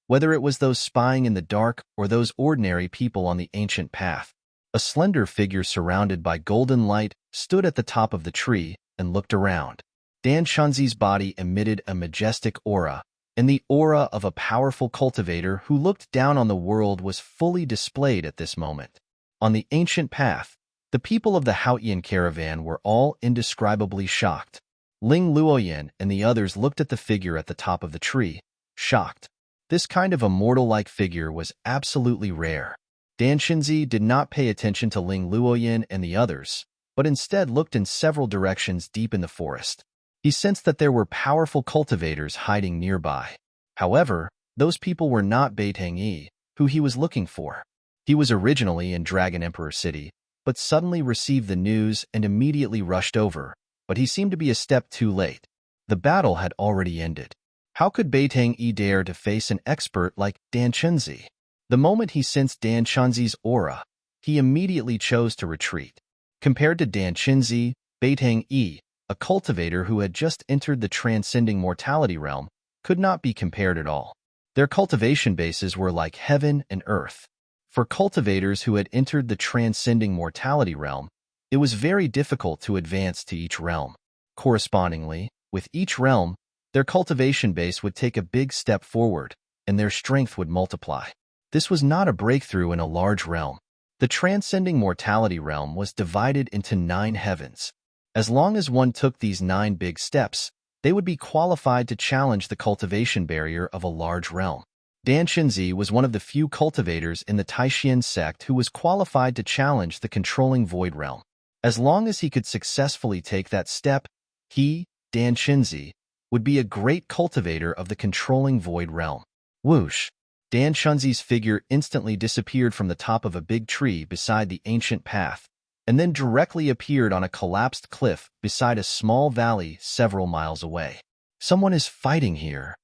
Speaker 1: whether it was those spying in the dark or those ordinary people on the ancient path. A slender figure surrounded by golden light stood at the top of the tree and looked around. Dan Chunzi's body emitted a majestic aura, and the aura of a powerful cultivator who looked down on the world was fully displayed at this moment. On the ancient path, the people of the Haotian caravan were all indescribably shocked. Ling Luoyan and the others looked at the figure at the top of the tree, shocked. This kind of immortal-like figure was absolutely rare. Dan Xinzi did not pay attention to Ling Luoyin and the others, but instead looked in several directions deep in the forest. He sensed that there were powerful cultivators hiding nearby. However, those people were not Beitang Yi, who he was looking for. He was originally in Dragon Emperor City, but suddenly received the news and immediately rushed over, but he seemed to be a step too late. The battle had already ended. How could Beitang Yi dare to face an expert like Dan Xinzi? The moment he sensed Dan Xinzi's aura, he immediately chose to retreat. Compared to Dan Xinzi, Beitang Yi, a cultivator who had just entered the transcending mortality realm, could not be compared at all. Their cultivation bases were like heaven and earth. For cultivators who had entered the transcending mortality realm, it was very difficult to advance to each realm. Correspondingly, with each realm, their cultivation base would take a big step forward, and their strength would multiply. This was not a breakthrough in a large realm. The transcending mortality realm was divided into 9 heavens. As long as one took these 9 big steps, they would be qualified to challenge the cultivation barrier of a large realm. Dan Xinzi was one of the few cultivators in the Taishan sect who was qualified to challenge the controlling void realm. As long as he could successfully take that step, he, Dan Xinzi, would be a great cultivator of the controlling void realm. Whoosh! Dan Xinzi's figure instantly disappeared from the top of a big tree beside the ancient path, and then directly appeared on a collapsed cliff beside a small valley several miles away. Someone is fighting here.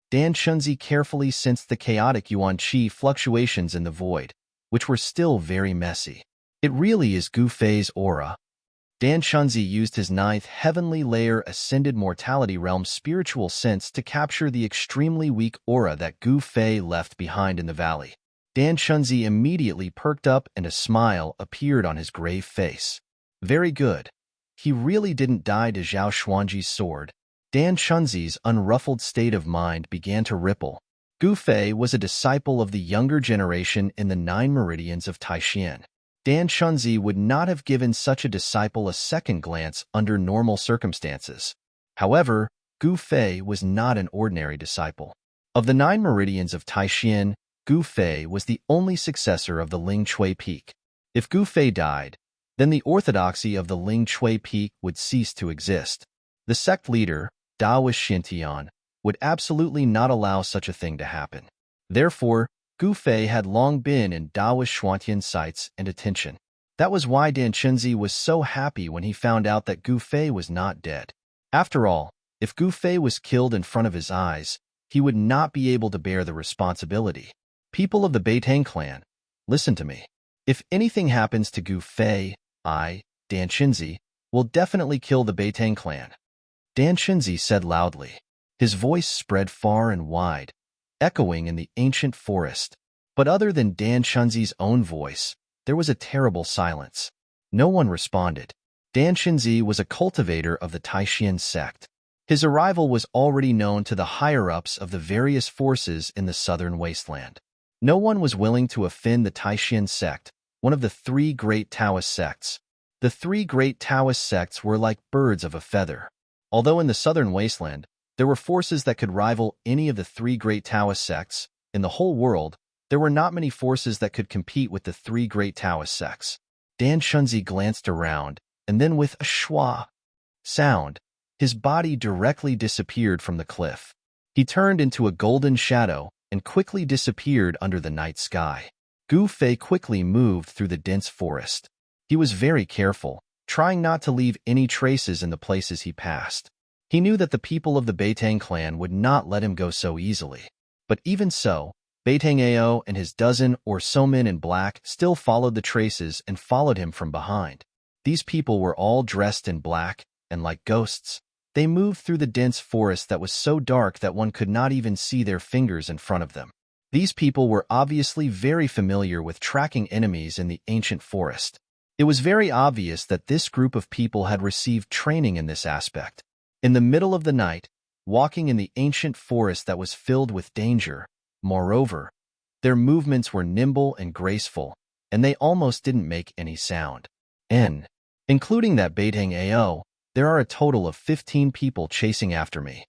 Speaker 1: Dan Xinzi carefully sensed the chaotic yuan qi fluctuations in the void, which were still very messy. It really is Gu Fei's aura. Dan Xinzi used his 9th heavenly layer ascended mortality realm spiritual sense to capture the extremely weak aura that Gu Fei left behind in the valley. Dan Xinzi immediately perked up and a smile appeared on his grave face. Very good. He really didn't die to Zhao Xuanji's sword. Dan Xinzi's unruffled state of mind began to ripple. Gu Fei was a disciple of the younger generation in the 9 meridians of Taishan. Dan Xinzi would not have given such a disciple a second glance under normal circumstances. However, Gu Fei was not an ordinary disciple. Of the 9 meridians of Taishan, Gu Fei was the only successor of the Ling Chui Peak. If Gu Fei died, then the orthodoxy of the Ling Chui Peak would cease to exist. The sect leader, Daoist Xintian, would absolutely not allow such a thing to happen. Therefore, Gu Fei had long been in Daoist Xuantian's sights and attention. That was why Dan Xinzi was so happy when he found out that Gu Fei was not dead. After all, if Gu Fei was killed in front of his eyes, he would not be able to bear the responsibility. People of the Beitang clan, listen to me. If anything happens to Gu Fei, I, Dan Xinzi, will definitely kill the Beitang clan. Dan Xinzi said loudly. His voice spread far and wide, echoing in the ancient forest. But other than Dan Xinzi's own voice, there was a terrible silence. No one responded. Dan Xinzi was a cultivator of the Taishan sect. His arrival was already known to the higher-ups of the various forces in the southern wasteland. No one was willing to offend the Taishan sect, one of the 3 great Taoist sects. The 3 great Taoist sects were like birds of a feather. Although in the southern wasteland, there were forces that could rival any of the 3 great Taoist sects, in the whole world, there were not many forces that could compete with the 3 great Taoist sects. Dan Xinzi glanced around, and then with a schwa sound, his body directly disappeared from the cliff. He turned into a golden shadow and quickly disappeared under the night sky. Gu Fei quickly moved through the dense forest. He was very careful, trying not to leave any traces in the places he passed. He knew that the people of the Beitang clan would not let him go so easily. But even so, Beitang Ao and his dozen or so men in black still followed the traces and followed him from behind. These people were all dressed in black, and like ghosts, they moved through the dense forest that was so dark that one could not even see their fingers in front of them. These people were obviously very familiar with tracking enemies in the ancient forest. It was very obvious that this group of people had received training in this aspect. In the middle of the night, walking in the ancient forest that was filled with danger, moreover, their movements were nimble and graceful, and they almost didn't make any sound. Including that Beitang Ao, there are a total of 15 people chasing after me.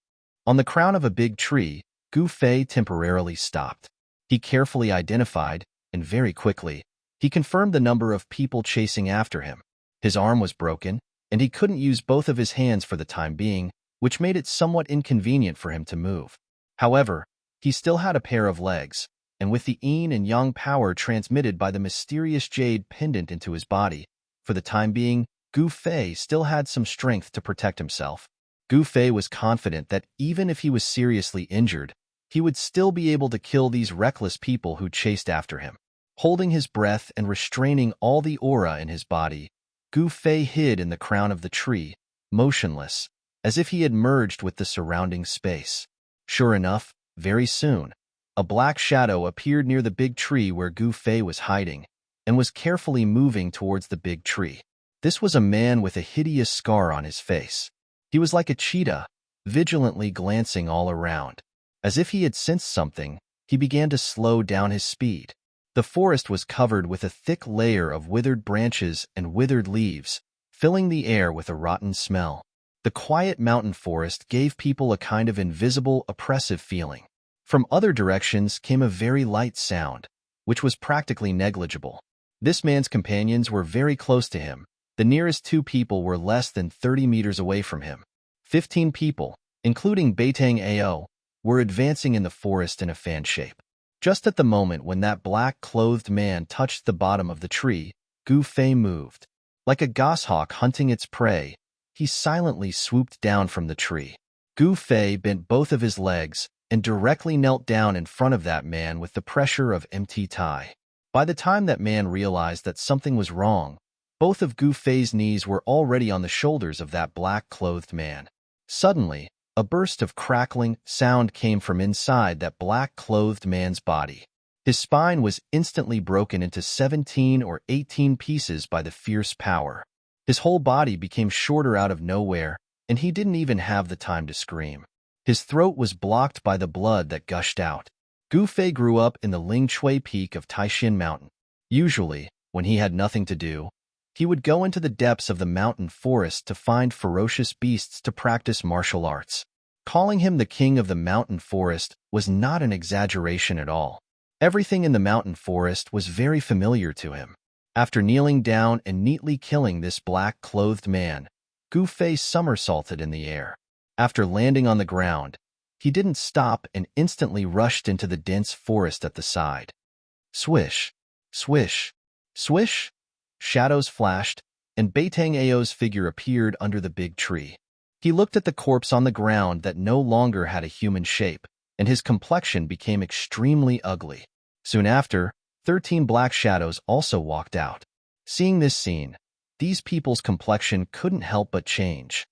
Speaker 1: On the crown of a big tree, Gu Fei temporarily stopped. He carefully identified, and very quickly, he confirmed the number of people chasing after him. His arm was broken, and he couldn't use both of his hands for the time being, which made it somewhat inconvenient for him to move. However, he still had a pair of legs, and with the yin and yang power transmitted by the mysterious jade pendant into his body, for the time being, Gu Fei still had some strength to protect himself. Gu Fei was confident that even if he was seriously injured, he would still be able to kill these reckless people who chased after him. Holding his breath and restraining all the aura in his body, Gu Fei hid in the crown of the tree, motionless, as if he had merged with the surrounding space. Sure enough, very soon, a black shadow appeared near the big tree where Gu Fei was hiding, and was carefully moving towards the big tree. This was a man with a hideous scar on his face. He was like a cheetah, vigilantly glancing all around. As if he had sensed something, he began to slow down his speed. The forest was covered with a thick layer of withered branches and withered leaves, filling the air with a rotten smell. The quiet mountain forest gave people a kind of invisible, oppressive feeling. From other directions came a very light sound, which was practically negligible. This man's companions were very close to him. The nearest two people were less than 30 meters away from him. 15 people, including Beitang Ao, were advancing in the forest in a fan shape. Just at the moment when that black-clothed man touched the bottom of the tree, Gu Fei moved. Like a goshawk hunting its prey, he silently swooped down from the tree. Gu Fei bent both of his legs and directly knelt down in front of that man with the pressure of empty tie. By the time that man realized that something was wrong, both of Gu Fei's knees were already on the shoulders of that black-clothed man. Suddenly, a burst of crackling sound came from inside that black-clothed man's body. His spine was instantly broken into 17 or 18 pieces by the fierce power. His whole body became shorter out of nowhere, and he didn't even have the time to scream. His throat was blocked by the blood that gushed out. Gu Fei grew up in the Lingchui peak of Taishan Mountain. Usually, when he had nothing to do, he would go into the depths of the mountain forest to find ferocious beasts to practice martial arts. Calling him the king of the mountain forest was not an exaggeration at all. Everything in the mountain forest was very familiar to him. After kneeling down and neatly killing this black-clothed man, Gu Fei somersaulted in the air. After landing on the ground, he didn't stop and instantly rushed into the dense forest at the side. Swish, swish, swish. Shadows flashed, and Beitang Ao's figure appeared under the big tree. He looked at the corpse on the ground that no longer had a human shape, and his complexion became extremely ugly. Soon after, 13 black shadows also walked out. Seeing this scene, these people's complexion couldn't help but change.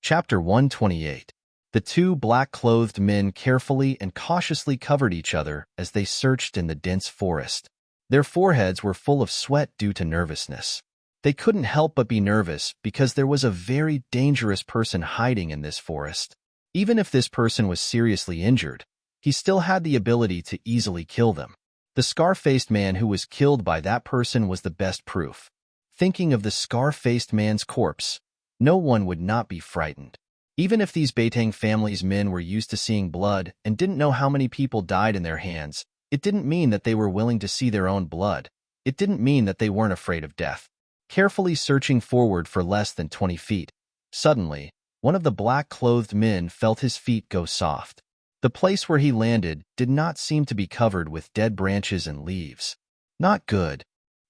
Speaker 1: Chapter 128. The two black-clothed men carefully and cautiously covered each other as they searched in the dense forest. Their foreheads were full of sweat due to nervousness. They couldn't help but be nervous because there was a very dangerous person hiding in this forest. Even if this person was seriously injured, he still had the ability to easily kill them. The scar-faced man who was killed by that person was the best proof. Thinking of the scar-faced man's corpse, no one would not be frightened. Even if these Beitang family's men were used to seeing blood and didn't know how many people died in their hands, it didn't mean that they were willing to see their own blood. It didn't mean that they weren't afraid of death. Carefully searching forward for less than 20 feet, suddenly, one of the black-clothed men felt his feet go soft. The place where he landed did not seem to be covered with dead branches and leaves. Not good.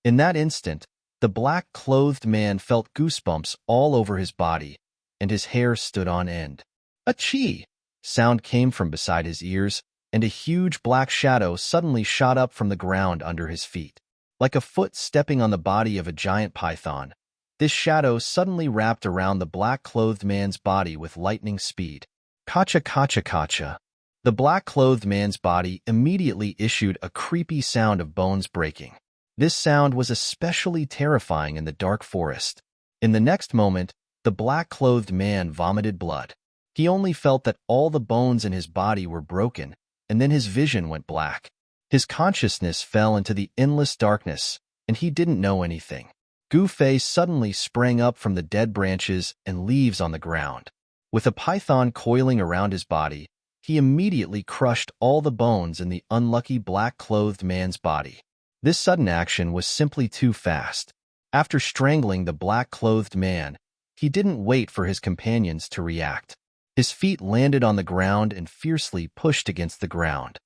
Speaker 1: In that instant, the black-clothed man felt goosebumps all over his body, and his hair stood on end. "Achoo!" sound came from beside his ears, and a huge black shadow suddenly shot up from the ground under his feet. Like a foot stepping on the body of a giant python, this shadow suddenly wrapped around the black-clothed man's body with lightning speed. Kacha kacha kacha. The black-clothed man's body immediately issued a creepy sound of bones breaking. This sound was especially terrifying in the dark forest. In the next moment, the black-clothed man vomited blood. He only felt that all the bones in his body were broken, and then his vision went black. His consciousness fell into the endless darkness, and he didn't know anything. Gu Fei suddenly sprang up from the dead branches and leaves on the ground. With a python coiling around his body, he immediately crushed all the bones in the unlucky black-clothed man's body. This sudden action was simply too fast. After strangling the black-clothed man, he didn't wait for his companions to react. His feet landed on the ground and fiercely pushed against the ground.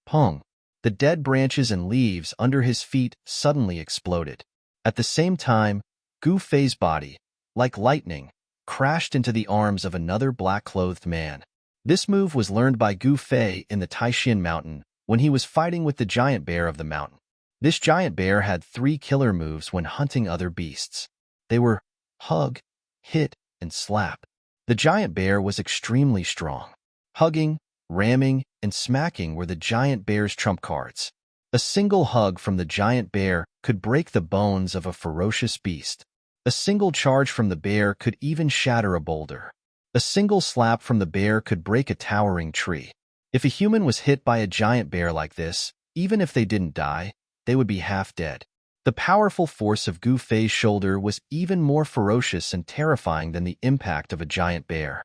Speaker 1: Pong! The dead branches and leaves under his feet suddenly exploded. At the same time, Gu Fei's body, like lightning, crashed into the arms of another black-clothed man. This move was learned by Gu Fei in the Taishan Mountain when he was fighting with the giant bear of the mountain. This giant bear had 3 killer moves when hunting other beasts. They were hug, hit, and slap. The giant bear was extremely strong. Hugging, ramming, and smacking were the giant bear's trump cards. A single hug from the giant bear could break the bones of a ferocious beast. A single charge from the bear could even shatter a boulder. A single slap from the bear could break a towering tree. If a human was hit by a giant bear like this, even if they didn't die, they would be half dead. The powerful force of Gu Fei's shoulder was even more ferocious and terrifying than the impact of a giant bear.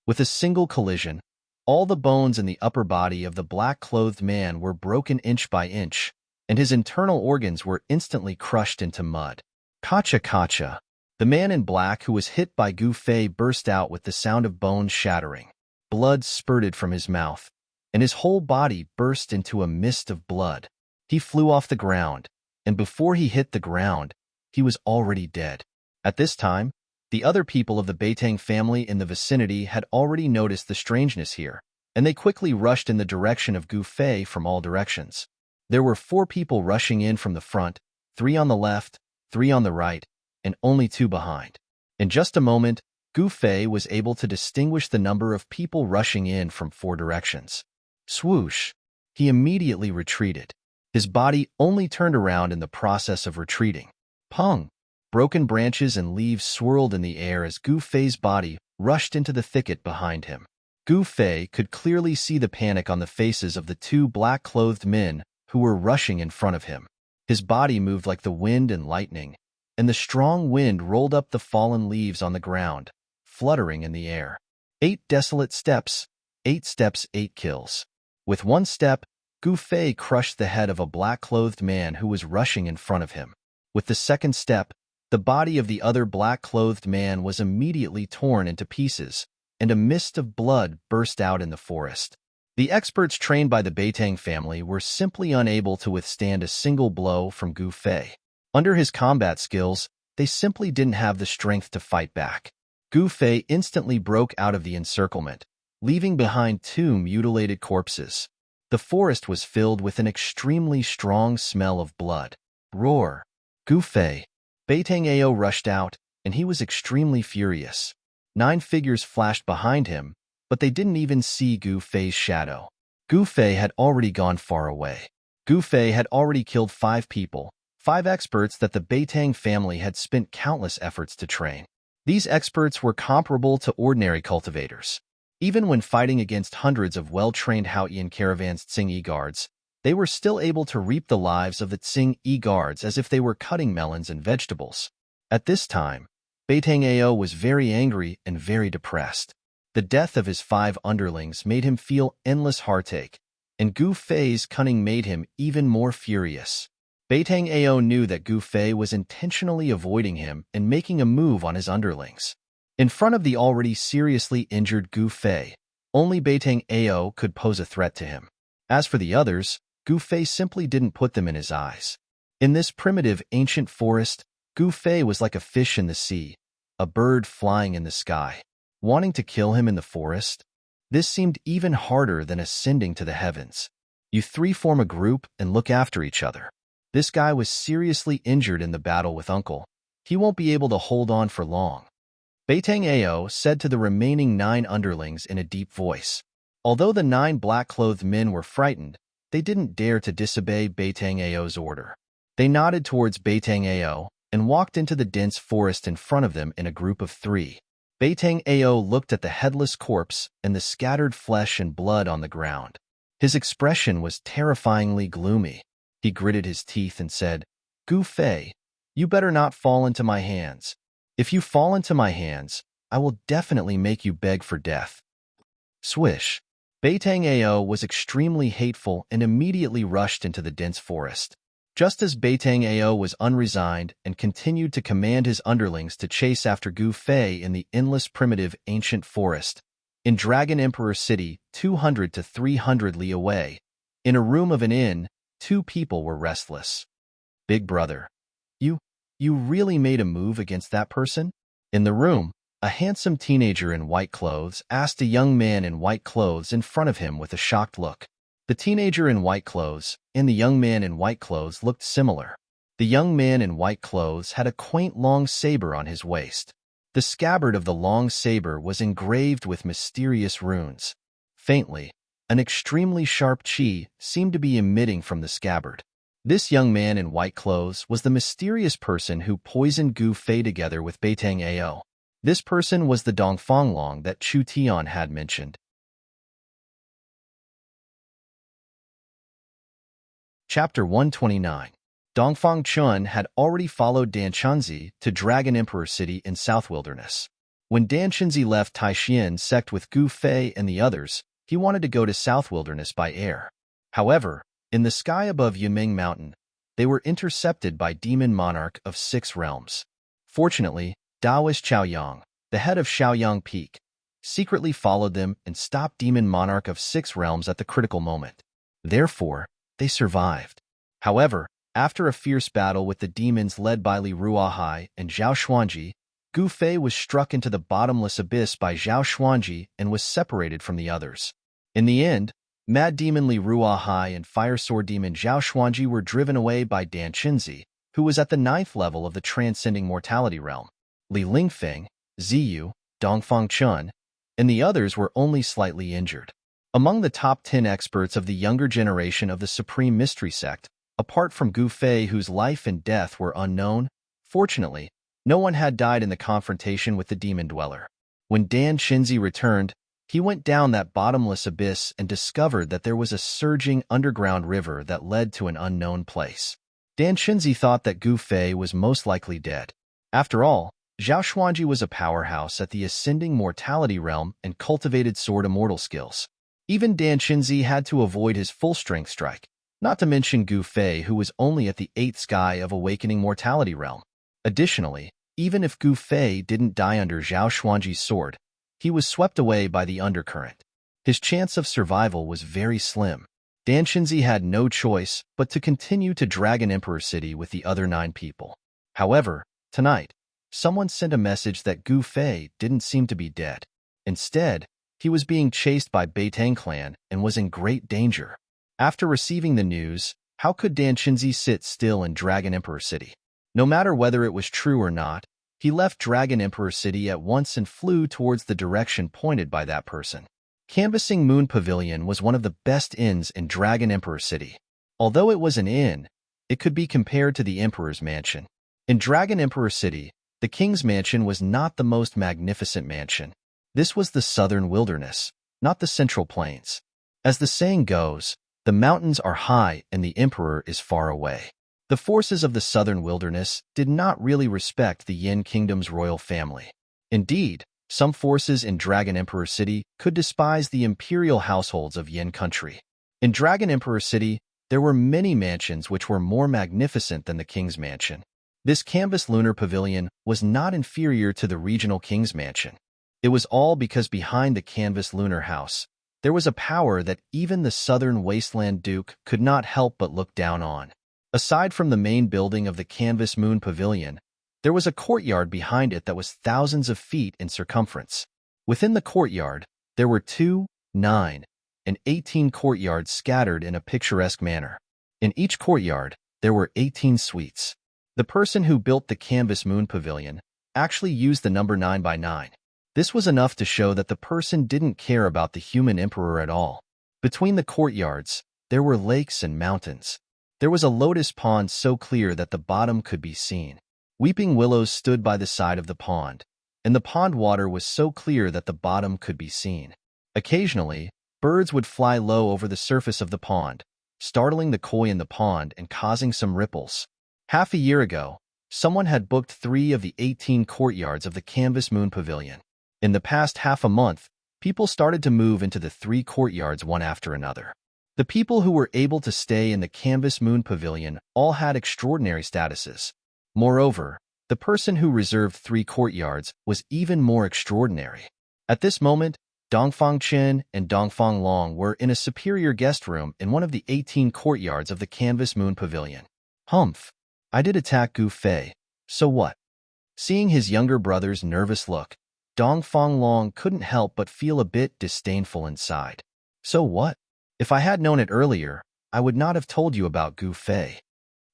Speaker 1: With a single collision, all the bones in the upper body of the black-clothed man were broken inch by inch, and his internal organs were instantly crushed into mud. Kacha kacha! The man in black who was hit by Gu Fei burst out with the sound of bones shattering. Blood spurted from his mouth, and his whole body burst into a mist of blood. He flew off the ground, and before he hit the ground, he was already dead. At this time, the other people of the Beitang family in the vicinity had already noticed the strangeness here, and they quickly rushed in the direction of Gu Fei from all directions. There were 4 people rushing in from the front, 3 on the left, 3 on the right, and only 2 behind. In just a moment, Gu Fei was able to distinguish the number of people rushing in from 4 directions. Swoosh! He immediately retreated. His body only turned around in the process of retreating. Pong! Broken branches and leaves swirled in the air as Gu Fei's body rushed into the thicket behind him. Gu Fei could clearly see the panic on the faces of the 2 black-clothed men who were rushing in front of him. His body moved like the wind and lightning, and the strong wind rolled up the fallen leaves on the ground, fluttering in the air. 8 desolate steps, 8 steps, 8 kills. With 1 step, Gu Fei crushed the head of a black-clothed man who was rushing in front of him. With the 2nd step, the body of the other black-clothed man was immediately torn into pieces, and a mist of blood burst out in the forest. The experts trained by the Beitang family were simply unable to withstand a single blow from Gu Fei. Under his combat skills, they simply didn't have the strength to fight back. Gu Fei instantly broke out of the encirclement, leaving behind 2 mutilated corpses. The forest was filled with an extremely strong smell of blood. Roar! Gu Fei! Beitang Ao rushed out, and he was extremely furious. 9 figures flashed behind him, but they didn't even see Gu Fei's shadow. Gu Fei had already gone far away. Gu Fei had already killed 5 people, 5 experts that the Beitang family had spent countless efforts to train. These experts were comparable to ordinary cultivators. Even when fighting against hundreds of well-trained Haotian caravans Tsing-Yi guards, they were still able to reap the lives of the Tsing-Yi guards as if they were cutting melons and vegetables. At this time, Beitang Ao was very angry and very depressed. The death of his 5 underlings made him feel endless heartache, and Gu Fei's cunning made him even more furious. Beitang Ao knew that Gu Fei was intentionally avoiding him and making a move on his underlings. In front of the already seriously injured Gu Fei, only Beitang Ao could pose a threat to him. As for the others, Gu Fei simply didn't put them in his eyes. In this primitive ancient forest, Gu Fei was like a fish in the sea, a bird flying in the sky. Wanting to kill him in the forest? This seemed even harder than ascending to the heavens. You 3 form a group and look after each other. This guy was seriously injured in the battle with Uncle. He won't be able to hold on for long. Beitang Ao said to the remaining 9 underlings in a deep voice. Although the 9 black-clothed men were frightened, they didn't dare to disobey Beitang Ao's order. They nodded towards Beitang Ao and walked into the dense forest in front of them in a group of 3. Beitang Ao looked at the headless corpse and the scattered flesh and blood on the ground. His expression was terrifyingly gloomy. He gritted his teeth and said, "Gu Fei, You better not fall into my hands. If you fall into my hands, I will definitely make you beg for death." Swish. Beitang Ao was extremely hateful and immediately rushed into the dense forest. Just as Beitang Ao was unresigned and continued to command his underlings to chase after Gu Fei in the endless primitive ancient forest, in Dragon Emperor City, 200 to 300 li away, in a room of an inn, two people were restless. "Big brother, you really made a move against that person?" In the room, a handsome teenager in white clothes asked a young man in white clothes in front of him with a shocked look. The teenager in white clothes and the young man in white clothes looked similar. The young man in white clothes had a quaint long saber on his waist. The scabbard of the long saber was engraved with mysterious runes. Faintly, an extremely sharp chi seemed to be emitting from the scabbard. This young man in white clothes was the mysterious person who poisoned Gu Fei together with Beitang Ao. This person was the Dongfanglong that Chu Tian had mentioned. Chapter 129. Dongfang Chun had already followed Dan Chunzi to Dragon Emperor City in South Wilderness. When Dan Chunzi left Taixin sect with Gu Fei and the others, he wanted to go to South Wilderness by air. However, in the sky above Yiming Mountain, they were intercepted by Demon Monarch of 6 realms. Fortunately, Taoist Chaoyang, the head of Shaoyang Peak, secretly followed them and stopped Demon Monarch of 6 realms at the critical moment. Therefore, they survived. However, after a fierce battle with the demons led by Li Ruahai and Zhao Xuanji, Gu Fei was struck into the bottomless abyss by Zhao Xuanji and was separated from the others. In the end, Mad Demon Li Ruahai and Fire Sword Demon Zhao Xuanji were driven away by Dan Chinzi, who was at the 9th level of the Transcending Mortality Realm. Li Lingfeng, Ziyu, Dongfang Chun, and the others were only slightly injured. Among the top 10 experts of the younger generation of the Supreme Mystery Sect, apart from Gu Fei whose life and death were unknown, fortunately, no one had died in the confrontation with the Demon Dweller. When Dan Chinzi returned, he went down that bottomless abyss and discovered that there was a surging underground river that led to an unknown place. Dan Chinzi thought that Gu Fei was most likely dead. After all, Zhao Xuanji was a powerhouse at the Ascending Mortality Realm and cultivated sword immortal skills. Even Dan Chinzi had to avoid his full-strength strike, not to mention Gu Fei, who was only at the 8th sky of Awakening Mortality Realm. Additionally, even if Gu Fei didn't die under Zhao Xuanji's sword, he was swept away by the undercurrent. His chance of survival was very slim. Dan Chinzi had no choice but to continue to Dragon Emperor City with the other 9 people. However, tonight, someone sent a message that Gu Fei didn't seem to be dead. Instead, he was being chased by Beitang clan and was in great danger. After receiving the news, how could Dan Chinzi sit still in Dragon Emperor City? No matter whether it was true or not, he left Dragon Emperor City at once and flew towards the direction pointed by that person. Canvassing Moon Pavilion was one of the best inns in Dragon Emperor City. Although it was an inn, it could be compared to the Emperor's mansion. In Dragon Emperor City, the King's Mansion was not the most magnificent mansion. This was the southern wilderness, not the central plains. As the saying goes, the mountains are high and the emperor is far away. The forces of the southern wilderness did not really respect the Yin Kingdom's royal family. Indeed, some forces in Dragon Emperor City could despise the imperial households of Yin country. In Dragon Emperor City, there were many mansions which were more magnificent than the King's Mansion. This canvas lunar pavilion was not inferior to the regional King's Mansion. It was all because behind the canvas lunar house, there was a power that even the southern wasteland duke could not help but look down on. Aside from the main building of the canvas moon pavilion, there was a courtyard behind it that was thousands of feet in circumference. Within the courtyard, there were 2, 9, and 18 courtyards scattered in a picturesque manner. In each courtyard, there were 18 suites. The person who built the canvas moon pavilion actually used the number 9 by 9. This was enough to show that the person didn't care about the human emperor at all. Between the courtyards, there were lakes and mountains. There was a lotus pond so clear that the bottom could be seen. Weeping willows stood by the side of the pond, and the pond water was so clear that the bottom could be seen. Occasionally, birds would fly low over the surface of the pond, startling the koi in the pond and causing some ripples. Half a year ago, Someone had booked 3 of the 18 courtyards of the Canvas Moon Pavilion. In the past half a month, people started to move into the 3 courtyards one after another. The people who were able to stay in the Canvas Moon Pavilion all had extraordinary statuses. Moreover, the person who reserved 3 courtyards was even more extraordinary. At this moment, Dongfang Chen and Dongfang Long were in a superior guest room in one of the 18 courtyards of the Canvas Moon Pavilion. Humph! I did attack Gu Fei, so what? Seeing his younger brother's nervous look, Dongfang Long couldn't help but feel a bit disdainful inside. So what? If I had known it earlier, I would not have told you about Gu Fei.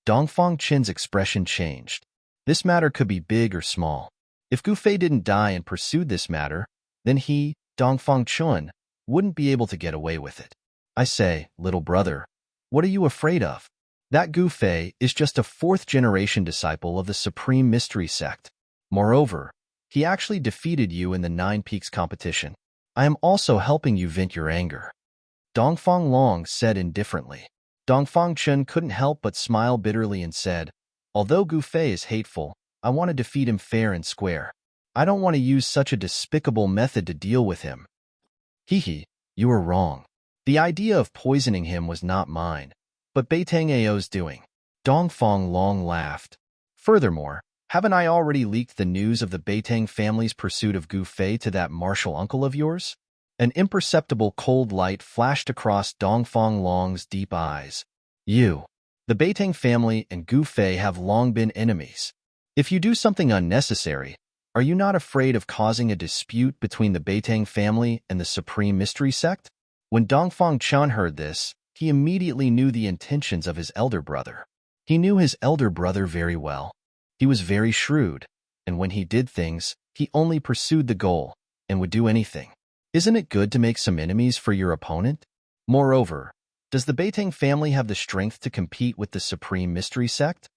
Speaker 1: Dongfang Chen's expression changed. This matter could be big or small. If Gu Fei didn't die and pursued this matter, then he, Dongfang Chun, wouldn't be able to get away with it. I say, little brother, what are you afraid of? That Gu Fei is just a 4th-generation disciple of the Supreme Mystery Sect. Moreover, he actually defeated you in the 9 Peaks competition. I am also helping you vent your anger. Dongfang Long said indifferently. Dongfang Chun couldn't help but smile bitterly and said, although Gu Fei is hateful, I want to defeat him fair and square. I don't want to use such a despicable method to deal with him. Hee, you are wrong. The idea of poisoning him was not mine, but Beitang Ao's doing. Dongfang Long laughed. Furthermore, haven't I already leaked the news of the Beitang family's pursuit of Gu Fei to that martial uncle of yours? An imperceptible cold light flashed across Dongfang Long's deep eyes. The Beitang family and Gu Fei have long been enemies. If you do something unnecessary, are you not afraid of causing a dispute between the Beitang family and the Supreme Mystery Sect? When Dongfang Chun heard this, he immediately knew the intentions of his elder brother. He knew his elder brother very well. He was very shrewd, and when he did things, he only pursued the goal and would do anything. Isn't it good to make some enemies for your opponent? Moreover, does the Beitang family have the strength to compete with the Supreme Mystery Sect?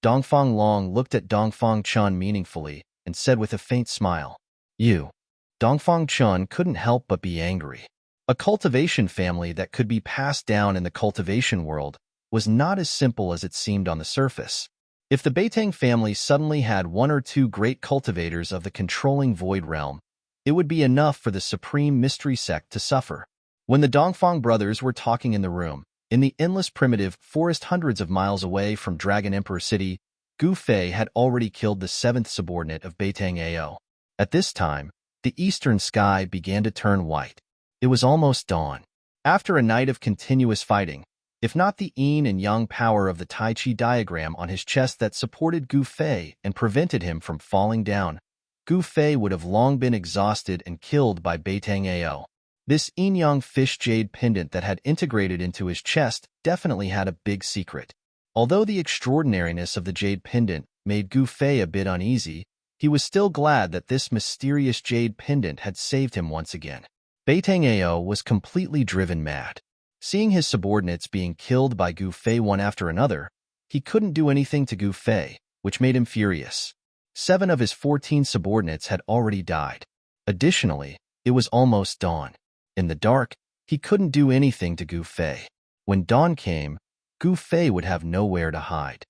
Speaker 1: Dongfang Long looked at Dongfang Chun meaningfully and said with a faint smile, Dongfang Chun couldn't help but be angry. A cultivation family that could be passed down in the cultivation world was not as simple as it seemed on the surface. If the Beitang family suddenly had 1 or 2 great cultivators of the controlling void realm, it would be enough for the Supreme Mystery Sect to suffer. When the Dongfang brothers were talking in the room, in the endless primitive forest hundreds of miles away from Dragon Emperor City, Gu Fei had already killed the 7th subordinate of Beitang Ao. At this time, the eastern sky began to turn white. It was almost dawn. After a night of continuous fighting, if not the yin and yang power of the Tai Chi diagram on his chest that supported Gu Fei and prevented him from falling down, Gu Fei would have long been exhausted and killed by Beitang Ao. This yin-yang fish jade pendant that had integrated into his chest definitely had a big secret. Although the extraordinariness of the jade pendant made Gu Fei a bit uneasy, he was still glad that this mysterious jade pendant had saved him once again. Beitang Ao was completely driven mad. Seeing his subordinates being killed by Gu Fei one after another, he couldn't do anything to Gu Fei, which made him furious. 7 of his 14 subordinates had already died. Additionally, it was almost dawn. In the dark, he couldn't do anything to Gu Fei. When dawn came, Gu Fei would have nowhere to hide.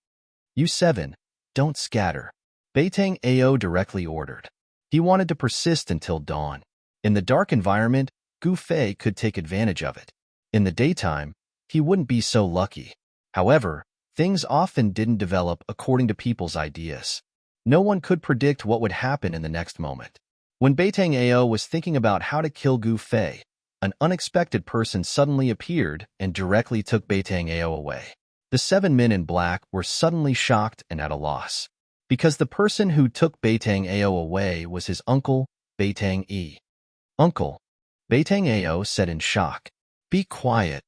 Speaker 1: You 7, don't scatter. Beitang Ao directly ordered. He wanted to persist until dawn. In the dark environment, Gu Fei could take advantage of it. In the daytime, he wouldn't be so lucky. However, things often didn't develop according to people's ideas. No one could predict what would happen in the next moment. When Beitang Ao was thinking about how to kill Gu Fei, an unexpected person suddenly appeared and directly took Beitang Ao away. The 7 men in black were suddenly shocked and at a loss, because the person who took Beitang Ao away was his uncle, Beitang Yi. Uncle, Beitang Ao said in shock. Be quiet,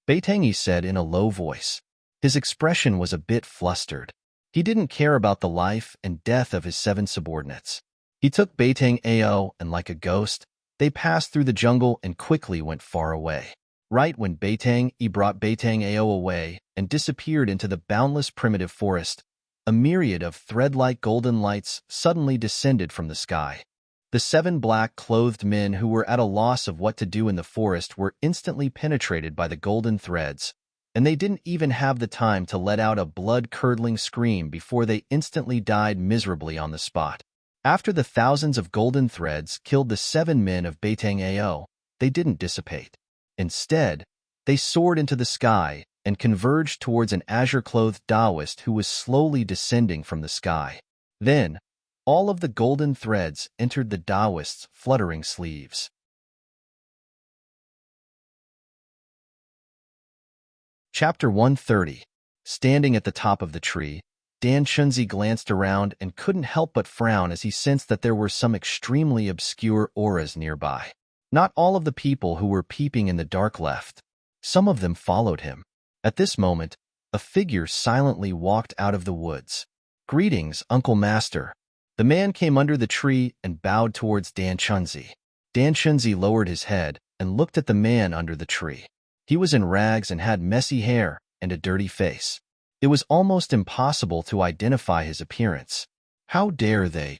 Speaker 1: Beitang Yi said in a low voice. His expression was a bit flustered. He didn't care about the life and death of his 7 subordinates. He took Beitang Ao and like a ghost, they passed through the jungle and quickly went far away. Right when Beitang Yi brought Beitang Ao away and disappeared into the boundless primitive forest, a myriad of thread-like golden lights suddenly descended from the sky. The 7 black-clothed men who were at a loss of what to do in the forest were instantly penetrated by the golden threads, and they didn't even have the time to let out a blood-curdling scream before they instantly died miserably on the spot. After the thousands of golden threads killed the 7 men of Beitang Ao, they didn't dissipate. Instead, they soared into the sky and converged towards an azure-clothed Taoist who was slowly descending from the sky. Then, all of the golden threads entered the Taoist's fluttering sleeves. Chapter 130. Standing at the top of the tree, Dan Chunzi glanced around and couldn't help but frown as he sensed that there were some extremely obscure auras nearby. Not all of the people who were peeping in the dark left. Some of them followed him. At this moment, a figure silently walked out of the woods. "Greetings, Uncle Master." The man came under the tree and bowed towards Dan Chunzi. Dan Chunzi lowered his head and looked at the man under the tree. He was in rags and had messy hair and a dirty face. It was almost impossible to identify his appearance. How dare they?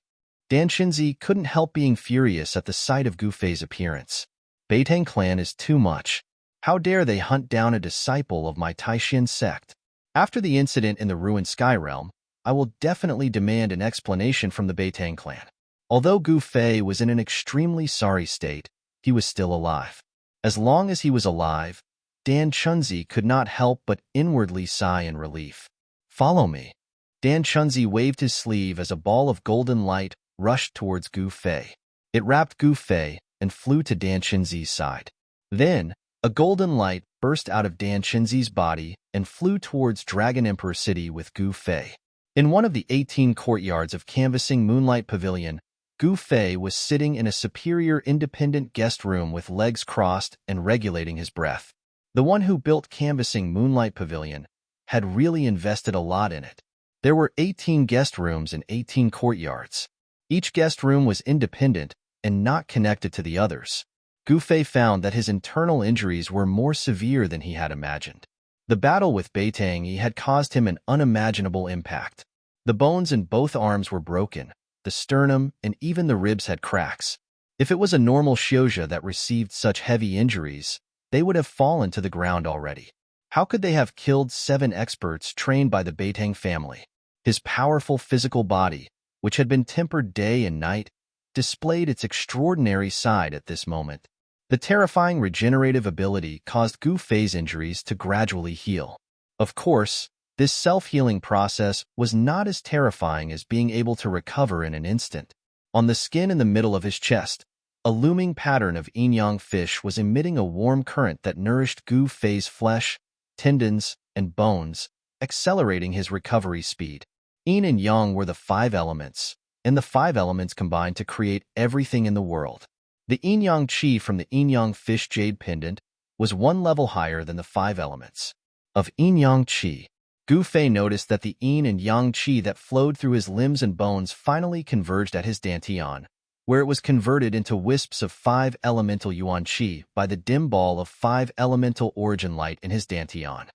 Speaker 1: Dan Chunzi couldn't help being furious at the sight of Gu Fei's appearance. Beitang clan is too much. How dare they hunt down a disciple of my Taishin sect? After the incident in the ruined Sky Realm, I will definitely demand an explanation from the Beitang clan. Although Gu Fei was in an extremely sorry state, he was still alive. As long as he was alive, Dan Chunzi could not help but inwardly sigh in relief. "Follow me." Dan Chunzi waved his sleeve as a ball of golden light rushed towards Gu Fei. It wrapped Gu Fei and flew to Dan Chunzi's side. Then, a golden light burst out of Dan Chunzi's body and flew towards Dragon Emperor City with Gu Fei. In one of the 18 courtyards of Canvassing Moonlight Pavilion, Gu Fei was sitting in a superior independent guest room with legs crossed and regulating his breath. The one who built Canvassing Moonlight Pavilion had really invested a lot in it. There were 18 guest rooms and 18 courtyards. Each guest room was independent and not connected to the others. Gu Fei found that his internal injuries were more severe than he had imagined. The battle with Beitang had caused him an unimaginable impact. The bones in both arms were broken, the sternum and even the ribs had cracks. If it was a normal Xiuzha that received such heavy injuries, they would have fallen to the ground already. How could they have killed 7 experts trained by the Beitang family? His powerful physical body, which had been tempered day and night, displayed its extraordinary side at this moment. The terrifying regenerative ability caused Gu Fei's injuries to gradually heal. Of course, this self-healing process was not as terrifying as being able to recover in an instant. On the skin in the middle of his chest, a looming pattern of yin-yang fish was emitting a warm current that nourished Gu Fei's flesh, tendons, and bones, accelerating his recovery speed. Yin and yang were the 5 elements, and the 5 elements combined to create everything in the world. The yin-yang qi from the yin-yang fish jade pendant was 1 level higher than the 5 elements. Of yin-yang qi, Gu Fei noticed that the yin and yang qi that flowed through his limbs and bones finally converged at his dantian, where it was converted into wisps of 5 elemental yuan qi by the dim ball of 5 elemental origin light in his dantian.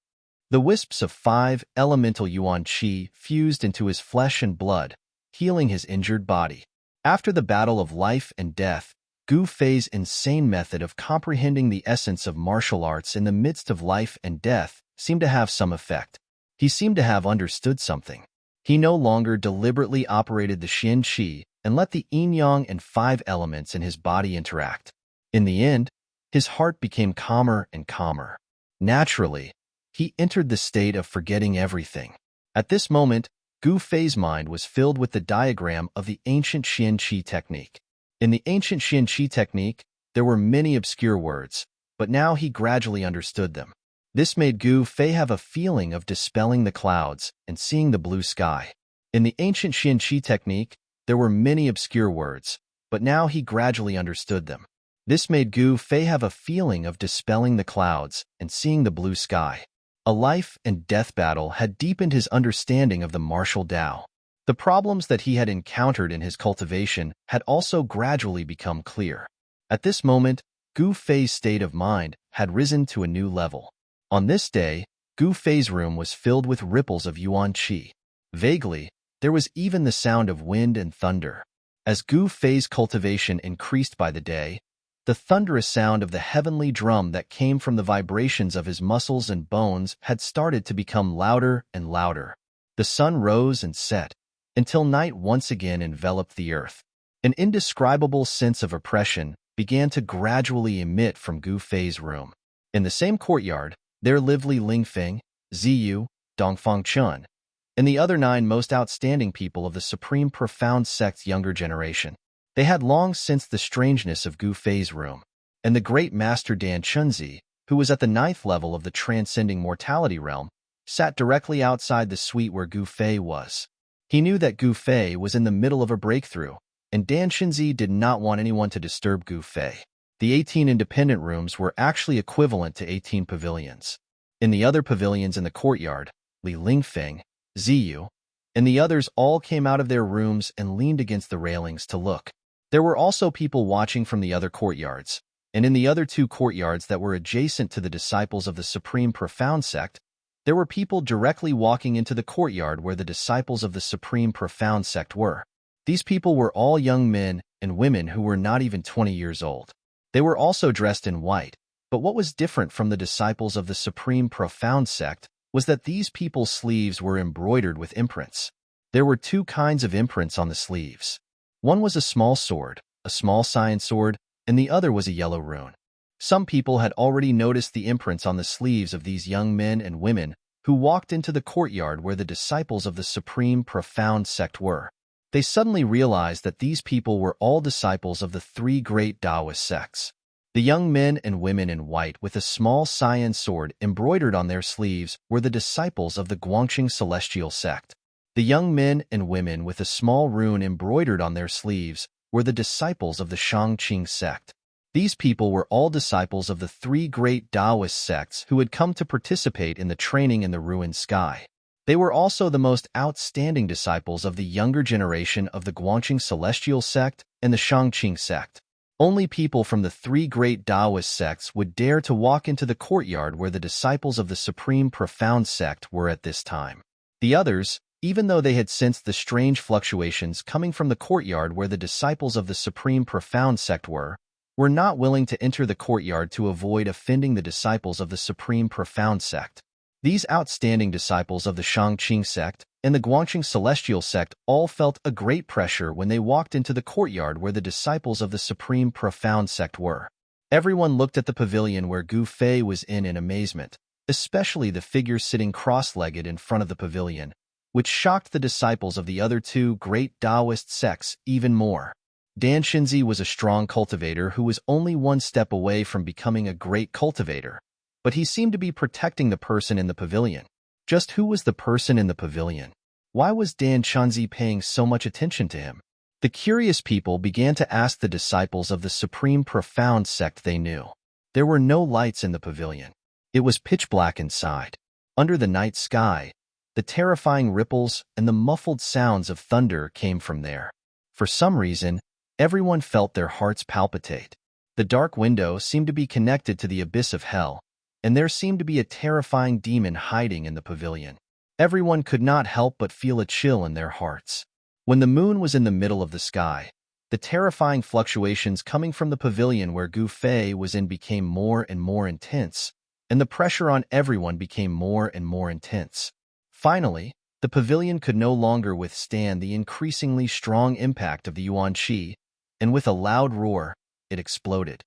Speaker 1: The wisps of 5 elemental yuan qi fused into his flesh and blood, healing his injured body. After the battle of life and death, Gu Fei's insane method of comprehending the essence of martial arts in the midst of life and death seemed to have some effect. He seemed to have understood something. He no longer deliberately operated the Xian Qi and let the yin-yang and 5 elements in his body interact. In the end, his heart became calmer and calmer. Naturally, he entered the state of forgetting everything. At this moment, Gu Fei's mind was filled with the diagram of the ancient Xian Qi technique. In the ancient Xian Qi technique, there were many obscure words, but now he gradually understood them. This made Gu Fei have a feeling of dispelling the clouds and seeing the blue sky. In the ancient Xian Qi technique, there were many obscure words, but now he gradually understood them. This made Gu Fei have a feeling of dispelling the clouds and seeing the blue sky. A life and death battle had deepened his understanding of the martial Tao. The problems that he had encountered in his cultivation had also gradually become clear. At this moment, Gu Fei's state of mind had risen to a new level. On this day, Gu Fei's room was filled with ripples of yuan qi. Vaguely, there was even the sound of wind and thunder. As Gu Fei's cultivation increased by the day, The thunderous sound of the heavenly drum that came from the vibrations of his muscles and bones had started to become louder and louder. The sun rose and set, until night once again enveloped the earth. An indescribable sense of oppression began to gradually emit from Gu Fei's room. In the same courtyard, there lived Li Lingfeng, Ziyu, Dongfang Chun, and the other 9 most outstanding people of the Supreme Profound Sect's younger generation. They had long sensed the strangeness of Gu Fei's room, and the great master Dan Chunzi, who was at the 9th level of the transcending mortality realm, sat directly outside the suite where Gu Fei was. He knew that Gu Fei was in the middle of a breakthrough, and Dan Chunzi did not want anyone to disturb Gu Fei. The 18 independent rooms were actually equivalent to 18 pavilions. In the other pavilions in the courtyard, Li Lingfeng, Ziyu, and the others all came out of their rooms and leaned against the railings to look. There were also people watching from the other courtyards, and in the other 2 courtyards that were adjacent to the disciples of the Supreme Profound Sect, there were people directly walking into the courtyard where the disciples of the Supreme Profound Sect were. These people were all young men and women who were not even 20 years old. They were also dressed in white, but what was different from the disciples of the Supreme Profound Sect was that these people's sleeves were embroidered with imprints. There were 2 kinds of imprints on the sleeves. One was a small sword, a small cyan sword, and the other was a yellow rune. Some people had already noticed the imprints on the sleeves of these young men and women who walked into the courtyard where the disciples of the Supreme Profound Sect were. They suddenly realized that these people were all disciples of the 3 great Taoist sects. The young men and women in white with a small cyan sword embroidered on their sleeves were the disciples of the Guangqing Celestial Sect. The young men and women with a small rune embroidered on their sleeves were the disciples of the Shangqing Sect. These people were all disciples of the 3 great Taoist sects who had come to participate in the training in the ruined sky. They were also the most outstanding disciples of the younger generation of the Guangqing Celestial Sect and the Shangqing Sect. Only people from the 3 great Taoist sects would dare to walk into the courtyard where the disciples of the Supreme Profound Sect were at this time. The others, even though they had sensed the strange fluctuations coming from the courtyard where the disciples of the Supreme Profound Sect were not willing to enter the courtyard to avoid offending the disciples of the Supreme Profound Sect. These outstanding disciples of the Shangqing Sect and the Guangqing Celestial Sect all felt a great pressure when they walked into the courtyard where the disciples of the Supreme Profound Sect were. Everyone looked at the pavilion where Gu Fei was in amazement, especially the figure sitting cross-legged in front of the pavilion, which shocked the disciples of the other 2 great Taoist sects even more. Dan Xinzi was a strong cultivator who was only 1 step away from becoming a great cultivator, but he seemed to be protecting the person in the pavilion. Just who was the person in the pavilion? Why was Dan Chunzi paying so much attention to him? The curious people began to ask the disciples of the Supreme Profound Sect they knew. There were no lights in the pavilion. It was pitch black inside. Under the night sky, the terrifying ripples and the muffled sounds of thunder came from there. For some reason, everyone felt their hearts palpitate. The dark window seemed to be connected to the abyss of hell, and there seemed to be a terrifying demon hiding in the pavilion. Everyone could not help but feel a chill in their hearts. When the moon was in the middle of the sky, the terrifying fluctuations coming from the pavilion where Gu Fei was in became more and more intense, and the pressure on everyone became more and more intense. Finally, the pavilion could no longer withstand the increasingly strong impact of the yuan qi, and with a loud roar, it exploded.